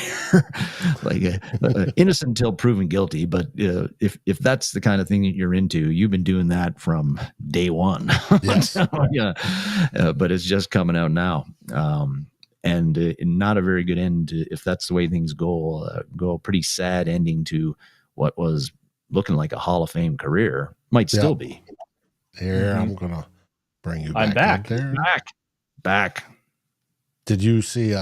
Like innocent until proven guilty. But if that's the kind of thing that you're into, you've been doing that from day one.
Yes.
But it's just coming out now. And not a very good end if that's the way things go. Go a pretty sad ending to what was looking like a Hall of Fame career. Might still be.
Here, I'm going to bring you back.
I'm back.
There.
Back.
Did you see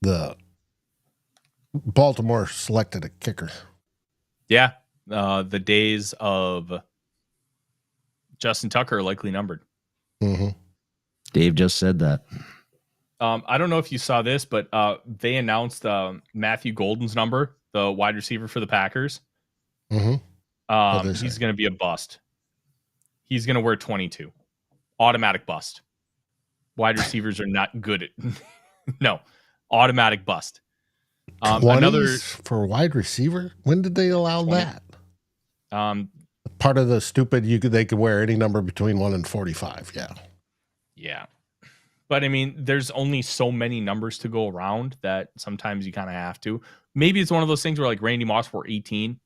the Baltimore selected a kicker?
Yeah. The days of Justin Tucker are likely numbered.
Mm-hmm.
Dave just said that.
I don't know if you saw this, but they announced Matthew Golden's number, the wide receiver for the Packers.
Mm-hmm.
He's going to be a bust. He's going to wear 22. Automatic bust. Wide receivers are not good at no. Automatic bust.
Another for wide receiver. When did they allow
20.
that? Part of the stupid they could wear any number between 1 and 45.
Yeah. But I mean, there's only so many numbers to go around that sometimes you kind of have to. Maybe it's one of those things where like Randy Moss wore 18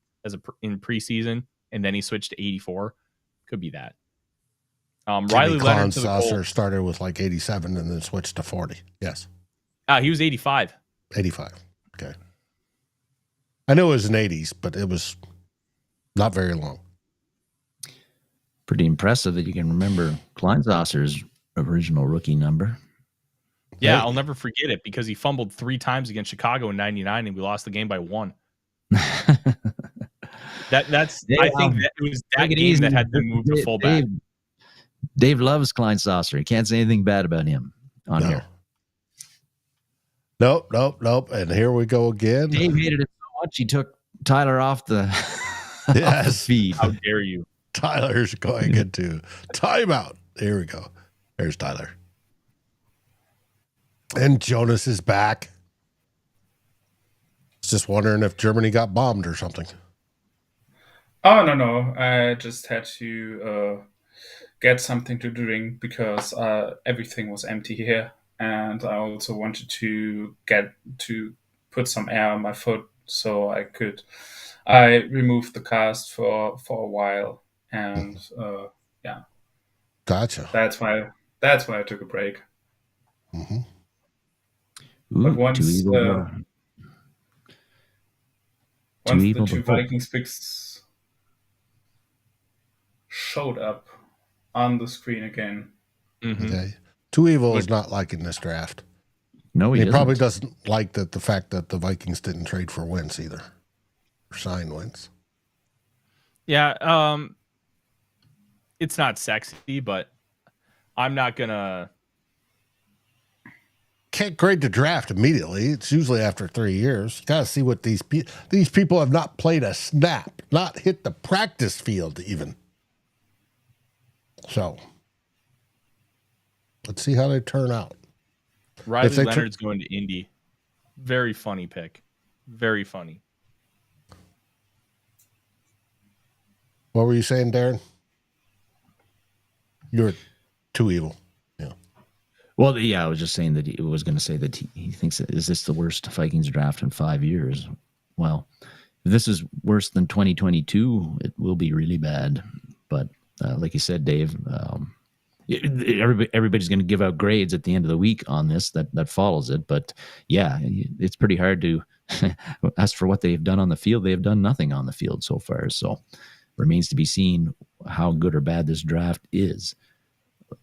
in preseason and then he switched to 84. Could be that. Riley Leonard to the Colts
started with like 87 and then switched to 40. Yes.
He was 85.
85. Okay. I know it was in 80s, but it was not very long.
Pretty impressive that you can remember Kleinsasser's original rookie number.
Yeah, I'll never forget it because he fumbled 3 times against Chicago in 99 and we lost the game by 1. That's I think that it was that game that had to move to fullback.
Dave loves Kleinsasser. He can't say anything bad about him on here.
Nope. And here we go again.
Dave hated it so much he took Tyler off the, off the feed.
How dare you?
Tyler's going into timeout. Here we go. There's Tyler. And Jonas is back. Just wondering if Germany got bombed or something.
Oh, no. I just had to get something to drink because everything was empty here. And I also wanted to put some air on my foot so I removed the cast for a while, and yeah,
Gotcha.
that's why I took a break.
Mm-hmm.
Ooh,
But once the two
hope.
Vikings picks showed up on the screen again.
Mm-hmm.
Okay. Too Evil is not liking this draft.
No, he
probably doesn't like the fact that the Vikings didn't trade for Wentz either, or sign Wentz.
Yeah, it's not sexy, but I'm not gonna.
Can't grade the draft immediately. It's usually after 3 years. You gotta see what these people have not played a snap, not hit the practice field even. So let's see how they turn out.
Riley Leonard's going to Indy. Very funny pick. Very funny.
What were you saying, Darren? You're Too Evil. Yeah.
Well, yeah, I was just saying that he was going to say that he thinks that, is this the worst Vikings draft in 5 years? Well, if this is worse than 2022, it will be really bad. But like you said, Dave, everybody's going to give out grades at the end of the week on this that follows it. But yeah, it's pretty hard to as for what they've done on the field. They have done nothing on the field so far. So remains to be seen how good or bad this draft is.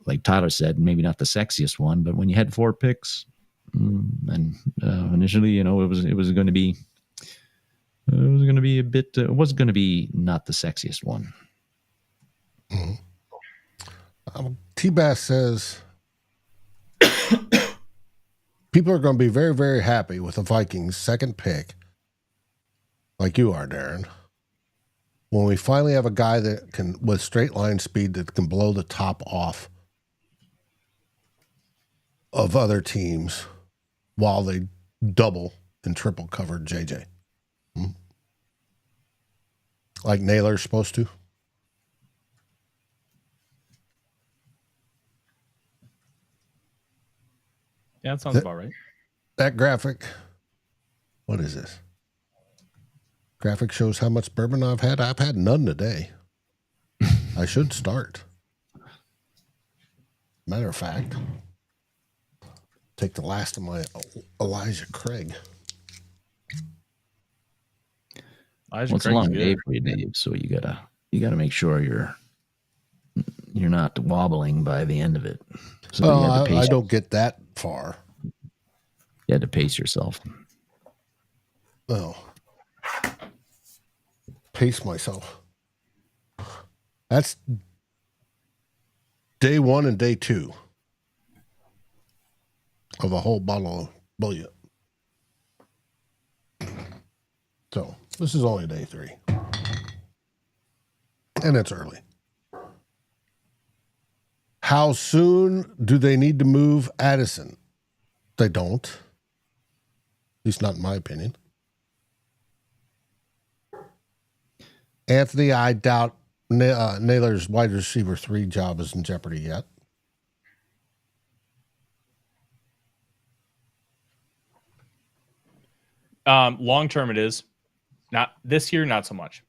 Like Tyler said, maybe not the sexiest one, but when you had 4 picks, and initially, it was going to be a bit. It was going to be not the sexiest one.
Mm-hmm. T-Bass says people are going to be very, very happy with the Vikings' second pick, like you are, Darren, when we finally have a guy that can, with straight line speed, that can blow the top off of other teams while they double and triple cover JJ. Like Naylor's supposed to.
Yeah, that sounds about right.
That graphic, what is this? Graphic shows how much bourbon I've had. I've had none today. I should start. Matter of fact, take the last of my Elijah Craig.
Well, it's a long day for you, Dave, so you gotta make sure you're not wobbling by the end of it. So
I don't get that far.
You had to pace yourself.
Oh. Pace myself. That's day 1 and day 2 of a whole bottle of bouillon. So this is only day 3. And it's early. How soon do they need to move Addison? They don't. At least not in my opinion. Anthony, I doubt Naylor's wide receiver 3 job is in jeopardy yet.
Long term, it is. Not this year, not so much.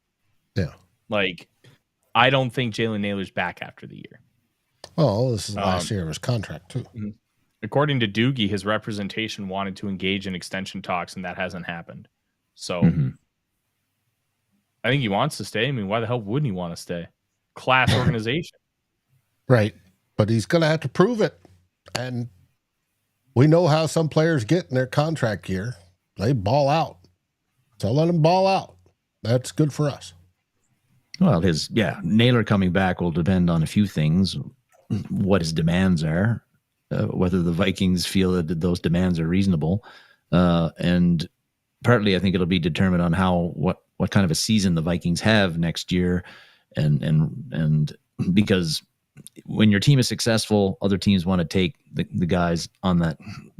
Yeah.
Like, I don't think Jalen Naylor's back after the year.
Well, this is the last year of his contract, too.
According to Doogie, his representation wanted to engage in extension talks, and that hasn't happened. So I think he wants to stay. I mean, why the hell wouldn't he want to stay? Class organization.
Right. But he's going to have to prove it. And we know how some players get in their contract year. They ball out. So let him ball out. That's good for us.
Well, Naylor coming back will depend on a few things. What his demands are, whether the Vikings feel that those demands are reasonable. And partly, I think it'll be determined on what kind of a season the Vikings have next year. And because when your team is successful, other teams want to take the guys on that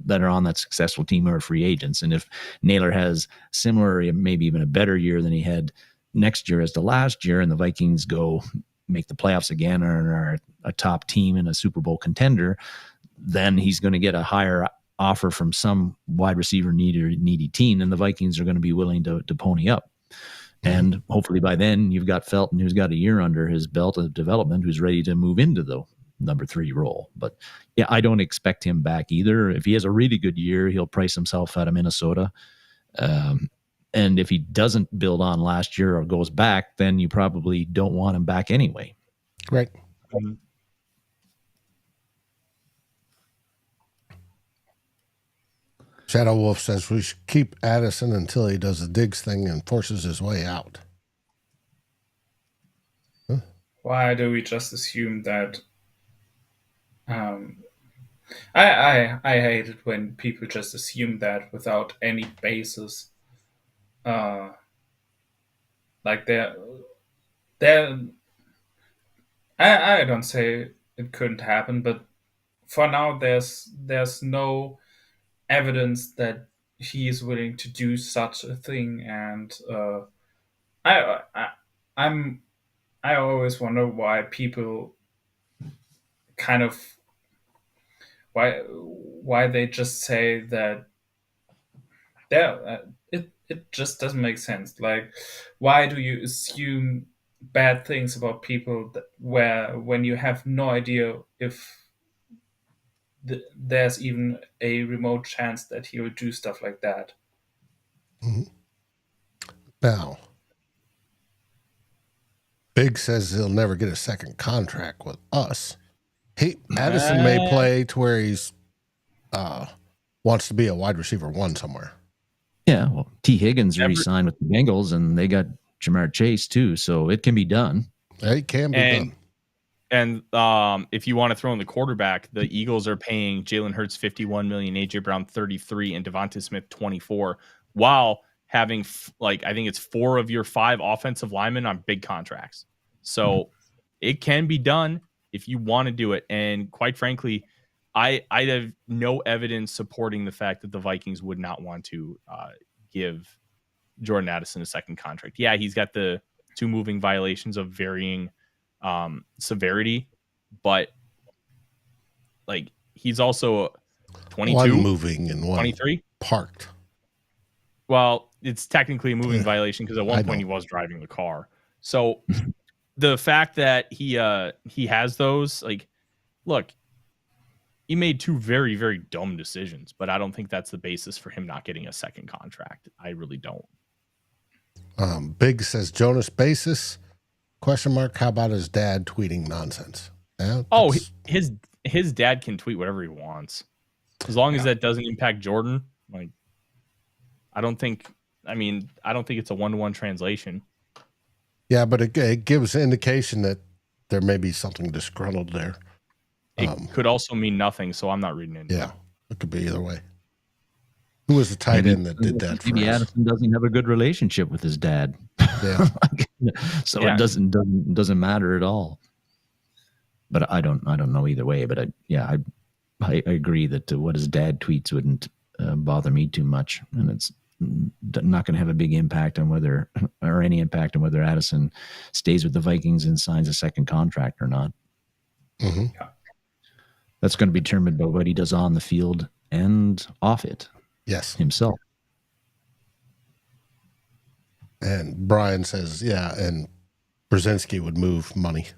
are on that successful team who are free agents. And if Naylor has similar, maybe even a better year than he had next year as the last year, and the Vikings go make the playoffs again or are a top team and a Super Bowl contender, then he's going to get a higher offer from some wide receiver needy team, then the Vikings are going to be willing to pony up. And hopefully by then you've got Felton, who's got a year under his belt of development, who's ready to move into the number 3 role. But yeah, I don't expect him back either. If he has a really good year, he'll price himself out of Minnesota. And if he doesn't build on last year or goes back, then you probably don't want him back anyway.
Right. Shadow Wolf says we should keep Addison until he does the Diggs thing and forces his way out. Huh?
Why do we just assume that? I hate it when people just assume that without any basis. Like I don't say it couldn't happen, but for now there's no evidence that he is willing to do such a thing, and I always wonder why people kind of why they just say that it just doesn't make sense. Like, why do you assume bad things about people when you have no idea if there's even a remote chance that he will do stuff like that?
Mm-hmm. Now, Big says he'll never get a second contract with us. Addison may play to where he's wants to be a wide receiver 1 somewhere.
Yeah, well, T. Higgins re-signed with the Bengals, and they got Jamar Chase too, so it can be done.
It can be done.
And if you want to throw in the quarterback, the Eagles are paying Jalen Hurts $51 million, AJ Brown $33 million, and Devonta Smith $24 million, while having I think it's 4 of your 5 offensive linemen on big contracts. So it can be done if you want to do it. And quite frankly, I have no evidence supporting the fact that the Vikings would not want to give Jordan Addison a second contract. Yeah, he's got the 2 moving violations of varying severity, but like he's also 22,
1 moving and 1
23
parked.
Well, it's technically a moving violation because at one point he was driving the car. So the fact that he has those, like, look, he made 2 very, very dumb decisions, but I don't think that's the basis for him not getting a second contract. I really don't.
Big says Jonas Basis ? How about his dad tweeting nonsense? Yeah,
his dad can tweet whatever he wants, as long as that doesn't impact Jordan. Like, I don't think it's a 1-to-1 translation.
Yeah, but it gives indication that there may be something disgruntled there.
It could also mean nothing, so I'm not reading it.
Yeah, it could be either way. Who was the tight end that did that for us?
Maybe Addison doesn't have a good relationship with his dad.
Yeah.
So it doesn't matter at all. But I don't know either way. But I agree that what his dad tweets wouldn't bother me too much, and it's not going to have a big impact on whether Addison stays with the Vikings and signs a second contract or not.
Mm-hmm.
Yeah.
That's going to be determined by what he does on the field and off it.
Yes.
Himself.
And Brian says, and Brzezinski would move money.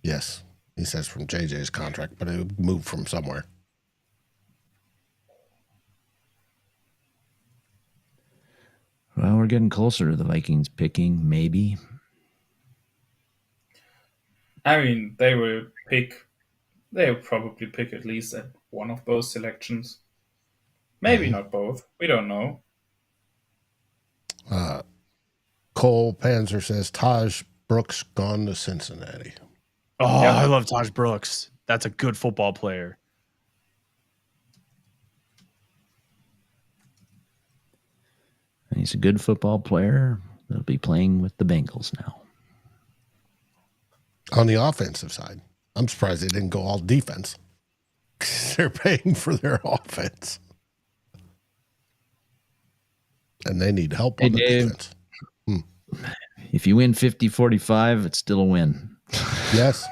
Yes. He says from JJ's contract, but it would move from somewhere.
Well, we're getting closer to the Vikings picking, maybe.
I mean, they will probably pick at least at one of those selections. Maybe not both. We don't know.
Cole Panzer says Taj Brooks gone to Cincinnati.
Oh, yeah. I love Taj Brooks. That's a good football player.
He's a good football player. They'll be playing with the Bengals now.
On the offensive side, I'm surprised they didn't go all defense. They're paying for their offense. And they need help on the defense.
If you win 50-45, it's still a win.
Yes.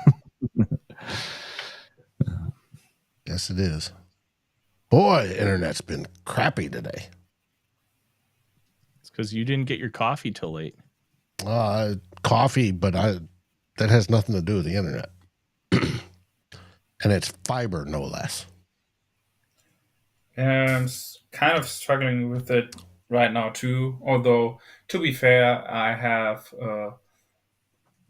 Yes, it is. Boy, internet's been crappy today.
It's because you didn't get your coffee till late.
Coffee, but that has nothing to do with the internet. And it's fiber, no less.
I'm kind of struggling with it right now too. Although, to be fair, I have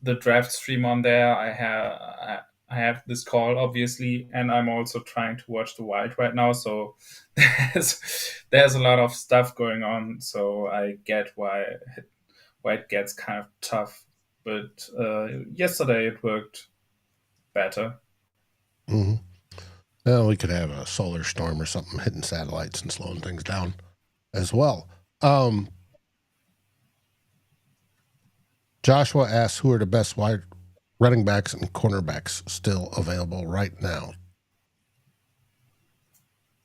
the draft stream on there. I have this call, obviously, and I'm also trying to watch the Wild right now. So there's a lot of stuff going on. So I get why it gets kind of tough. But yesterday it worked better.
Mm-hmm. Well, we could have a solar storm or something hitting satellites and slowing things down as well. Joshua asks, who are the best wide running backs and cornerbacks still available right now?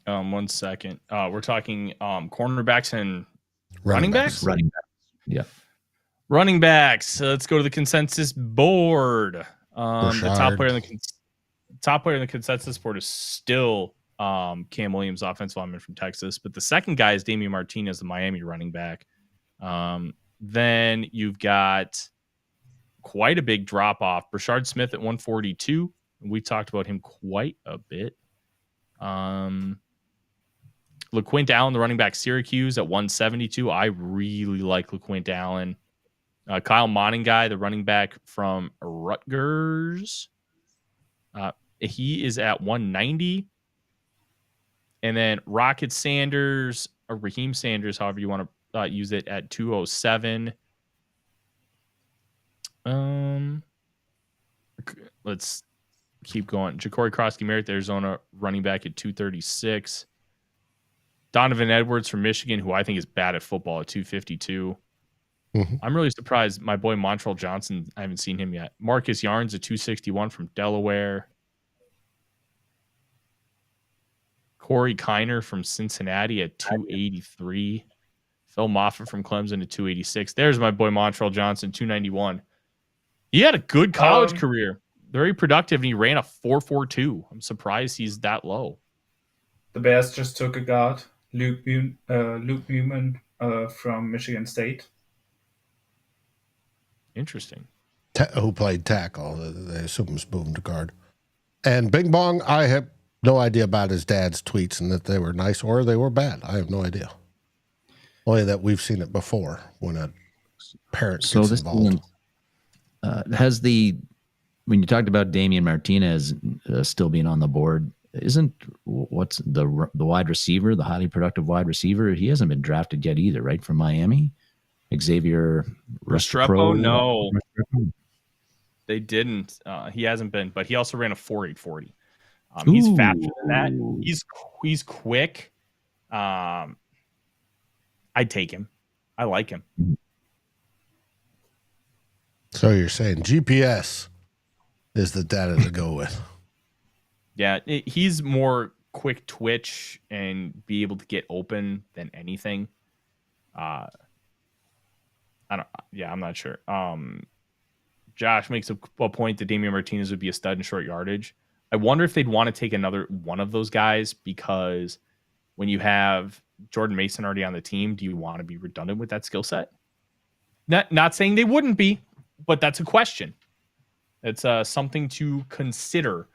1 second. We're talking cornerbacks and
running backs.
Running backs. Yeah.
Running backs. So let's go to the consensus board. The top player in the consensus board is still Cam Williams, offensive lineman from Texas. But the second guy is Damian Martinez, the Miami running back. Then you've got quite a big drop off. Brashard Smith at 142. We talked about him quite a bit. LaQuint Allen, the running back, Syracuse at 172. I really like LaQuint Allen. Kyle Monangai, the running back from Rutgers. He is at 190. And then Rocket Sanders, or Raheem Sanders, however you want to use it, at 207. Let's keep going. Ja'Cory Krosky-Merritt, the Arizona running back, at 236. Donovan Edwards from Michigan, who I think is bad at football, at 252. Mm-hmm. I'm really surprised. My boy Montrell Johnson, I haven't seen him yet. Marcus Yarns at 261 from Delaware. Corey Kiner from Cincinnati at 283. Phil Moffitt from Clemson at 286. There's my boy Montrell Johnson, 291. He had a good college career. Very productive, and he ran a 4.42. I'm surprised he's that low.
The Bears just took a guard, Luke Newman from Michigan State.
Interesting.
Who played tackle. They assume he's moving to guard. And Bing Bong, I have no idea about his dad's tweets and that they were nice or they were bad. I have no idea. Only that we've seen it before when a parent gets involved.
When you talked about Damian Martinez still being on the board, isn't what's the wide receiver, the highly productive wide receiver? He hasn't been drafted yet either, right? From Miami, Xavier
Restrepo. No, they didn't. He hasn't been, but he also ran a 4.840. He's faster than that. He's quick. I'd take him. I like him.
So you're saying GPS is the data to go with?
Yeah, he's more quick twitch and be able to get open than anything. I'm not sure. Josh makes a point that Damian Martinez would be a stud in short yardage. I wonder if they'd want to take another one of those guys, because when you have Jordan Mason already on the team, do you want to be redundant with that skill set? Not saying they wouldn't be, but that's a question. It's something to consider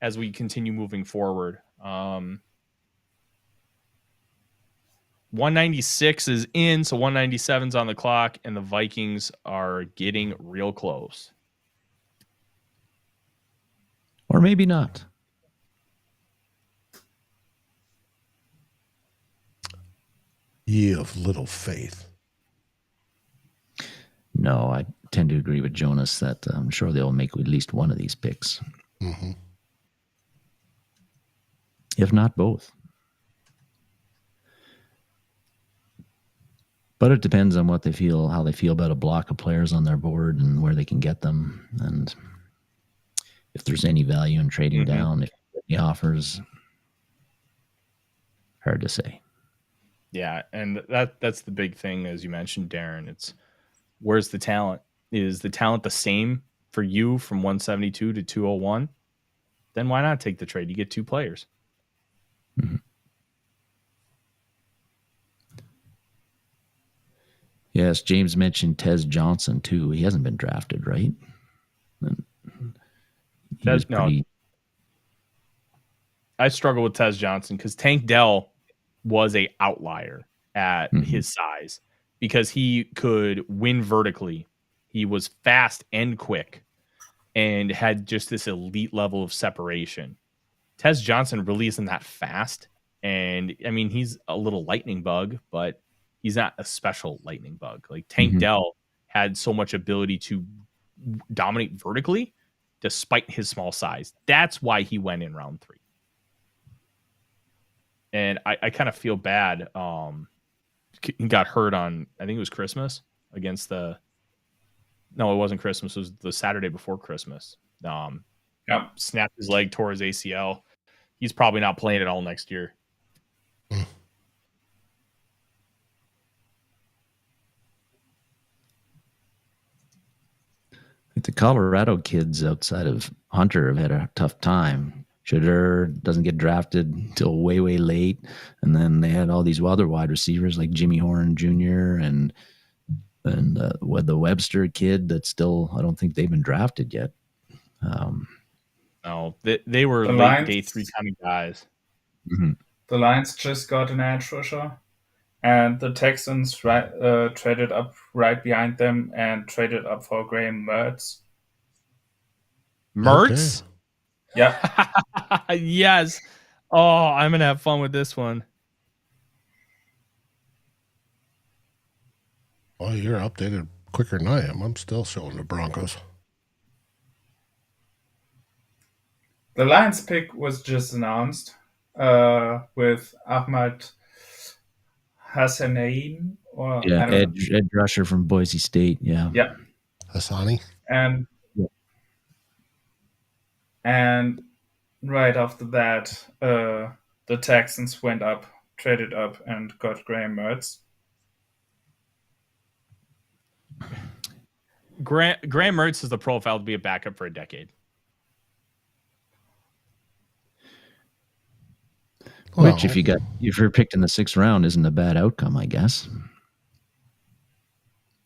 as we continue moving forward. 196 is in, so 197's on the clock, and the Vikings are getting real close.
Or maybe not.
Ye of little faith.
No, I tend to agree with Jonas that I'm sure they'll make at least one of these picks.
Mm-hmm.
If not both. But it depends on what they feel, how they feel about a block of players on their board and where they can get them. And if there's any value in trading down, if the offers, hard to say.
Yeah, and that's the big thing, as you mentioned, Darren. It's where's the talent? Is the talent the same for you from 172 to 201? Then why not take the trade? You get two players.
Mm-hmm. Yes, James mentioned Tez Johnson too. He hasn't been drafted, right?
I struggle with Tez Johnson because Tank Dell was a outlier at his size because he could win vertically. He was fast and quick and had just this elite level of separation. Tez Johnson really isn't that fast. And I mean, he's a little lightning bug, but he's not a special lightning bug. Like Tank Dell had so much ability to dominate vertically despite his small size. That's why he went in round 3. And I kind of feel bad. He got hurt on, I think it was Christmas against no, it wasn't Christmas. It was the Saturday before Christmas. Snapped his leg, tore his ACL. He's probably not playing at all next year.
The Colorado kids outside of Hunter have had a tough time. Shadur doesn't get drafted until way, way late. And then they had all these other wide receivers like Jimmy Horn Jr. and the Webster kid that's still, I don't think they've been drafted yet.
No, they were late Lions, day 3 kind of guys.
The Lions just got an edge rusher, and the Texans traded up right behind them and traded up for Graham Mertz.
Mertz?
Okay. Yeah.
Yes. Oh, I'm going to have fun with this one.
Well, you're updated quicker than I am. I'm still showing the Broncos.
The Lions pick was just announced with Ahmad Hassanain.
Edge rusher from Boise State. Yeah.
Hassani.
And right after that, the Texans went up, traded up, and got Graham Mertz.
Graham Mertz is the profile to be a backup for a decade.
Which, if you're picked in the 6th round, isn't a bad outcome, I guess.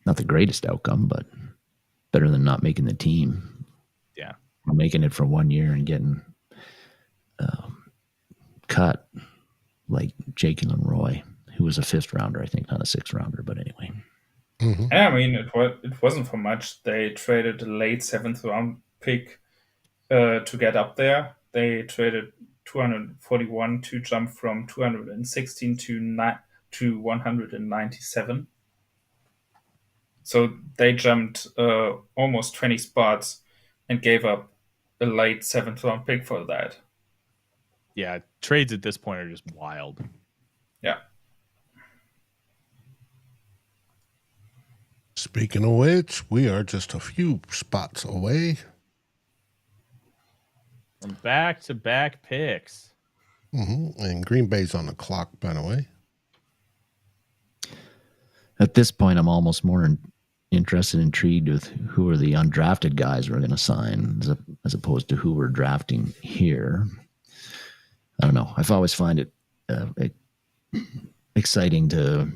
Not the greatest outcome, but better than not making the team.
Yeah,
or making it for 1 year and getting cut like Jalen Roy, who was a 5th rounder, I think, not a 6th rounder, but anyway.
Yeah, I mean, it wasn't for much. They traded a late 7th round pick to get up there. They traded 241 to jump from 216 to 197. So they jumped almost 20 spots and gave up a late 7th round pick for that.
Yeah, trades at this point are just wild.
Yeah.
Speaking of which, we are just a few spots away
from back-to-back picks.
And Green Bay's on the clock, by the way.
At this point, I'm almost more intrigued with who are the undrafted guys we're going to sign as opposed to who we're drafting here. I don't know. I've always find it exciting to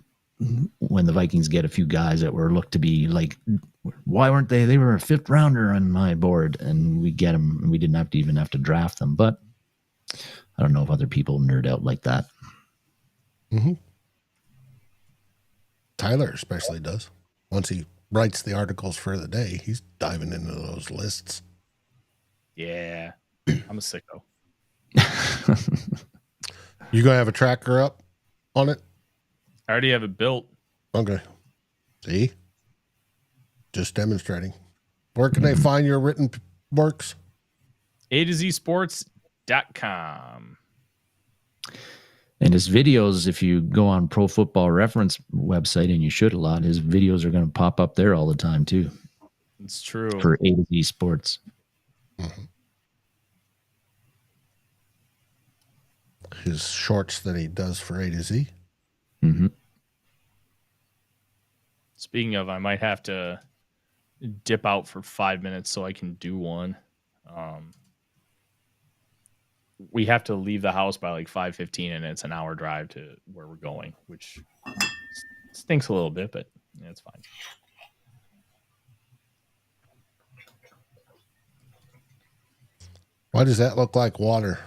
when the Vikings get a few guys that were looked to be like, why weren't they? They were a 5th rounder on my board, and we get them, and we didn't even have to draft them. But I don't know if other people nerd out like that.
Tyler especially does. Once he writes the articles for the day, he's diving into those lists.
Yeah, I'm a sicko.
You gonna have a tracker up on it?
I already have it built.
Okay. See? Just demonstrating. Where can they find your written works?
A2ZSports.com.
And his videos, if you go on Pro Football Reference website, and you should a lot, his videos are going to pop up there all the time too.
It's true.
For A2Z Sports.
His shorts that he does for A2Z.
Speaking of, I might have to dip out for 5 minutes so I can do one. We have to leave the house by like 5:15, and it's an hour drive to where we're going, which stinks a little bit, but Yeah, it's fine.
Why does that look like water?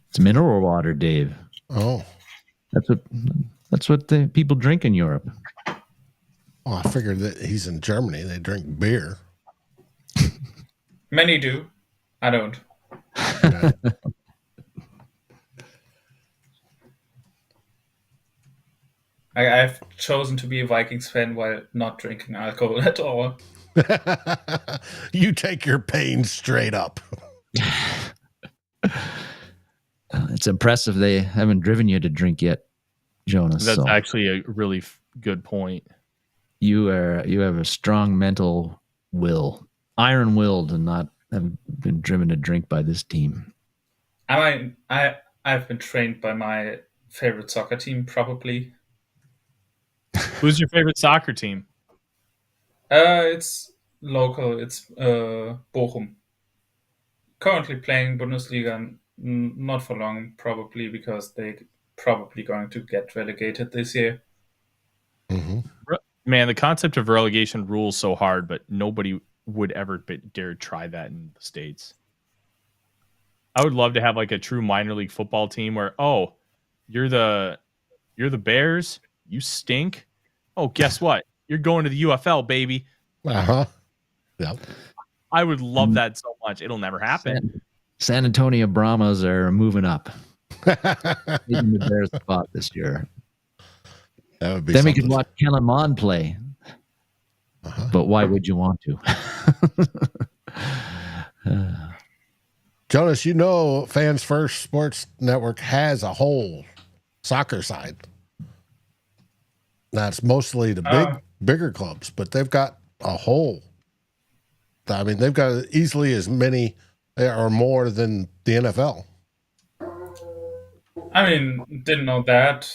It's mineral water, Dave.
Oh,
that's what the people drink in Europe.
Oh, I figured that he's in Germany. They drink beer.
Many do. I don't.
Yeah.
I've chosen to be a Vikings fan while not drinking alcohol at all.
You take your pain straight up.
It's impressive they haven't driven you to drink yet, Jonas.
That's actually a really good point.
You have a strong mental will, iron-willed, and not have been driven to drink by this team.
I've been trained by my favorite soccer team, probably.
Who's your favorite soccer team?
It's local. It's Bochum. Currently playing Bundesliga, not for long, probably because they probably going to get relegated this year.
Mm-hmm.
Man, the concept of relegation rules so hard, but nobody would ever dare try that in the States. I would love to have like a true minor league football team where, oh, you're the Bears, you stink. Oh, guess what? You're going to the UFL, baby.
Uh-huh. Yep.
I would love that so much. It'll never happen.
San Antonio Brahmas are moving up. Taking the Bears spot this year.
That would be
then
something.
we could watch Kellen Mond play.
Uh-huh.
But why would you want to?
Jonas, you know Fans First Sports Network has a whole soccer side. That's mostly the bigger clubs, but they've got a whole. I mean, they've got easily as many or more than the NFL.
I mean, didn't know that.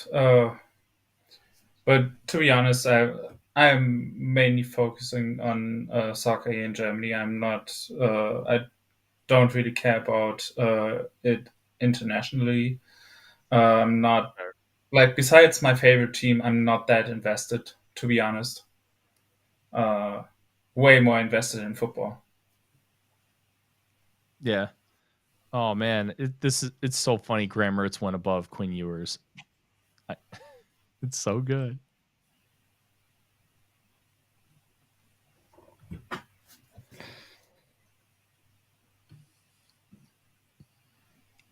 But to be honest, I'm mainly focusing on soccer here in Germany. I'm not. I don't really care about it internationally. I'm not like, besides my favorite team, I'm not that invested, to be honest. Way more invested in football.
Yeah. Oh man, it's so funny. Graham Mertz went above Quinn Ewers. It's so good.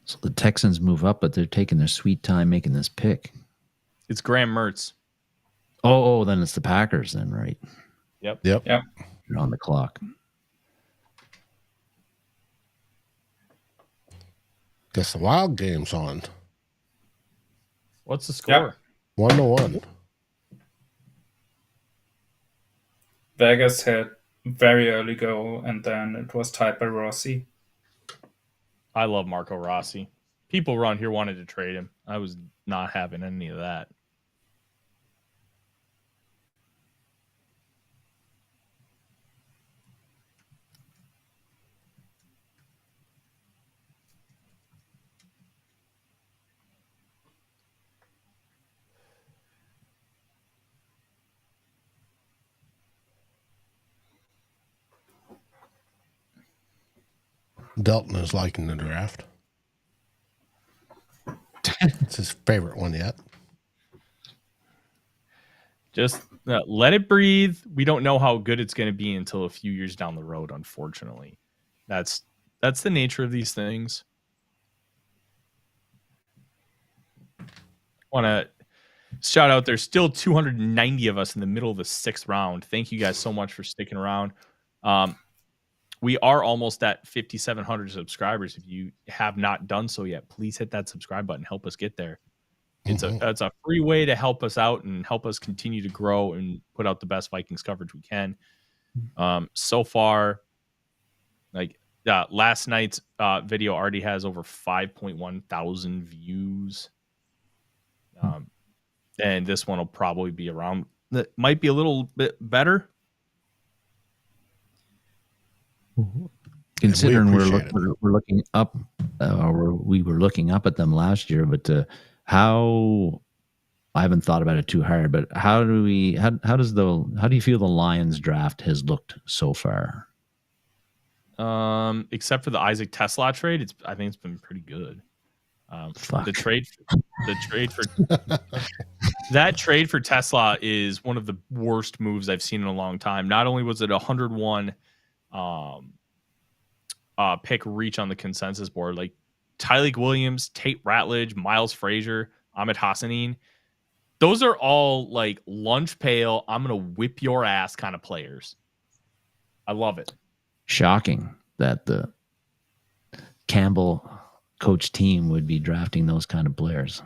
So the Texans move up, but they're taking their sweet time making this pick.
It's Graham Mertz.
Oh, then it's the Packers then, right?
Yep.
They're on the clock.
Guess the wild game's on.
What's the score?
1-1.
Vegas had very early goal, and then it was tied by Rossi.
I love Marco Rossi. People around here wanted to trade him. I was not having any of that.
Delton is liking the draft. It's his favorite one yet.
Just let it breathe. We don't know how good it's going to be until a few years down the road, unfortunately. That's the nature of these things. Want to shout out, there's still 290 of us in the middle of the 6th round. Thank you guys so much for sticking around. We are almost at 5,700 subscribers. If you have not done so yet, please hit that subscribe button. Help us get there. It's a free way to help us out and help us continue to grow and put out the best Vikings coverage we can. So far, like last night's video already has over 5.1 thousand views. And this one will probably be around. That might be a little bit better.
Considering we're looking up, or we were looking up at them last year, but how I haven't thought about it too hard, but how do you feel the Lions draft has looked so far?
Except for the Isaac Tesla trade, I think it's been pretty good. The trade for that trade for Tesla is one of the worst moves I've seen in a long time. Not only was it 101 pick reach on the consensus board, like Tyleik Williams, Tate Ratledge, Miles Frazier, Ahmed Hassanin, those are all like lunch pail, I'm gonna whip your ass kind of players. I love it.
Shocking that the Campbell coach team would be drafting those kind of players.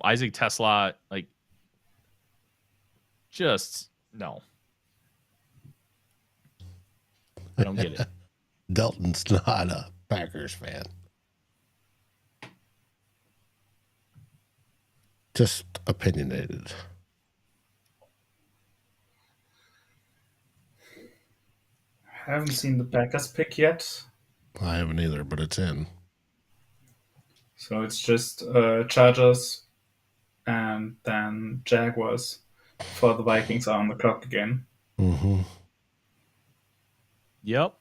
Isaac Tesla, like, just no. I don't get it.
Delton's not a Packers fan. Just opinionated.
I haven't seen the Packers pick yet.
I haven't either, but it's in.
So it's just Chargers and then Jaguars for the Vikings are on the clock again.
Mm-hmm.
Yep.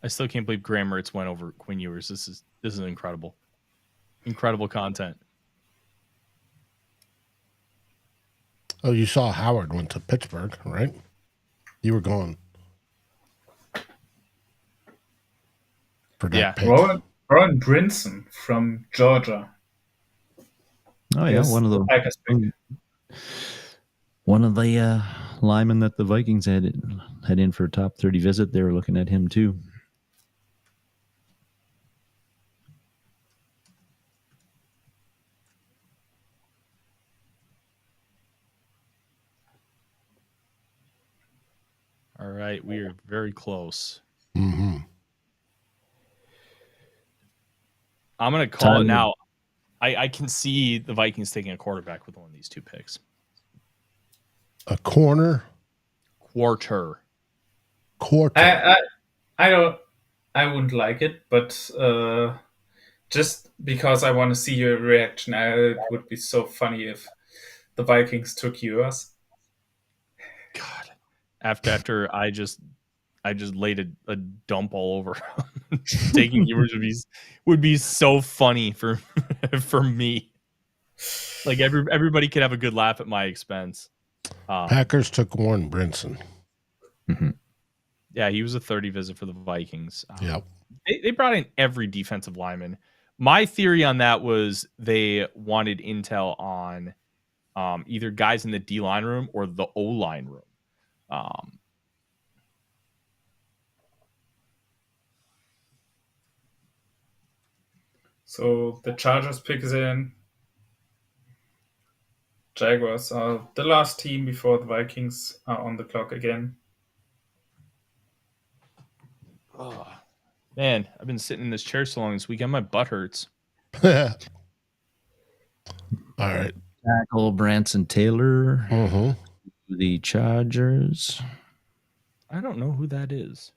I still can't believe Graham Mertz went over Quinn Ewers. This is incredible. Incredible content.
Oh, you saw Howard went to Pittsburgh, right? You were gone. For that pick.
Ron Brinson from Georgia.
Oh yeah, one of the linemen that the Vikings had in for a top 30 visit. They were looking at him too.
All right, we are very close.
Mm-hmm.
I'm going to call it now. I can see the Vikings taking a quarterback with one of these two picks.
A corner?
Quarter.
I wouldn't like it, but just because I want to see your reaction, it would be so funny if the Vikings took yours.
God. After I just laid a dump all over taking yours would be so funny for me. Like everybody could have a good laugh at my expense.
Packers took Warren Brinson.
Mm-hmm.
Yeah, he was a 30 visit for the Vikings.
Yep.
They brought in every defensive lineman. My theory on that was they wanted intel on either guys in the D-line room or the O-line room.
So the Chargers pick is in. Jaguars are the last team before the Vikings are on the clock again.
Oh, man, I've been sitting in this chair so long this weekend. My butt hurts.
All right.
Tackle Branson Taylor.
Mm-hmm.
The Chargers.
I don't know who that is.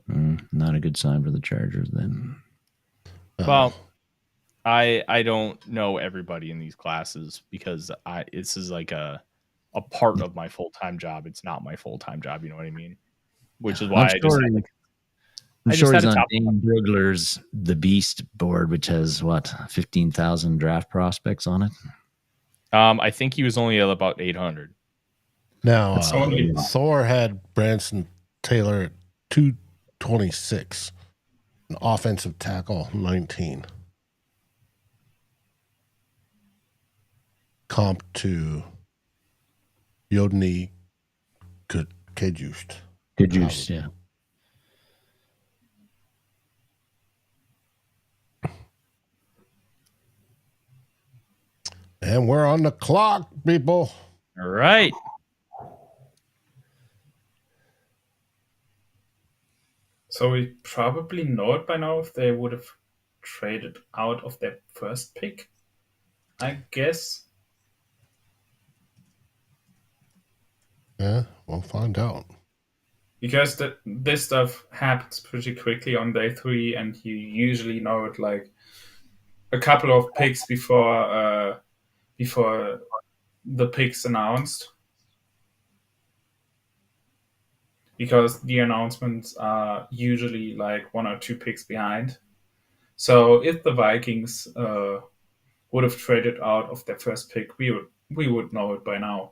Not a good sign for the Chargers then.
Well, I don't know everybody in these classes because this is like a part of my full-time job. It's not my full-time job. You know what I mean? Which is why
I'm sure he's on Dane Brugler's The Beast board, which has 15,000 draft prospects on it.
I think he was only at about 800.
Now, Thor had Branson Taylor at 226, an offensive tackle 19. Comp to Yodny Kajust.
Kajust, yeah.
And we're on the clock, people.
All right.
So we probably know it by now if they would have traded out of their first pick, I guess.
Yeah, we'll find out.
because this stuff happens pretty quickly on day 3, and you usually know it like a couple of picks before the picks announced, because the announcements are usually like 1 or 2 picks behind. So if the Vikings would have traded out of their first pick, we would know it by now.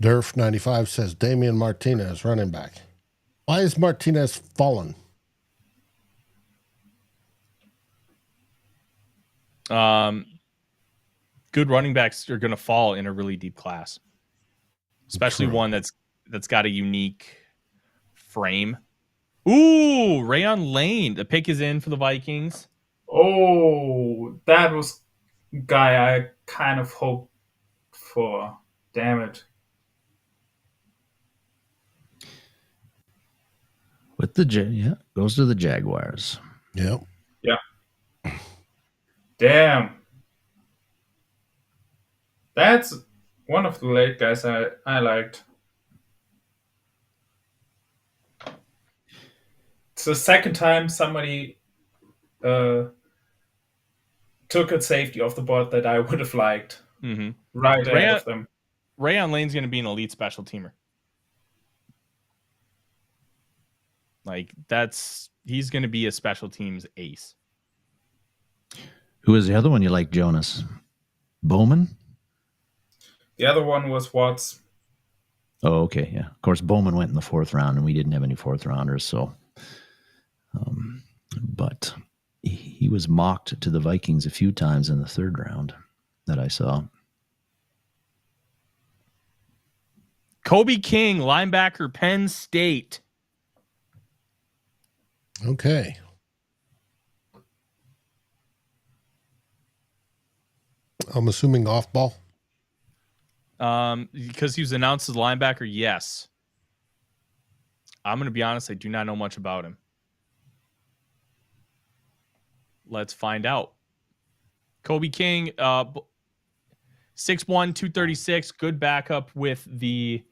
Durf95 says Damian Martinez, running back. Why is Martinez fallen?
Good running backs are going to fall in a really deep class, especially one that's got a unique frame. Ooh, Rayon Lane. The pick is in for the Vikings.
Oh, that was a guy I kind of hoped for. Damn it.
With goes to the Jaguars.
Yep.
Yeah. Damn. That's one of the late guys I liked. It's the second time somebody took a safety off the board that I would have liked.
Mm-hmm.
Right ahead of them.
Rayon Lane's going to be an elite special teamer. Like, he's going to be a special teams ace.
Who is the other one you like, Jonas? Bowman?
The other one was Watts.
Oh, okay, yeah. Of course, Bowman went in the 4th round, and we didn't have any 4th rounders, so. But he was mocked to the Vikings a few times in the 3rd round that I saw.
Kobe King, linebacker, Penn State.
Okay. I'm assuming off ball.
Because he was announced as linebacker, yes. I'm going to be honest, I do not know much about him. Let's find out. Kobe King, 6'1", 236, good backup with the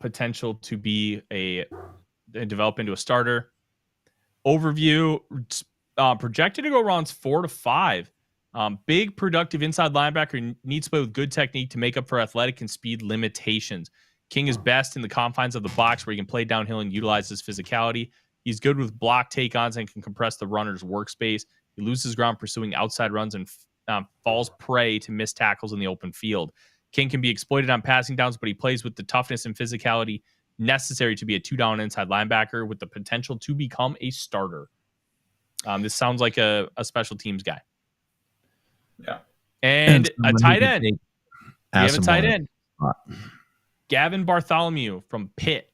potential to be develop into a starter. Overview, projected to go rounds 4 to 5. Big, productive inside linebacker, needs to play with good technique to make up for athletic and speed limitations. King is best in the confines of the box where he can play downhill and utilize his physicality. He's good with block take-ons and can compress the runner's workspace. He loses ground pursuing outside runs and falls prey to missed tackles in the open field. King can be exploited on passing downs, but he plays with the toughness and physicality necessary to be a 2-down inside linebacker with the potential to become a starter. This sounds like a special teams guy.
Yeah.
And a tight end. We have a tight end. Gavin Bartholomew from Pitt.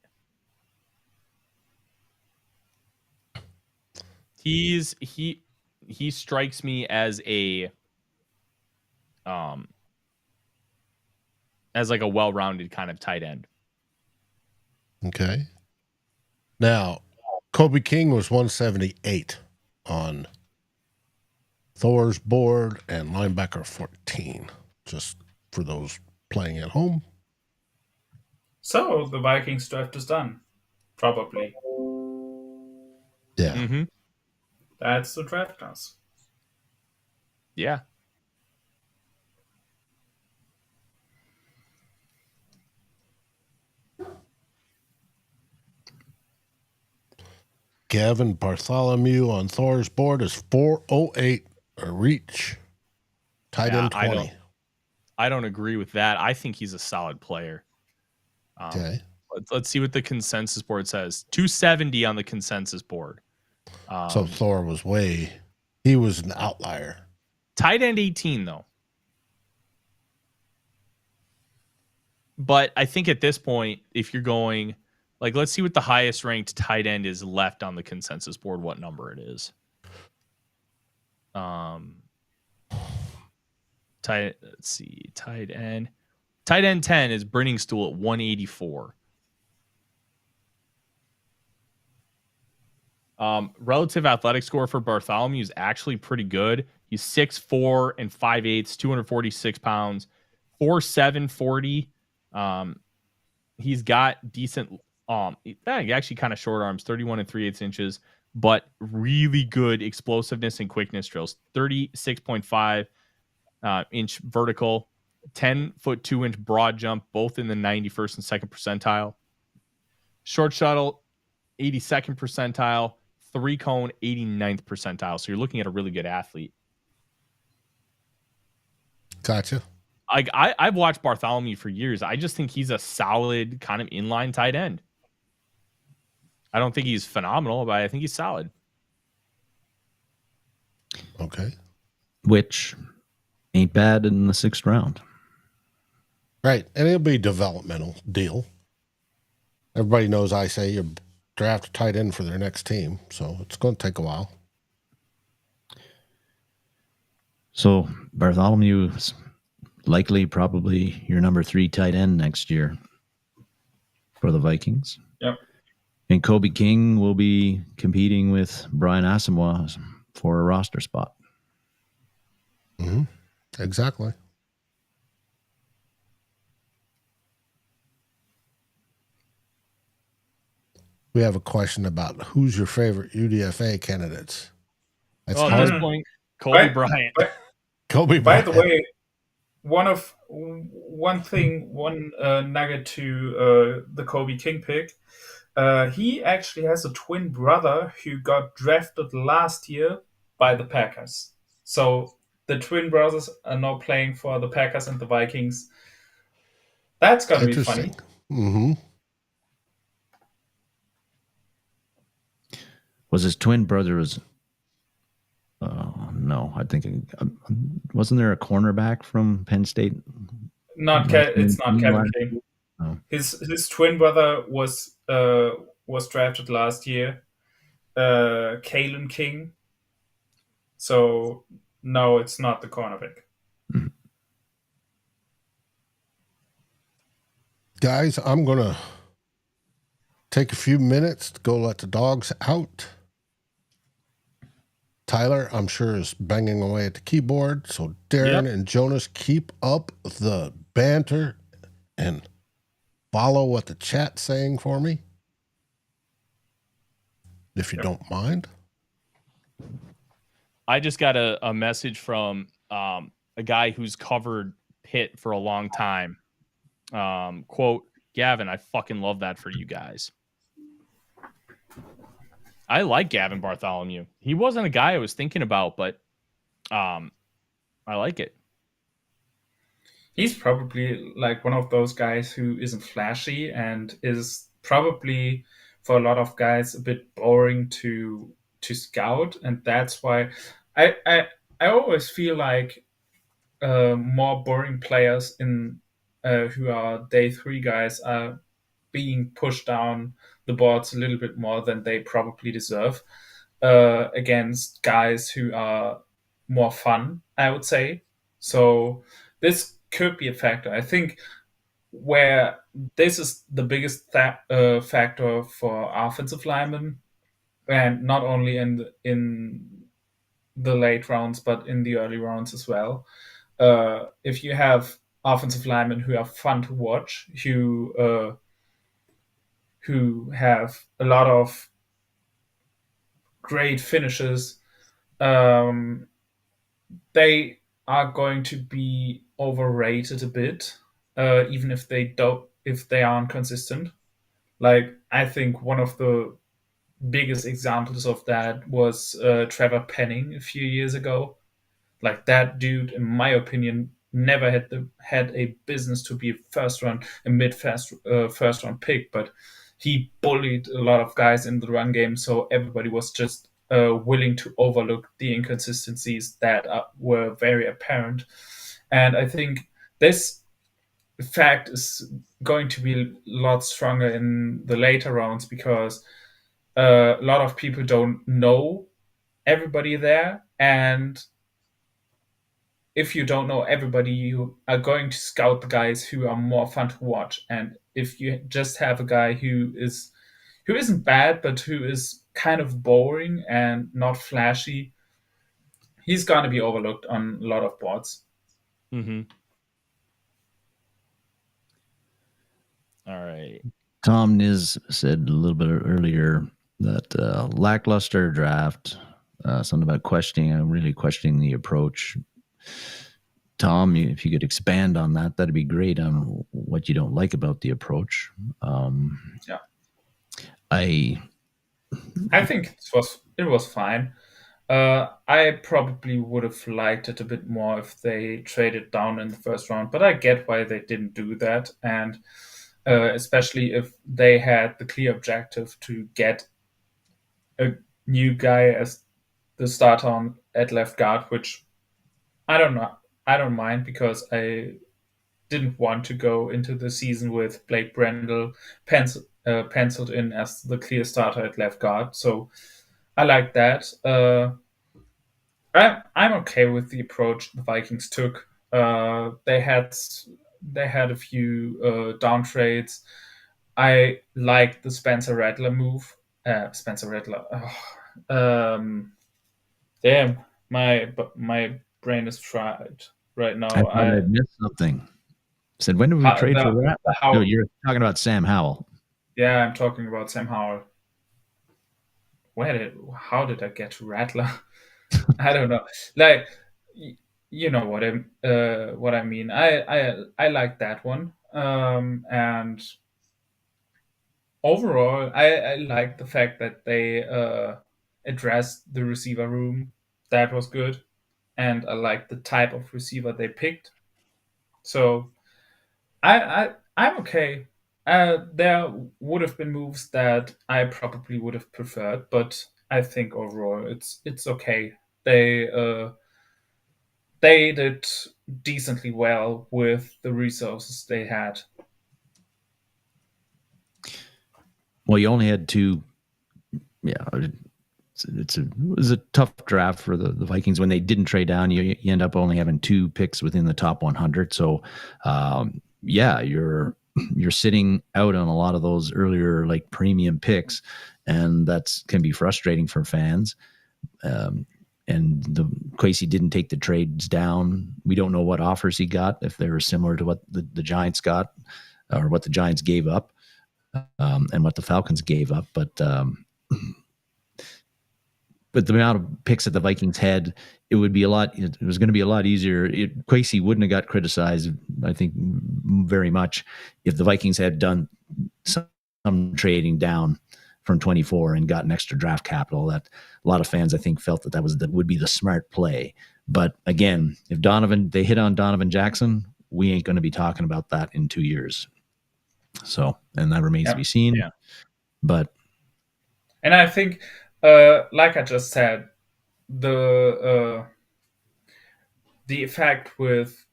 He strikes me as like a well-rounded kind of tight end.
Okay. Now, Kobe King was 178 on Thor's board and linebacker 14, just for those playing at home.
So the Vikings draft is done. Probably.
Yeah.
Mm-hmm.
That's the draft class.
Yeah.
Gavin Bartholomew on Thor's board is 408, a reach. Tight end 20.
I don't agree with that. I think he's a solid player.
Okay.
Let's see what the consensus board says. 270 on the consensus board.
So Thor was he was an outlier.
Tight end 18, though. But I think at this point, if you're going, like, let's see what the highest ranked tight end is left on the consensus board, what number it is. Let's see, tight end. Tight end 10 is Brenningstool at 184. Relative athletic score for Bartholomew is actually pretty good. He's 6'4" and 5/8, 246 pounds, 4'7", 40. He's got decent, actually kind of short arms, 31 3/8 inches, but really good explosiveness and quickness drills. 36.5 inch vertical, 10-foot 2-inch broad jump, both in the 91st and 2nd percentile. Short shuttle, 82nd percentile. 3-cone, 89th percentile. So you're looking at a really good athlete.
Gotcha.
I've watched Bartholomew for years. I just think he's a solid kind of inline tight end. I don't think he's phenomenal, but I think he's solid.
Okay.
Which ain't bad in the 6th round.
Right. And it'll be a developmental deal. Everybody knows I say you draft a tight end for their next team, so it's going to take a while.
So Bartholomew is likely probably your number 3 tight end next year for the Vikings.
Yep.
And Kobe King will be competing with Brian Asamoah for a roster spot.
Mm-hmm. Exactly. We have a question about who's your favorite UDFA candidates.
That's at this point, Kobe Bryant.
Kobe
By
Bryant.
the way, one nugget to the Kobe King pick. He actually has a twin brother who got drafted last year by the Packers. So the twin brothers are now playing for the Packers and the Vikings. That's going to be funny.
Mm-hmm.
Was his twin brother no, I think wasn't there a cornerback from Penn State?
It's not Kevin King.
Oh.
His twin brother was drafted last year, Kalen King. So no, it's not the cornerback.
Mm-hmm.
Guys, I'm gonna take a few minutes to go let the dogs out. Tyler, I'm sure, is banging away at the keyboard. So Darren and Jonas, keep up the banter and follow what the chat's saying for me, if you don't mind.
I just got a message from a guy who's covered Pitt for a long time. Quote, Gavin, I fucking love that for you guys. I like Gavin Bartholomew. He wasn't a guy I was thinking about, but I like it.
He's probably like one of those guys who isn't flashy and is probably for a lot of guys a bit boring to scout, and that's why I always feel like more boring players in who are day 3 guys are being pushed down the boards a little bit more than they probably deserve against guys who are more fun, I would say. So this could be a factor. I think where this is the biggest factor for offensive linemen, and not only in the late rounds, but in the early rounds as well. If you have offensive linemen who are fun to watch, who have a lot of great finishes, they are going to be overrated a bit, even if they aren't consistent. Like, I think one of the biggest examples of that was Trevor Penning a few years ago. Like, that dude, in my opinion, never had a business to be a mid-first round pick, but he bullied a lot of guys in the run game, so everybody was just willing to overlook the inconsistencies that were very apparent. And I think this fact is going to be a lot stronger in the later rounds because a lot of people don't know everybody there, and if you don't know everybody, you are going to scout the guys who are more fun to watch. And if you just have a guy who isn't bad, but who is kind of boring and not flashy, he's going to be overlooked on a lot of boards.
Mm-hmm. All right.
Tom Niz said a little bit earlier that lackluster draft, something about really questioning the approach. Tom, if you could expand on that, that'd be great on what you don't like about the approach.
Yeah.
I
think it was fine. I probably would have liked it a bit more if they traded down in the first round, but I get why they didn't do that, and especially if they had the clear objective to get a new guy as the starter at left guard, which I don't know. I don't mind because I didn't want to go into the season with Blake Brendel penciled in as the clear starter at left guard. So I like that. I'm okay with the approach the Vikings took. They had a few down trades. I like the Spencer Rattler move. Spencer Rattler. Damn, my brain is fried right now.
I missed something. Said, when did we trade for Rattler? No, you're talking about Sam Howell.
Yeah, I'm talking about Sam Howell. How did I get to Rattler? I don't know. Like, you know what I mean. I like that one. And overall, I like the fact that they addressed the receiver room. That was good. And I like the type of receiver they picked. So I'm okay. There would have been moves that I probably would have preferred, but I think overall it's okay. They did decently well with the resources they had.
Well, you only had two. Yeah, it was a tough draft for the Vikings when they didn't trade down. You end up only having 2 picks within the top 100. So, yeah, you're sitting out on a lot of those earlier like premium picks, and that can be frustrating for fans. And the Kwesi didn't take the trades down. We don't know what offers he got, if they were similar to what the Giants got or what the Giants gave up, and what the Falcons gave up. But the amount of picks that the Vikings had, it was going to be a lot easier. Kwesi wouldn't have got criticized, I think, very much if the Vikings had done some trading down from 24 and gotten extra draft capital. That a lot of fans, I think, felt that would be the smart play. But again, if they hit on Donovan Jackson, we ain't going to be talking about that in 2 years. So, and that remains to be seen.
Yeah.
And I think, like I just said, the effect with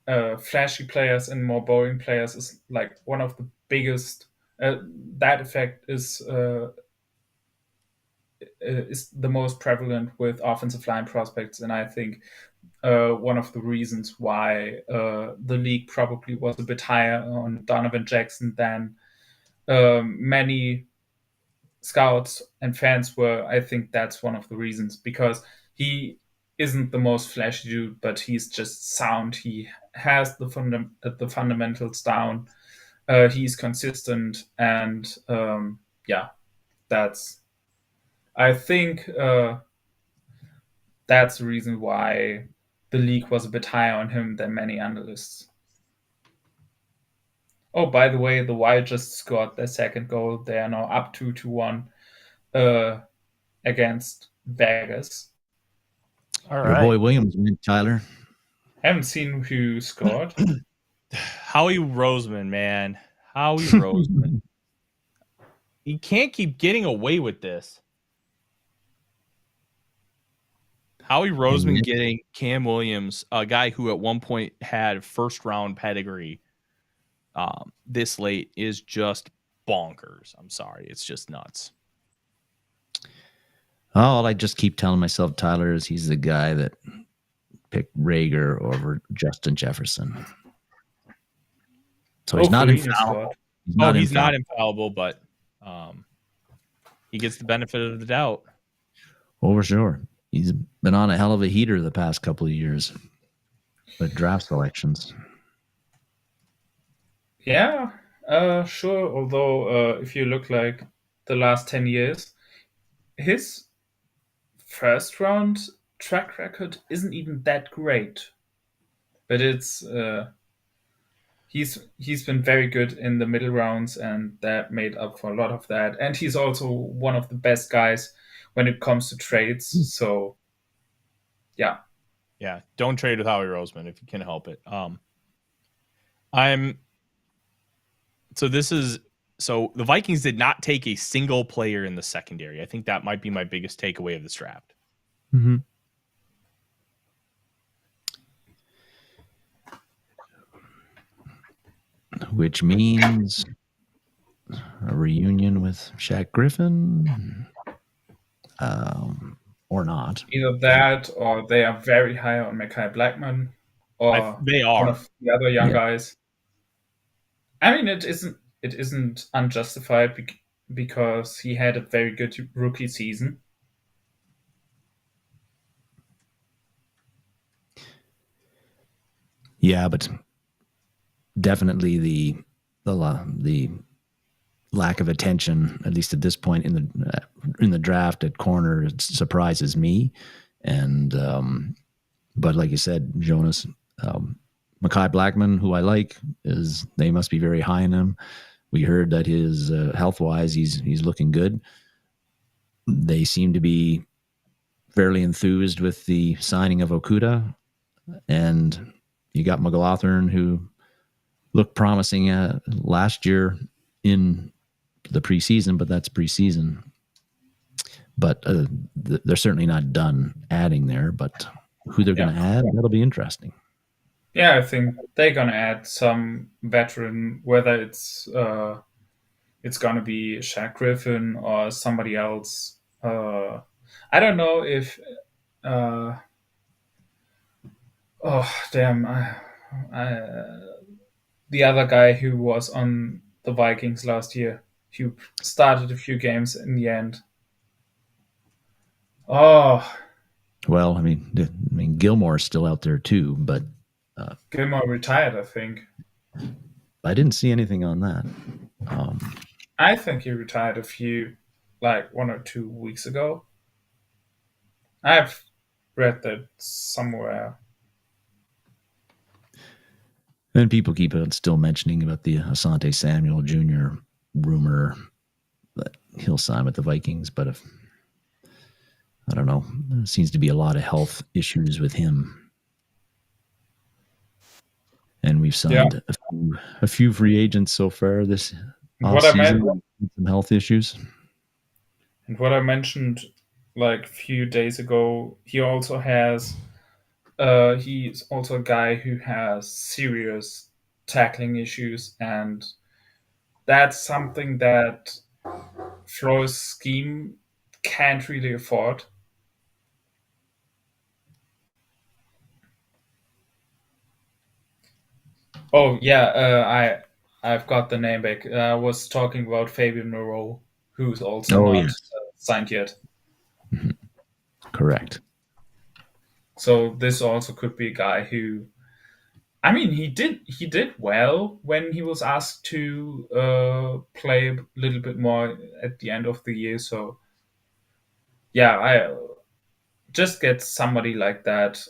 flashy players and more boring players is like one of the biggest. That effect is the most prevalent with offensive line prospects, and I think one of the reasons why the league probably was a bit higher on Donovan Jackson than many scouts and fans were. I think that's one of the reasons, because he isn't the most flashy dude, but he's just sound. He has the fundamentals down. He's consistent, and I think that's the reason why the league was a bit higher on him than many analysts. Oh, by the way, the Wild just scored their second goal. They are now up 2-1 against Vegas.
All
right. Your boy Williams went, Tyler.
Haven't seen who scored.
Howie Roseman, man. Howie Roseman. He can't keep getting away with this. Howie Roseman getting Cam Williams, a guy who at one point had first-round pedigree, this late, is just bonkers. I'm sorry. It's just nuts.
All I just keep telling myself, Tyler, is he's the guy that picked Rager over Justin Jefferson. So he's not infallible.
He's not infallible, but he gets the benefit of the doubt.
Oh, for sure. He's been on a hell of a heater the past couple of years with draft selections.
Yeah. Sure. Although, if you look like the last 10 years, his first round track record isn't even that great. But it's he's been very good in the middle rounds, and that made up for a lot of that. And he's also one of the best guys when it comes to trades. So, yeah.
Yeah, don't trade with Howie Roseman if you can help it. So the Vikings did not take a single player in the secondary. I think that might be my biggest takeaway of this draft.
Mm-hmm. Which means a reunion with Shaq Griffin, or not.
Either that, or they are very high on Mekhi Blackman, or
they are
one of the other young guys. I mean, it isn't unjustified because he had a very good rookie season.
Yeah, but definitely the lack of attention, at least at this point in the draft at corner, it surprises me. And but like you said, Jonas, Mekhi Blackman, who I like, they must be very high in him. We heard that his health wise, he's looking good. They seem to be fairly enthused with the signing of Okudah, and you got McLaughlin, who looked promising last year in the preseason, but that's preseason. But they're certainly not done adding there. But who they're going to add, that'll be interesting.
Yeah, I think they're going to add some veteran, whether it's going to be Shaq Griffin or somebody else. I don't know if the other guy who was on the Vikings last year, who started a few games in the end. Oh,
well, I mean, Gilmore's still out there too, but
Gilmore retired, I think.
I didn't see anything on that.
I think he retired a few, like 1 or 2 weeks ago. I've read that somewhere.
And people keep still mentioning about the Asante Samuel Jr. rumor that he'll sign with the Vikings, but I don't know. There seems to be a lot of health issues with him. And we've signed a few free agents so far this offseason with some health issues.
And what I mentioned like a few days ago, he also has he's also a guy who has serious tackling issues, and that's something that Flores' scheme can't really afford. Oh yeah, I've got the name back. I was talking about Fabian Moreau, who's also not signed yet.
Mm-hmm. Correct.
So this also could be a guy who, I mean, he did well when he was asked to play a little bit more at the end of the year. So yeah, I just get somebody like that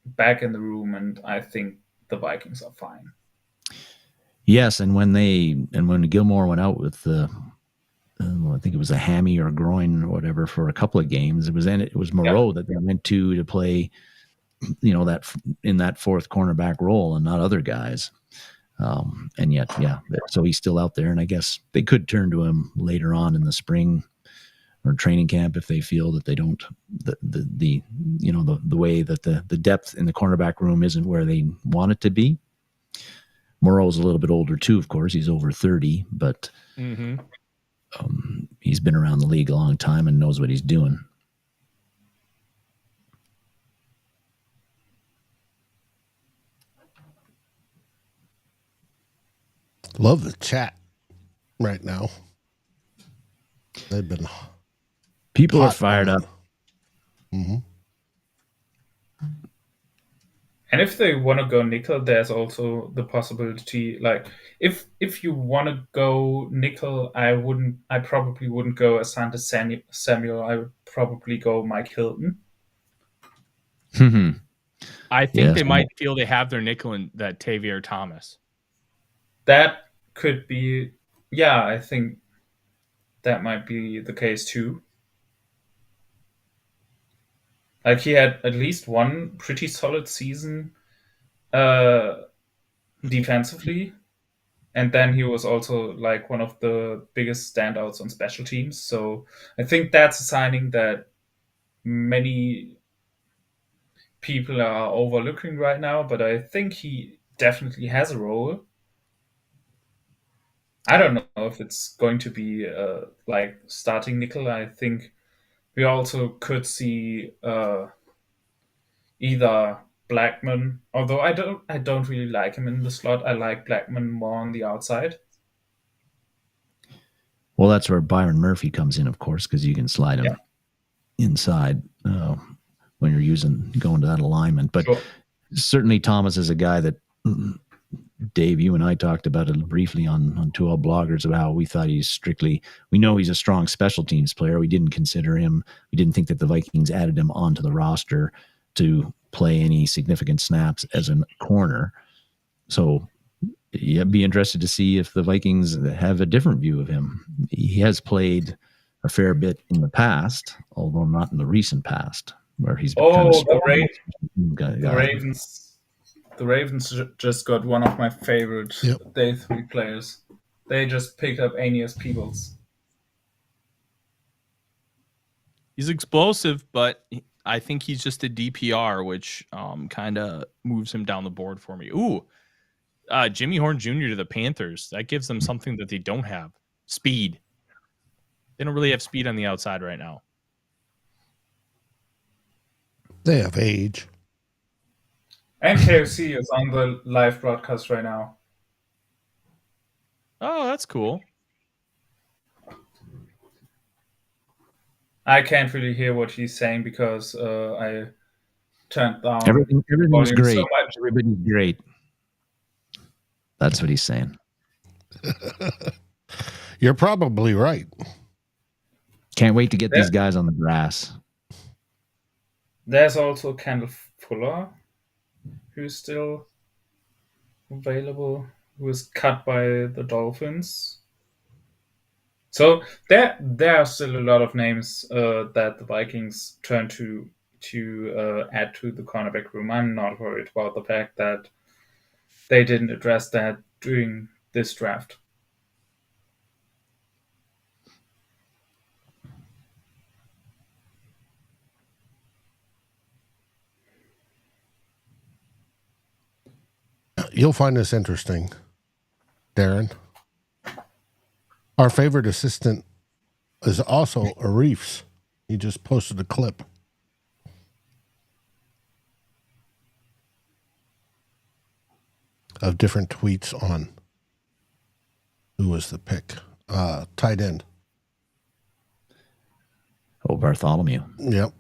back in the room, and I think the Vikings are fine.
Yes, and when Gilmore went out with I think it was a hammy or a groin or whatever for a couple of games, it was Moreau that they went to play, that in that fourth cornerback role and not other guys. And yet, so he's still out there, and I guess they could turn to him later on in the spring or training camp if they feel that they don't the way that the depth in the cornerback room isn't where they want it to be. Moreau's a little bit older too, of course. He's over 30, but he's been around the league a long time and knows what he's doing.
Love the chat right now. They've been
people are fired up.
Mm-hmm.
And if they want to go nickel, there's also the possibility, like if you want to go nickel, I probably wouldn't go Asante Samuel. I would probably go Mike Hilton.
I think they might feel they have their nickel in that Tavier Thomas.
That could be, yeah, I think that might be the case too. Like he had at least one pretty solid season defensively. And then he was also like one of the biggest standouts on special teams. So I think that's a signing that many people are overlooking right now, but I think he definitely has a role. I don't know if it's going to be like starting nickel. I think we also could see either Blackman, although I don't really like him in the slot. I like Blackman more on the outside.
Well, that's where Byron Murphy comes in, of course, because you can slide him inside when you're going to that alignment. But certainly Thomas is a guy that, Dave, you and I talked about it briefly on 2L Bloggers about how we thought we know he's a strong special teams player. We didn't consider him. We didn't think that the Vikings added him onto the roster to play any significant snaps as a corner. So I'd be interested to see if the Vikings have a different view of him. He has played a fair bit in the past, although not in the recent past, where he's been
the Ravens just got one of my favorite day 3 players. They just picked up Aeneas Peebles.
He's explosive, but I think he's just a DPR, which kind of moves him down the board for me. Ooh. Jimmy Horn Jr. to the Panthers. That gives them something that they don't have. Speed. They don't really have speed on the outside right now.
They have age.
And KFC is on the live broadcast right now.
Oh, that's cool.
I can't really hear what he's saying because I turned down.
Everything's great. So everybody's great. That's what he's saying.
You're probably right.
Can't wait to get these guys on the grass.
There's also Kendall Fuller, who's still available, who was cut by the Dolphins. So there are still a lot of names that the Vikings turn to add to the cornerback room. I'm not worried about the fact that they didn't address that during this draft.
You'll find this interesting, Darren. Our favorite assistant is also Arif's. He just posted a clip. Of different tweets on who was the pick. Tight end.
Oh, Bartholomew.
Yep.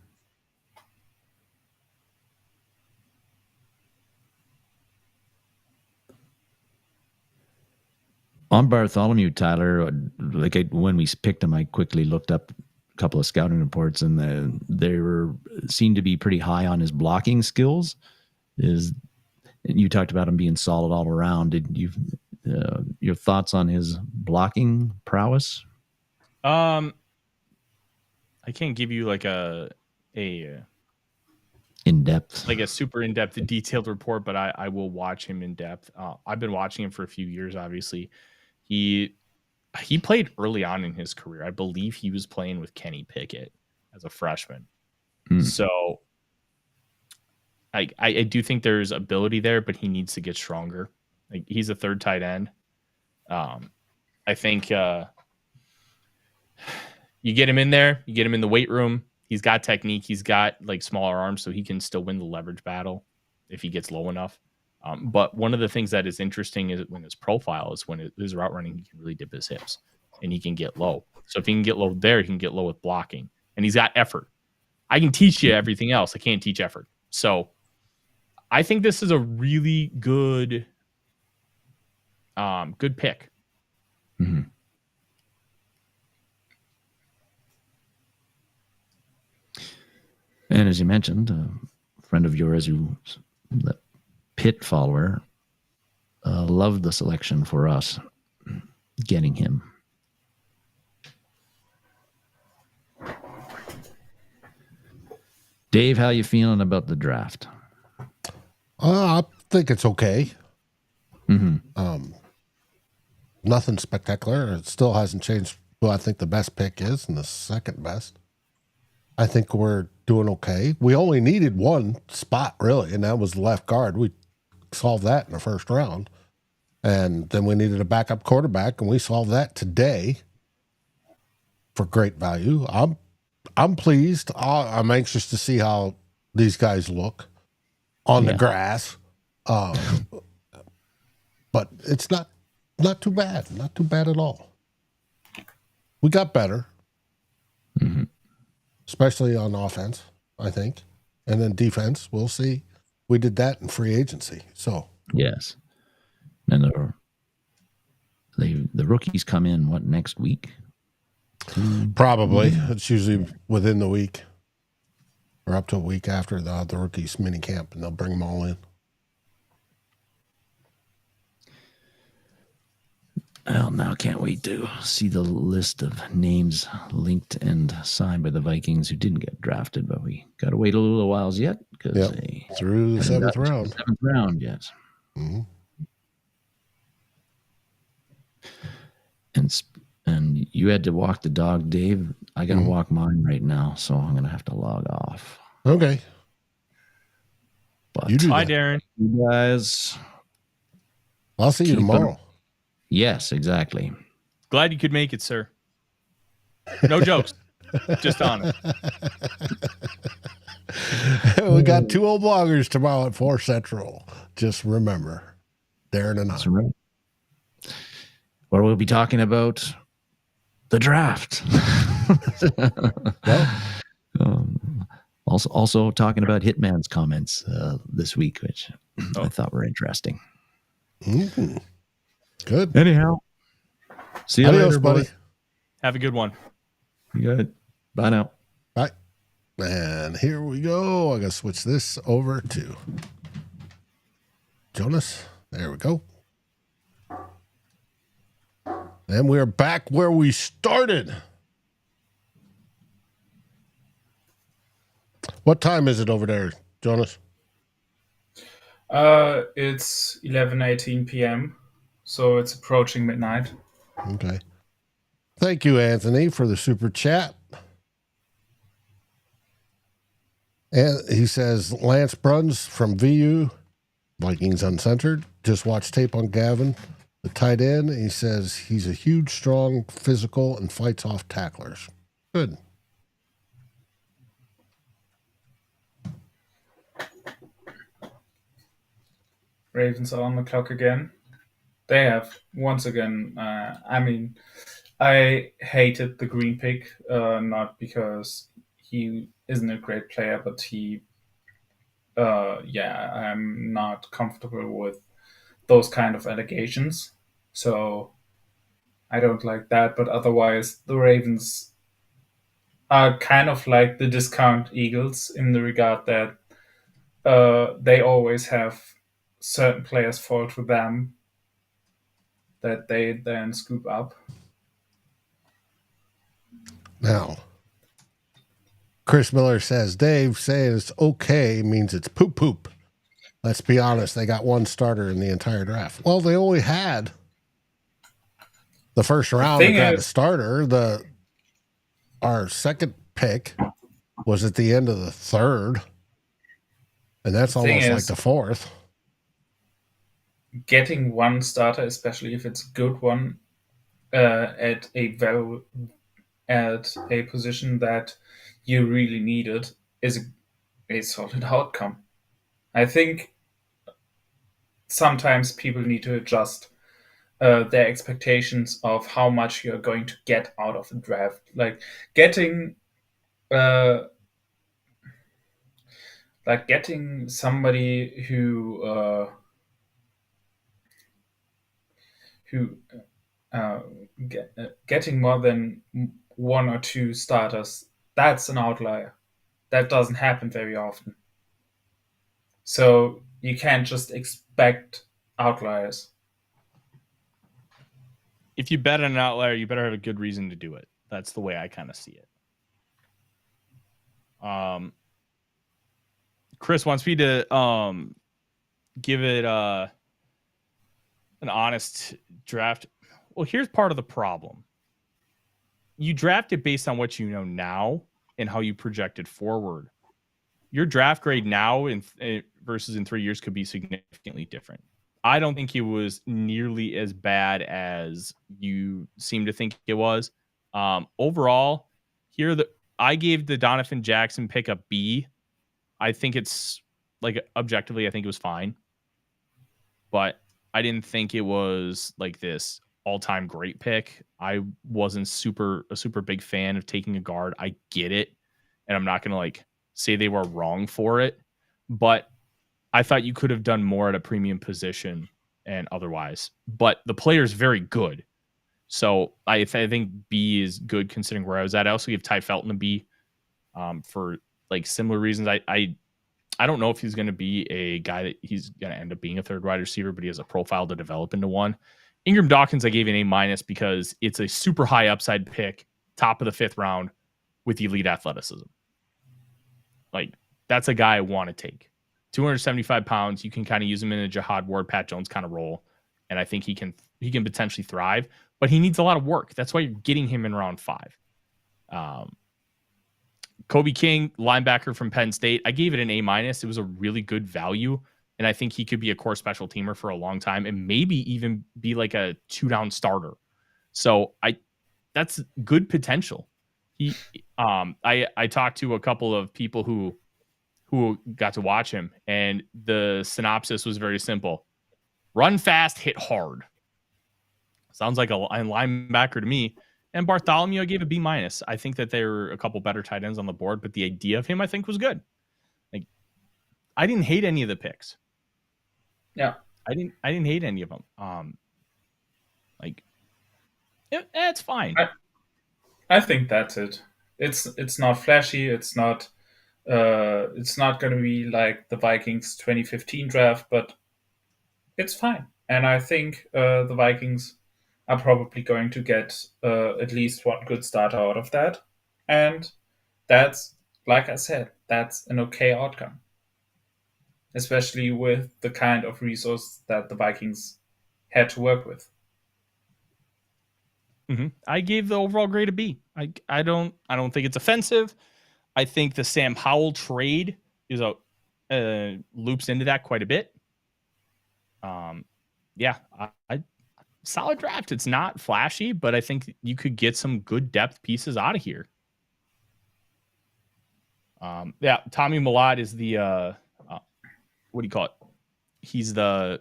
On Bartholomew, Tyler, when we picked him, I quickly looked up a couple of scouting reports, and they seemed to be pretty high on his blocking skills. And you talked about him being solid all around. Did you your thoughts on his blocking prowess?
I can't give you like a
in-depth,
like a super in-depth, detailed report, but I will watch him in depth. I've been watching him for a few years. Obviously, he played early on in his career. I believe he was playing with Kenny Pickett as a freshman. So I do think there's ability there, but he needs to get stronger. Like, he's a third tight end. I think you get him in there, you get him in the weight room. He's got technique. He's got like smaller arms, so he can still win the leverage battle if he gets low enough. But one of the things that is interesting is when his profile is when his route running, he can really dip his hips and he can get low. So if he can get low there, he can get low with blocking, and he's got effort. I can teach you everything else. I can't teach effort. So I think this is a really good pick.
Mm-hmm. And as you mentioned, a friend of yours who's the Pitt follower loved the selection for us, getting him. Dave, how you feeling about the draft?
I think it's okay.
Mm-hmm.
Nothing spectacular. It still hasn't changed who I think the best pick is and the second best. I think we're doing okay. We only needed one spot, really, and that was the left guard. We solved that in the first round. And then we needed a backup quarterback, and we solved that today for great value. I'm pleased. I'm anxious to see how these guys look on the grass. But it's not too bad. Not too bad at all. We got better.
Mm-hmm.
Especially on offense, I think. And then defense, we'll see. We did that in free agency. So
yes. And the rookies come in, next week?
Probably. It's usually within the week or up to a week after the rookies mini camp, and they'll bring them all in.
Well, now can't wait to see the list of names linked and signed by the Vikings who didn't get drafted, but we got to wait a little while yet because
through the seventh round.
Seventh round, yes.
Mm-hmm.
And you had to walk the dog, Dave. I got to walk mine right now, so I'm going to have to log off.
Okay.
But
you do
Bye,
that.
Darren.
You guys.
I'll see you tomorrow.
Yes, exactly.
Glad you could make it, sir. No jokes. Just on it.
We got 2 old bloggers tomorrow at 4 Central. Just remember, Darren and I.
That's right. Where we'll be talking about the draft. Also talking about Hitman's comments this week, which I thought were interesting.
Mm-hmm. Good.
Anyhow, see you later,
buddy.
Have a good one.
Good. Bye now.
Bye. And here we go. I got to switch this over to Jonas. There we go. And we're back where we started. What time is it over there, Jonas?
It's 11:18 p.m., so it's approaching midnight.
Okay. Thank you, Anthony, for the super chat. And he says, Lance Bruns from VU, Vikings Uncensored, just watched tape on Gavin, the tight end. He says he's a huge, strong, physical, and fights off tacklers. Good.
Ravens are on the clock again. They have, once again, I hated the Green pick, not because he isn't a great player, but I'm not comfortable with those kind of allegations. So I don't like that. But otherwise, the Ravens are kind of like the discount Eagles in the regard that they always have certain players fall to them that they then scoop up.
Now, Chris Miller says, Dave saying it's okay means it's poop poop. Let's be honest, they got one starter in the entire draft. Well, they only had the first round to grab a starter. Our second pick was at the end of the third, and that's almost like the fourth.
Getting one starter, especially if it's a good one, at a position that you really needed, is a solid outcome. I think sometimes people need to adjust their expectations of how much you're going to get out of the draft. Like getting like getting somebody who getting more than one or two starters, that's an outlier. That doesn't happen very often. So you can't just expect outliers.
If you bet on an outlier, you better have a good reason to do it. That's the way I kind of see it. Chris wants me to give it an honest draft. Well, here's part of the problem. You draft it based on what you know now and how you project it forward. Your draft grade now versus in 3 years could be significantly different. I don't think it was nearly as bad as you seem to think it was. Overall, I gave the Donovan Jackson pick a B. I think it's like objectively, I think it was fine, but I didn't think it was like this all-time great pick. I wasn't a super big fan of taking a guard. I get it, and I'm not gonna like say they were wrong for it, but I thought you could have done more at a premium position and otherwise. But the player is very good. So I think B is good considering where I was at. I also give Tai Felton a B for like similar reasons. I don't know if he's going to be a guy that he's going to end up being a third wide receiver, but he has a profile to develop into one. Ingram Dawkins, I gave an A- because it's a super high upside pick, top of the 5th round with elite athleticism. Like that's a guy I want to take. 275 pounds. You can kind of use him in a Jahad Ward, Pat Jones kind of role. And I think he can potentially thrive, but he needs a lot of work. That's why you're getting him in round 5. Kobe King, linebacker from Penn State. I gave it an A-. It was a really good value. And I think he could be a core special teamer for a long time and maybe even be like a 2-down starter. So that's good potential. I talked to a couple of people who got to watch him, and the synopsis was very simple. Run fast, hit hard. Sounds like a linebacker to me. And Bartholomew, I gave a B-. I think that there were a couple better tight ends on the board, but the idea of him, I think, was good. Like, I didn't hate any of the picks.
Yeah.
I didn't hate any of them. It's fine.
I think that's it. It's not flashy. It's not going to be like the Vikings 2015 draft, but it's fine. And I think the Vikings are probably going to get at least one good starter out of that. And that's, like I said, that's an okay outcome. Especially with the kind of resource that the Vikings had to work with.
Mm-hmm. I gave the overall grade a B. I don't think it's offensive. I think the Sam Howell trade is loops into that quite a bit. Yeah, I solid draft. It's not flashy, but I think you could get some good depth pieces out of here. Yeah, Tommy Millard is the what do you call it? He's the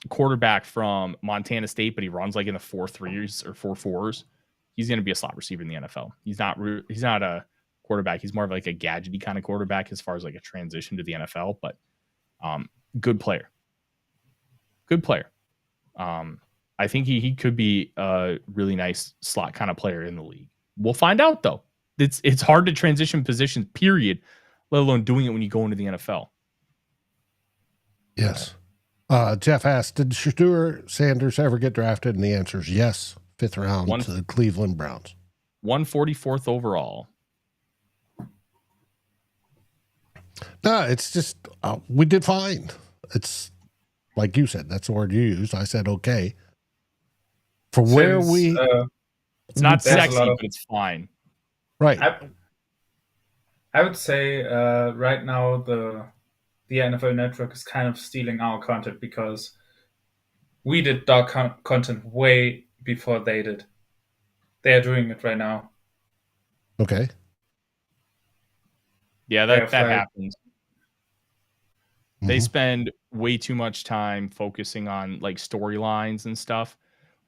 quarterback from Montana State, but he runs like in the 4.3s or 4.4s. He's going to be a slot receiver in the NFL. He's not a quarterback. He's more of like a gadgety kind of quarterback as far as like a transition to the NFL, but good player. I think he could be a really nice slot kind of player in the league. We'll find out though. It's hard to transition positions, period, let alone doing it when you go into the NFL.
Yes. Jeff asked, did Shedeur Sanders ever get drafted? And the answer is yes. 5th round to the Cleveland Browns.
144th overall.
No, it's just, we did fine. It's like you said, that's the word you used. I said, okay. For where
it's not sexy, but it's fine.
Right.
I would say right now the NFL Network is kind of stealing our content because we did dog content way before they did. They are doing it right now.
Okay.
Yeah, that happens. Mm-hmm. They spend way too much time focusing on like storylines and stuff.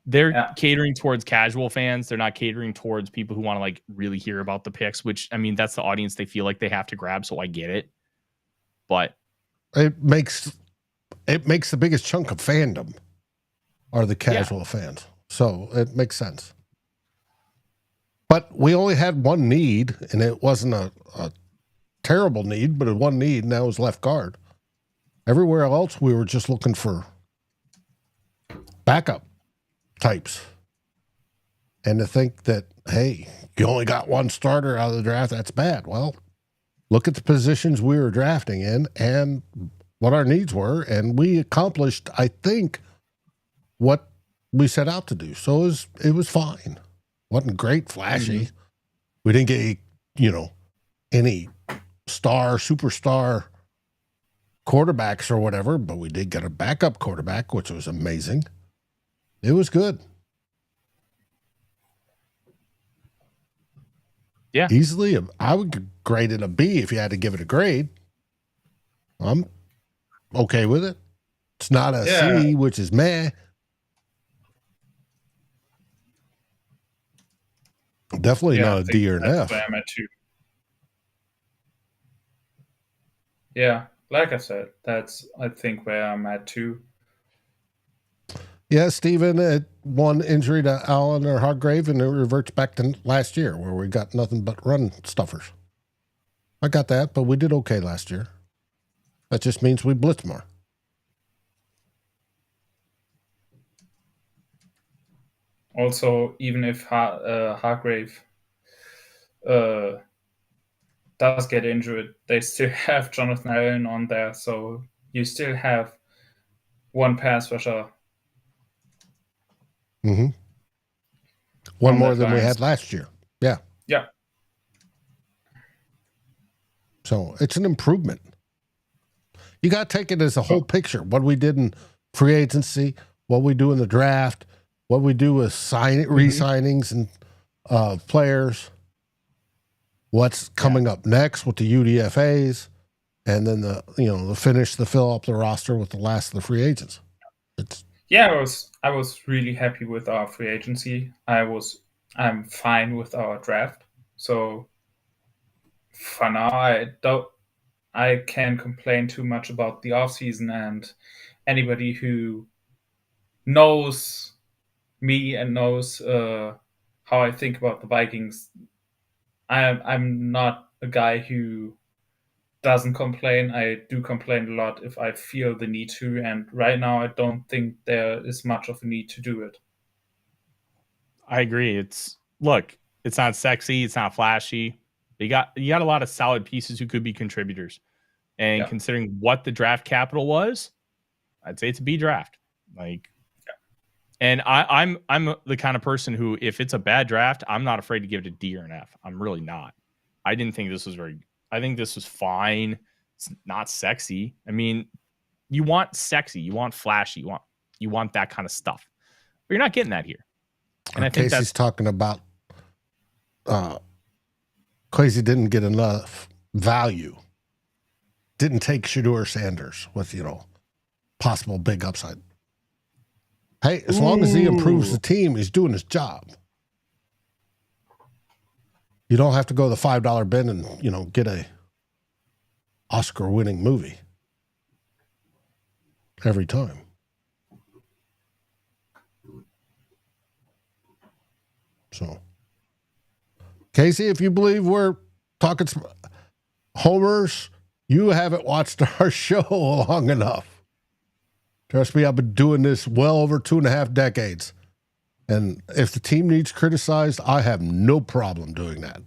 They're catering towards casual fans. They're not catering towards people who want to like really hear about the picks, which I mean, that's the audience they feel like they have to grab. So I get it. but
it makes the biggest chunk of fandom are the casual fans. So it makes sense. But we only had one need, and it wasn't a terrible need, but one need, and that was left guard. Everywhere else, we were just looking for backup types. And to think that, hey, you only got one starter out of the draft, that's bad. Well, look at the positions we were drafting in and what our needs were, and we accomplished, I think, what we set out to do. So it was fine. Wasn't great, flashy. Mm-hmm. We didn't get, any superstar quarterbacks or whatever, but we did get a backup quarterback, which was amazing. It was good.
Yeah.
Easily, I would grade it a B if you had to give it a grade. I'm okay with it. It's not a C, which is meh. Definitely not a D or an F.
I'm at 2. Yeah, like I said, that's, I think, where I'm at 2.
Yeah, Steven had one injury to Allen or Hargrave, and it reverts back to last year where we got nothing but run stuffers. I got that, but we did okay last year. That just means we blitz more.
Also, even if Hargrave does get injured, they still have Jonathan Allen on there, so you still have one pass rusher.
Mm-hmm. One more than we had last year. Yeah.
Yeah.
So it's an improvement. You got to take it as a whole picture. What we did in free agency, what we do in the draft, what we do with re-signings and players, what's coming up next with the UDFAs, and then the finish, the fill up the roster with the last of the free agents.
I was really happy with our free agency. I'm fine with our draft. So for now, I can't complain too much about the offseason, and anybody who knows me and knows how I think about the Vikings, I'm not a guy who doesn't complain. I do complain a lot if I feel the need to, and right now I don't think there is much of a need to do it.
I agree. It's not sexy, it's not flashy. You got a lot of solid pieces who could be contributors. And considering what the draft capital was, I'd say it's a B draft. And I'm the kind of person who, if it's a bad draft, I'm not afraid to give it a D or an F. I'm really not. I didn't think this was I think this was fine. It's not sexy. I mean, you want sexy, you want flashy, you want that kind of stuff. But you're not getting that here. And I think
Casey's talking about Kwesi didn't get enough value. Didn't take Shedeur Sanders with, possible big upside. Hey, as long as he improves the team, he's doing his job. You don't have to go to the $5 bin and, get a Oscar-winning movie every time. So, Casey, if you believe we're talking homers, you haven't watched our show long enough. Trust me, I've been doing this well over 2.5 decades. And if the team needs criticized, I have no problem doing that.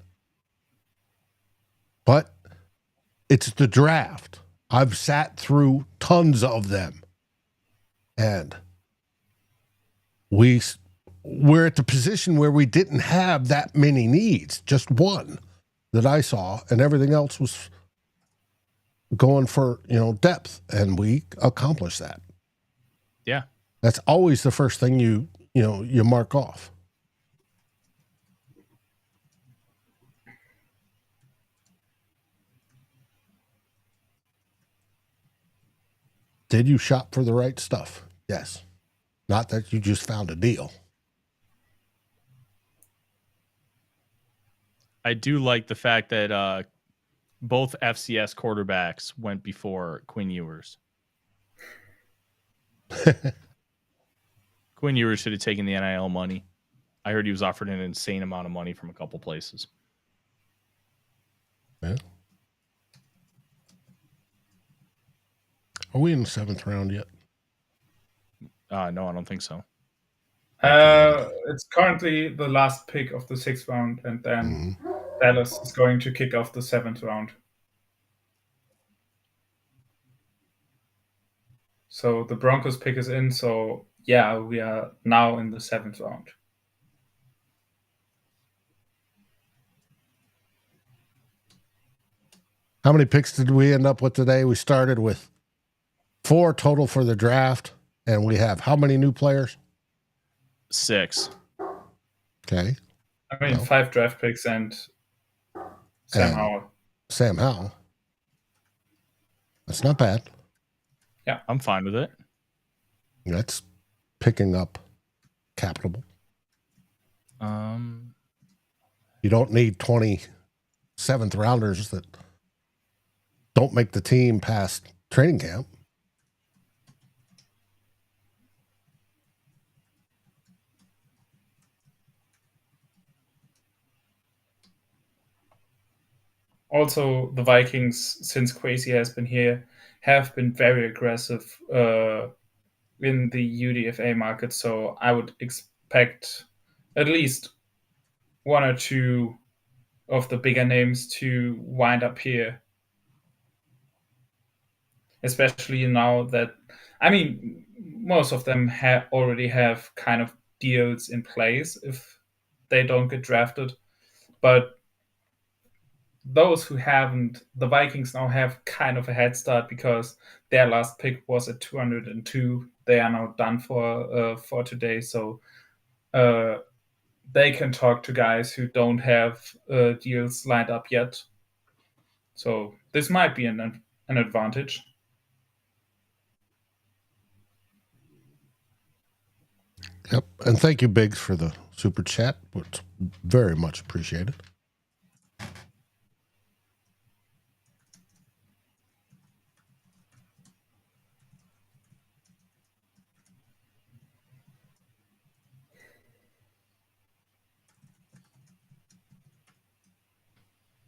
But it's the draft. I've sat through tons of them. And we're at the position where we didn't have that many needs, just one that I saw, and everything else was going for, depth, and we accomplished that.
Yeah.
That's always the first thing you mark off. Did you shop for the right stuff? Yes. Not that you just found a deal.
I do like the fact that both FCS quarterbacks went before Quinn Ewers. Quinn Ewers should have taken the NIL money. I heard he was offered an insane amount of money from a couple places.
Yeah. Are we in the 7th round yet?
No, I don't think so.
It's currently the last pick of the 6th round, and then Dallas is going to kick off the 7th round. So the Broncos pick is in. So yeah, we are now in the 7th round.
How many picks did we end up with today? We started with 4 total for the draft, and we have how many new players?
6.
Okay.
I mean, 5 draft picks and Sam Howell.
Sam Howell. That's not bad.
Yeah, I'm fine with it.
That's picking up capital. You don't need 27th rounders that don't make the team past training camp.
Also, the Vikings, since Kwesi has been here, have been very aggressive in the UDFA market. So I would expect at least 1 or 2 of the bigger names to wind up here. Especially now that, I mean, most of them already have kind of deals in place if they don't get drafted. But those who haven't, the Vikings now have kind of a head start because their last pick was at 202. They are now done for today. So they can talk to guys who don't have deals lined up yet. So this might be an advantage.
Yep. And thank you, Biggs, for the super chat. It's very much appreciated.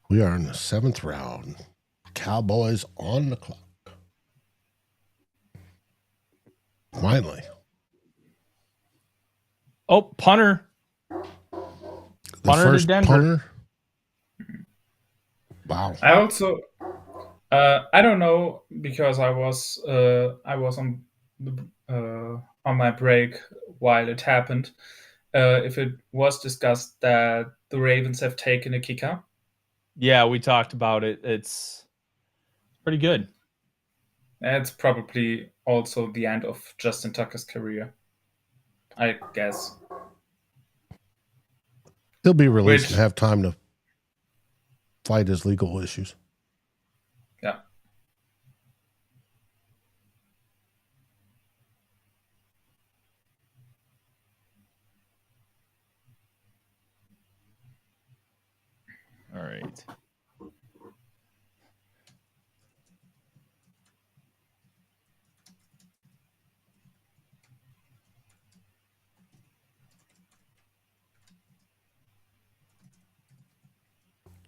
We are in the 7th round. Cowboys on the clock. Finally.
Oh, punter. Punter to Denver.
Punter. Wow.
I also, I don't know because I was on my break while it happened. If it was discussed that the Ravens have taken a kicker.
Yeah, we talked about it. It's pretty good.
It's probably also the end of Justin Tucker's career, I guess.
He'll be released and have time to fight his legal issues.
Yeah.
All right.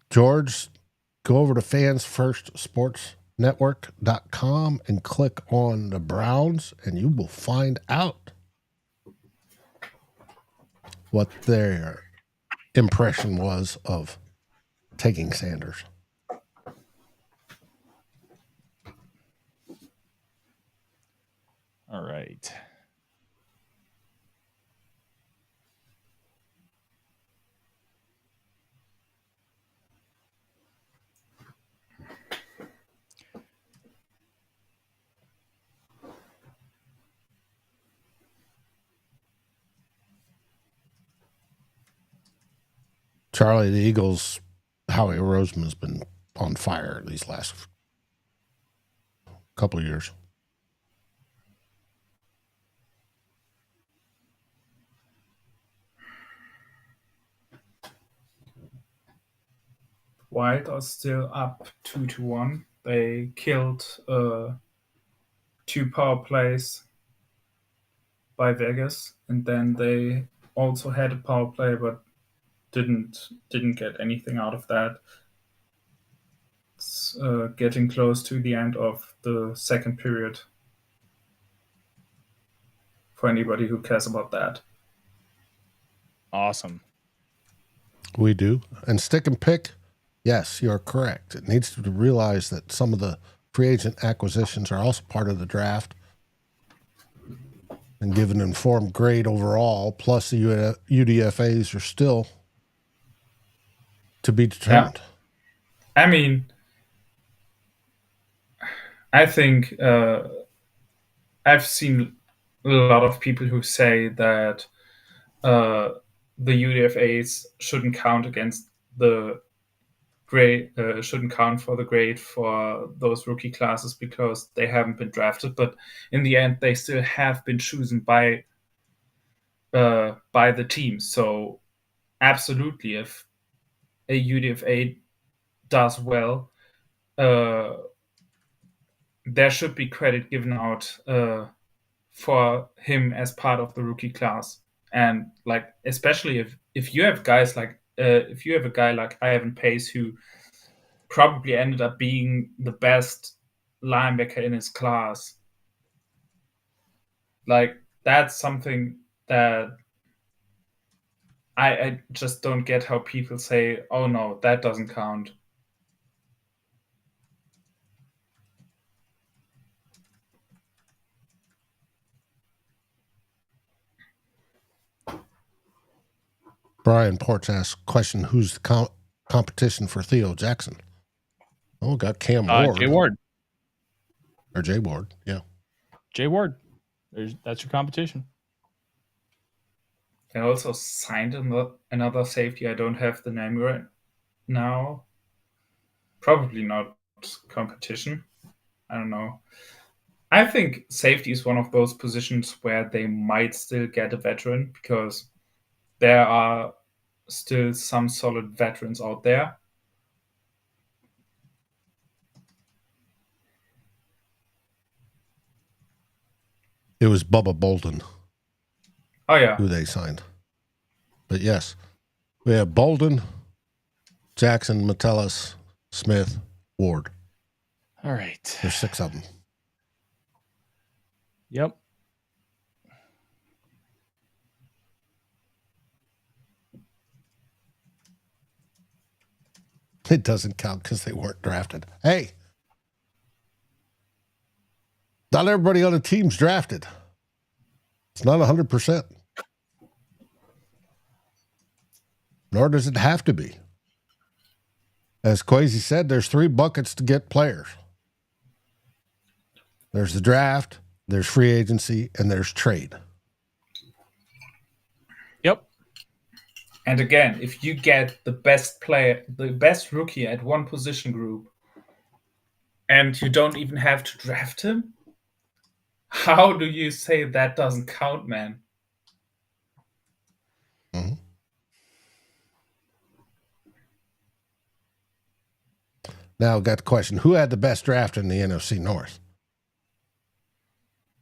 George, go over to fansfirstsportsnetwork.com and click on the Browns, and you will find out what their impression was of taking Sanders.
All right.
Charlie, the Eagles, Howie Roseman's been on fire these last couple of years.
Wild are still up 2-1. They killed 2 power plays by Vegas, and then they also had a power play, but didn't get anything out of that. It's getting close to the end of the second period. For anybody who cares about that.
Awesome.
We do. And stick and pick, yes, you're correct. It needs to realize that some of the free agent acquisitions are also part of the draft and give an informed grade overall. Plus, the UDFAs are still to be determined.
Yeah. I mean, I think I've seen a lot of people who say that the UDFAs shouldn't count against the grade, shouldn't count for the grade for those rookie classes because they haven't been drafted. But in the end, they still have been chosen by the team. So absolutely, if a UDFA does well, there should be credit given out for him as part of the rookie class. And like, especially if you have guys like if you have a guy like Ivan Pace who probably ended up being the best linebacker in his class, like that's something that I just don't get how people say, oh no, that doesn't count.
Brian Porch asks question, who's the competition for Theo Jackson? Oh, got Cam Ward.
Jay Ward.
Or Jay Ward, yeah.
Jay Ward. That's your competition.
They also signed another safety. I don't have the name right now. Probably not competition. I don't know. I think safety is one of those positions where they might still get a veteran because there are still some solid veterans out there.
It was Bubba Bolden.
Oh, yeah.
Who they signed. But yes, we have Bolden, Jackson, Metellus, Smith, Ward.
All right.
There's 6 of them.
Yep.
It doesn't count because they weren't drafted. Hey, not everybody on the team's drafted. It's not 100%. Nor does it have to be. As Kwesi said, there's 3 buckets to get players. There's the draft, there's free agency, and there's trade.
Yep.
And again, if you get the best player, the best rookie at one position group, and you don't even have to draft him, how do you say that doesn't count, man?
Mm-hmm. Now, got the question, who had the best draft in the NFC North?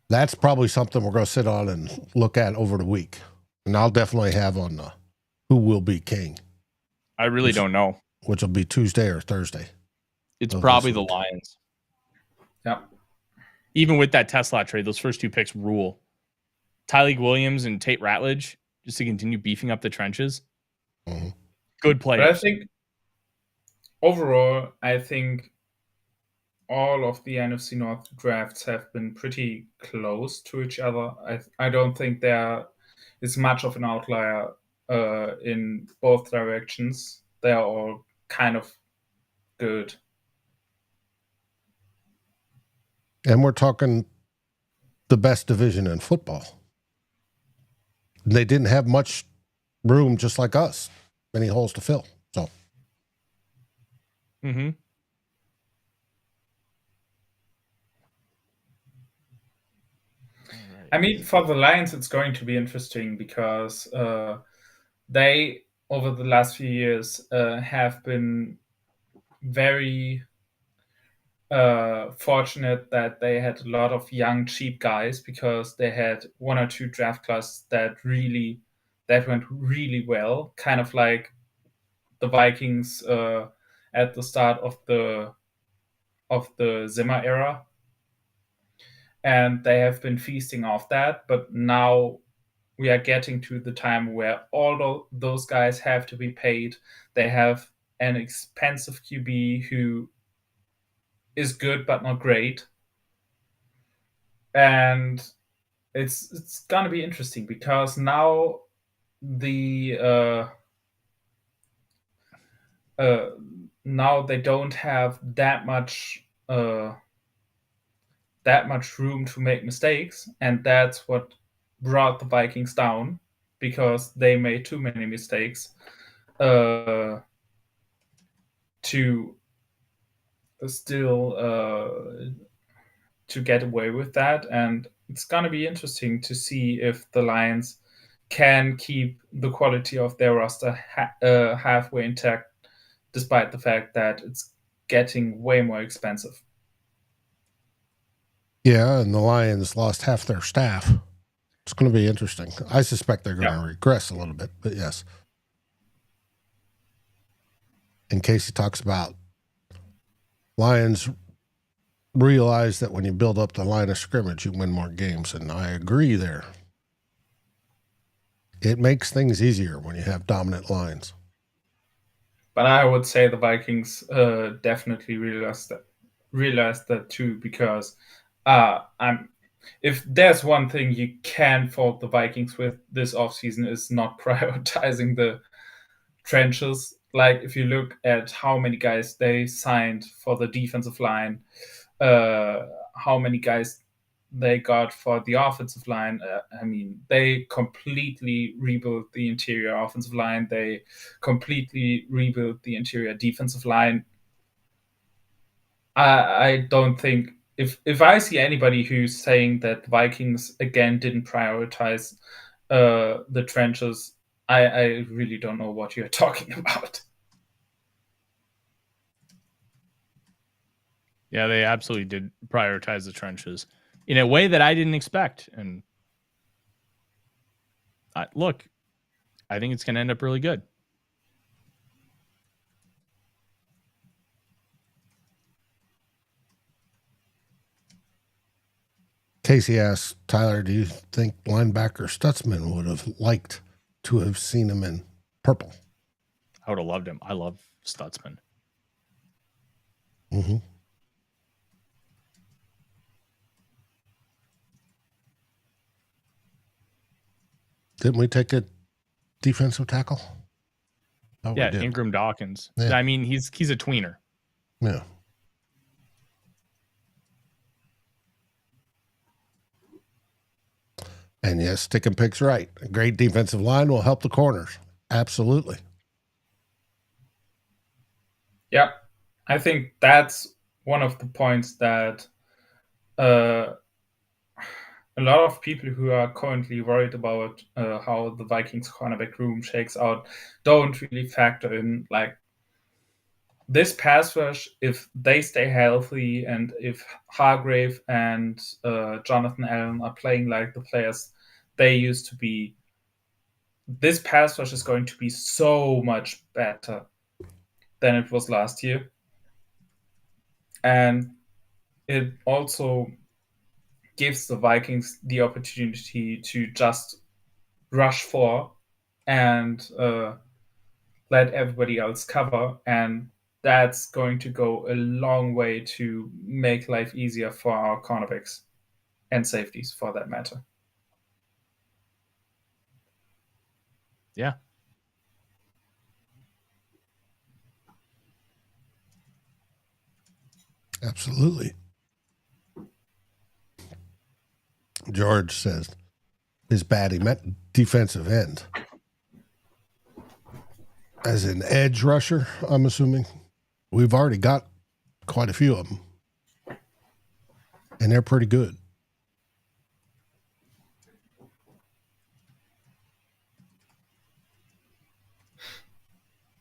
That's probably something we're going to sit on and look at over the week. And I'll definitely have on who will be king.
I really don't know.
Which will be Tuesday or Thursday.
It's probably the Lions.
Yeah.
Even with that Tesla trade, those first 2 picks rule. Tyleik Williams and Tate Ratledge, just to continue beefing up the trenches.
Mm-hmm.
Good players.
But I think overall, all of the NFC North drafts have been pretty close to each other. I don't think there is much of an outlier in both directions. They are all kind of good.
And we're talking the best division in football. They didn't have much room, just like us. Many holes to fill. So.
Mm-hmm.
I mean, for the Lions, it's going to be interesting because they, over the last few years, have been very fortunate that they had a lot of young, cheap guys, because they had 1 or 2 draft classes that went really well, kind of like the Vikings at the start of the Zimmer era. And they have been feasting off that, but now we are getting to the time where all those guys have to be paid. They have an expensive QB who is good but not great. And it's gonna be interesting, because now now they don't have that much room to make mistakes, and that's what brought the Vikings down, because they made too many mistakes to still to get away with that. And it's gonna be interesting to see if the Lions can keep the quality of their roster halfway intact, despite the fact that it's getting way more expensive.
Yeah, and the Lions lost half their staff. It's going to be interesting. I suspect they're going to regress a little bit, but yes. In case he talks about Lions realize that when you build up the line of scrimmage, you win more games, and I agree there. It makes things easier when you have dominant lines.
But I would say the Vikings definitely realized that too, because if there's one thing you can fault the Vikings with this offseason, is not prioritizing the trenches. Like, if you look at how many guys they signed for the defensive line, how many guys they got for the offensive line. I mean, they completely rebuilt the interior offensive line. They completely rebuilt the interior defensive line. I don't think, if I see anybody who's saying that Vikings again didn't prioritize the trenches, I really don't know what you're talking about.
Yeah, they absolutely did prioritize the trenches in a way that I didn't expect. And look, I think it's going to end up really good.
Casey asks, Tyler, do you think linebacker Stutzman would have liked to have seen him in purple?
I would have loved him. I love Stutzman.
Mm-hmm. Didn't we take a defensive tackle?
Oh, yeah, Ingram Dawkins. Yeah. I mean, he's a tweener.
Yeah. And yes, Stick and Pick's right. A great defensive line will help the corners. Absolutely.
Yeah, I think that's one of the points that a lot of people who are currently worried about how the Vikings cornerback room shakes out don't really factor in, like, this pass rush. If they stay healthy, and if Hargrave and Jonathan Allen are playing like the players they used to be, this pass rush is going to be so much better than it was last year. And it also gives the Vikings the opportunity to just rush for and let everybody else cover. And that's going to go a long way to make life easier for our cornerbacks and safeties, for that matter.
Yeah.
Absolutely. George says his bad, he meant defensive end. As an edge rusher, I'm assuming. We've already got quite a few of them. And they're pretty good.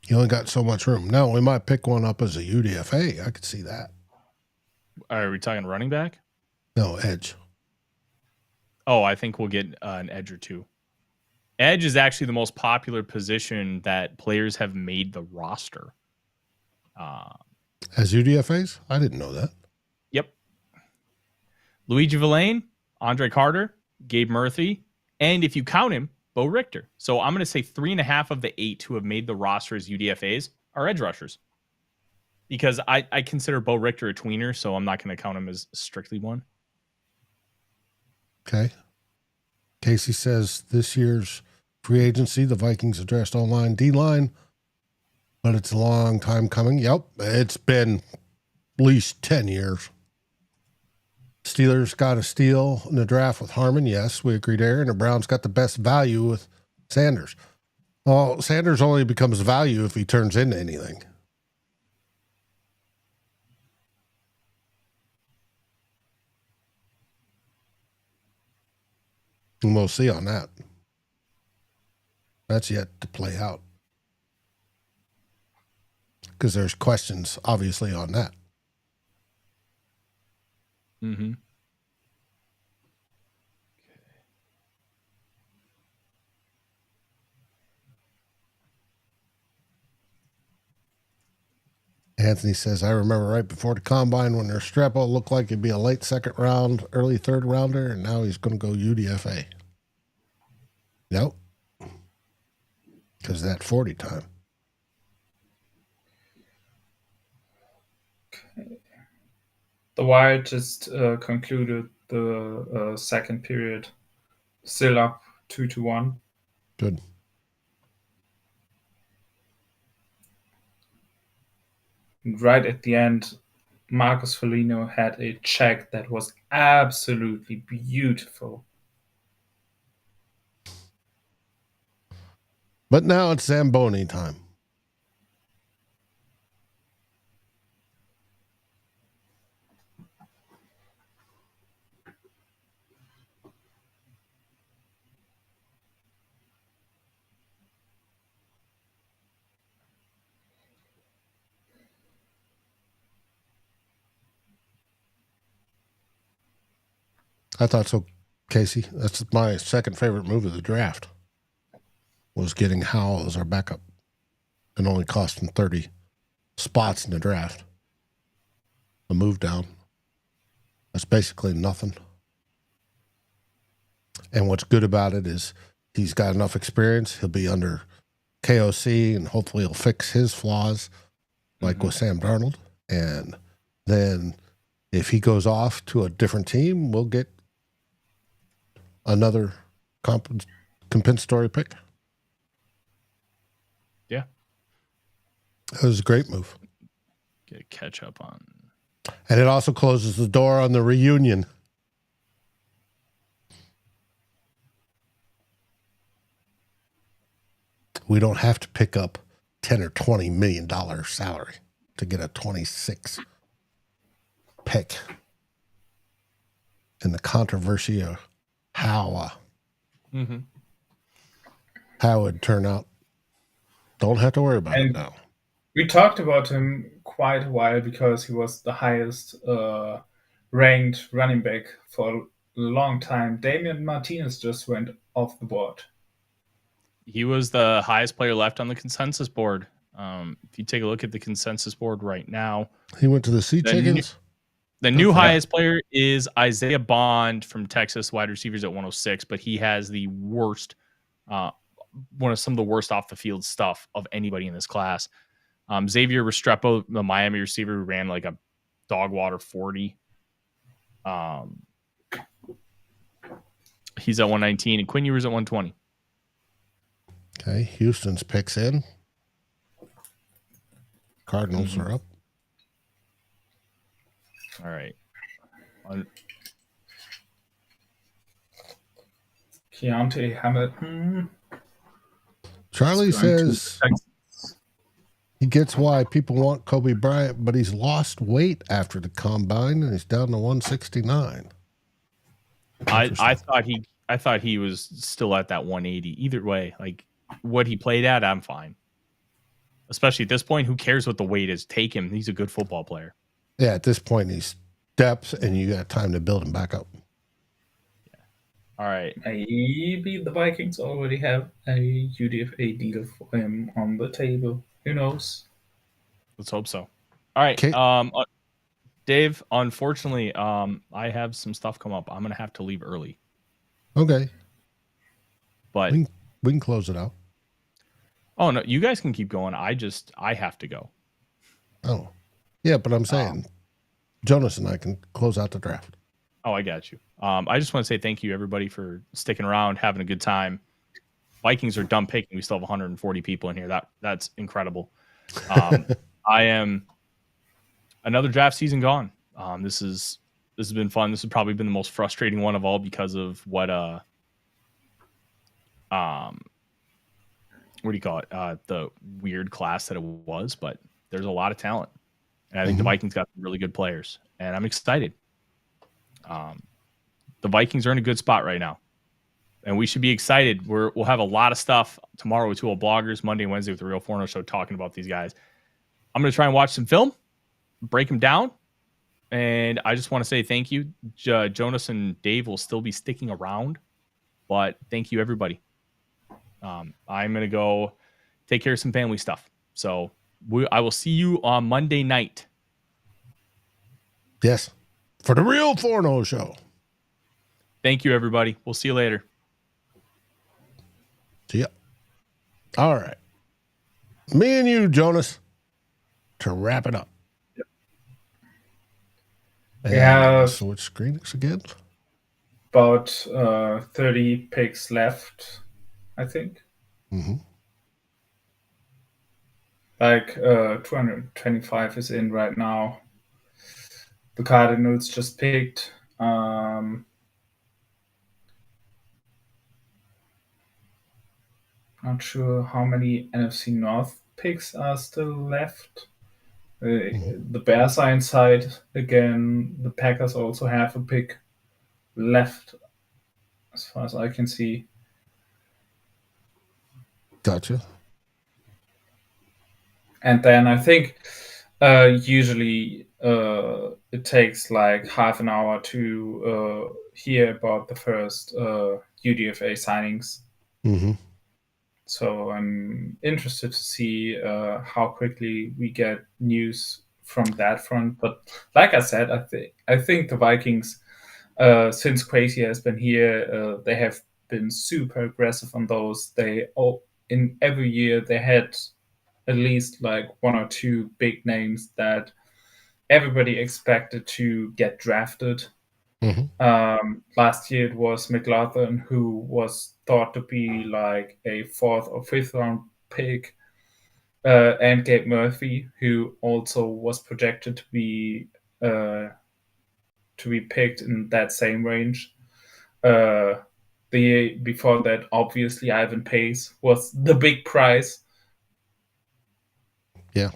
You only got so much room. No, we might pick one up as a UDFA. I could see that.
Are we talking running back?
No, edge.
Oh, I think we'll get an edge or two. Edge is actually the most popular position that players have made the roster.
As UDFAs? I didn't know that.
Yep. Luigi Villain, Andre Carter, Gabe Murphy, and if you count him, Bo Richter. So I'm going to say 3.5 of the 8 who have made the roster as UDFAs are edge rushers. Because I consider Bo Richter a tweener, so I'm not going to count him as strictly one.
Okay. Casey says this year's free agency, the Vikings addressed O-line, D-line, but it's a long time coming. Yep, it's been at least 10 years. Steelers got a steal in the draft with Harmon. Yes, we agree there. And the Browns got the best value with Sanders. Well, Sanders only becomes value if he turns into anything. And we'll see on that. That's yet to play out. Because there's questions, obviously, on that.
Mm-hmm.
Anthony says, I remember right before the combine when Restrepo looked like it'd be a late second round, early third rounder, and now he's going to go UDFA. Nope. Because that 40 time.
Okay. The Wire just concluded the second period. Still up 2-1.
Good.
Right at the end, Marcus Foligno had a check that was absolutely beautiful.
But now it's Zamboni time. I thought so, Casey. That's my second favorite move of the draft. Was getting Howell as our backup and only costing 30 spots in the draft. A move down. That's basically nothing. And what's good about it is he's got enough experience. He'll be under KOC and hopefully he'll fix his flaws like with Sam Darnold. And then if he goes off to a different team, we'll get another compensatory pick.
Yeah.
That was a great move.
Get a catch up on.
And it also closes the door on the reunion. We don't have to pick up $10 or $20 million salary to get a 26 pick. And the controversy of how it would turn out. Don't have to worry about it now.
We talked about him quite a while because he was the highest ranked running back for a long time. Damian Martinez just went off the board.
He was the highest player left on the consensus board. If you take a look at the consensus board right now,
he went to the Sea Chickens.
The new highest player is Isaiah Bond from Texas, wide receivers at 106, but he has the worst, some of the worst off the field stuff of anybody in this class. Xavier Restrepo, the Miami receiver, who ran like a dog water 40. He's at 119, and Quinn Ewers at 120.
Okay, Houston's picks in. Cardinals are up.
All right.
Keontae Hamilton.
Charlie says he gets why people want Kobe Bryant, but he's lost weight after the combine and he's down to 169.
I thought he was still at that 180. Either way, like what he played at, I'm fine. especially at this point. Who cares what the weight is? Take him. He's a good football player.
Yeah, at this point, he's depth, and you got time to build him back up.
Yeah. All right.
Maybe the Vikings already have a UDFA deal for him on the table. Who knows?
Let's hope so. All right.
Okay.
Dave, unfortunately, I have some stuff come up. I'm going to have to leave early.
Okay.
But
we can close it out.
Oh, no, you guys can keep going. I have to go.
Oh, yeah, but I'm saying Jonas and I can close out the draft.
Oh, I got you. I just want to say thank you, everybody, for sticking around, having a good time. Vikings are done picking. We still have 140 people in here. That's incredible. I am another draft season gone. This has been fun. This has probably been the most frustrating one of all because of what do you call it? The weird class that it was, but there's a lot of talent. And I think the Vikings got some really good players, and I'm excited. The Vikings are in a good spot right now, and we should be excited. We'll have a lot of stuff tomorrow with 2 bloggers, Monday and Wednesday with the Real Forness Show talking about these guys. I'm going to try and watch some film, break them down, and I just want to say thank you. Jonas and Dave will still be sticking around, but thank you, everybody. I'm going to go take care of some family stuff. So I will see you on Monday night.
Yes. For the Real Forno Show.
Thank you, everybody. We'll see you later.
See ya. All right. Me and you, Jonas, to wrap it up.
Yep.
Yeah. Switch screens again.
About 30 picks left, I think. Like 225 is in right now. The Cardinals just picked. Not sure how many NFC North picks are still left. The Bears are inside again. The Packers also have a pick left, as far as I can see.
Gotcha.
And then I think usually it takes like half an hour to hear about the first UDFA signings. So I'm interested to see how quickly we get news from that front. But like I said, I think the Vikings, since Kwesi has been here, they have been super aggressive on those. In every year they had at least like 1 or 2 big names that everybody expected to get drafted. Last year it was McLaughlin, who was thought to be like a 4th or 5th round pick, and Gabe Murphy, who also was projected to be picked in that same range. The year before that, obviously, Ivan Pace was the big prize.
Yeah.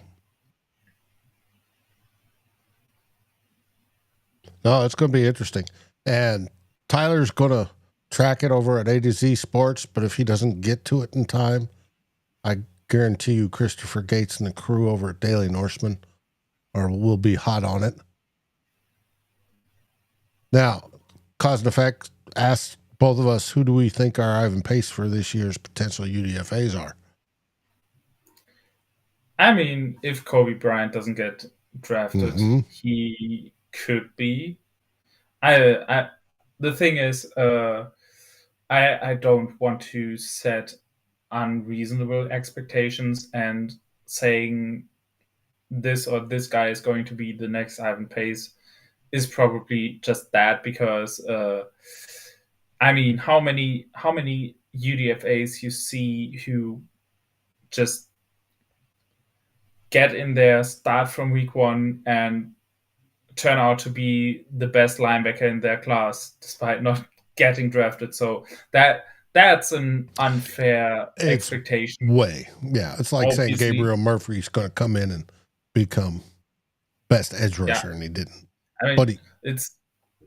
No, it's going to be interesting. And Tyler's going to track it over at A to Z Sports, but if he doesn't get to it in time, I guarantee you Christopher Gates and the crew over at Daily Norseman will be hot on it. Now, Cause and Effect asked both of us, who do we think our Ivan Pace for this year's potential UDFAs are?
I mean, if Kobe Bryant doesn't get drafted, he could be. The thing is, I don't want to set unreasonable expectations and saying this or this guy is going to be the next Ivan Pace is probably just that, because I mean, how many UDFAs you see who just get in there, start from week 1, and turn out to be the best linebacker in their class despite not getting drafted. So that's an unfair expectation.
It's like saying Gabriel Murphy's going to come in and become best edge rusher, and he didn't.
I mean,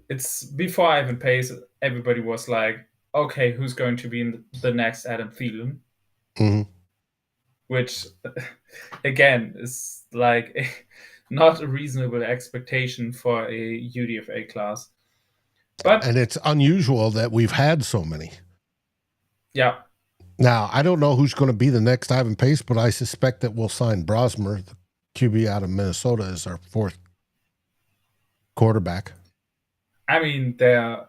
it's before Ivan Pace, everybody was like, okay, who's going to be in the next Adam Thielen? which again is like not a reasonable expectation for a UDFA class.
And it's unusual that we've had so many.
Yeah.
Now, I don't know who's going to be the next Ivan Pace, but I suspect that we'll sign Brosmer, the QB out of Minnesota, as our fourth quarterback.
I mean, the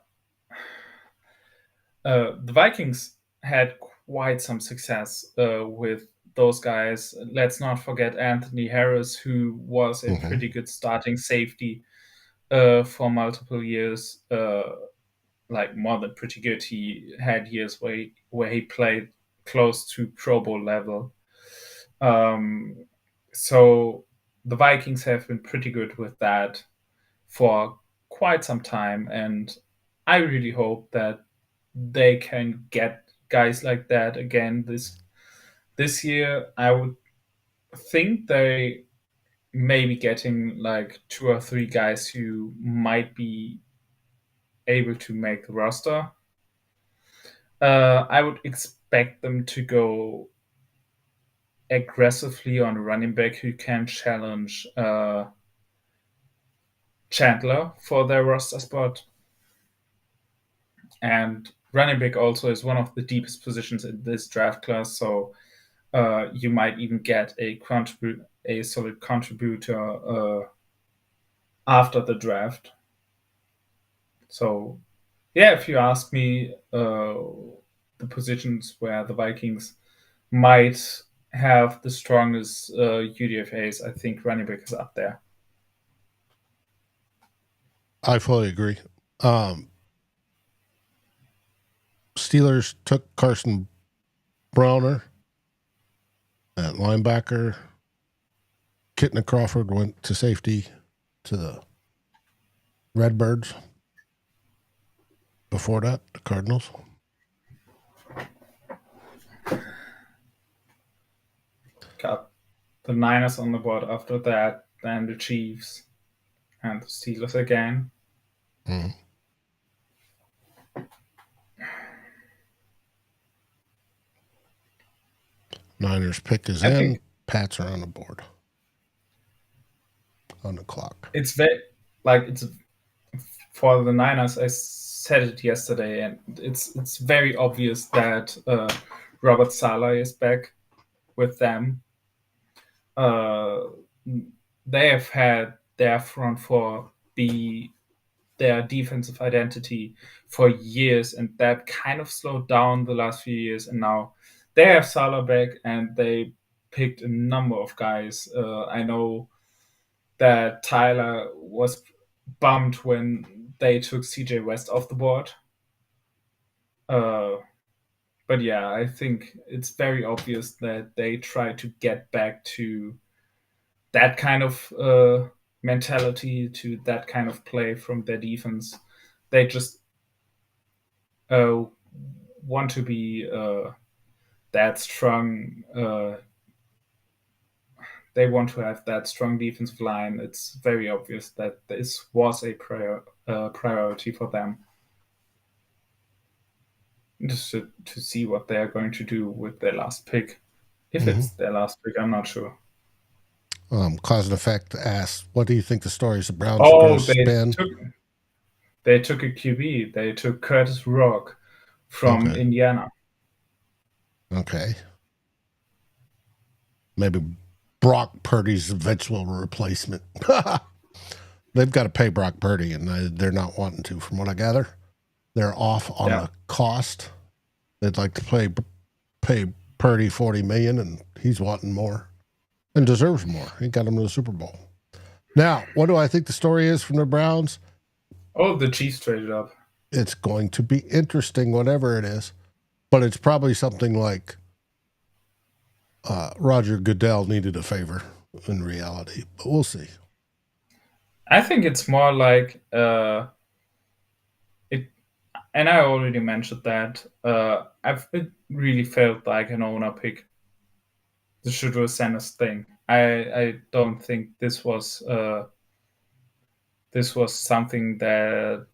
Vikings had quite some success with those guys. Let's not forget Anthony Harris, who was a pretty good starting safety for multiple years. Like more than pretty good. He had years where he played close to Pro Bowl level. So the Vikings have been pretty good with that for quite some time, and I really hope that they can get guys like that again this year. I would think they may be getting like 2 or 3 guys who might be able to make the roster. I would expect them to go aggressively on a running back who can challenge Chandler for their roster spot. And running back also is one of the deepest positions in this draft class, so you might even get a solid contributor after the draft. So, yeah, if you ask me, the positions where the Vikings might have the strongest UDFAs, I think running back is up there.
I fully agree. Steelers took Carson Browner at linebacker. Kitna Crawford went to safety to the Redbirds. Before that, the Cardinals.
Got the Niners on the board after that, then the Chiefs and the Steelers again.
Mm-hmm. Niners pick is in. Pats are on the board. On the clock.
It's for the Niners. I said it yesterday, and it's very obvious that Robert Saleh is back with them. They have had their front four be their defensive identity for years, and that kind of slowed down the last few years. And now they have Saleh back, and they picked a number of guys. I know that Tyler was bummed when they took CJ West off the board. But yeah, I think it's very obvious that they try to get back to that kind of mentality, to that kind of play from their defense. They just want to be that strong. They want to have that strong defensive line. It's very obvious that this was a priority for them. Just to see what they're going to do with their last pick. If it's their last pick, I'm not sure.
Cause and Effect asks, what do you think the stories of Browns are going to spin?
They took a QB. They took Curtis Rourke from Indiana.
Okay. Maybe Brock Purdy's eventual replacement. They've got to pay Brock Purdy, and they're not wanting to, from what I gather. They're off on the cost. They'd like to pay Purdy $40 million, and he's wanting more and deserves more. He got him to the Super Bowl. Now, what do I think the story is from the Browns?
Oh, the Chiefs traded up.
It's going to be interesting, whatever it is, but it's probably something like Roger Goodell needed a favor in reality, but we'll see.
I think it's more like and I already mentioned that it really felt like an owner pick. The Shedeur Sanders thing. I don't think this was something that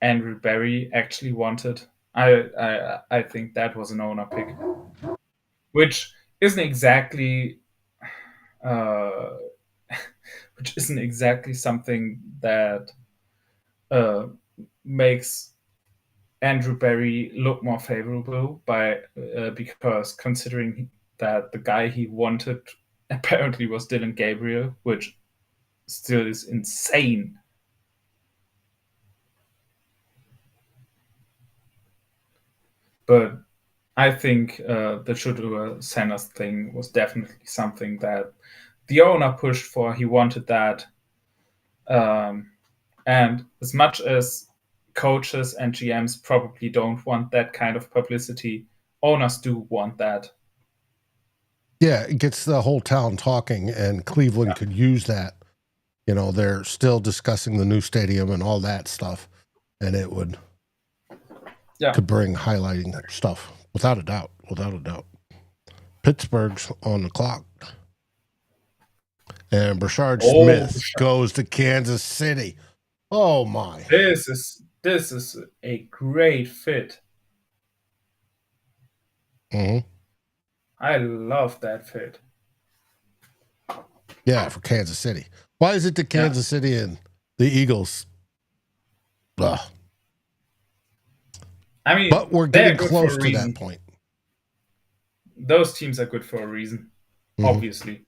Andrew Berry actually wanted. I think that was an owner pick, which isn't exactly something that makes Andrew Berry look more favorable because considering that the guy he wanted apparently was Dylan Gabriel, which still is insane. But I think the Shedeur Sanders thing was definitely something that the owner pushed for. He wanted that. And as much as coaches and GMs probably don't want that kind of publicity, owners do want that.
Yeah, it gets the whole town talking, and Cleveland could use that. You know, they're still discussing the new stadium and all that stuff, and it could bring highlighting stuff without a doubt. Pittsburgh's on the clock, and Brashard Smith goes to Kansas City. Oh my!
This is a great fit.
Mm-hmm.
I love that fit.
Yeah, for Kansas City. Why is it to Kansas City and the Eagles? Ugh.
I mean,
but we're getting close to that point.
Those teams are good for a reason, obviously.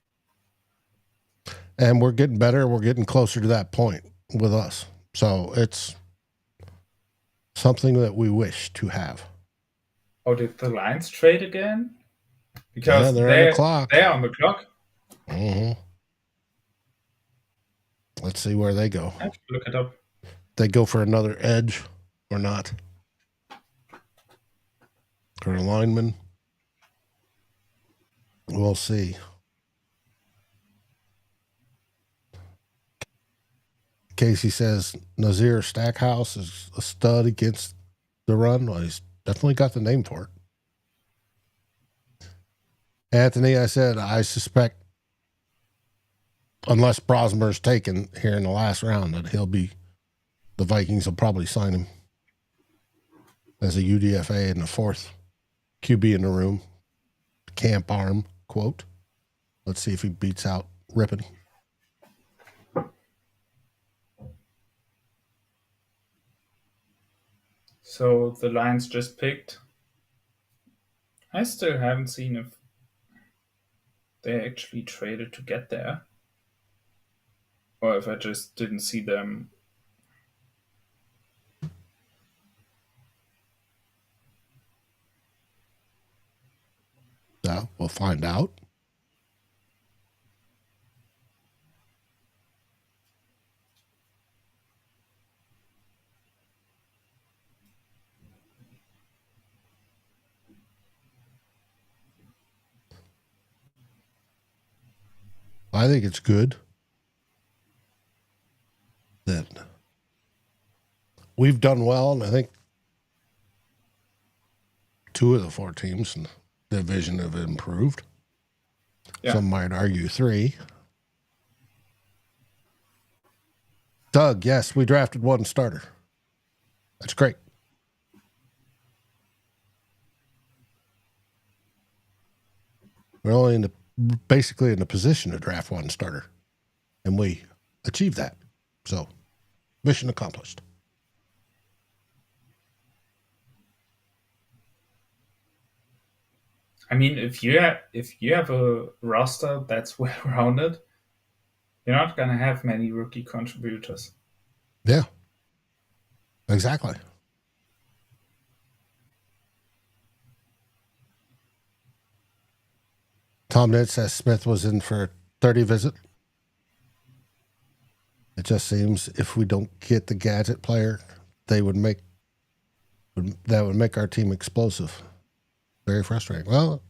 And we're getting better. We're getting closer to that point with us. So it's something that we wish to have.
Oh, did the Lions trade again? Because
they're on the clock.
They're on the clock.
Mm-hmm. Let's see where they go.
I have to look it up.
They go for another edge or not? Or a lineman? We'll see. Casey says Nazir Stackhouse is a stud against the run. Well, he's definitely got the name for it. Anthony, I said, I suspect, unless Brosmer's taken here in the last round, that the Vikings will probably sign him as a UDFA in the fourth QB in the room. Camp arm, quote. Let's see if he beats out Rippon.
So the Lions just picked. I still haven't seen if they actually traded to get there, or if I just didn't see them.
Yeah, we'll find out. I think it's good that we've done well, and I think 2 of the 4 teams in the division have improved. Yeah. Some might argue 3. Doug, yes, we drafted 1 starter. That's great. We're only basically in a position to draft 1 starter, and we achieved that. So, mission accomplished.
I mean, if you have a roster that's well rounded, you're not gonna have many rookie contributors.
Yeah, exactly. Tom Ned says Smith was in for a 30 visit. It just seems if we don't get the gadget player, that would make our team explosive. Very frustrating. Well,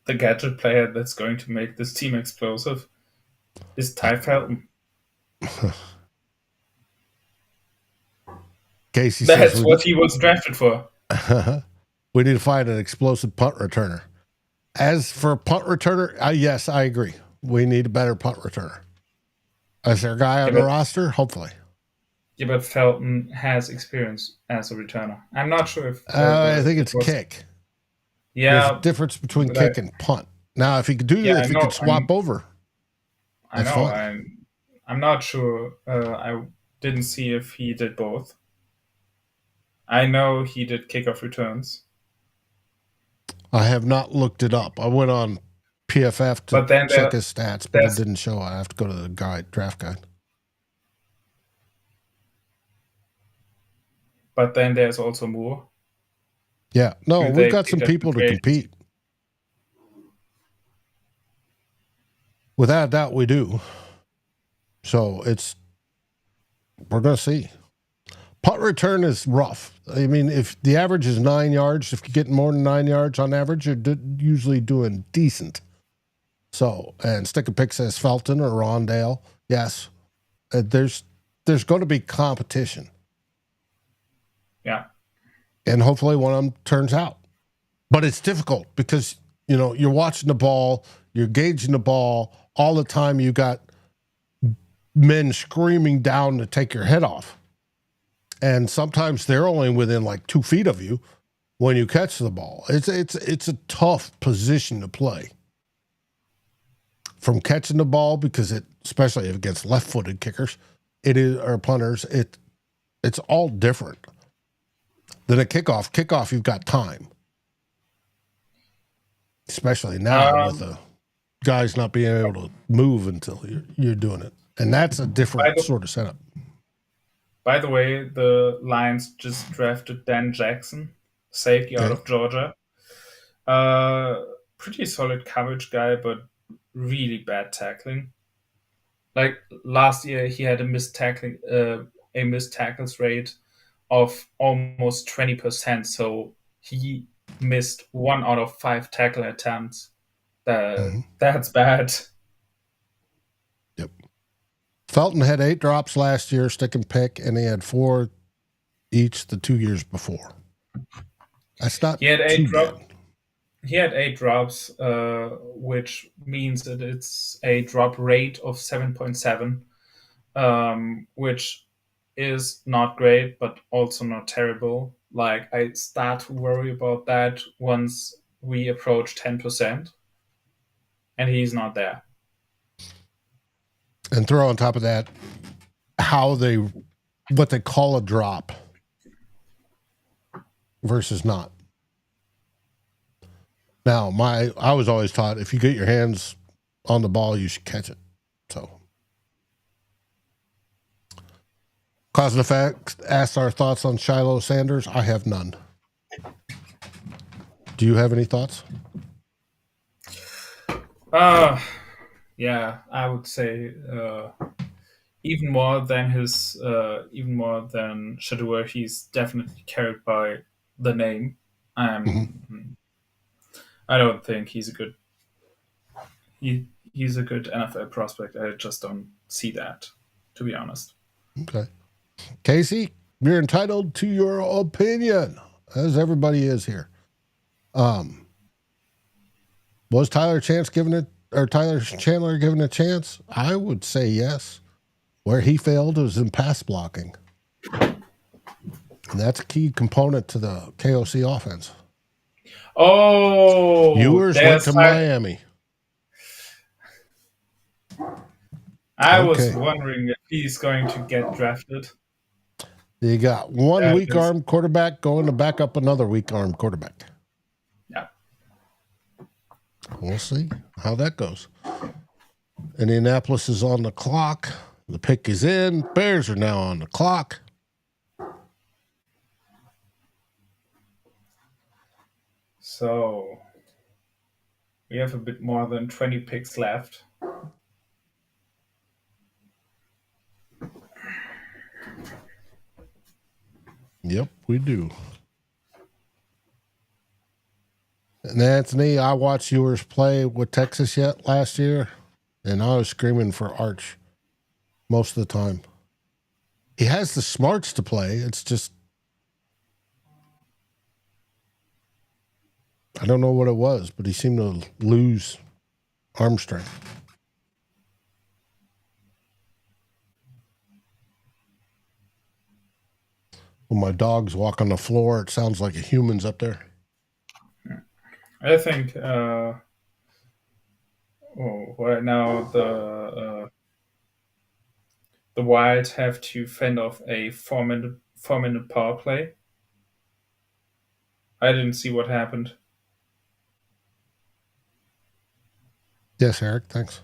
the gadget player that's going to make this team explosive is Tai Felton.
Casey
That's
says
what he was drafted for.
We need to find an explosive punt returner. As for punt returner, yes, I agree. We need a better punt returner. Is there a guy on the roster? Hopefully.
Yeah, but Felton has experience as a returner. I'm not sure if...
I think it's kick.
Yeah,
there's a difference between kick and punt. Now, if he could do that, if he could swap over,
that's fine. I'm not sure. I didn't see if he did both. I know he did kickoff returns.
I have not looked it up. I went on PFF to check his stats, but it didn't show. I have to go to the draft guide.
But then there's also Moore.
Yeah. No, we've got some people to compete. Without doubt, we do. So we're going to see. Punt return is rough. I mean, if the average is 9 yards, if you're getting more than 9 yards on average, you're usually doing decent. So, and stick a pick says Felton or Rondale. Yes. There's going to be competition.
Yeah.
And hopefully one of them turns out. But it's difficult because, you're watching the ball, you're gauging the ball. All the time you got men screaming down to take your head off. And sometimes they're only within like 2 feet of you when you catch the ball. It's a tough position to play. From catching the ball, because especially against left-footed kickers, or punters, it's all different. Then a kickoff. Kickoff, you've got time. Especially now with the guys not being able to move until you're doing it. And that's a different sort of setup.
By the way, the Lions just drafted Dan Jackson, safety out of Georgia. Pretty solid coverage guy, but really bad tackling. Like last year, he had a missed tackles rate of almost 20%. So he missed 1 out of 5 tackle attempts. That's bad.
Yep. Felton had 8 drops last year, stick and pick, and he had 4 each the 2 years before. That's not.
He had 8
drops.
He had 8 drops, which means that it's a drop rate of 7.7, which is not great, but also not terrible. Like, I start to worry about that once we approach 10%, and he's not there.
And throw on top of that what they call a drop versus not. Now, I was always taught if you get your hands on the ball, you should catch it. So, Cause and Effect asked our thoughts on Shiloh Sanders. I have none. Do you have any thoughts?
Yeah, I would say even more than Shadur, he's definitely carried by the name. I don't think he's a good NFL prospect. I just don't see that, to be honest.
Okay. Casey, you're entitled to your opinion, as everybody is here. Was Tyler Chandler given a chance? I would say yes. Where he failed was in pass blocking. And that's a key component to the KOC offense.
Oh,
Ewers went to Miami.
I was wondering if he's going to get drafted.
You got one weak-armed quarterback going to back up another weak-armed quarterback.
Yeah.
We'll see how that goes. Indianapolis is on the clock. The pick is in. Bears are now on the clock.
So we have a bit more than 20 picks left.
Yep, we do. And Anthony, I watched Ewers play with Texas last year, and I was screaming for Arch most of the time. He has the smarts to play. It's just, I don't know what it was, but he seemed to lose arm strength. When my dogs walk on the floor, it sounds like a human's up there.
I think right now the Wild have to fend off a 4-minute power play. I didn't see what happened.
Yes, Eric, thanks.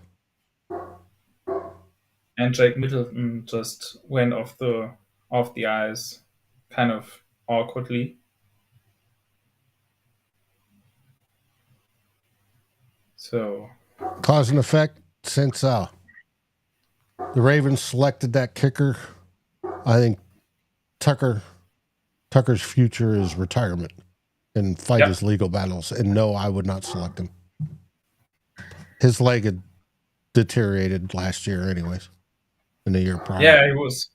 And Jake Middleton just went off the ice kind of awkwardly. So
cause and effect, since the Ravens selected that kicker, I think Tucker's future is retirement and fight his legal battles. And no, I would not select him. His leg had deteriorated last year anyways, in the year prior.
Yeah, he was.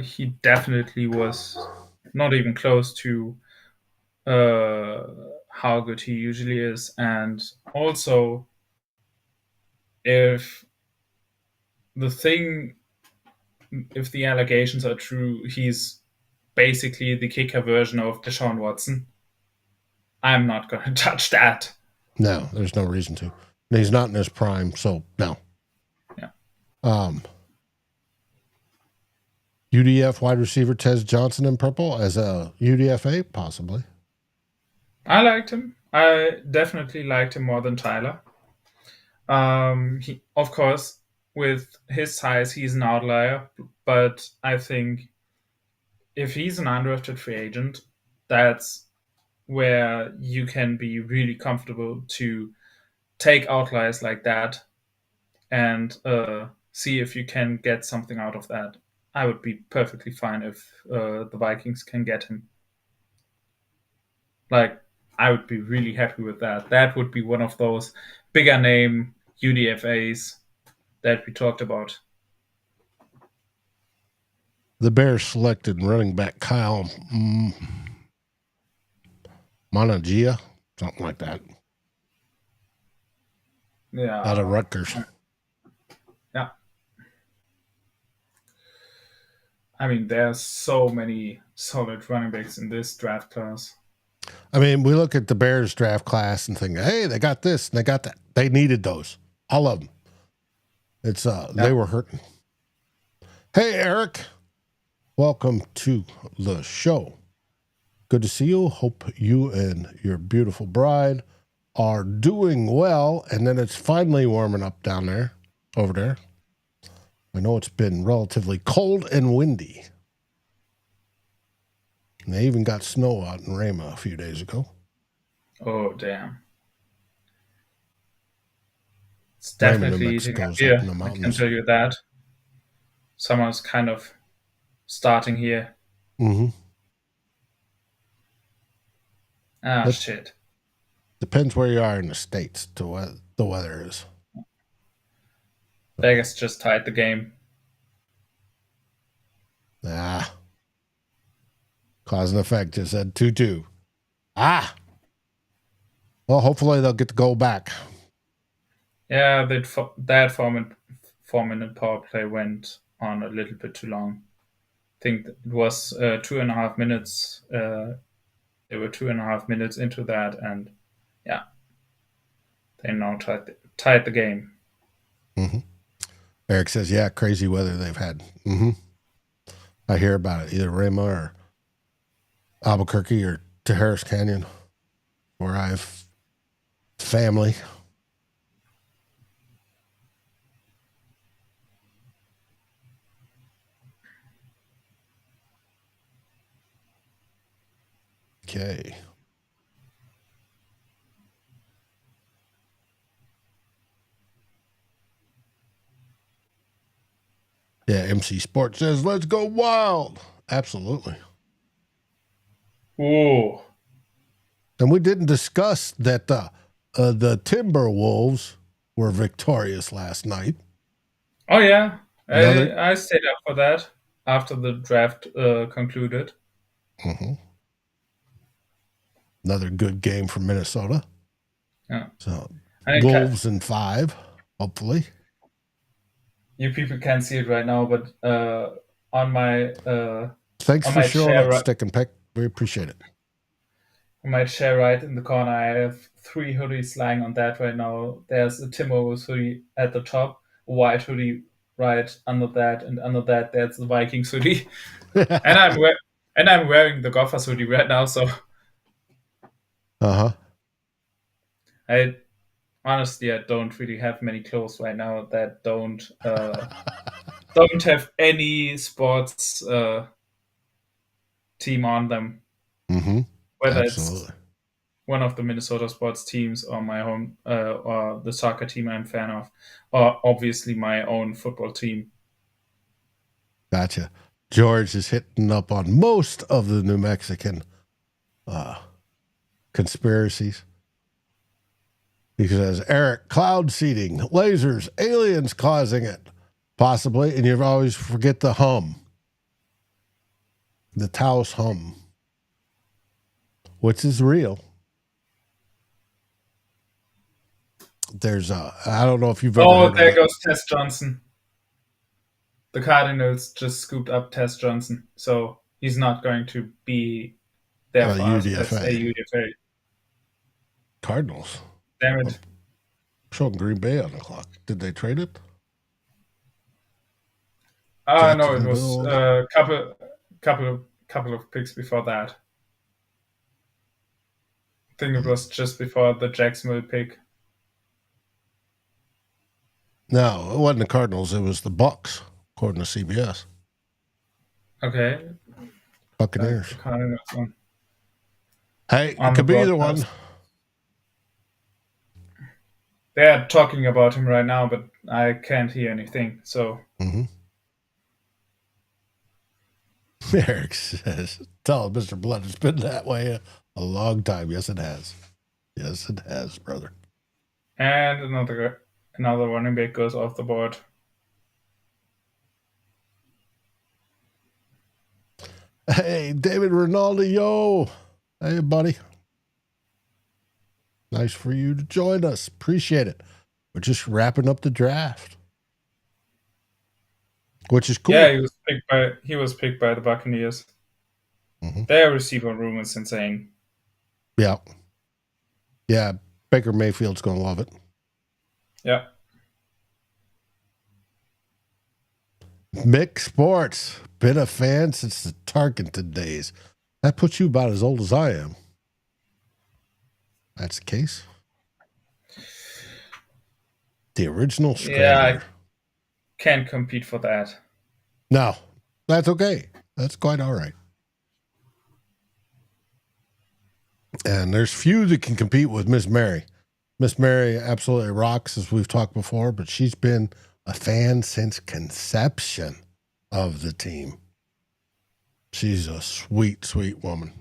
He definitely was not even close to how good he usually is. And also, if the allegations are true, he's basically the kicker version of Deshaun Watson. I'm not going to touch that.
No, there's no reason to. And he's not in his prime, so no.
Yeah.
UDF wide receiver Tez Johnson in purple as a UDFA, possibly.
I liked him. I definitely liked him more than Tyler. He, of course, with his size, he's an outlier, but I think if he's an undrafted free agent, that's where you can be really comfortable to take outliers like that and see if you can get something out of that. I would be perfectly fine if the Vikings can get him. Like, I would be really happy with that. That would be one of those bigger name UDFAs that we talked about.
The Bears selected running back Kyle Monagia, something like that.
Yeah.
Out of Rutgers.
Yeah. I mean, there's so many solid running backs in this draft class.
I mean, we look at the Bears draft class and think, hey, they got this and they got that. They needed those. All of them. It's They were hurting. Hey, Eric. Welcome to the show. Good to see you. Hope you and your beautiful bride are doing well. And then it's finally warming up down there, over there. I know it's been relatively cold and windy. And they even got snow out in Rama a few days ago.
Oh, damn. It's definitely eating up here. I can tell you that. Summer's kind of starting here.
Mm-hmm.
Shit.
Depends where you are in the States to what the weather is.
Vegas just tied the game.
Cause and effect just said 2-2. Well, hopefully they'll get the goal back.
Yeah, that 4-minute power play went on a little bit too long. I think it was 2.5 minutes. They were 2.5 minutes into that, and yeah, they now tied the game.
Mm-hmm. Eric says, yeah, crazy weather they've had. Mm-hmm. I hear about it, either Rama or Albuquerque or to Harris Canyon, where I have family. Okay. Yeah, MC Sports says, let's go wild. Absolutely.
Ooh.
And we didn't discuss that the Timberwolves were victorious last night.
Oh, yeah. I stayed up for that after the draft concluded.
Mm-hmm. Another good game for Minnesota.
Yeah.
So Wolves in 5, hopefully.
You people can't see it right now, but on my
thanks for showing up, Stick and Pick. We appreciate it.
on my chair right in the corner, I have 3 hoodies lying on that right now. There's a Timberwolves hoodie at the top, a white hoodie right under that, and under that there's the Vikings hoodie. and I'm wearing the Gophers hoodie right now, so I honestly don't really have many clothes right now that don't have any sports team on them.
Mm-hmm.
Whether
Absolutely.
it's one of the Minnesota sports teams or my home or the soccer team I'm a fan of, or obviously my own football team.
Gotcha. George is hitting up on most of the New Mexican conspiracies. He says, Eric, cloud seeding, lasers, aliens causing it, possibly. And you always forget the hum, the Taos hum, which is real. There's I don't know if you've ever heard of
there
it.
goes Tess Johnson. The Cardinals just scooped up Tess Johnson, so he's not going to be there for us as a UDFA.
Cardinals.
Damn it.
Showing Green Bay on the clock. Did they trade it?
No, it was a couple of picks before that. I think it was just before the Jacksonville pick.
No, it wasn't the Cardinals. It was the Bucks, according to CBS.
Okay.
Buccaneers.
Cardinals
Hey, it could be either one.
They're talking about him right now, but I can't hear anything. So.
Eric says, "Tell Mr. Blood it's been that way a long time." Yes, it has. Yes, it has, brother.
And another running back goes off the board.
Hey, David Rinaldi, yo. Hey, buddy. Nice for you to join us. Appreciate it. We're just wrapping up the draft, which is cool.
Yeah, he was picked by the Buccaneers. Their receiver room is insane.
Yeah. Yeah, Baker Mayfield's going to love it.
Yeah.
Mick Sports, been a fan since the Tarkenton days. That puts you about as old as I am. That's the case. The original Scrambler.
Yeah, I can't compete for that.
No, that's okay. That's quite all right. And there's few that can compete with Miss Mary. Miss Mary absolutely rocks, as we've talked before, but she's been a fan since conception of the team. She's a sweet, sweet woman.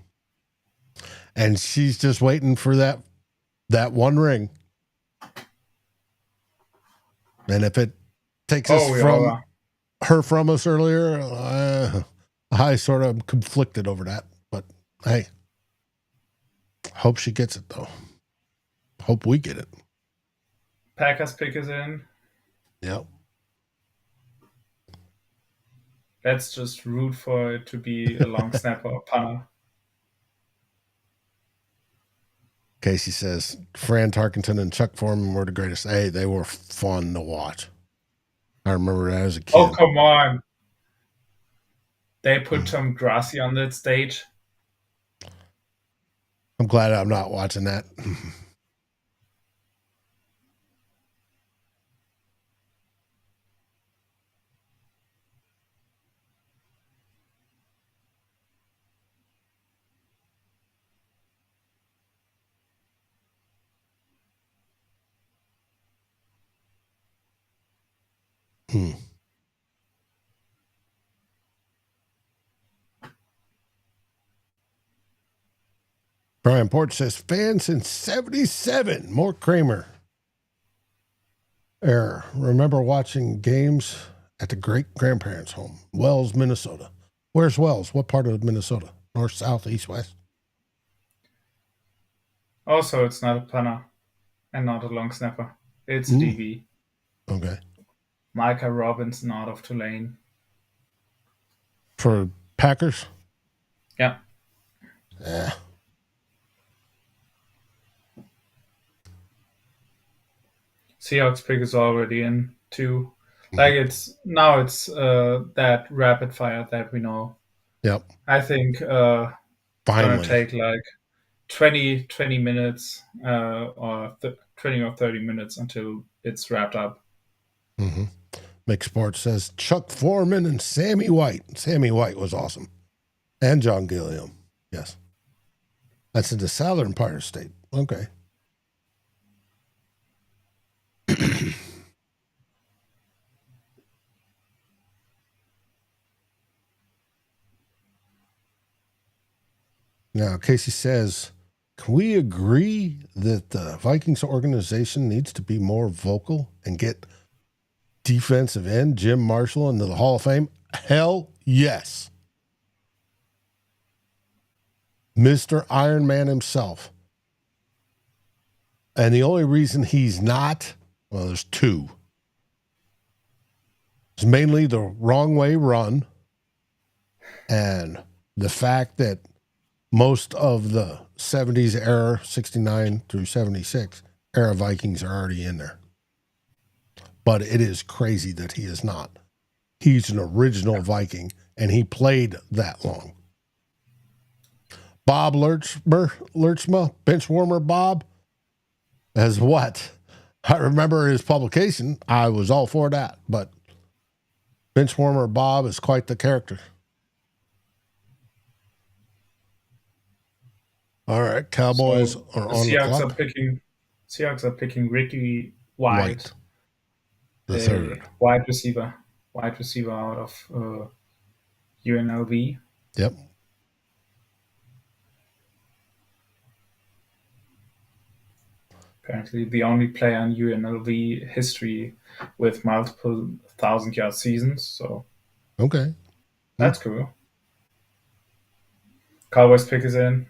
And she's just waiting for that one ring. And if it takes us from us earlier, I sort of conflicted over that. But hey, hope she gets it though. Hope we get it.
Packers pick is in.
Yep.
Let's just root for it to be a long snapper or punter.
Casey says, Fran Tarkenton and Chuck Foreman were the greatest. Hey, they were fun to watch. I remember that as a kid.
Oh, come on. They put Tom Grassi on that stage.
I'm glad I'm not watching that. Brian Porch says, fan since 77. More Kramer. Error. Remember watching games at the great-grandparents' home. Wells, Minnesota. Where's Wells? What part of Minnesota? North, south, east, west?
Also, it's not a punter and not a long snapper. It's a DB.
Okay.
Micah Robinson out of Tulane.
For Packers?
Yeah.
Yeah.
Seahawks pick is already in too. Like it's that rapid fire that we know.
Yep.
I think
Finally.
Gonna take like 20 minutes or 20 or 30 minutes until it's wrapped up.
Mm-hmm. McSports says Chuck Foreman and Sammy White. Sammy White was awesome. And John Gilliam. Yes. That's in the southern part of the state. Okay. Now, Casey says, can we agree that the Vikings organization needs to be more vocal and get defensive end Jim Marshall into the Hall of Fame? Hell yes. Mr. Iron Man himself. And the only reason he's not, well, there's two. It's mainly the wrong way run and the fact that most of the 70s era, 69 through 76 era Vikings are already in there. But it is crazy that he is not. He's an original Viking, and he played that long. Bob Lurchma, bench warmer Bob, as what? I remember his publication. I was all for that, but bench warmer Bob is quite the character. All right, Cowboys are on the clock.
Seahawks are picking Ricky White.
The third.
Wide receiver out of UNLV.
Yep.
Apparently the only player in UNLV history with multiple 1,000-yard seasons. So
okay.
That's cool. Cowboys pick is in.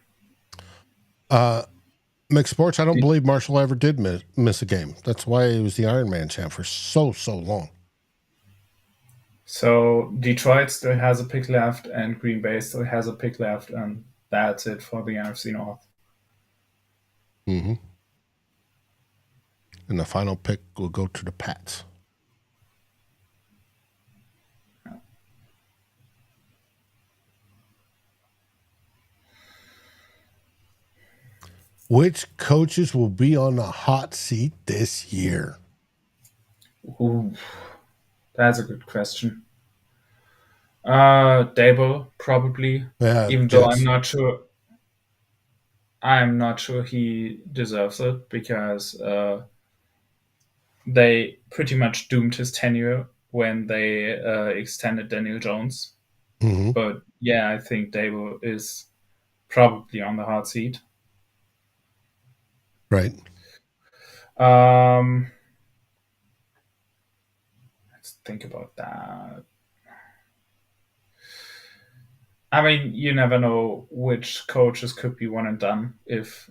Mixed sports, I don't believe Marshall ever did miss a game. That's why he was the Iron Man champ for so long.
So Detroit still has a pick left, and Green Bay still has a pick left, and that's it for the NFC North.
Mm-hmm. And the final pick will go to the Pats. Which coaches will be on the hot seat this year?
Ooh, that's a good question. Dable, probably.
Yeah,
even though I'm not sure. I'm not sure he deserves it because they pretty much doomed his tenure when they extended Daniel Jones.
Mm-hmm.
But yeah, I think Dable is probably on the hot seat.
Right.
Let's think about that. I mean, you never know which coaches could be one and done if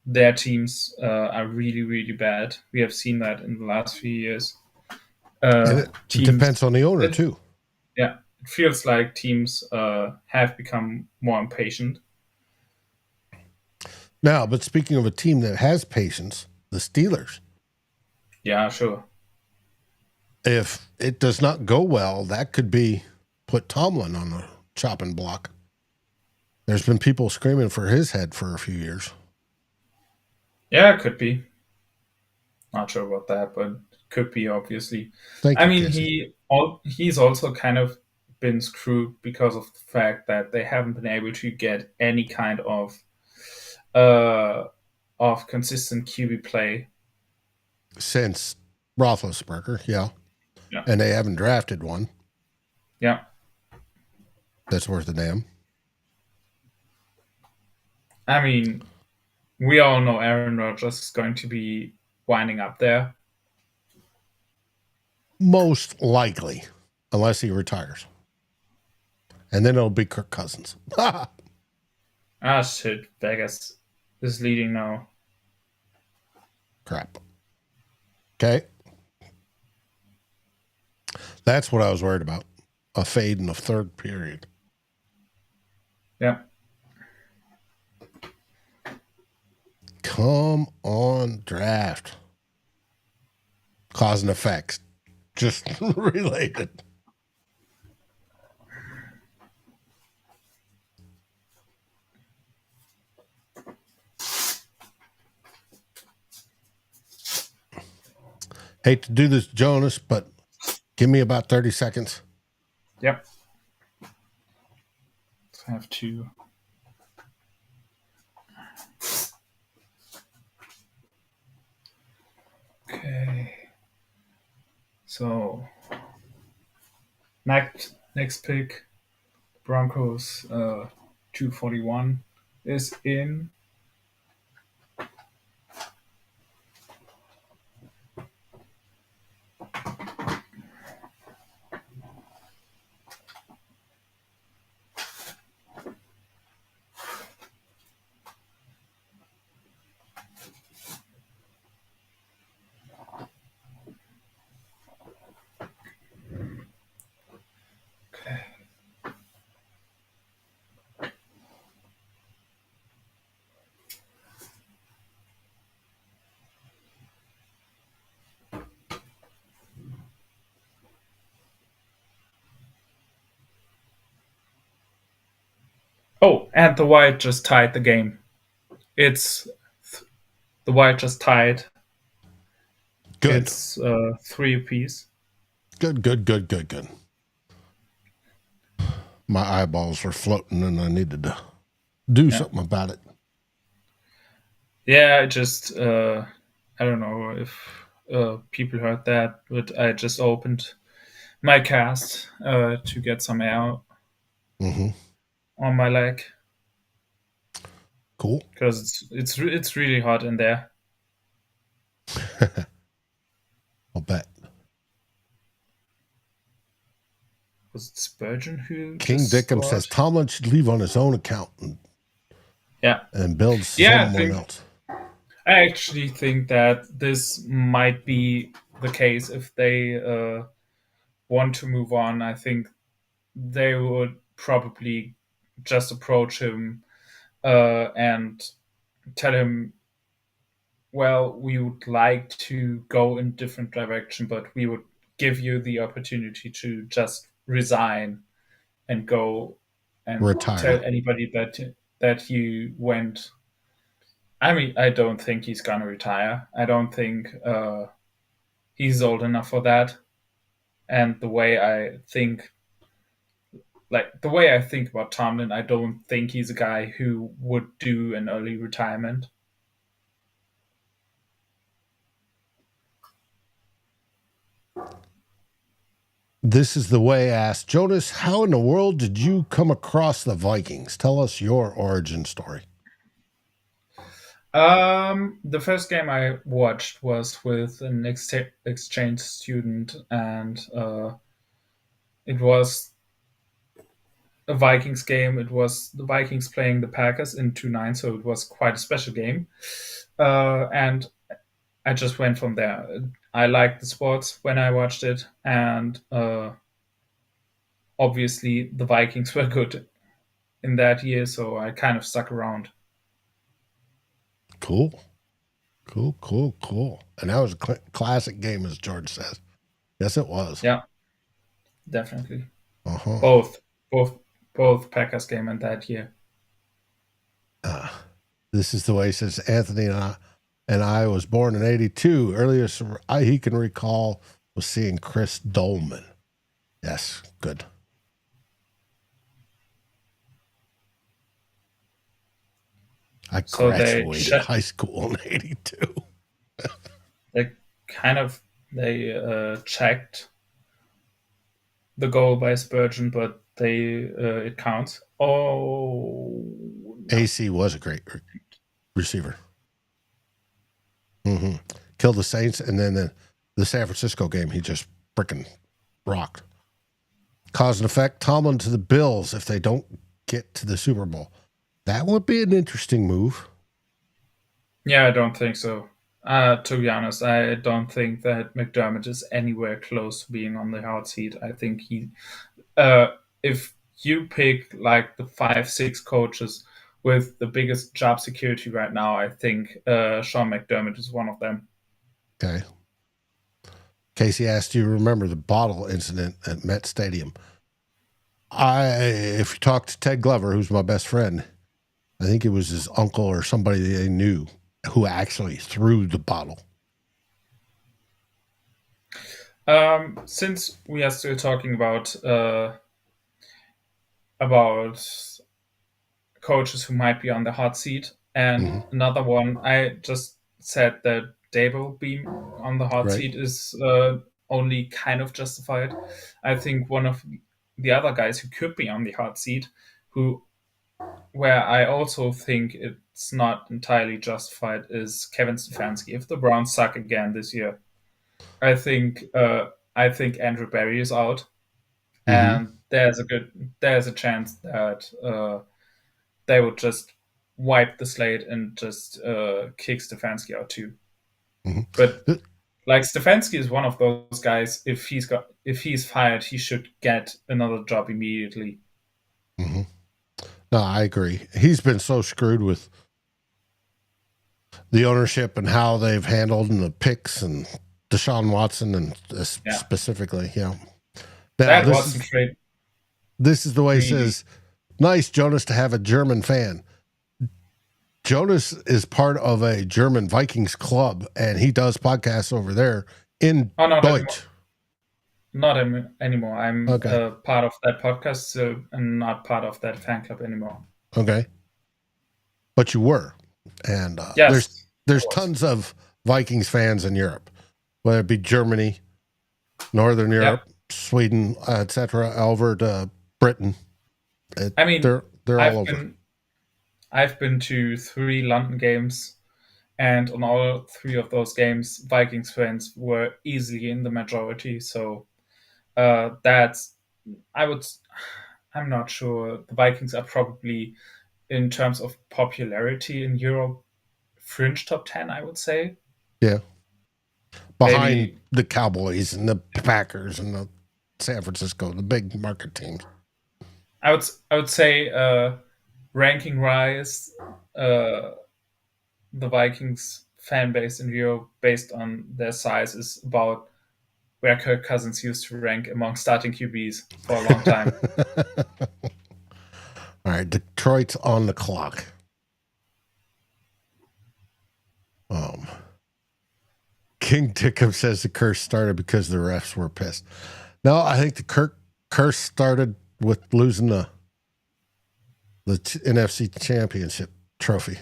their teams are really, really bad. We have seen that in the last few years.
It depends on the owner, too.
Yeah. It feels like teams have become more impatient.
Now, but speaking of a team that has patience, the Steelers.
Yeah, sure.
If it does not go well, that could be put Tomlin on the chopping block. There's been people screaming for his head for a few years.
Yeah, it could be. Not sure about that, but it could be, obviously. He's also kind of been screwed because of the fact that they haven't been able to get any kind of consistent QB play
since Roethlisberger, yeah. And they haven't drafted one.
Yeah.
That's worth a damn.
I mean, we all know Aaron Rodgers is going to be winding up there.
Most likely, unless he retires. And then it'll be Kirk Cousins.
Shit. Vegas is leading now.
Crap. Okay. That's what I was worried about. A fade in the third period.
Yeah.
Come on, draft. Cause and effect. Just related. Hate to do this, Jonas, but give me about 30 seconds.
Yep. I have to. Okay. So next pick, Broncos 241 is in. Oh, and the White just tied the game. The White just tied.
Good.
It's 3 apiece.
Good. My eyeballs were floating and I needed to do something about it.
Yeah, I just, I don't know if people heard that, but I just opened my cast to get some air on my leg.
Cool.
Because it's really hot in there.
I'll bet.
Was it Spurgeon who
King Dickham
scored?
says Tomlin should leave on his own account and build someone else.
I actually think that this might be the case if they want to move on. I think they would probably just approach him and tell him, well, we would like to go in a different direction, but we would give you the opportunity to just resign and go and
retire.
Tell anybody that you went. I mean, I don't think he's gonna retire. I don't think he's old enough for that. And the way I think about Tomlin, I don't think he's a guy who would do an early retirement.
This is the way asked, Jonas, how in the world did you come across the Vikings? Tell us your origin story.
The first game I watched was with an exchange student, and it was a Vikings game. It was the Vikings playing the Packers in 2-9, so it was quite a special game. And I just went from there. I liked the sports when I watched it, and obviously the Vikings were good in that year, so I kind of stuck around.
Cool. And that was a classic game, as George says. Yes, it was.
Yeah, definitely. Both Packers game and that year.
This is the way he says, Anthony and I was born in 82. Earliest he can recall was seeing Chris Dolman. Yes, good. I graduated high school in 82.
They checked the goal by Spurgeon, but it counts. Oh,
AC was a great receiver. Killed the Saints, and then the San Francisco game, he just freaking rocked. Cause and effect, Tomlin to the Bills if they don't get to the Super Bowl. That would be an interesting move.
Yeah, I don't think so. To be honest, I don't think that McDermott is anywhere close to being on the hot seat. I think if you pick like the 5-6 coaches with the biggest job security right now, I think Sean McDermott is one of them.
Okay. Casey asked, do you remember the bottle incident at Met Stadium? If you talk to Ted Glover, who's my best friend, I think it was his uncle or somebody they knew who actually threw the bottle.
Since we are still talking about coaches who might be on the hot seat, and another one, I just said that Dabo being on the hot seat is only kind of justified. I think one of the other guys who could be on the hot seat, where I also think it's not entirely justified, is Kevin Stefanski. If the Browns suck again this year, I think Andrew Berry is out, and there's a chance that they would just wipe the slate and just kick Stefanski out too. But like, Stefanski is one of those guys. If he's fired, he should get another job immediately.
No, I agree. He's been so screwed with the ownership and how they've handled and the picks and Deshaun Watson and specifically, Now,
that Watson trade.
This is the way he says, nice, Jonas, to have a German fan. Jonas is part of a German Vikings club, and he does podcasts over there in Deutsch.
Not anymore. I'm part of that podcast, so I'm not part of that fan club anymore.
Okay. But you were. And there's tons of Vikings fans in Europe, whether it be Germany, Northern Europe, Sweden, etc., over to Britain. They're all over.
I've been to 3 London games, and on all 3 of those games, Vikings fans were easily in the majority. So I'm not sure. The Vikings are probably, in terms of popularity in Europe, fringe top 10, I would say.
Yeah. Behind the Cowboys and the Packers and the San Francisco, the big market teams.
I would say ranking wise, the Vikings fan base in Europe, based on their size, is about where Kirk Cousins used to rank among starting QBs for a long time.
All right, Detroit's on the clock. King Dickham says the curse started because the refs were pissed. No, I think the curse started with losing the NFC Championship trophy.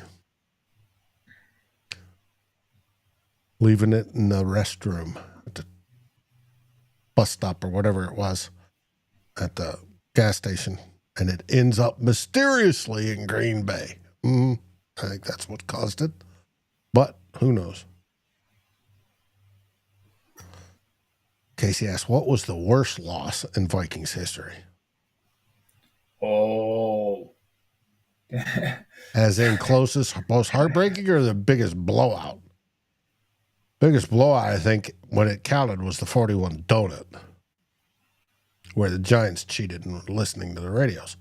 Leaving it in the restroom at the bus stop or whatever it was at the gas station, and it ends up mysteriously in Green Bay. I think that's what caused it, but who knows? Casey asks, what was the worst loss in Vikings history?
Oh.
As in closest, most heartbreaking, or the biggest blowout? Biggest blowout, I think, when it counted, was the 41 donut, where the Giants cheated and were listening to the radios.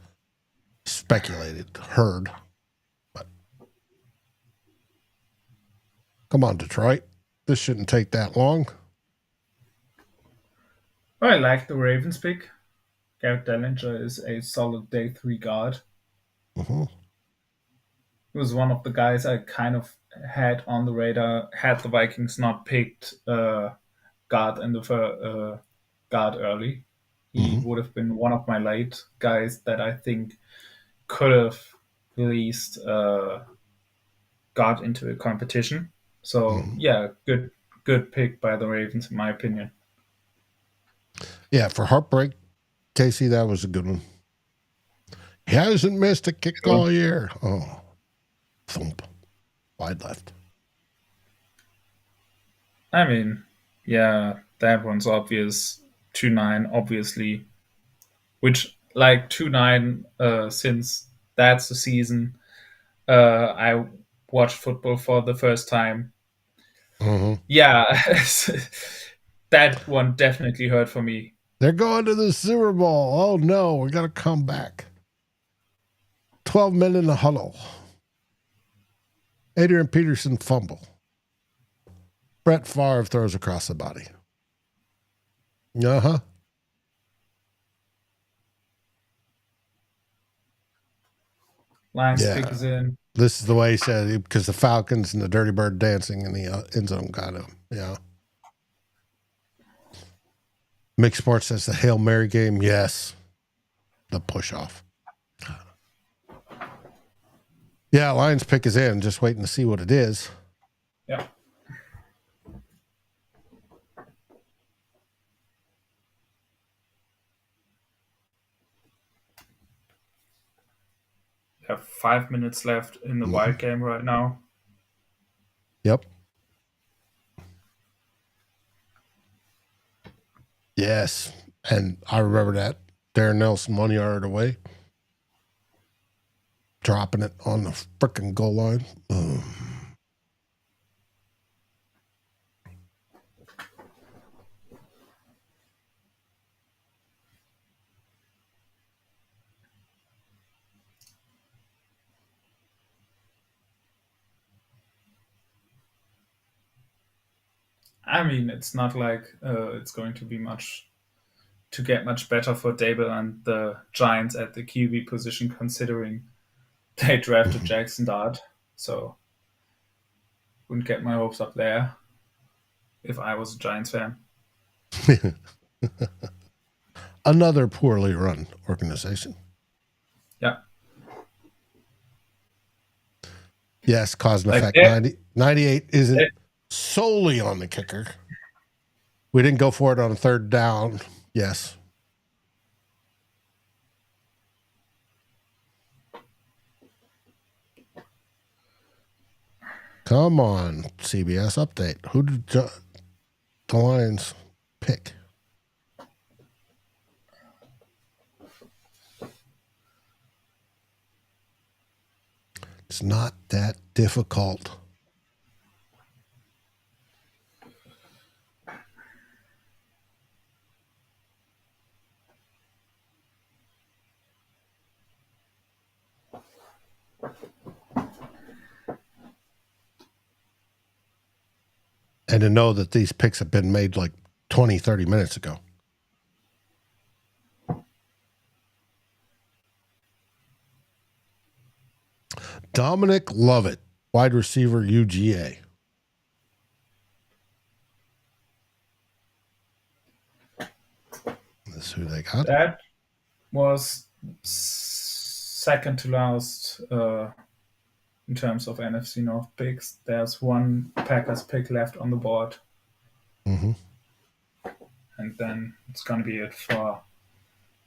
Speculated, heard. But come on, Detroit. This shouldn't take that long.
I like the Ravens pick. Garrett Dellinger is a solid day 3 guard. He was one of the guys I kind of had on the radar. Had the Vikings not picked guard in the guard early, he would have been one of my late guys that I think could have released got into a competition. So good pick by the Ravens in my opinion.
Yeah, for heartbreak, Casey, that was a good one. He hasn't missed a kick all year. Oh, thump. Wide left.
I mean, yeah, that one's obvious. 2-9, obviously. Which, like, 2-9, since that's the season, I watched football for the first time. Yeah, that one definitely hurt for me.
They're going to the Super Bowl. Oh, no, we got to come back. 12 men in the huddle. Adrian Peterson fumble. Brett Favre throws across the body. Uh-huh.
Lions pick is in.
This is the way he said it, because the Falcons and the Dirty Bird dancing in the end zone got him. Yeah. Mick Sports says the Hail Mary game. Yes. The push off. Yeah, Lions pick is in. Just waiting to see what it is.
Yeah. We have 5 minutes left in the wild game right now.
Yep. Yes. And I remember that. Darren Nelson 1 yard away. Dropping it on the freaking goal line.
I mean, it's not like it's going to be much to get much better for Dable and the Giants at the QB position, considering they drafted Jackson Dart. So wouldn't get my hopes up there if I was a Giants fan.
Another poorly run organization.
Yeah.
Yes, cause and effect. 98 isn't solely on the kicker. We didn't go for it on a third down. Yes. Come on, CBS update. Who did the Lions pick? It's not that difficult. And to know that these picks have been made like 20, 30 minutes ago. Dominic Lovett, wide receiver, UGA. That's who they got.
That was second to last in terms of NFC North picks. There's one Packers pick left on the board.
Mm-hmm.
And then it's going to be it for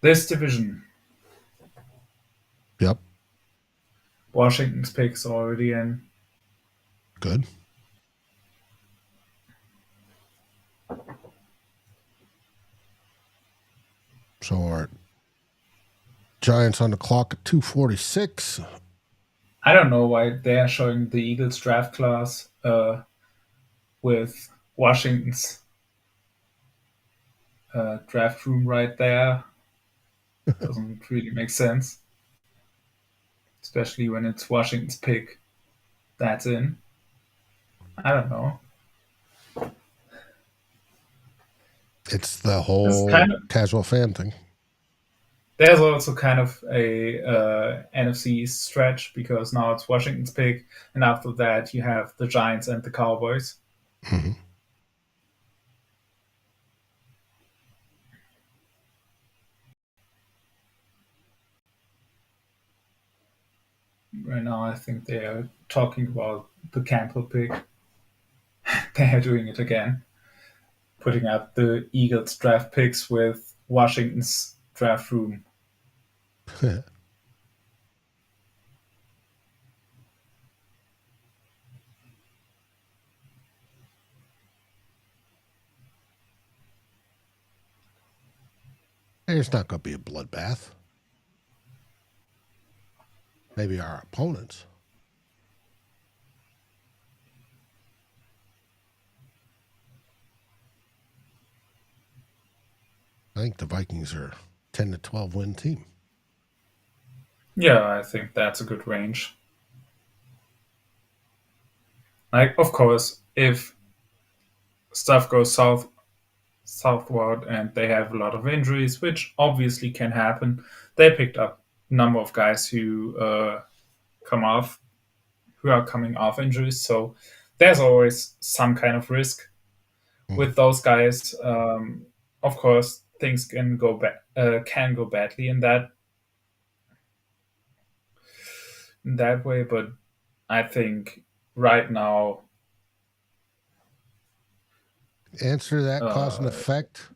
this division.
Yep.
Washington's pick's already in.
Good. So our Giants on the clock at 2:46.
I don't know why they're showing the Eagles draft class with Washington's draft room right there. Doesn't really make sense. Especially when it's Washington's pick that's in. I don't know.
It's the whole casual fan thing.
There's also kind of a NFC stretch because now it's Washington's pick, and after that you have the Giants and the Cowboys.
Mm-hmm.
Right now, I think they are talking about the Campbell pick. They are doing it again, putting up the Eagles draft picks with Washington's draft room.
There's not going to be a bloodbath. Maybe our opponents. I think the Vikings are 10 to 12 win team.
Yeah, I think that's a good range. Like, of course, if stuff goes south southward, and they have a lot of injuries, which obviously can happen. They picked up a number of guys who are coming off injuries, so there's always some kind of risk with those guys. Of course, things can go badly in that way, but I think right now,
answer that cause and effect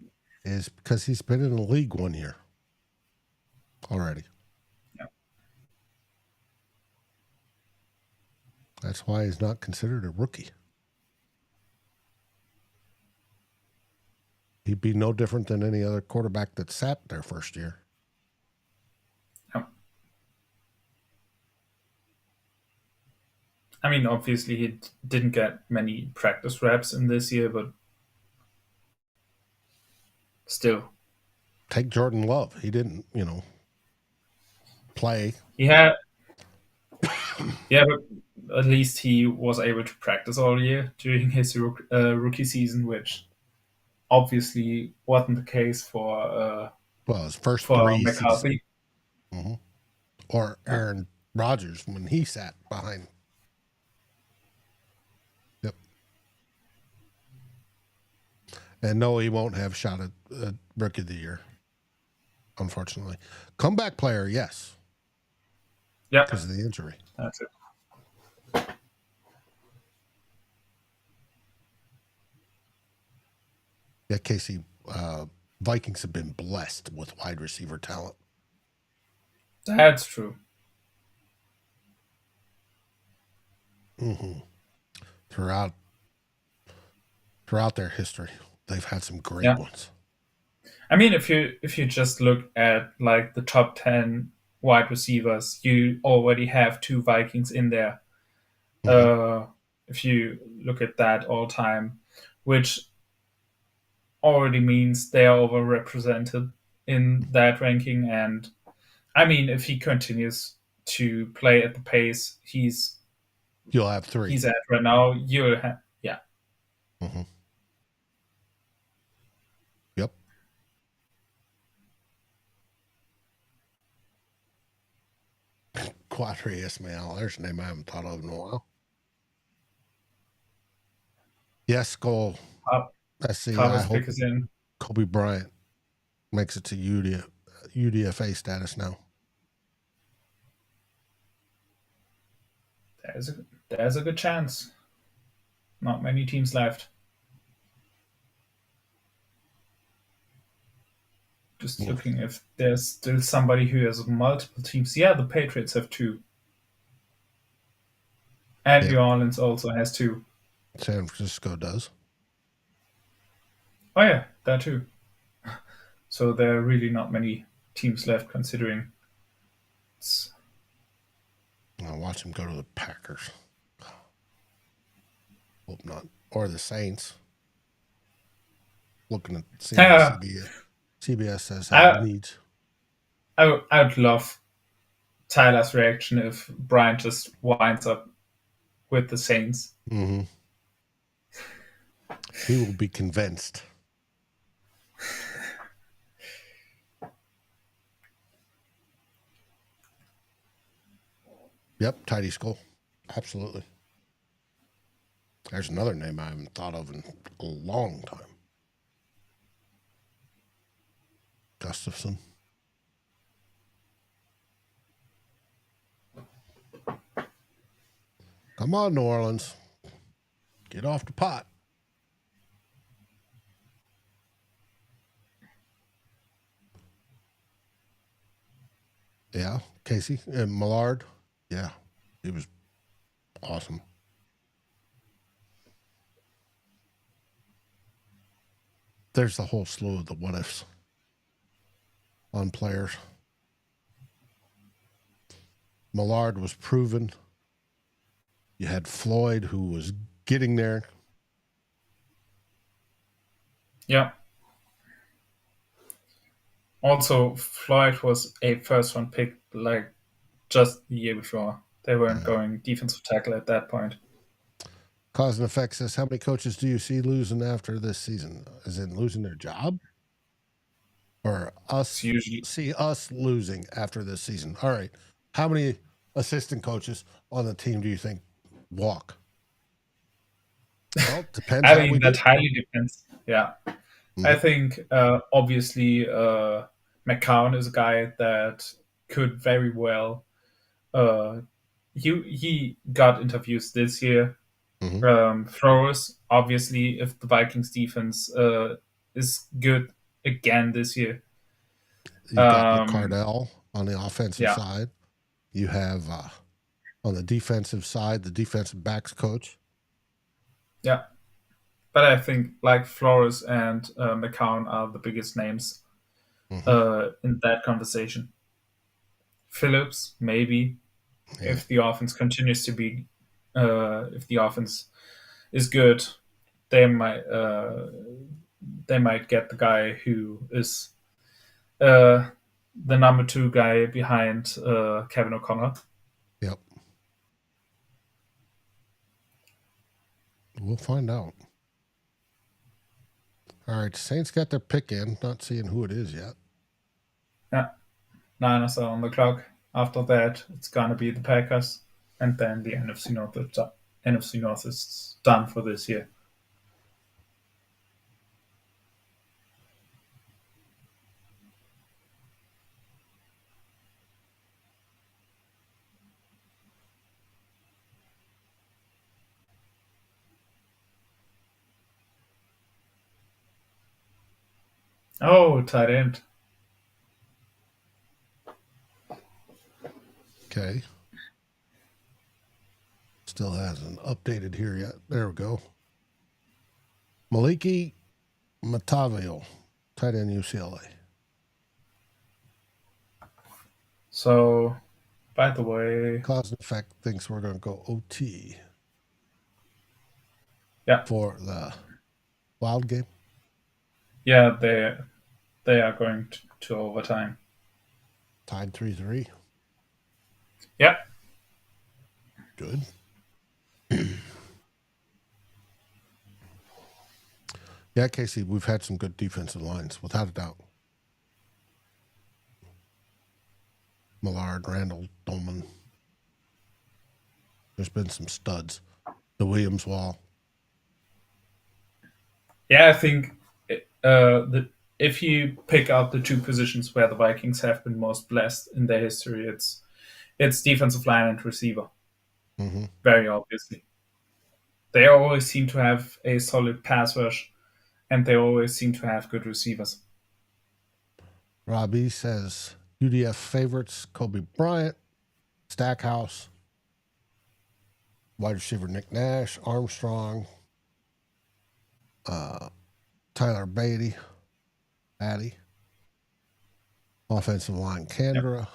is because he's been in the league 1 year already.
Yeah.
That's why he's not considered a rookie. He'd be no different than any other quarterback that sat their first year.
Yeah. I mean, obviously he didn't get many practice reps in this year, but still.
Take Jordan Love. He didn't, play.
Yeah, but at least he was able to practice all year during his rookie season, which obviously wasn't the case for
his first
for
3
McCarthy.
Mm-hmm. Or Aaron Rodgers when he sat behind. Yep. And no, he won't have shot at Rookie of the Year, unfortunately. Comeback player, yes.
Yeah,
because of the injury.
That's it.
Yeah, Casey, Vikings have been blessed with wide receiver talent.
That's true.
Mm-hmm. Throughout their history, they've had some great ones.
I mean, if you just look at like the top 10 wide receivers, you already have 2 Vikings in there. Mm-hmm. If you look at that all time, which already means they are overrepresented in that ranking. And I mean, if he continues to play at the pace
you'll have 3.
He's at right now, you'll have, yeah.
Mm-hmm. Yep. Quadri Ismail, there's a name I haven't thought of in a while. Yes, SKOL. Let's see. I hope Kobe Bryant makes it to UDFA status now.
There's a good chance. Not many teams left. Just looking if there's still somebody who has multiple teams. Yeah, the Patriots have 2. And New Orleans also has 2.
San Francisco does.
Oh yeah, that too. So there are really not many teams left considering.
I'll watch them go to the Packers. Hope not. Or the Saints. Looking at CBS says have needs.
I would love Tyler's reaction if Brian just winds up with the Saints.
Mm-hmm. He will be convinced. Yep, Tidy Skull. Absolutely. There's another name I haven't thought of in a long time. Gustafson. Come on, New Orleans. Get off the pot. Yeah, Casey and Millard. Yeah, he was awesome. There's the whole slew of the what ifs on players. Millard was proven. You had Floyd, who was getting there.
Yeah. Also, Floyd was a first-round pick, like just the year before. They weren't going defensive tackle at that point.
Cause and Effect says, how many coaches do you see losing after this season? Is it losing their job? Or us see us losing after this season? All right. How many assistant coaches on the team do you think walk? Well, depends.
I mean, that highly depends. Yeah. Mm-hmm. I think obviously McCown is a guy that could very well. He got interviews this year. Mm-hmm. Flores, obviously, if the Vikings defense is good again this year.
You've got McCardell on the offensive side. You have on the defensive side, the defensive backs coach.
Yeah. But I think like Flores and McCown are the biggest names in that conversation. Phillips, maybe, if the offense continues to be, if the offense is good, they might get the guy who is the number 2 guy behind Kevin O'Connor.
Yep. We'll find out. All right, Saints got their pick in. Not seeing who it is yet.
Yeah. Niners are on the clock. After that, it's going to be the Packers. And then the NFC North is done for this year. Oh, tight end.
Okay. Still hasn't updated here yet. There we go. Maliki Matavio, tight end UCLA.
So, by the way...
Cause and Effect thinks we're going to go OT.
Yeah.
For the Wild game?
Yeah, they are going to overtime.
Tied 3-3.
Yep.
Good. Yeah, Casey, we've had some good defensive lines, without a doubt. Millard, Randall, Dolman. There's been some studs. The Williams wall.
Yeah, I think if you pick out the 2 positions where the Vikings have been most blessed in their history, it's defensive line and receiver. Mm-hmm. Very obviously. They always seem to have a solid pass rush, and they always seem to have good receivers.
Robbie says UDF favorites, Kobe Bryant, Stackhouse, wide receiver Nick Nash, Armstrong, Tyler Beatty, Addy, offensive line Kandra,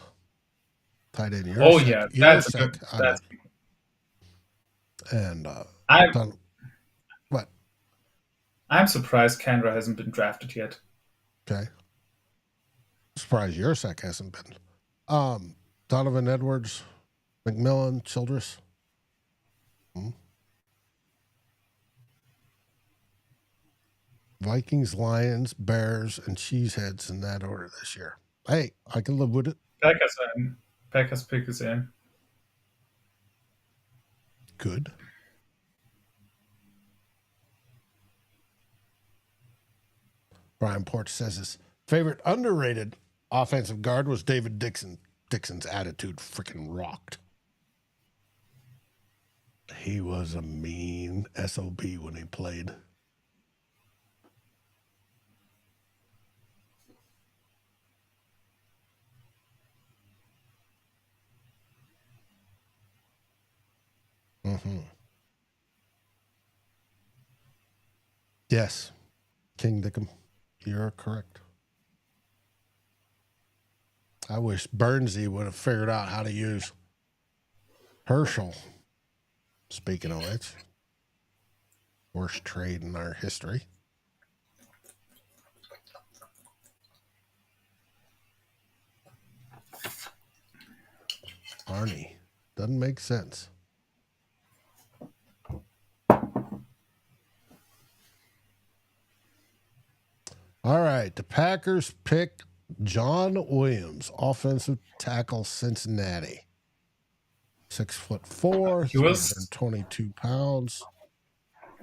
tight end Yursek.
That's a good. That's
and what?
I'm surprised Kandra hasn't been drafted yet.
Okay. Surprised Yursek hasn't been. Donovan, Edwards, McMillan, Childress. Vikings, Lions, Bears, and Cheeseheads in that order this year. Hey, I can live with it.
Packers pick is in.
Good. Brian Porch says his favorite underrated offensive guard was David Dixon. Dixon's attitude freaking rocked. He was a mean SOB when he played. Mm-hmm. Yes, King Dickum, you're correct. I wish Bernsey would have figured out how to use Herschel. Speaking of which, worst trade in our history. Arnie, doesn't make sense. right. The Packers pick John Williams, offensive tackle, Cincinnati. 6'4", 322 pounds.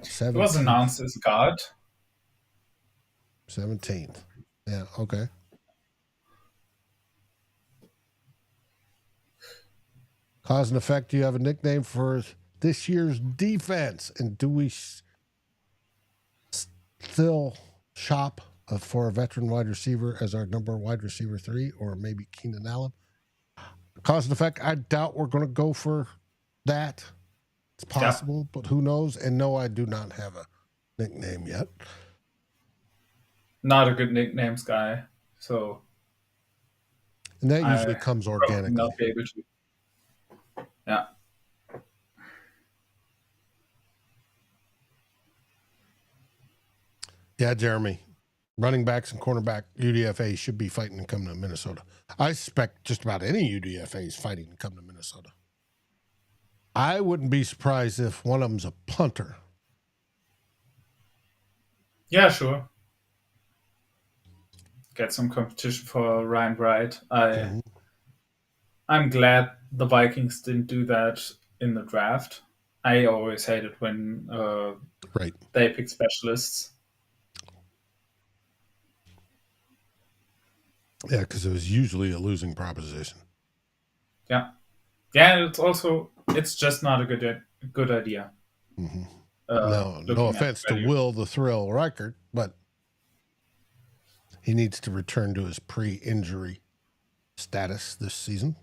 He was announced as guard.
17th. Yeah, okay. Cause and effect, do you have a nickname for this year's defense? And do we still shop for a veteran wide receiver as our number wide receiver 3, or maybe Keenan Allen? Cause and effect, I doubt we're going to go for that. It's possible, but who knows? And no, I do not have a nickname yet.
Not a good nicknames guy, so.
And that usually comes organically.
Not be able to. Yeah.
Yeah, Jeremy. Running backs and cornerback UDFA should be fighting to come to Minnesota. I suspect just about any UDFA is fighting to come to Minnesota. I wouldn't be surprised if one of them's a punter.
Yeah, sure. Get some competition for Ryan Wright. I'm glad the Vikings didn't do that in the draft. I always hated when they pick specialists.
Yeah, because it was usually a losing proposition.
Yeah. Yeah, it's just not a good idea.
Mm-hmm. No offense to Will the Thrill Reichert, but he needs to return to his pre-injury status this season.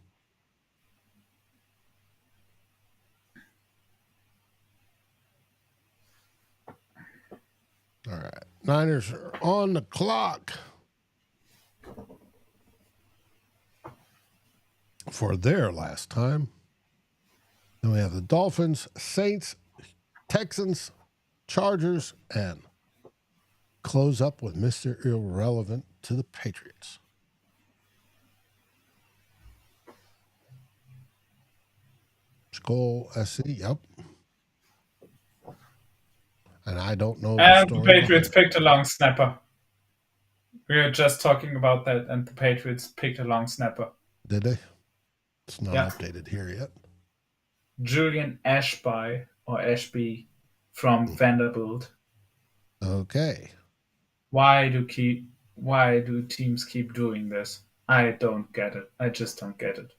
All right. Niners are on the clock for their last time. Then we have the Dolphins, Saints, Texans, Chargers, and close up with Mr. Irrelevant to the Patriots. SKOL SC, yep. And I don't know.
And the Patriots picked a long snapper. We were just talking about that, and the Patriots picked a long snapper.
Did they? It's not updated here yet.
Julian Ashby or Ashby from Vanderbilt.
Okay.
Why do teams keep doing this? I don't get it. I just don't get it.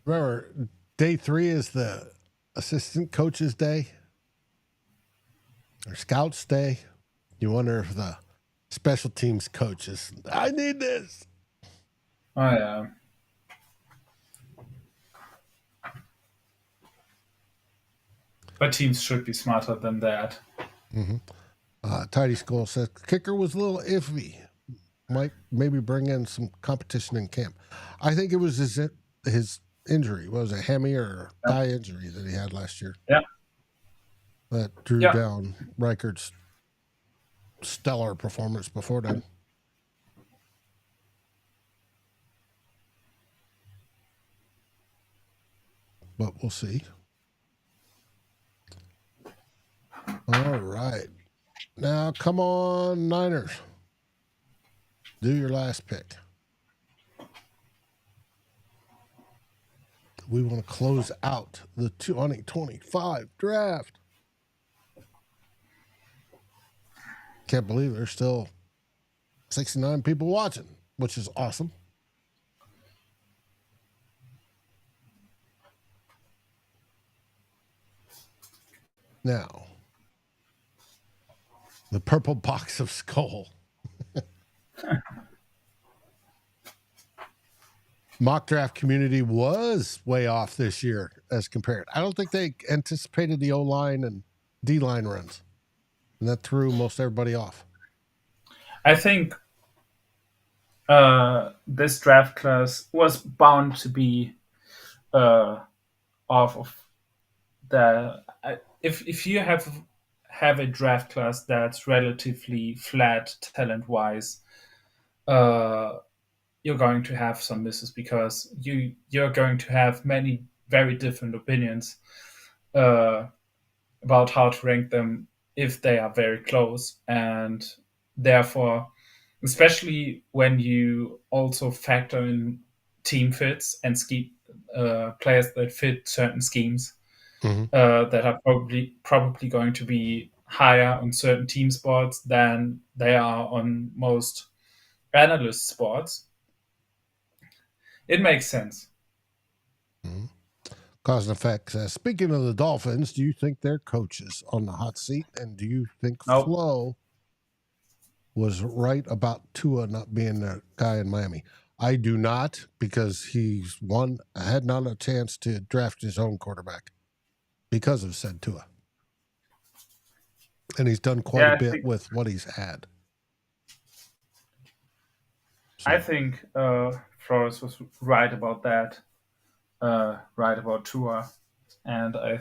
Remember, day 3 is the assistant coach's day or scouts day. You wonder if the special teams coaches, I need this.
Oh, yeah. But teams should be smarter than that.
Mm-hmm. Tidy Skull says kicker was a little iffy. Might maybe bring in some competition in camp. I think it was his injury. What was it, hammy or thigh injury that he had last year?
Yeah.
That drew down Reichert's stellar performance before then. But we'll see. All right. Now, come on, Niners. Do your last pick. We want to close out the 2025 draft. Can't believe there's still 69 people watching, which is awesome. Now, the purple box of SKOL. Mock draft community was way off this year as compared. I don't think they anticipated the O-line and D-line runs. And that threw most everybody off.
I think this draft class was bound to be off of the... If you have a draft class that's relatively flat talent-wise, you're going to have some misses because you're going to have many very different opinions about how to rank them if they are very close. And therefore, especially when you also factor in team fits and players that fit certain schemes that are probably going to be higher on certain team spots than they are on most analyst spots. It makes sense.
Cause and effect says, speaking of the Dolphins, do you think their coach is on the hot seat? And do you think Flo was right about Tua not being the guy in Miami? I do not, because had not a chance to draft his own quarterback because of said Tua. And he's done quite a bit with what he's had.
So. I think Flores was right about that, right about Tua. And I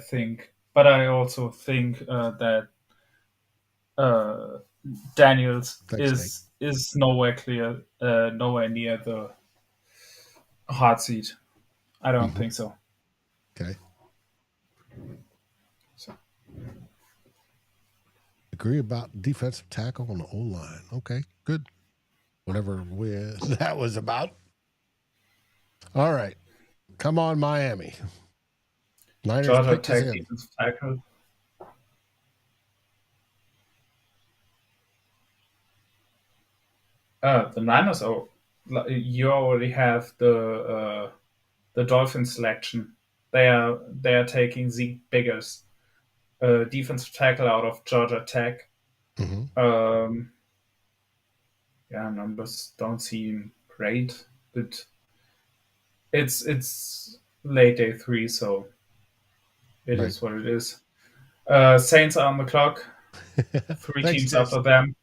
also think that Daniels is nowhere near the hot seat. I don't think so.
Okay. So. Agree about defensive tackle on the O-line. Okay, good. Whatever that was about. All right. Come on, Miami. Niners
Georgia
pick
Tech
is in.
defensive tackle. The Niners you already have the Dolphins selection. They are taking Zeke Biggers, defensive tackle out of Georgia Tech. Numbers don't seem great, but it's late day 3, so it is what it is. Saints are on the clock. 3 teams after them.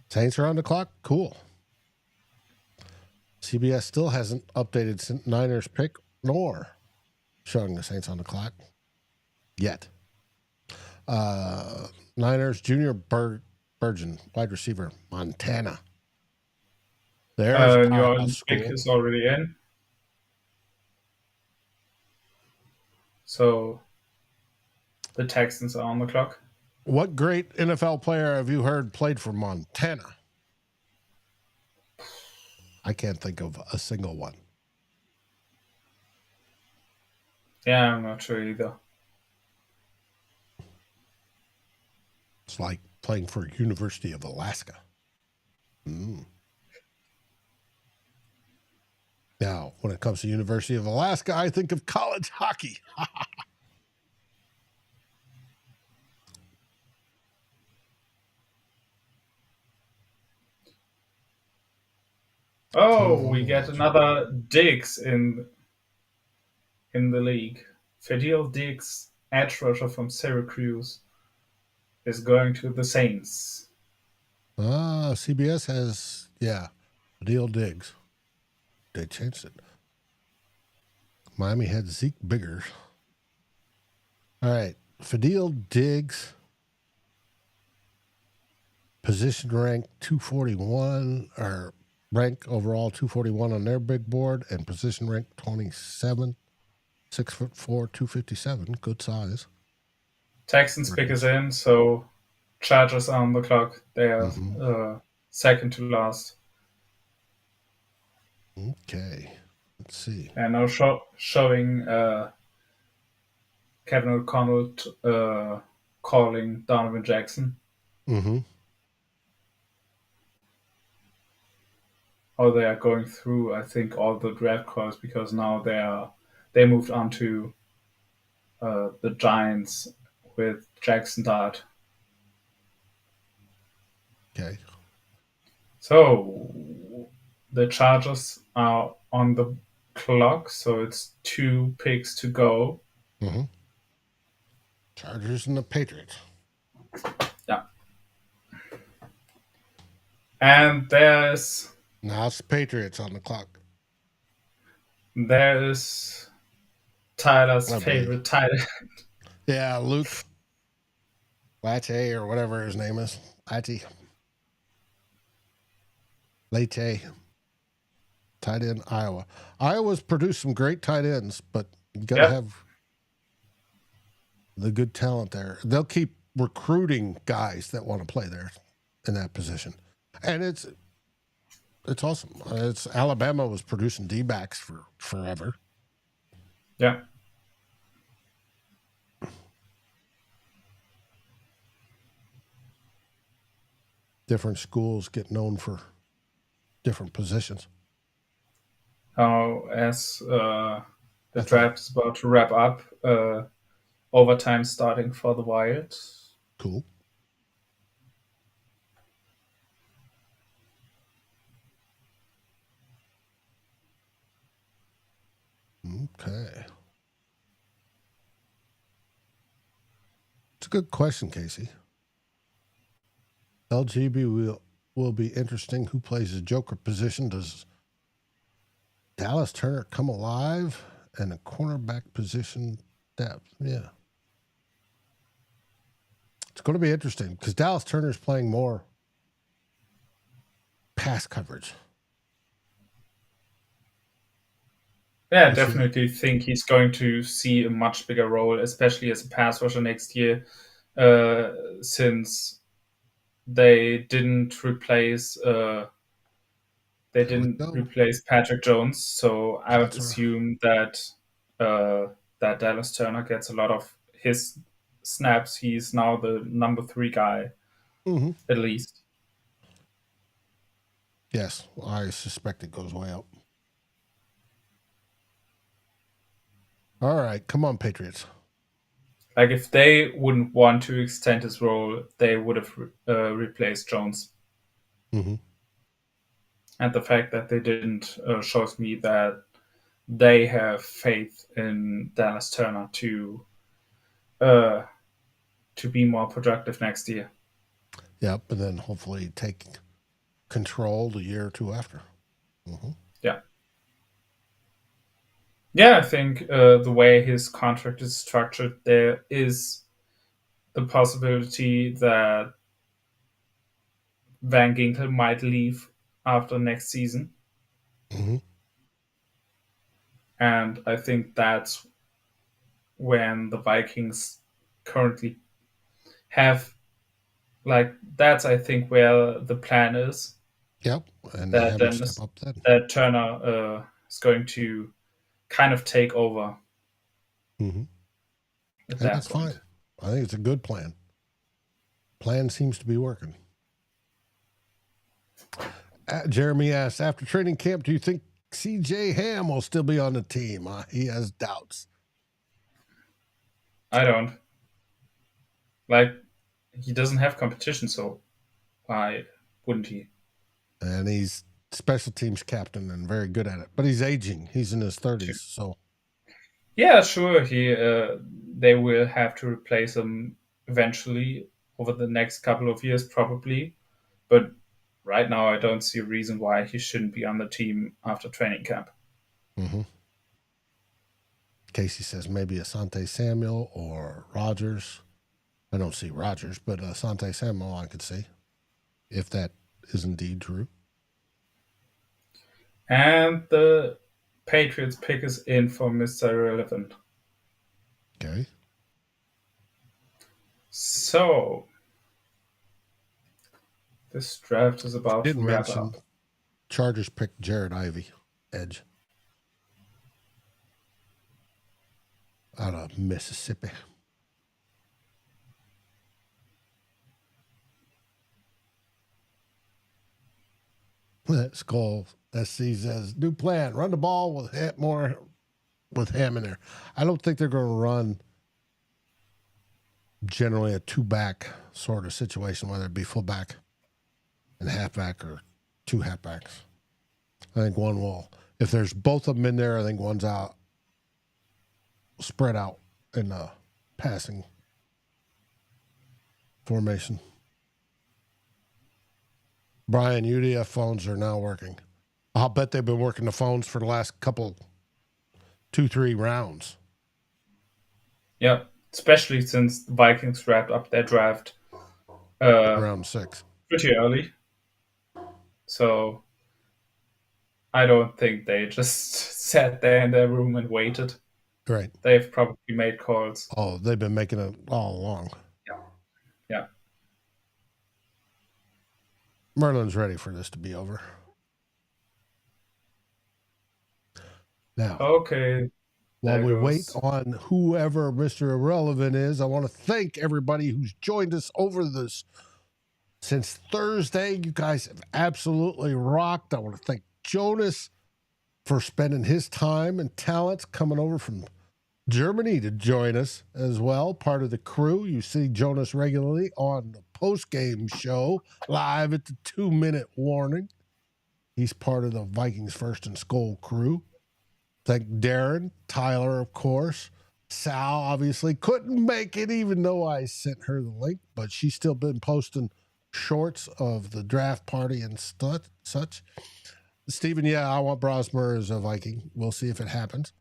Saints are on the clock? Cool. CBS still hasn't updated Niners pick nor showing the Saints on the clock yet. Niners junior Burgeon, wide receiver, Montana.
There's New Orleans pick is already in. So the Texans are on the clock.
What great NFL player have you heard played for Montana? I can't think of a single one.
Yeah, I'm not sure either.
It's like playing for University of Alaska. Now, when it comes to University of Alaska, I think of college hockey.
We get another Diggs in the league. Fadil Diggs, edge rusher from Syracuse, is going to the Saints.
CBS has, Fadil Diggs. They changed it. Miami had Zeke Biggers. All right. Fadil Diggs, position rank 241, or rank overall 241 on their big board, and position rank 27, 6'4", 257. Good size.
Texans pick is in, so Chargers are on the clock. They are second to last.
Okay. Let's see.
And now showing Kevin O'Connell calling Donovan Jackson. Or they are going through, I think, all the draft calls, because now they moved on to the Giants with Jackson Dart.
Okay.
So the Chargers are on the clock, so it's 2 picks to go.
Chargers and the Patriots.
Yeah. And there's...
Now it's the Patriots on the clock.
There's Tyler's favorite tight end.
Yeah, Luke Latte, or whatever his name is. Latte. Tight end, Iowa. Iowa's produced some great tight ends, but you got to have the good talent there. They'll keep recruiting guys that want to play there in that position. And it's awesome. Alabama was producing D-backs for forever.
Yeah.
Different schools get known for different positions.
As the draft is about to wrap up, overtime starting for the Wild.
Cool. Okay. It's a good question, Casey. LGB will be interesting. Who plays the Joker position? Does Dallas Turner come alive? And a cornerback position depth. Yeah. It's going to be interesting because Dallas Turner is playing more pass coverage.
Yeah, I definitely think he's going to see a much bigger role, especially as a pass rusher next year, since they didn't replace Patrick Jones. So I would assume that that Dallas Turner gets a lot of his snaps. He's now the number 3 guy, at least.
Yes, I suspect it goes way up. All right, come on, Patriots.
Like, if they wouldn't want to extend his role, they would have replaced Jones.
Mm-hmm.
And the fact that they didn't shows me that they have faith in Dallas Turner to be more productive next year.
Yep, and then hopefully take control the year or two after. Mm-hmm.
Yeah. Yeah, I think the way his contract is structured, there is the possibility that Van Ginkel might leave after next season.
Mm-hmm.
And I think that's when the Vikings currently have, that's, I think, where the plan is.
Yep. And
that Turner is going to kind of take over.
Mm-hmm. And that's fine. I think it's a good plan. Plan seems to be working. Jeremy asks, after training camp, do you think CJ Ham will still be on the team? He has doubts.
I don't. He doesn't have competition, so why wouldn't he?
And he's special teams captain and very good at it. But he's aging. He's in his 30s, so.
Yeah, sure. They will have to replace him eventually over the next couple of years, probably. But right now, I don't see a reason why he shouldn't be on the team after training camp.
Mm-hmm. Casey says maybe Asante Samuel or Rodgers. I don't see Rodgers, but Asante Samuel I could see, if that is indeed true.
And the Patriots pick is in for Mr. Irrelevant.
Okay.
So, this draft is about to wrap up.
Chargers picked Jared Ivey, edge, out of Mississippi. SKOL SC says, new plan, run the ball with Ham in there. I don't think they're going to run generally a 2-back sort of situation, whether it be fullback and halfback or 2 halfbacks. I think one will, if there's both of them in there, I think one's out, spread out in the passing formation. Brian, UDF phones are now working. I'll bet they've been working the phones for the last 2-3 rounds.
Yep, especially since the Vikings wrapped up their draft
round 6
pretty early. So I don't think they just sat there in their room and waited.
Right.
They've probably made calls.
Oh, they've been making it all along.
Yeah. Yeah.
Merlin's ready for this to be over. Now,
okay.
While we wait on whoever Mr. Irrelevant is, I want to thank everybody who's joined us over this since Thursday. You guys have absolutely rocked. I want to thank Jonas for spending his time and talents coming over from Germany to join us as well. Part of the crew. You see Jonas regularly on the post-game show, live at the 2-minute warning. He's part of the Vikings First and SKOL crew. Thank Darren, Tyler, of course. Sal obviously couldn't make it, even though I sent her the link, but she's still been posting shorts of the draft party and such. Steven, yeah, I want Brosmer as a Viking. We'll see if it happens.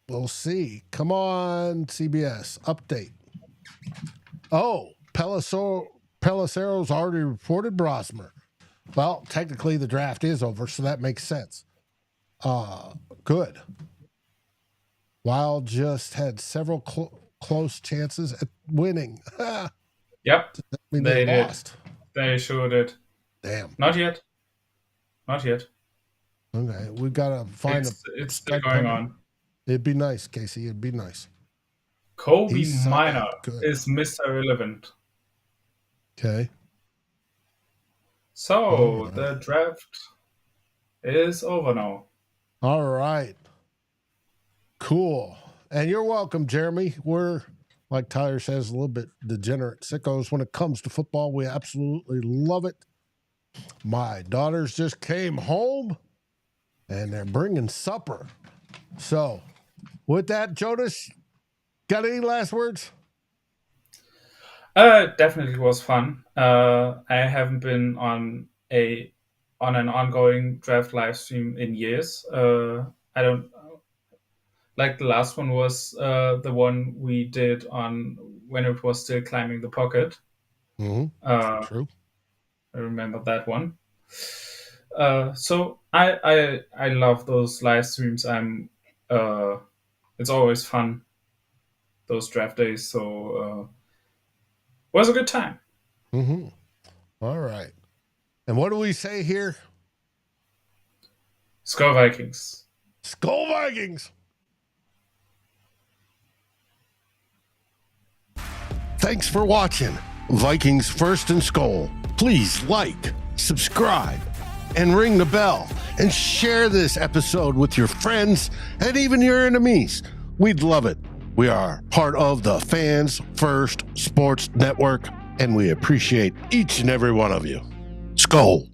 We'll see. Come on, CBS. Update. Oh, Pellicero's already reported Brosmer. Well, technically the draft is over, so that makes sense. Good. Wild just had several close chances at winning.
Yep.
I mean, they lost.
They sure did.
Damn.
Not yet. Okay,
we gotta find
it's still going on.
It'd be nice, Casey. It'd be nice.
Kobe Minor is Mr. Irrelevant.
Okay.
So the draft is over now.
All right. Cool. And you're welcome, Jeremy. We're, like Tyler says, a little bit degenerate sickos when it comes to football. We absolutely love it. My daughters just came home, and they're bringing supper. So, with that, Jonas, got any last words?
Definitely was fun. I haven't been on an ongoing draft live stream in years. I don't like the last one was the one we did on when it was still climbing the pocket.
Mm-hmm. True.
I remember that one. So I love those live streams. It's always fun, those draft days. So it was a good time.
Mm-hmm. All right. And what do we say here?
SKOL Vikings.
SKOL Vikings. Thanks for watching Vikings First and SKOL. Please like, subscribe, and ring the bell, and share this episode with your friends and even your enemies. We'd love it. We are part of the Fans First Sports Network, and we appreciate each and every one of you. SKOL.